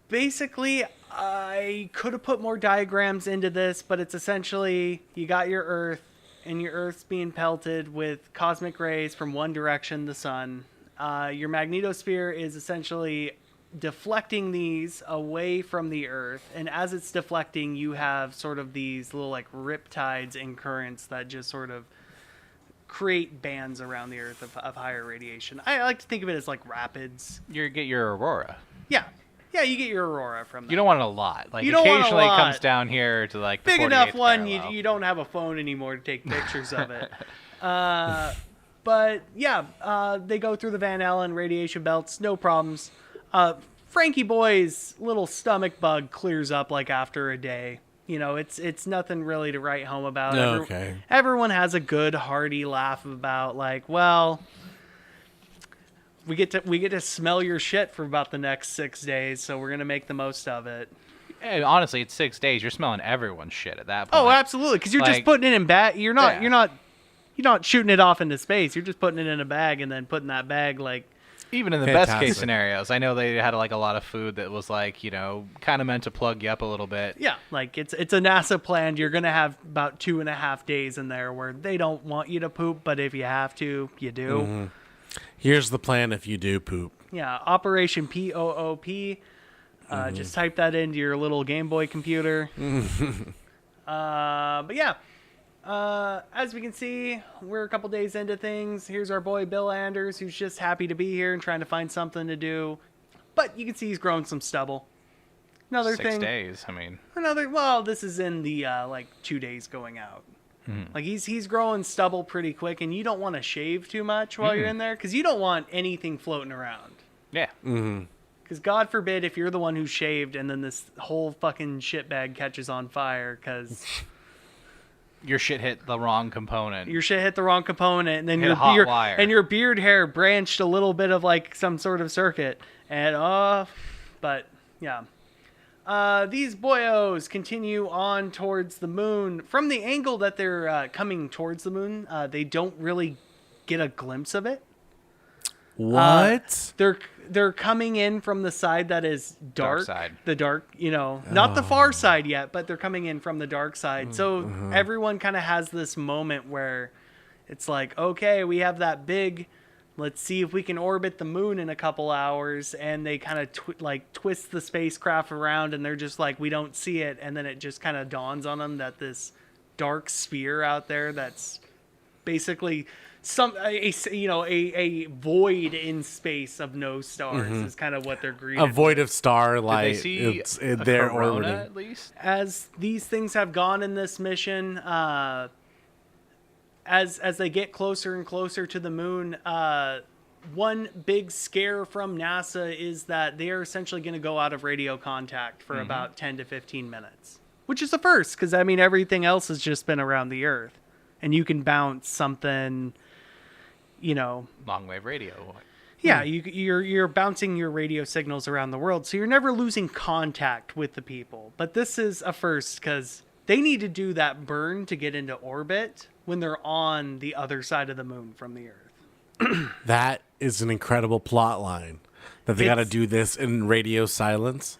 Basically, I could have put more diagrams into this, but it's essentially you got your Earth, and your Earth's being pelted with cosmic rays from one direction, the sun. Your magnetosphere is essentially deflecting these away from the Earth, and as it's deflecting, you have sort of these little like riptides and currents that just sort of create bands around the Earth of higher radiation. I like to think of it as like rapids. You get your aurora. Yeah, you get your aurora from that. You don't want it a lot. Like You don't want a occasionally it lot. comes down here to like the Big enough 48th one, parallel. you don't have a phone anymore to take pictures of it. But yeah, they go through the Van Allen radiation belts, no problems. Frankie Boy's little stomach bug clears up like after a day. You know, it's nothing really to write home about. Okay. Everyone has a good hearty laugh about like, well, we get to smell your shit for about the next 6 days, so we're gonna make the most of it. Hey, honestly, it's 6 days. You're smelling everyone's shit at that point. Oh, absolutely, because you're just Like- putting it in bag. You're not Yeah. you're not shooting it off into space. You're just putting it in a bag and then putting that bag like. Even in the best Fantastic. case scenarios, I know they had like a lot of food that was like, you know, kind of meant to plug you up a little bit. Yeah, like it's a NASA planned. You're gonna have about 2.5 days in there where they don't want you to poop, but if you have to, you do. Here's the plan if you do poop. Yeah, Operation POOP. Just type that into your little Game Boy computer. But yeah, as we can see, we're a couple days into things. Here's our boy Bill Anders, who's just happy to be here and trying to find something to do. But you can see he's growing some stubble. Another 6 thing. days. I mean, Well, this is in the like 2 days going out. Like he's growing stubble pretty quick, and you don't want to shave too much while you're in there because you don't want anything floating around. yeah. Because God forbid if you're the one who shaved and then this whole fucking shitbag catches on fire because Your shit hit the wrong component. your shit hit the wrong component, and then Hit a hot wire. and your beard hair branched a little bit of like some sort of circuit, and but yeah. These boyos continue on towards the moon. From the angle that they're coming towards the moon, they don't really get a glimpse of it. What? They're coming in from the side that is dark. side. The dark, not the far side yet, but they're coming in from the dark side. So everyone kind of has this moment where it's like, okay, we have that big, let's see if we can orbit the moon in a couple hours, and they kind of twist the spacecraft around, and they're just like, we don't see it, and then it just kind of dawns on them that this dark sphere out there that's basically a void in space of no stars is kind of what they're greeted A void of starlight. Did they see It's a they're corona orbiting. at least? as these things have gone in this mission, as they get closer and closer to the moon, one big scare from NASA is that they are essentially going to go out of radio contact for about 10 to 15 minutes, which is the first, because I mean everything else has just been around the Earth, and you can bounce something, Long wave radio. Yeah, you're bouncing your radio signals around the world, so you're never losing contact with the people. But this is a first because they need to do that burn to get into orbit when they're on the other side of the moon from the Earth. That is an incredible plot line. That they got to It's- do this in radio silence.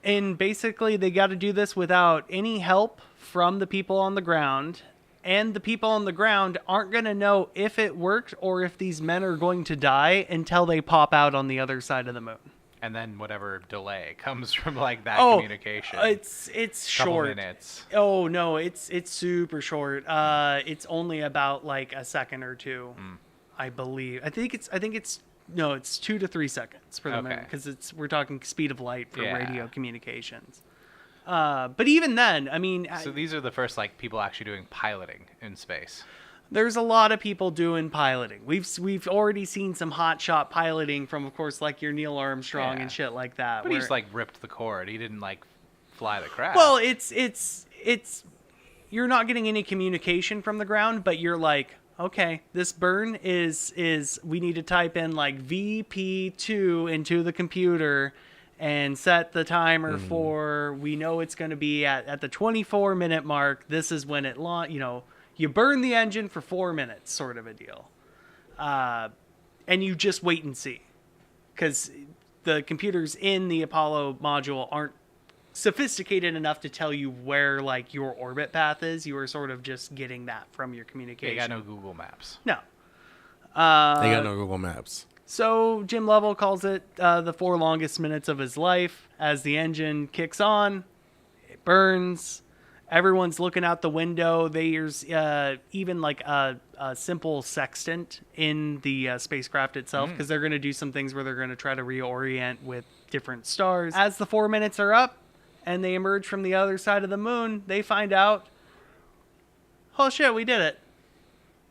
And basically, they got to do this without any help from the people on the ground. and the people on the ground aren't going to know if it worked or if these men are going to die until they pop out on the other side of the moon. And then whatever delay comes from like that communication. It's Couple short. minutes. Oh no, it's super short. It's only about like a second or two, I believe. I think it's 2 to 3 seconds for the moon, because we're talking speed of light for radio communications. But even then, I mean, So these are the first like people actually doing piloting in space. there's a lot of people doing piloting. We've already seen some hot shot piloting from, of course, like your Neil Armstrong and shit like that. But he's like ripped the cord. He didn't like fly the craft. Well, it's you're not getting any communication from the ground, but you're like, okay, this burn is we need to type in like VP2 into the computer and set the timer for, we know it's going to be at the 24-minute mark. This is when it you burn the engine for 4 minutes, sort of a deal. And you just wait and see, because the computers in the Apollo module aren't sophisticated enough to tell you where like your orbit path is. You are sort of just getting that from your communication. They got no Google Maps. No. They got no Google Maps. So Jim Lovell calls it the 4 longest minutes of his life. As the engine kicks on, it burns. Everyone's looking out the window. There's even like a simple sextant in the spacecraft itself, because they're going to do some things where they're going to try to reorient with different stars. As the 4 minutes are up and they emerge from the other side of the moon, they find out, oh shit, we did it.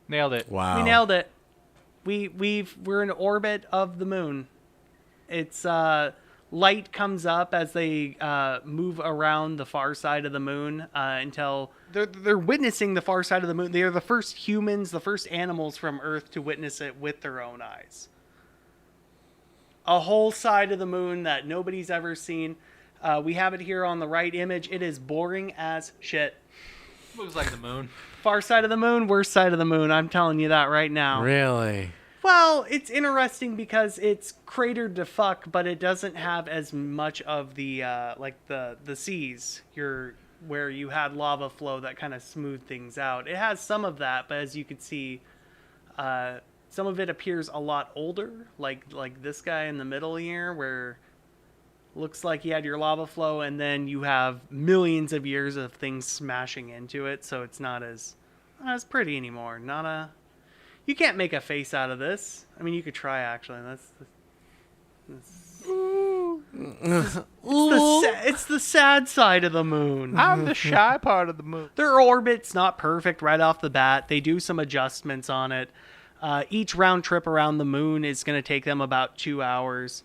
Nailed it. Wow. We nailed it. We're in orbit of the moon. It's light comes up as they move around the far side of the moon until they're witnessing the far side of the moon. They are the first humans, the first animals from Earth to witness it with their own eyes. A whole side of the moon that nobody's ever seen. We have it here on the right image. It is boring as shit. Looks like the moon. Far side of the moon, worst side of the moon. I'm telling you that right now. Really? Well, it's interesting because it's cratered to fuck, but it doesn't have as much of the like the seas where you had lava flow that kind of smoothed things out. It has some of that, but as you can see, some of it appears a lot older, like this guy in the middle here, where looks like you had your lava flow, and then you have millions of years of things smashing into it, so it's not as pretty anymore. You can't make a face out of this. I mean, you could try, actually. It's the sad side of the moon. I'm the shy part of the moon. Their orbit's not perfect right off the bat. They do some adjustments on it. Each round trip around the moon is going to take them about 2 hours,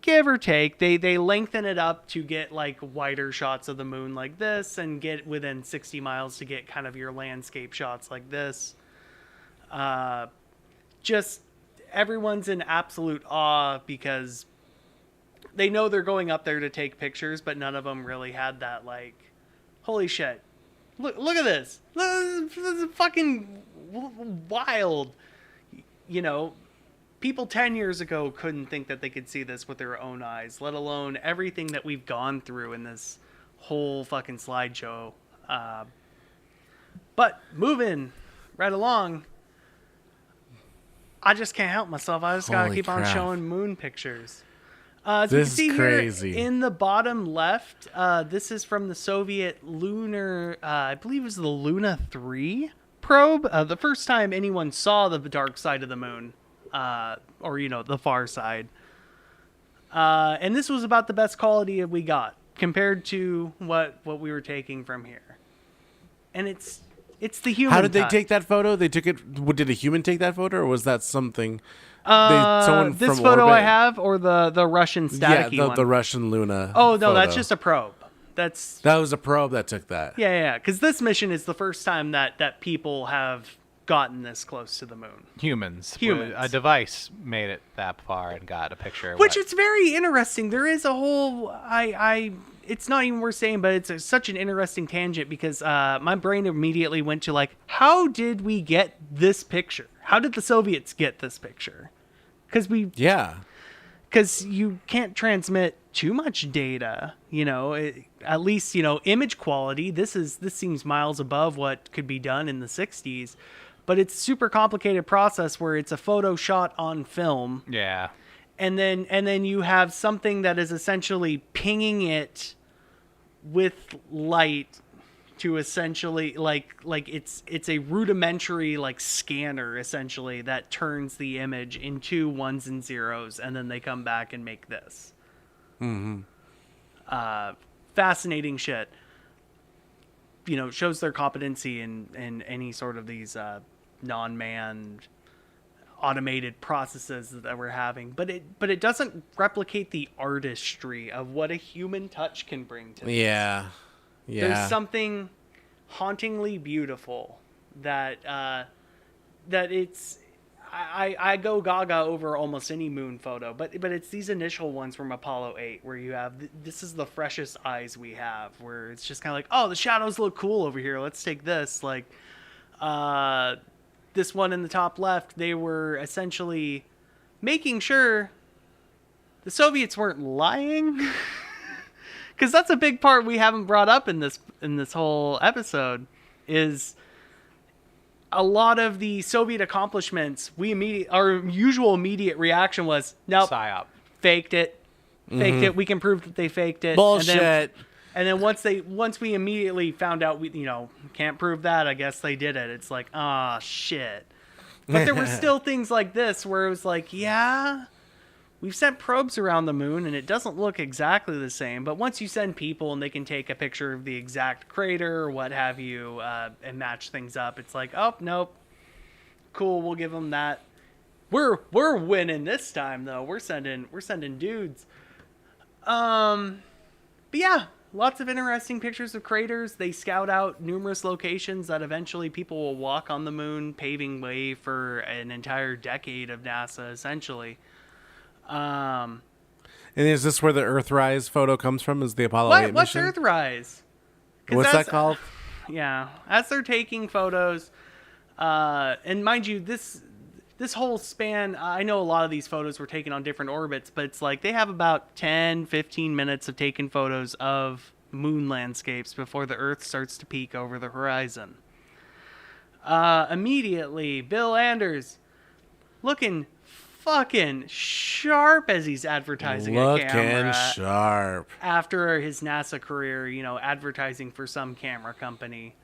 give or take. They lengthen it up to get like wider shots of the moon like this, and get within 60 miles to get kind of your landscape shots like this. Just everyone's in absolute awe because they know they're going up there to take pictures, but none of them really had that like, holy shit, look at this. This is fucking wild. You know, people 10 years ago couldn't think that they could see this with their own eyes, let alone everything that we've gone through in this whole fucking slideshow. But moving right along, I just can't help myself. I just gotta keep on showing moon pictures. As you can see crazy. Here in the bottom left, this is from the Soviet lunar, I believe it was the Luna 3 probe. The first time anyone saw the dark side of the moon, or the far side. And this was about the best quality we got compared to what we were taking from here. And it's the human. How did they touch. take that photo? They took it. Did a human take that photo, or was that something? Someone this from photo orbit? I have, or the Russian staticky one. one? The Russian Luna. Oh no, photo. that's just a probe. That was a probe that took that. Yeah. Because this mission is the first time that people have gotten this close to the moon. Humans. Humans. A device made it that far and got a picture. Of Which it's very interesting. There is a whole it's not even worth saying, but it's such an interesting tangent because my brain immediately went to like, how did we get this picture? How did the Soviets get this picture? Because you can't transmit too much data. at least, image quality, this seems miles above what could be done in the 60s. But it's a super complicated process where it's a photo shot on film. Yeah. And then you have something that is essentially pinging it with light to essentially like it's a rudimentary like scanner essentially that turns the image into ones and zeros, and then they come back and make this. Fascinating shit. Shows their competency in any sort of these non-manned automated processes that we're having, but it doesn't replicate the artistry of what a human touch can bring to this. Yeah. There's something hauntingly beautiful that it's I go gaga over almost any moon photo, but it's these initial ones from Apollo 8 where you have this is the freshest eyes we have, where it's just kind of like, oh, the shadows look cool over here, let's take this. Like this one in the top left, they were essentially making sure the Soviets weren't lying. Because that's a big part we haven't brought up in this whole episode, is a lot of the Soviet accomplishments. Our usual immediate reaction was, nope, PSYOP. faked it. We can prove that they faked it. Bullshit. And then once we immediately found out we can't prove that, I guess they did it. It's like, ah, shit. But there were still things like this where it was like, yeah, we've sent probes around the moon and it doesn't look exactly the same. But once you send people and they can take a picture of the exact crater or what have you and match things up, it's like, oh, nope. Cool, we'll give them that. We're winning this time though. We're sending dudes. But yeah, lots of interesting pictures of craters. They scout out numerous locations that eventually people will walk on the moon, paving way for an entire decade of NASA essentially. And is this where the Earthrise photo comes from? Is the Apollo 8 what's mission? Earthrise? What's that called? Yeah, as they're taking photos, and mind you, this whole span, I know a lot of these photos were taken on different orbits, but it's like they have about 10, 15 minutes of taking photos of moon landscapes before the Earth starts to peek over the horizon. Immediately, Bill Anders looking fucking sharp as he's advertising a camera. Looking sharp. After his NASA career, advertising for some camera company.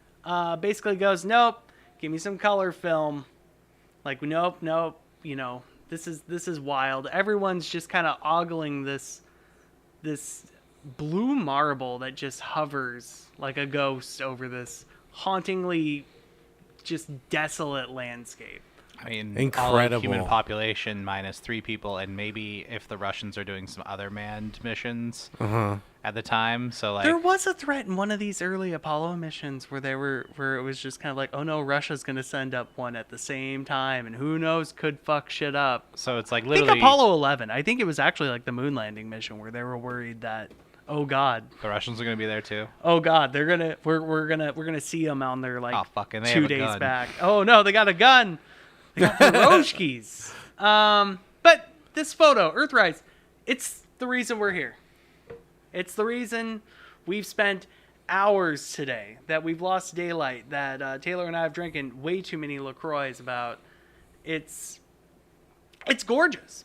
Basically goes, nope, give me some color film. Like, nope, this is wild. Everyone's just kind of ogling this blue marble that just hovers like a ghost over this hauntingly just desolate landscape. I mean, incredible. All human population minus 3 people, and maybe if the Russians are doing some other manned missions at the time. So like, there was a threat in one of these early Apollo missions where it was just kind of like, oh no, Russia's going to send up one at the same time, and who knows, could fuck shit up. So it's like I literally think Apollo 11. I think it was actually like the moon landing mission where they were worried that, oh god, the Russians are going to be there too. Oh god, we're gonna see them on their like 2 days gun. back. Oh no, they got a gun. They got Piroshkis. But this photo, Earthrise, it's the reason we're here. It's the reason we've spent hours today, that we've lost daylight, that Taylor and I have drinking way too many LaCroix about. It's gorgeous.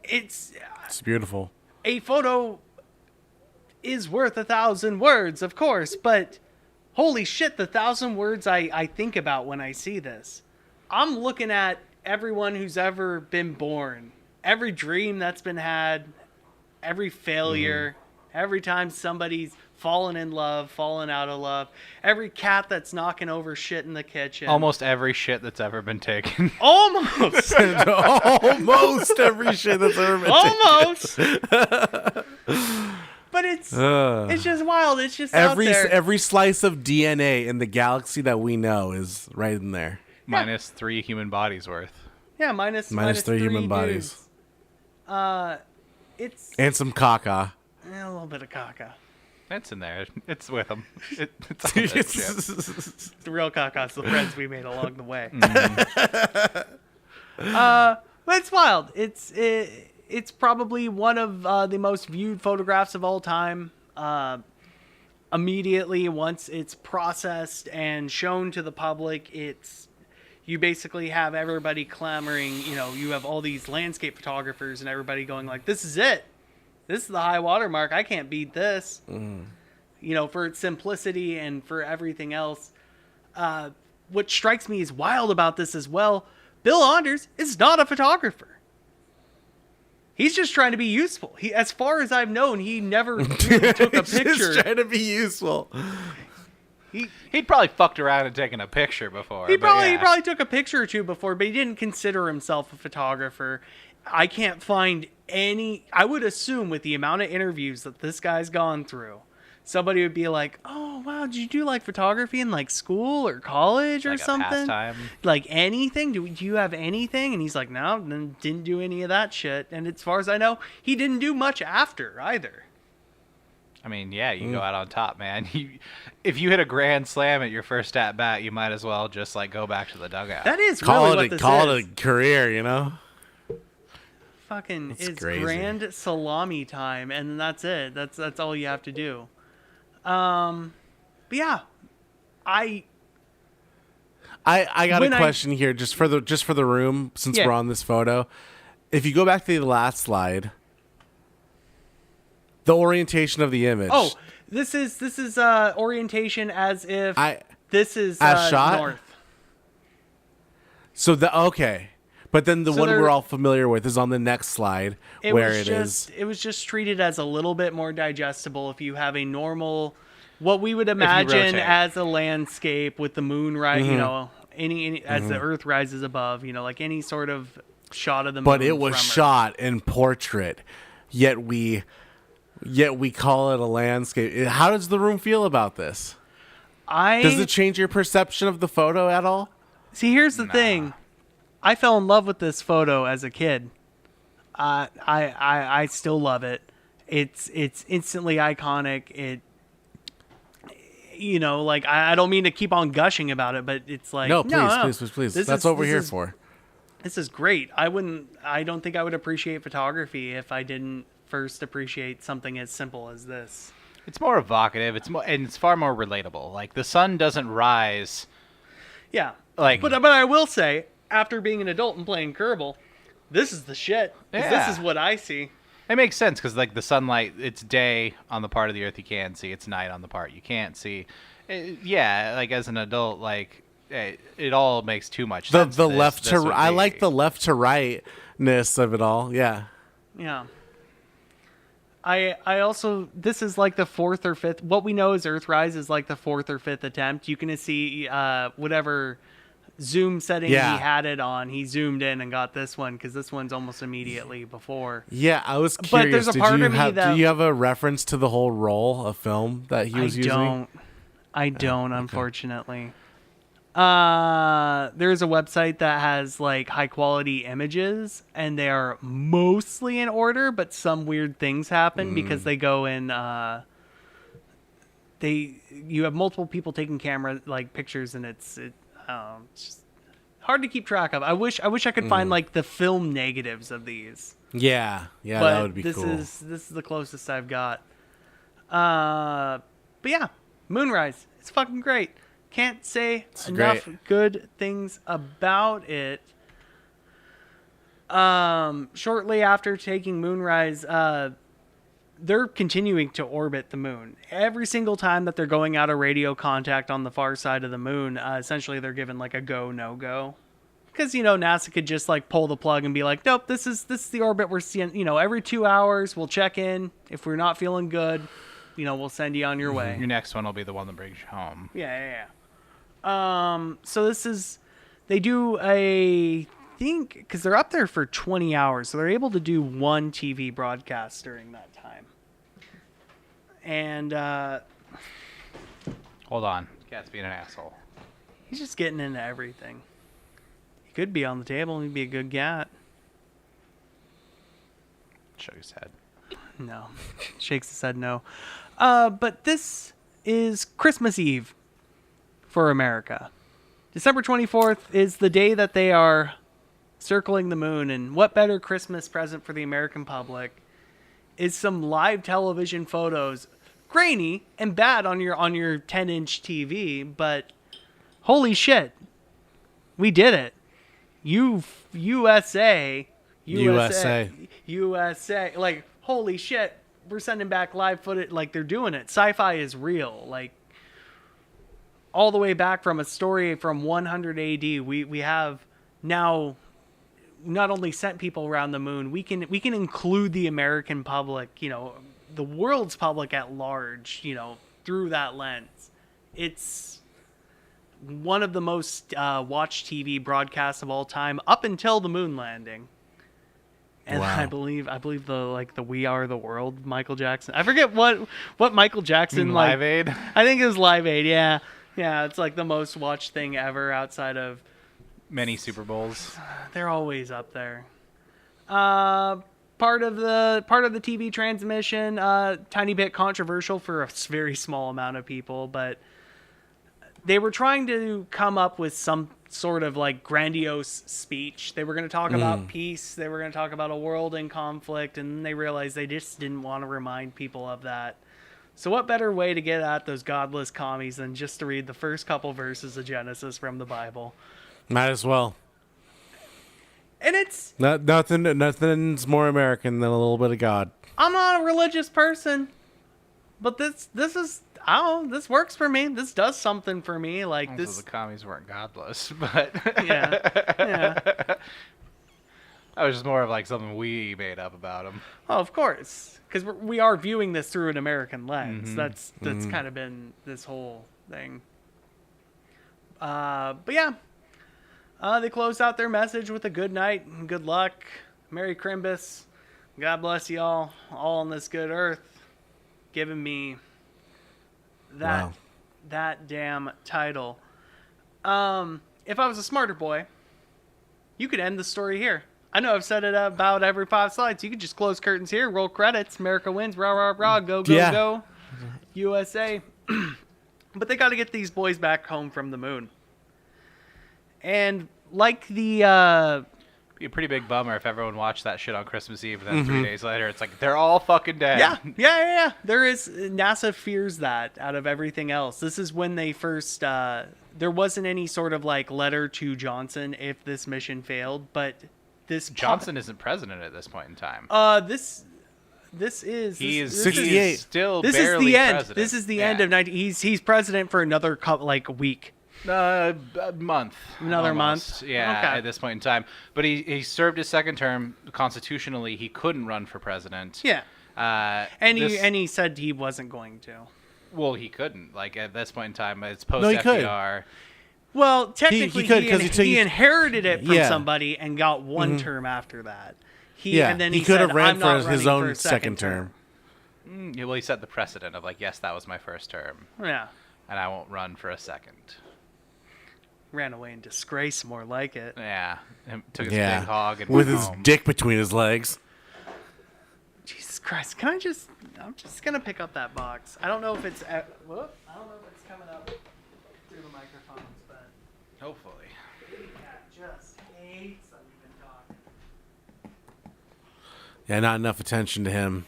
It's beautiful. A photo is worth 1,000 words, of course, but holy shit, the 1,000 words I think about when I see this. I'm looking at everyone who's ever been born, every dream that's been had, every failure, every time somebody's fallen in love, fallen out of love, every cat that's knocking over shit in the kitchen. Almost every shit that's ever been taken. Almost. Almost every shit that's ever been taken. But it's just wild. It's just out there. Every slice of DNA in the galaxy that we know is right in there. Minus 3 human bodies worth. Yeah, minus 3 human bodies. It's and some caca. A little bit of caca. It's in there. It's with them. It's on that ship. The real caca's the friends we made along the way. But it's wild. It's probably one of the most viewed photographs of all time. immediately, once it's processed and shown to the public, you basically have everybody clamoring. You have all these landscape photographers and everybody going like, "This is it. This is the high watermark. I can't beat this." For its simplicity and for everything else. What strikes me as wild about this as well, Bill Anders is not a photographer. He's just trying to be useful. As far as I've known, he never really took a picture. Just trying to be useful. He'd probably fucked around and taken a picture before. He probably took a picture or two before, but he didn't consider himself a photographer. I can't find any. I would assume with the amount of interviews that this guy's gone through, somebody would be like, "Oh wow, did you do like photography in like school or college or Like a something? pastime? Like anything? Do you have anything?" And he's like, "No, didn't do any of that shit." And as far as I know, he didn't do much after either. I mean, yeah, you go out on top, man. If you hit a grand slam at your first at bat, you might as well just like go back to the dugout. That is Call really it what a this call is. it a career, you know. Fucking It's it's crazy. grand salami time, and that's it. That's all you have to do. But yeah, I got When a I- question here, just for the room, since Yeah. we're on this photo. If you go back to the last slide, the orientation of the image. Oh, this is orientation as if this is as shot? north. So okay, but then the So one there- we're all familiar with is on the next slide, where it is. It was just treated as a little bit more digestible if you have a normal, what we would you imagine rotate. as a landscape with the moon right, Mm-hmm. any as the Earth rises above, like any sort of shot of the moon. But it was from Earth. shot in portrait, yet we call it a landscape. How does the room feel about this? Does it change your perception of the photo at all? See, here's the thing. I fell in love with this photo as a kid. I still love it. It's instantly iconic. I don't mean to keep on gushing about it, but it's like No, please. That's what we're here for. This is great. I don't think I would appreciate photography if I didn't first appreciate something as simple as this. It's more evocative. And it's far more relatable. Like the sun doesn't rise. Yeah. Like- but I will say, after being an adult and playing Kerbal, this is the shit. 'Cause Yeah. This is what I see. It makes sense because like the sunlight, it's day on the part of the earth you can see. It's night on the part you can't see. Yeah, like as an adult, like it all makes too much sense. The This left to would I be- like the left to rightness of it all. Yeah. Yeah. I also, this is like the fourth or fifth, what we know is Earthrise is like the fourth or fifth attempt. You can see whatever zoom setting Yeah. he had it on, he zoomed in and got this one because this one's almost immediately before. Yeah, I was But curious. there's a part of me that- Do you have a reference to the whole roll of film that he was using? I don't, unfortunately. There's a website that has like high quality images and they are mostly in order, but some weird things happen because they go in you have multiple people taking camera like pictures and it's just hard to keep track of. I wish I could find like the film negatives of these. Yeah, But that would be this cool. is the closest I've got. But yeah, Moonrise. It's fucking great. Can't say enough good things about it. Shortly after taking Moonrise, they're continuing to orbit the moon. Every single time that they're going out of radio contact on the far side of the moon, essentially they're given like a go, no go. Because, NASA could just like pull the plug and be like, nope, this is the orbit we're seeing. Every 2 hours we'll check in. If we're not feeling good, we'll send you on your way. Your next one will be the one that brings you home. Yeah. So this is, they do because they're up there for 20 hours, so they're able to do one TV broadcast during that time. And Hold on. Cat's being an asshole. he's just getting into everything. He could be on the table and he'd be a good cat. Shook his head. No. Shakes his head no. But this is Christmas Eve for America. December 24th is the day that they are circling the moon, and what better Christmas present for the American public is some live television photos grainy and bad on your 10-inch TV, but holy shit, we did it. USA. Like, holy shit, we're sending back live footage. Like, they're doing it. Sci-fi is real. Like, all the way back from a story from 100 AD, we have now not only sent people around the moon, we can include the American public, the world's public at large, through that lens. It's one of the most watched TV broadcasts of all time up until the moon landing. And wow. I believe the We Are the World Michael Jackson. I forget what Michael Jackson like. Live Aid? I think it was Live Aid, yeah. Yeah, it's like the most watched thing ever outside of many Super Bowls. They're always up there. Part of the TV transmission, tiny bit controversial for a very small amount of people, but they were trying to come up with some sort of like grandiose speech. They were going to talk about peace. They were going to talk about a world in conflict, and they realized they just didn't want to remind people of that. So what better way to get at those godless commies than just to read the first couple verses of Genesis from the Bible? Might as well. And it's nothing's more American than a little bit of God. I'm not a religious person, but this is, I don't know, this works for me. This does something for me. Like this. The commies weren't godless, but yeah. That was just more of like something we made up about them. Oh, of course, because we are viewing this through an American lens. That's kind of been this whole thing. But yeah, they closed out their message with a good night and good luck, Merry Crimbus, God bless y'all, all on this good earth, giving me that damn title. If I was a smarter boy, you could end the story here. I know I've said it about every 5 slides. You could just close curtains here, roll credits, America wins, rah, rah, rah, go, go, go, USA. But they got to get these boys back home from the moon. And like the... Be a pretty big bummer if everyone watched that shit on Christmas Eve, and then 3 days later, it's like, they're all fucking dead. Yeah. There is... NASA fears that out of everything else. This is when they first... there wasn't any sort of like letter to Johnson if this mission failed, but... Johnson isn't president at this point in time. This is 68. He is still this barely is the end. president. This is the end of 19. He's president for another week. A month. Another almost. month. Yeah, okay. at this point in time. But he served his second term. Constitutionally, he couldn't run for president. Yeah. And this, he said he wasn't going to. Well, he couldn't. Like at this point in time, it's post No, he FDR. Well, technically, he inherited it from Yeah. somebody and got one term after that. And then he could have ran for his own second term. Yeah, well, he set the precedent of like, yes, that was my first term. Yeah. And I won't run for a second. Ran away in disgrace, more like it. Yeah. And took his big hog and with went his home. dick between his legs. Jesus Christ! I'm just gonna pick up that box. I don't know if it's I don't know if it's coming up through the microphones, but Hopefully. Kitty Cat just hates that we've been talking. Yeah, not enough attention to him.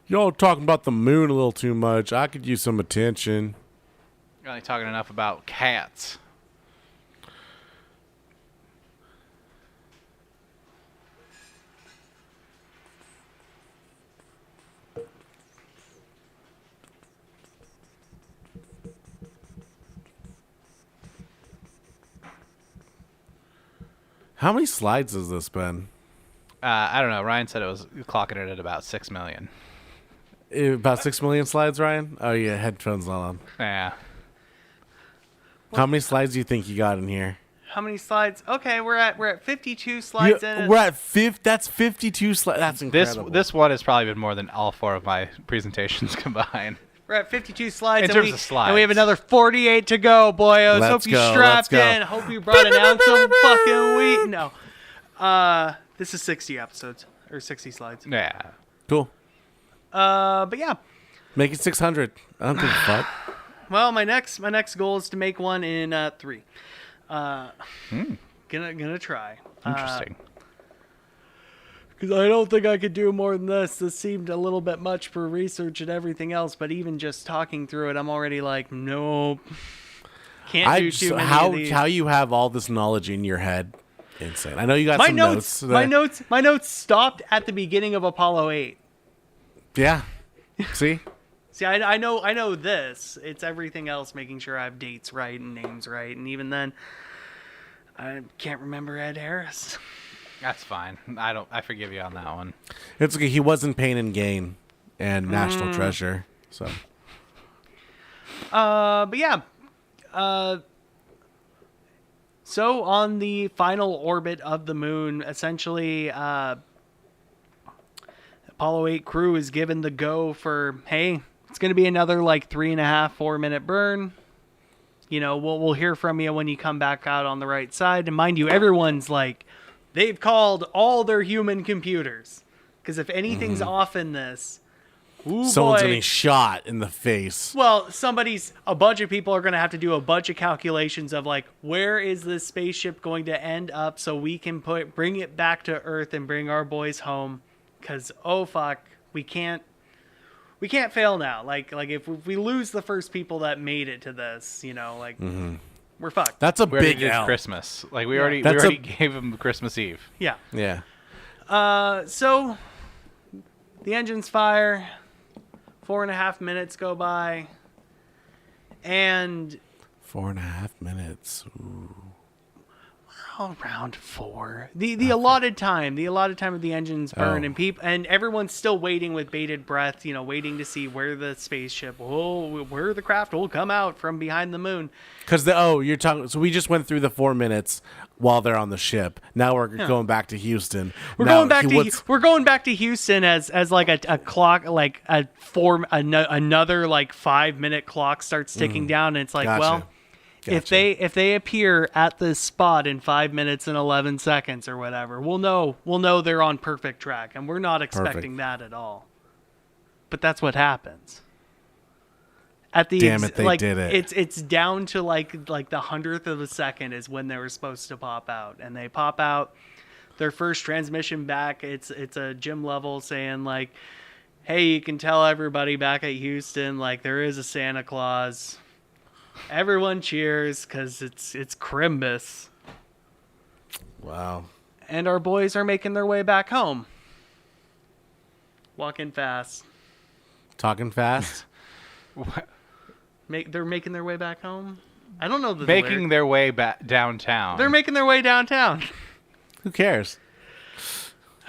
Y'all talking about the moon a little too much. I could use some attention. You're only talking enough about cats. How many slides has this been? I don't know. Ryan said it was clocking it at about 6 million. About 6 million slides, Ryan? Oh, yeah, headphones not on. Yeah. How many slides do you think you got in here? How many slides? Okay, we're at 52 slides in. We're at 50. That's 52 slides. That's incredible. This one has probably been more than all 4 of my presentations combined. We're at 52 slides. In terms of slides. And we have another 48 to go, boyos. Let's Hope you go, strapped let's go. in. Hope you brought an ounce of fucking wheat. No. This is 60 episodes. Or 60 slides. Yeah. Cool. But yeah. Make it 600. I don't give a fuck. Well, my next goal is to make one in 3. Gonna try. Interesting. because I don't think I could do more than this. This seemed a little bit much for research and everything else, but even just talking through it, I'm already like, nope. Can't do too many of these. How you have all this knowledge in your head? Insane. I know you got My some notes. My notes stopped at the beginning of Apollo 8. Yeah. See? See, I know this. It's everything else, making sure I have dates right and names right, and even then, I can't remember Ed Harris. That's fine. I forgive you on that one. It's okay. He was in Pain and Gain and National Treasure. So. But yeah. So on the final orbit of the moon, essentially, Apollo 8 crew is given the go for, hey, it's going to be another like 3.5-4 minute burn. You know, we'll hear from you when you come back out on the right side. And mind you, everyone's like, they've called all their human computers. Because if anything's off in this, someone's getting shot in the face. Well, a bunch of people are going to have to do a bunch of calculations of like, where is this spaceship going to end up so we can bring it back to Earth and bring our boys home. Because, oh fuck, we can't fail now. Like if we lose the first people that made it to this, you know, like we're fucked. That's a We already big did L. Christmas. Like we already gave him Christmas Eve. Yeah. Yeah. So the engines fire. 4.5 minutes go by, and 4.5 minutes. Ooh. Around 4. The allotted time of the engines burn, and everyone's still waiting with bated breath, you know, waiting to see where the spaceship where the craft will come out from behind the moon. Because you're talking. So we just went through the 4 minutes while they're on the ship. Now we're going back to Houston. We're going back to Houston as like a clock, like another like 5-minute clock starts ticking down, and it's like, Gotcha. well. Gotcha. If they appear at this spot in 5 minutes and 11 seconds or whatever, we'll know they're on perfect track, and we're not expecting that at all. But that's what happens. At the Damn it, they did it. It's down to like the 100th of a second is when they were supposed to pop out, and they pop out. Their first transmission back, it's a Jim Lovell saying like, "Hey, you can tell everybody back at Houston like there is a Santa Claus." Everyone cheers because it's Crimbus. Wow. And our boys are making their way back home. Walking fast. Talking fast. They're making their way back home? I don't know the Making their way back downtown. They're making their way downtown. Who cares?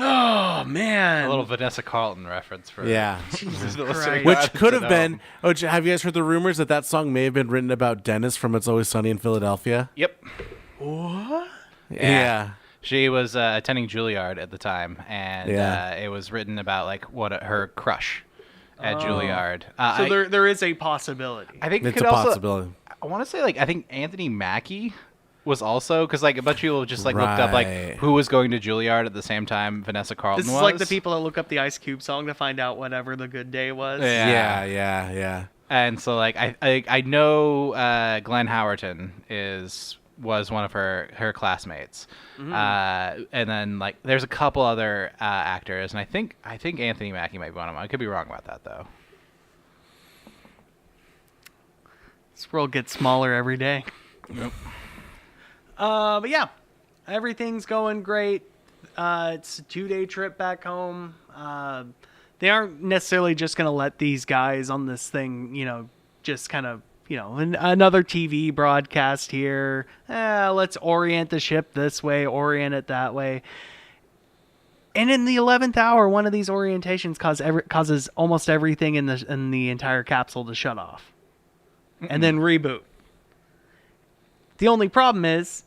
Oh, man. A little Vanessa Carlton reference for Jesus the Christ. listening Which audience could to have know. been. Oh, have you guys heard the rumors that song may have been written about Dennis from It's Always Sunny in Philadelphia? Yep. What? Yeah. She was attending Juilliard at the time, and it was written about like her crush at Juilliard. So there is a possibility. I think It's it could a also, possibility. I want to say I think Anthony Mackie was also, because like a bunch of people just like looked up like Right. who was going to Juilliard at the same time Vanessa Carlton This is was. like the people that look up the Ice Cube song to find out whatever the good day was. Yeah. And so like I know Glenn Howerton was one of her classmates, and then like there's a couple other actors, and I think Anthony Mackie might be one of them. I could be wrong about that though. This world gets smaller every day. Yep. But yeah, everything's going great. It's a 2-day trip back home. They aren't necessarily just going to let these guys on this thing, you know, just kind of, you know, another TV broadcast here. Let's orient the ship this way, orient it that way. And in the 11th hour, one of these orientations causes almost everything in the entire capsule to shut off. And then reboot. The only problem is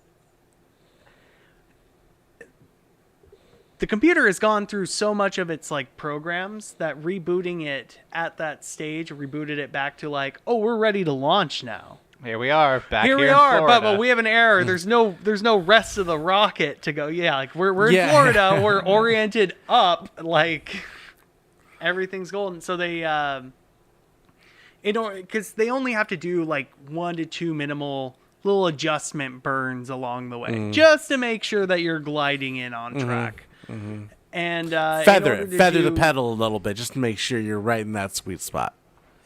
the computer has gone through so much of its like programs that rebooting it at that stage rebooted it back to like, oh, we're ready to launch now. Here we are back Here we in are, Florida. but we have an error. There's no rest of the rocket to go. Yeah, like we're in Florida. We're oriented up. Like everything's golden. So they because they only have to do like 1 to 2 minimal little adjustment burns along the way, just to make sure that you're gliding in on track. And in Feather order it. to Feather the do- pedal a little bit just to make sure you're right in that sweet spot.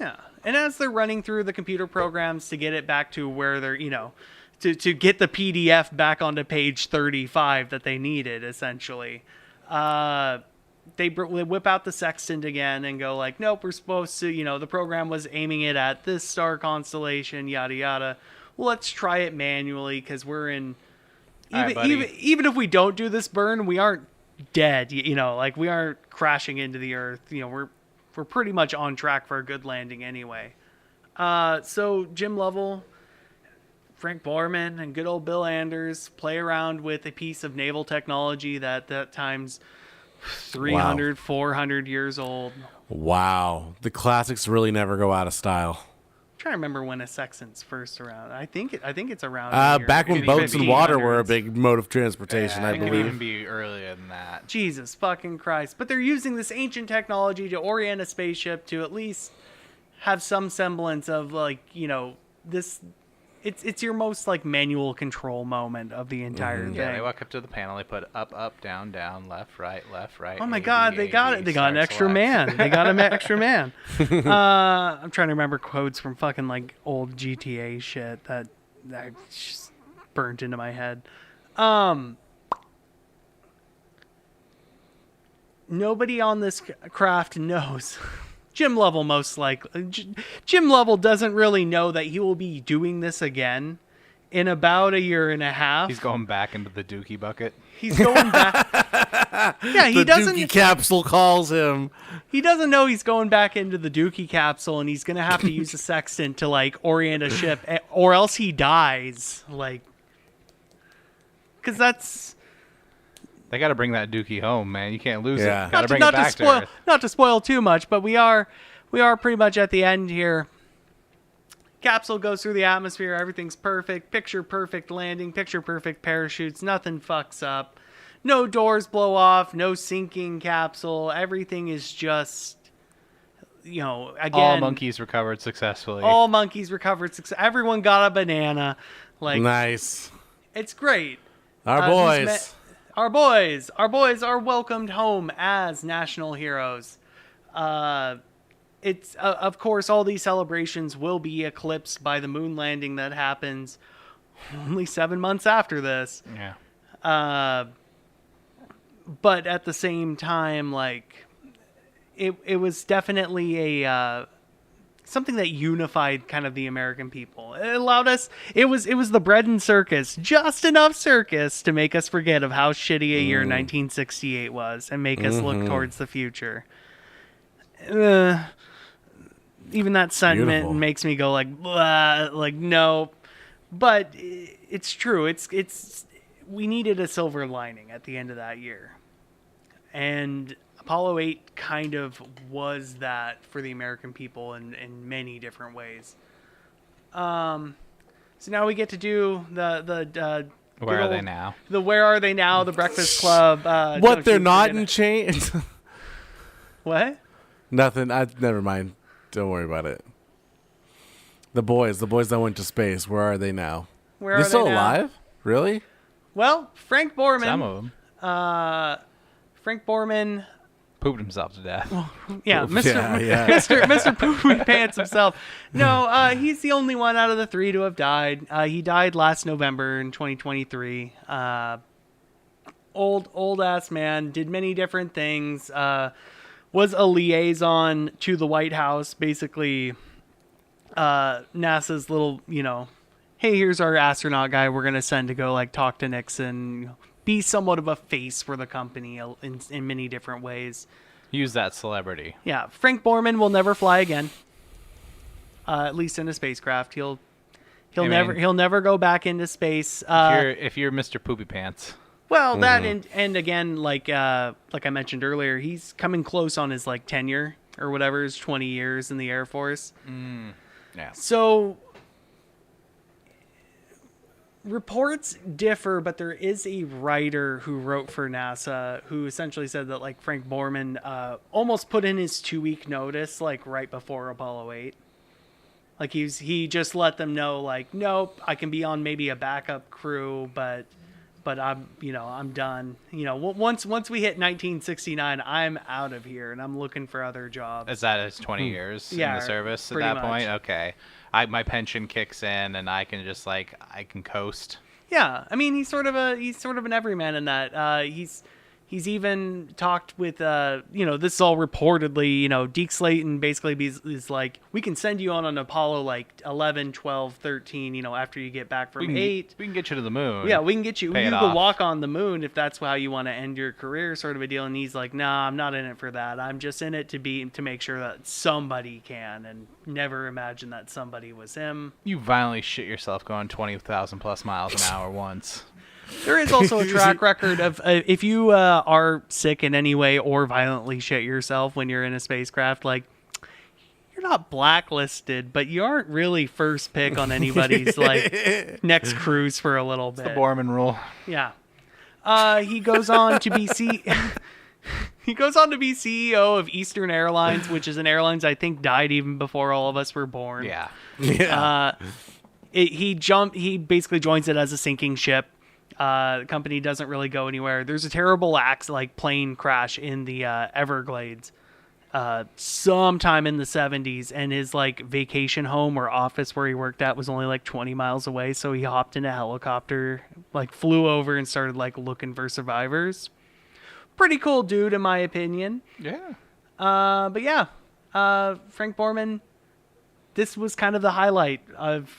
Yeah. And as they're running through the computer programs to get it back to where they're, to get the PDF back onto page 35 that they needed, essentially, they whip out the sextant again and go like, nope, we're supposed to, the program was aiming it at this star constellation, yada, yada. Well, let's try it manually because we're in... All right, buddy. Even if we don't do this burn, we aren't dead, like we aren't crashing into the Earth. We're pretty much on track for a good landing anyway. So Jim Lovell, Frank Borman, and good old Bill Anders play around with a piece of naval technology that time's 300, 400 years old. Wow. The classics really never go out of style. I'm trying to remember when a sextant's first around. I think it's around here. Back when boats and water were a 1500s. big mode of transportation, Yeah, I it could believe. even be earlier than that. Jesus fucking Christ. But they're using this ancient technology to orient a spaceship to at least have some semblance of this. It's your most manual control moment of the entire thing. Yeah, they walk up to the panel. They put up, down, left, right. Oh my A, God, B, they A, got B, it. They got an start, extra select. man. They got an extra man. I'm trying to remember quotes from fucking old GTA shit that just burnt into my head. Nobody on this craft knows. Jim Lovell most likely. Jim Lovell doesn't really know that he will be doing this again in about a year and a half. He's going back into the Dookie bucket. He's going back. Yeah, he The doesn't. Dookie capsule calls him. He doesn't know he's going back into the Dookie capsule, and he's gonna have to use a sextant to orient a ship, or else he dies. Because that's. They got to bring that Dookie home, man. You can't lose Yeah. it. Got to bring it back to Earth. Not to spoil too much, but we are pretty much at the end here. Capsule goes through the atmosphere. Everything's perfect. Picture perfect landing. Picture perfect parachutes. Nothing fucks up. No doors blow off. No sinking capsule. Everything is just, again. All monkeys recovered successfully. All monkeys recovered. Everyone got a banana. Nice. It's great. Our These boys. Our boys are welcomed home as national heroes. It's of course all these celebrations will be eclipsed by the moon landing that happens only 7 months after this. Yeah. But at the same time, it was definitely a something that unified kind of the American people. It allowed us. It was the bread and circus, just enough circus to make us forget of how shitty a year 1968 was, and make us look towards the future. Even that sentiment Beautiful. makes me go blah, no. But it's true. It's we needed a silver lining at the end of that year, and Apollo 8 kind of was that for the American people in many different ways. So now we get to do the Where are they now? The Where Are They Now? The Breakfast Club. What, they're not in chains? What? Nothing. Never mind. Don't worry about it. The boys that went to space, where are they now? Where They're are they still now? alive? Really? Well, Frank Borman. Some of them Frank Borman. pooped himself to death. Yeah, Mr. Yeah. Mr. Poopy Pants himself. No, he's the only one out of the three to have died. He died last November in 2023. Old ass man, did many different things. Was a liaison to the White House, basically. NASA's little, hey, here's our astronaut guy we're gonna send to go talk to Nixon. Be somewhat of a face for the company in many different ways. Use that celebrity. Yeah, Frank Borman will never fly again. At least in a spacecraft, he'll Hey, man. he'll never go back into space. If you're Mr. Poopy Pants, Well, that and again, like I mentioned earlier, he's coming close on his tenure or whatever, his 20 years in the Air Force. yeah. So reports differ, but there is a writer who wrote for NASA who essentially said that Frank Borman almost put in his 2-week notice right before Apollo 8. He just let them know nope, I can be on maybe a backup crew, but but I'm done. Once we hit 1969, I'm out of here, and I'm looking for other jobs. Is that his 20 years in Yeah, the service at pretty that point? much. Okay. My pension kicks in, and I can just I can coast. Yeah, I mean he's sort of an everyman in that. He's even talked with this is all reportedly, Deke Slayton basically is like, we can send you on an Apollo like 11, 12, 13, after you get back from 8. We can get you to the moon. Yeah, we can get you. Pay You it can off. walk on the moon if that's how you want to end your career, sort of a deal. And he's like, "Nah, I'm not in it for that. I'm just in it to make sure that somebody can." And never imagine that somebody was him. You violently shit yourself going 20,000 plus miles an hour once. There is also a track record of if you are sick in any way or violently shit yourself when you're in a spacecraft, like, you're not blacklisted, but you aren't really first pick on anybody's like next cruise for a little bit. The Borman rule. Yeah. He goes on to be He goes on to be CEO of Eastern Airlines, which is an airlines I think died even before all of us were born. Yeah. He basically joins it as a sinking ship. The company doesn't really go anywhere. There's a terrible plane crash in the Everglades sometime in the 70s, and his vacation home or office where he worked at was only 20 miles away, so he hopped in a helicopter, flew over and started looking for survivors. Pretty cool dude in my opinion. Yeah. But yeah, Frank Borman, this was kind of the highlight of,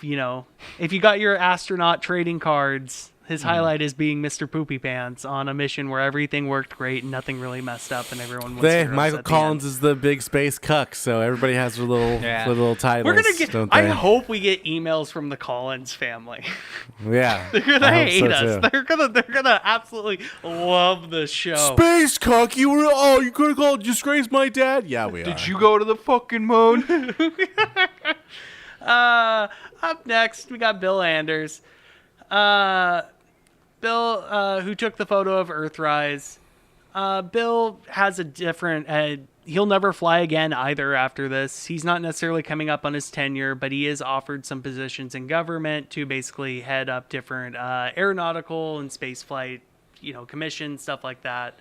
if you got your astronaut trading cards, his highlight is being Mr. Poopy Pants on a mission where everything worked great and nothing really messed up and everyone was heroes Michael at the Collins end. is the big space cuck, so everybody has their little titles. We're gonna get. don't I they? hope we get emails from the Collins family. Yeah, They're gonna I hope hate so, us. too. They're gonna absolutely love the show. Space cuck, you could have called disgrace my dad. Yeah, we are. Did you go to the fucking moon? Up next, we got Bill Anders. Bill, who took the photo of Earthrise. Bill has a different... he'll never fly again either after this. He's not necessarily coming up on his tenure, but he is offered some positions in government to basically head up different aeronautical and spaceflight, commissions, stuff like that.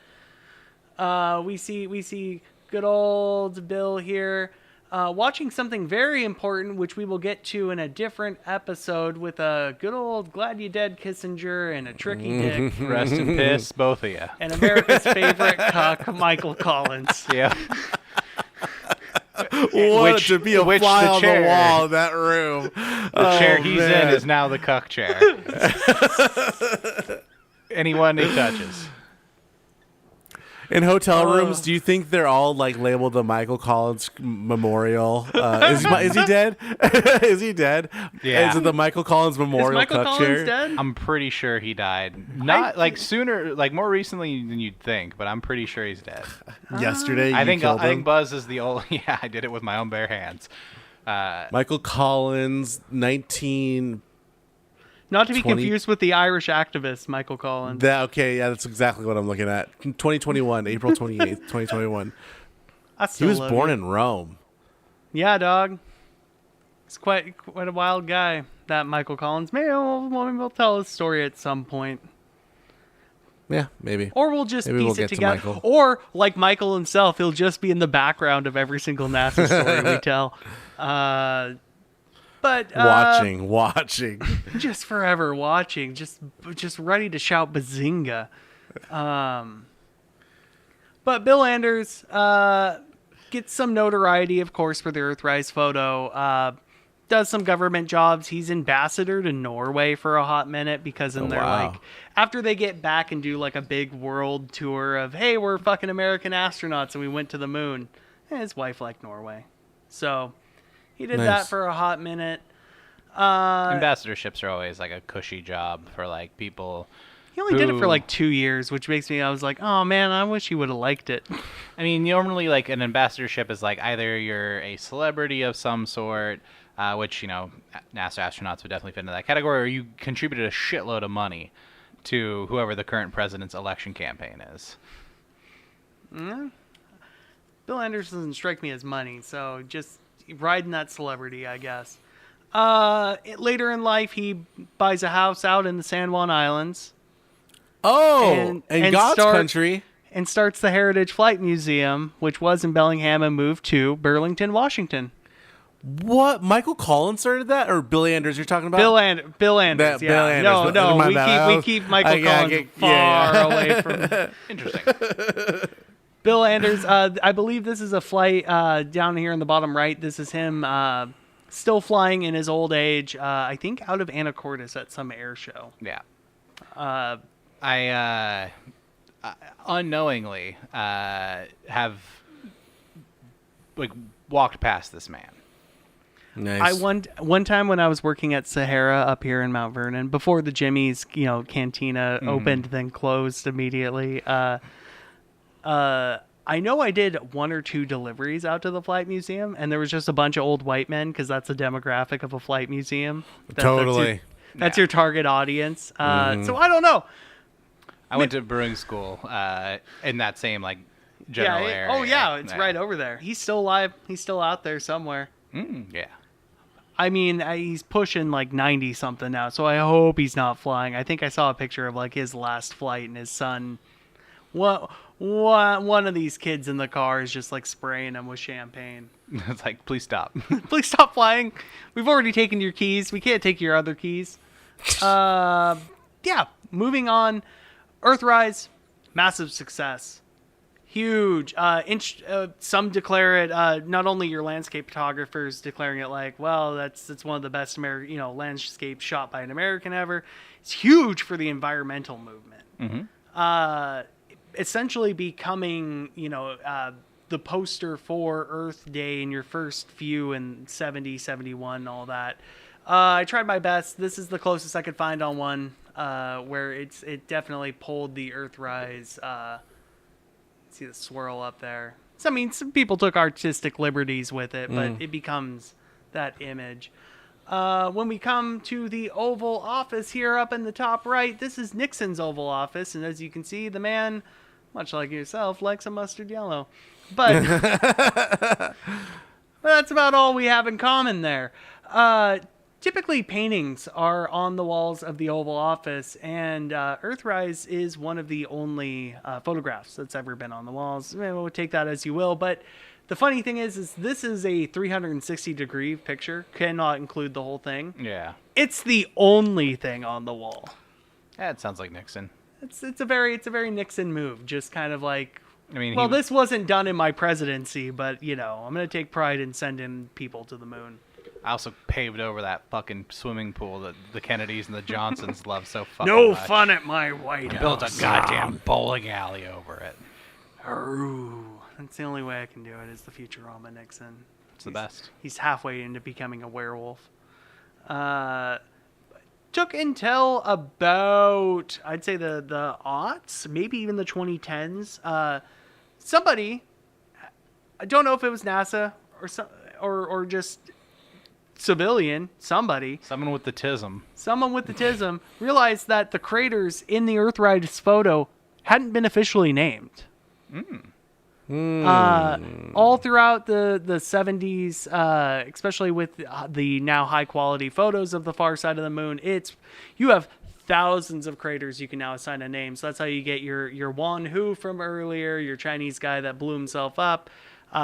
We see good old Bill here. Watching something very important, which we will get to in a different episode, with a good old glad you dead Kissinger and a tricky dick Rest in piss, both of you. and America's favorite cuck, Michael Collins. Yeah. What to be a fly the on chair- the wall in that room. The chair he's in is now the cuck chair. Anyone he touches. In hotel rooms, do you think they're all labeled the Michael Collins Memorial? Is he dead? Is he dead? Yeah. Is it the Michael Collins Memorial Is Michael cuck Collins chair? dead? I'm pretty sure he died. Not sooner, more recently than you'd think, but I'm pretty sure he's dead. Yesterday, I you think killed him? Buzz is the only. Yeah, I did it with my own bare hands. Michael Collins, 19. Not to be 20 confused with the Irish activist Michael Collins. Okay, yeah, that's exactly what I'm looking at. 2021, April 28th, 2021. I He still was love born you. in Rome. Yeah, dog. He's quite a wild guy, that Michael Collins. Maybe we'll tell his story at some point. Yeah, maybe. Or we'll just Maybe we'll piece it get to together. Michael. Or, like Michael himself, he'll just be in the background of every single NASA story we tell. But Watching. just forever watching, just ready to shout bazinga. But Bill Anders gets some notoriety, of course, for the Earthrise photo. Does some government jobs. He's ambassador to Norway for a hot minute because wow. after they get back and do a big world tour of, hey, we're fucking American astronauts and we went to the moon. His wife liked Norway. So he did Nice. that for a hot minute. Ambassadorships are always a cushy job for people. He only did it for 2 years, which makes me, I was like, oh man, I wish he would have liked it. I mean, normally an ambassadorship is either you're a celebrity of some sort, which NASA astronauts would definitely fit into that category, or you contributed a shitload of money to whoever the current president's election campaign is. Bill Anders doesn't strike me as money, so just riding that celebrity, I guess. Later in life, he buys a house out in the San Juan Islands. Oh, And- in and God's start- country. and starts the Heritage Flight Museum, which was in Bellingham and moved to Burlington, Washington. What? Michael Collins started that, or Billy Anders? You're talking about Bill Anders, Bill yeah. Anders. No, Never mind that. we keep Michael Collins far away from. Interesting. Bill Anders, I believe this is a flight down here in the bottom right. This is him still flying in his old age. I think out of Anacortes at some air show. Yeah. Uh, I unknowingly have like walked past this man. Nice. one time when I was working at Sahara up here in Mount Vernon, before the Jimmy's cantina opened then closed immediately. I know I did 1 or 2 deliveries out to the flight museum, and there was just a bunch of old white men because that's the demographic of a flight museum. Totally. That's your target audience. So I don't know. I went to brewing school in that same like general area. Oh yeah, it's right over there. He's still alive. He's still out there somewhere. Yeah. I mean, he's pushing like 90 something now, so I hope he's not flying. I think I saw a picture of like his last flight and his son. One of these kids in the car is just like spraying him with champagne. It's like, please stop. Please stop flying. We've already taken your keys. We can't take your other keys. Yeah. Moving on. Earthrise, massive success. Huge. Some declare it. Not only your landscape photographers declaring it like, well, that's one of the best landscapes shot by an American ever. It's huge for the environmental movement. Essentially becoming, the poster for Earth Day in your first few in 70, 71, all that. I tried my best. This is the closest I could find on one where it definitely pulled the Earthrise. See the swirl up there. So, I mean, some people took artistic liberties with it, but it becomes that image. When we come to the Oval Office here up in the top right, this is Nixon's Oval Office, and as you can see, the man, much like yourself, likes a mustard yellow. But that's about all we have in common there. Typically, paintings are on the walls of the Oval Office, and Earthrise is one of the only photographs that's ever been on the walls. We'll take that as you will, but the funny thing is this is a 360-degree picture. Cannot include the whole thing. Yeah. It's the only thing on the wall. That sounds like Nixon. It's a very Nixon move. Just kind of like, I mean, well, this wasn't done in my presidency, but I'm gonna take pride in sending people to the moon. I also paved over that fucking swimming pool that the Kennedys and the Johnsons love so fucking No much. fun at my White House. Built a goddamn bowling alley over it. Ooh, that's the only way I can do it is the Futurama Nixon. It's the best. He's halfway into becoming a werewolf. Took until about, I'd say the aughts, maybe even the 2010s. Somebody, I don't know if it was NASA or just civilian, someone Someone with the tism. realized that the craters in the Earthrise photo hadn't been officially named. All throughout the 70s, especially with the now high quality photos of the far side of the moon, you have thousands of craters you can now assign a name. So that's how you get your Wan Hu from earlier, your Chinese guy that blew himself up.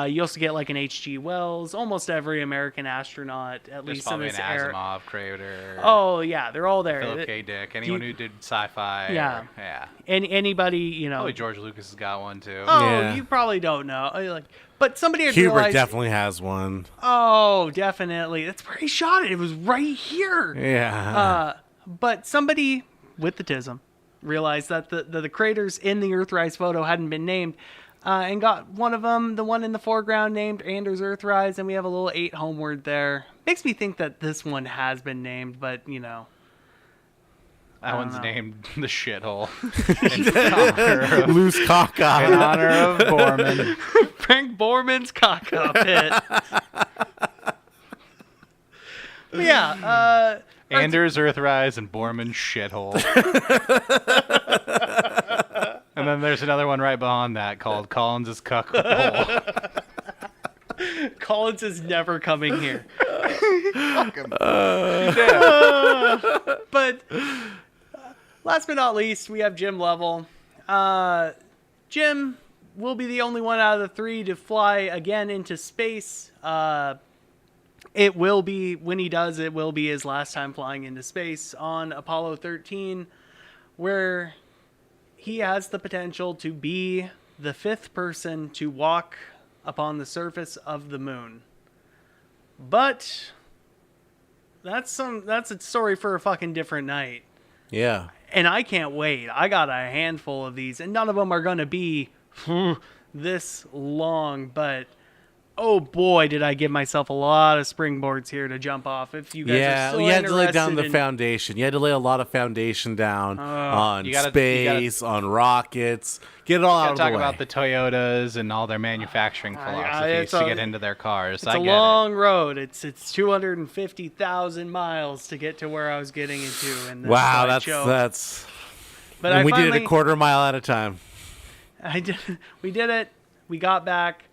You also get like an H.G. Wells. Almost every American astronaut, at least in this There's era. probably an Asimov crater. Oh yeah, they're all there. Philip K. Dick. Anyone who did sci-fi. Yeah. Yeah. Anybody, Probably George Lucas has got one too. Oh, Yeah. you probably don't know. But somebody had Hubert realized. definitely has one. Oh, definitely. That's where he shot it. It was right here. Yeah. But somebody with the TISM realized that the craters in the Earthrise photo hadn't been named, and got one of them, the one in the foreground, named Anders Earthrise, and we have a little 8 homeward there. Makes me think that this one has been named, but That one's know. named the shithole. Loose cock In eye. honor of Borman. Frank Borman's cock up hit. But yeah, Anders Earthrise and Borman shithole. And then there's another one right behind that called Collins's cuckhole. Collins is never coming here. But Last but not least, we have Jim Lovell. Jim will be the only one out of the three to fly again into space. It will be, when he does, it will be his last time flying into space on Apollo 13, where he has the potential to be the fifth person to walk upon the surface of the moon. But that's a story for a fucking different night. Yeah. And I can't wait. I got a handful of these, and none of them are going to be this long, but oh boy, did I give myself a lot of springboards here to jump off. If you guys are still you had to lay down interested the in- foundation. You had to lay a lot of foundation down on You gotta- space, on rockets. Get it all out of the Talk way. about the Toyotas and all their manufacturing philosophies to get into their cars. It's a long road. It's 250,000 miles to get to where I was getting into. And wow, slideshow. that's. But And I we did it finally- a quarter mile at a time. We did it. We got back.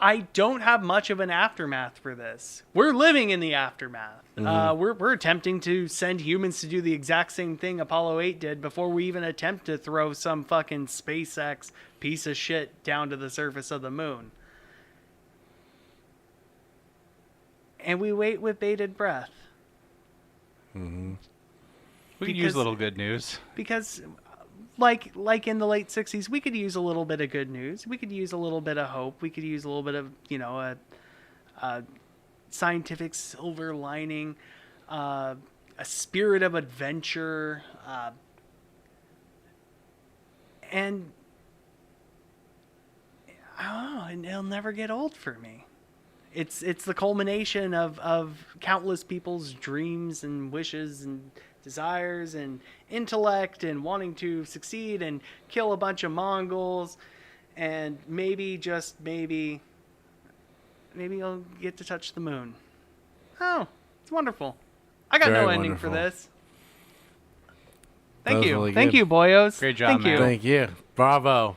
I don't have much of an aftermath for this. We're living in the aftermath. We're attempting to send humans to do the exact same thing Apollo 8 did before we even attempt to throw some fucking SpaceX piece of shit down to the surface of the moon. And we wait with bated breath. We could use because- a little good news. Because like in the late 60s, we could use a little bit of good news. We could use a little bit of hope. We could use a little bit of, a scientific silver lining, a spirit of adventure, and I don't know, and it'll never get old for me. It's the culmination of countless people's dreams and wishes and desires and intellect and wanting to succeed and kill a bunch of Mongols, and maybe, just maybe you'll get to touch the moon. Oh, it's wonderful. I got Very no ending for wonderful. this. That Thank was you. really Thank good. you, boyos. Great job, Thank man. you. Thank you. Bravo.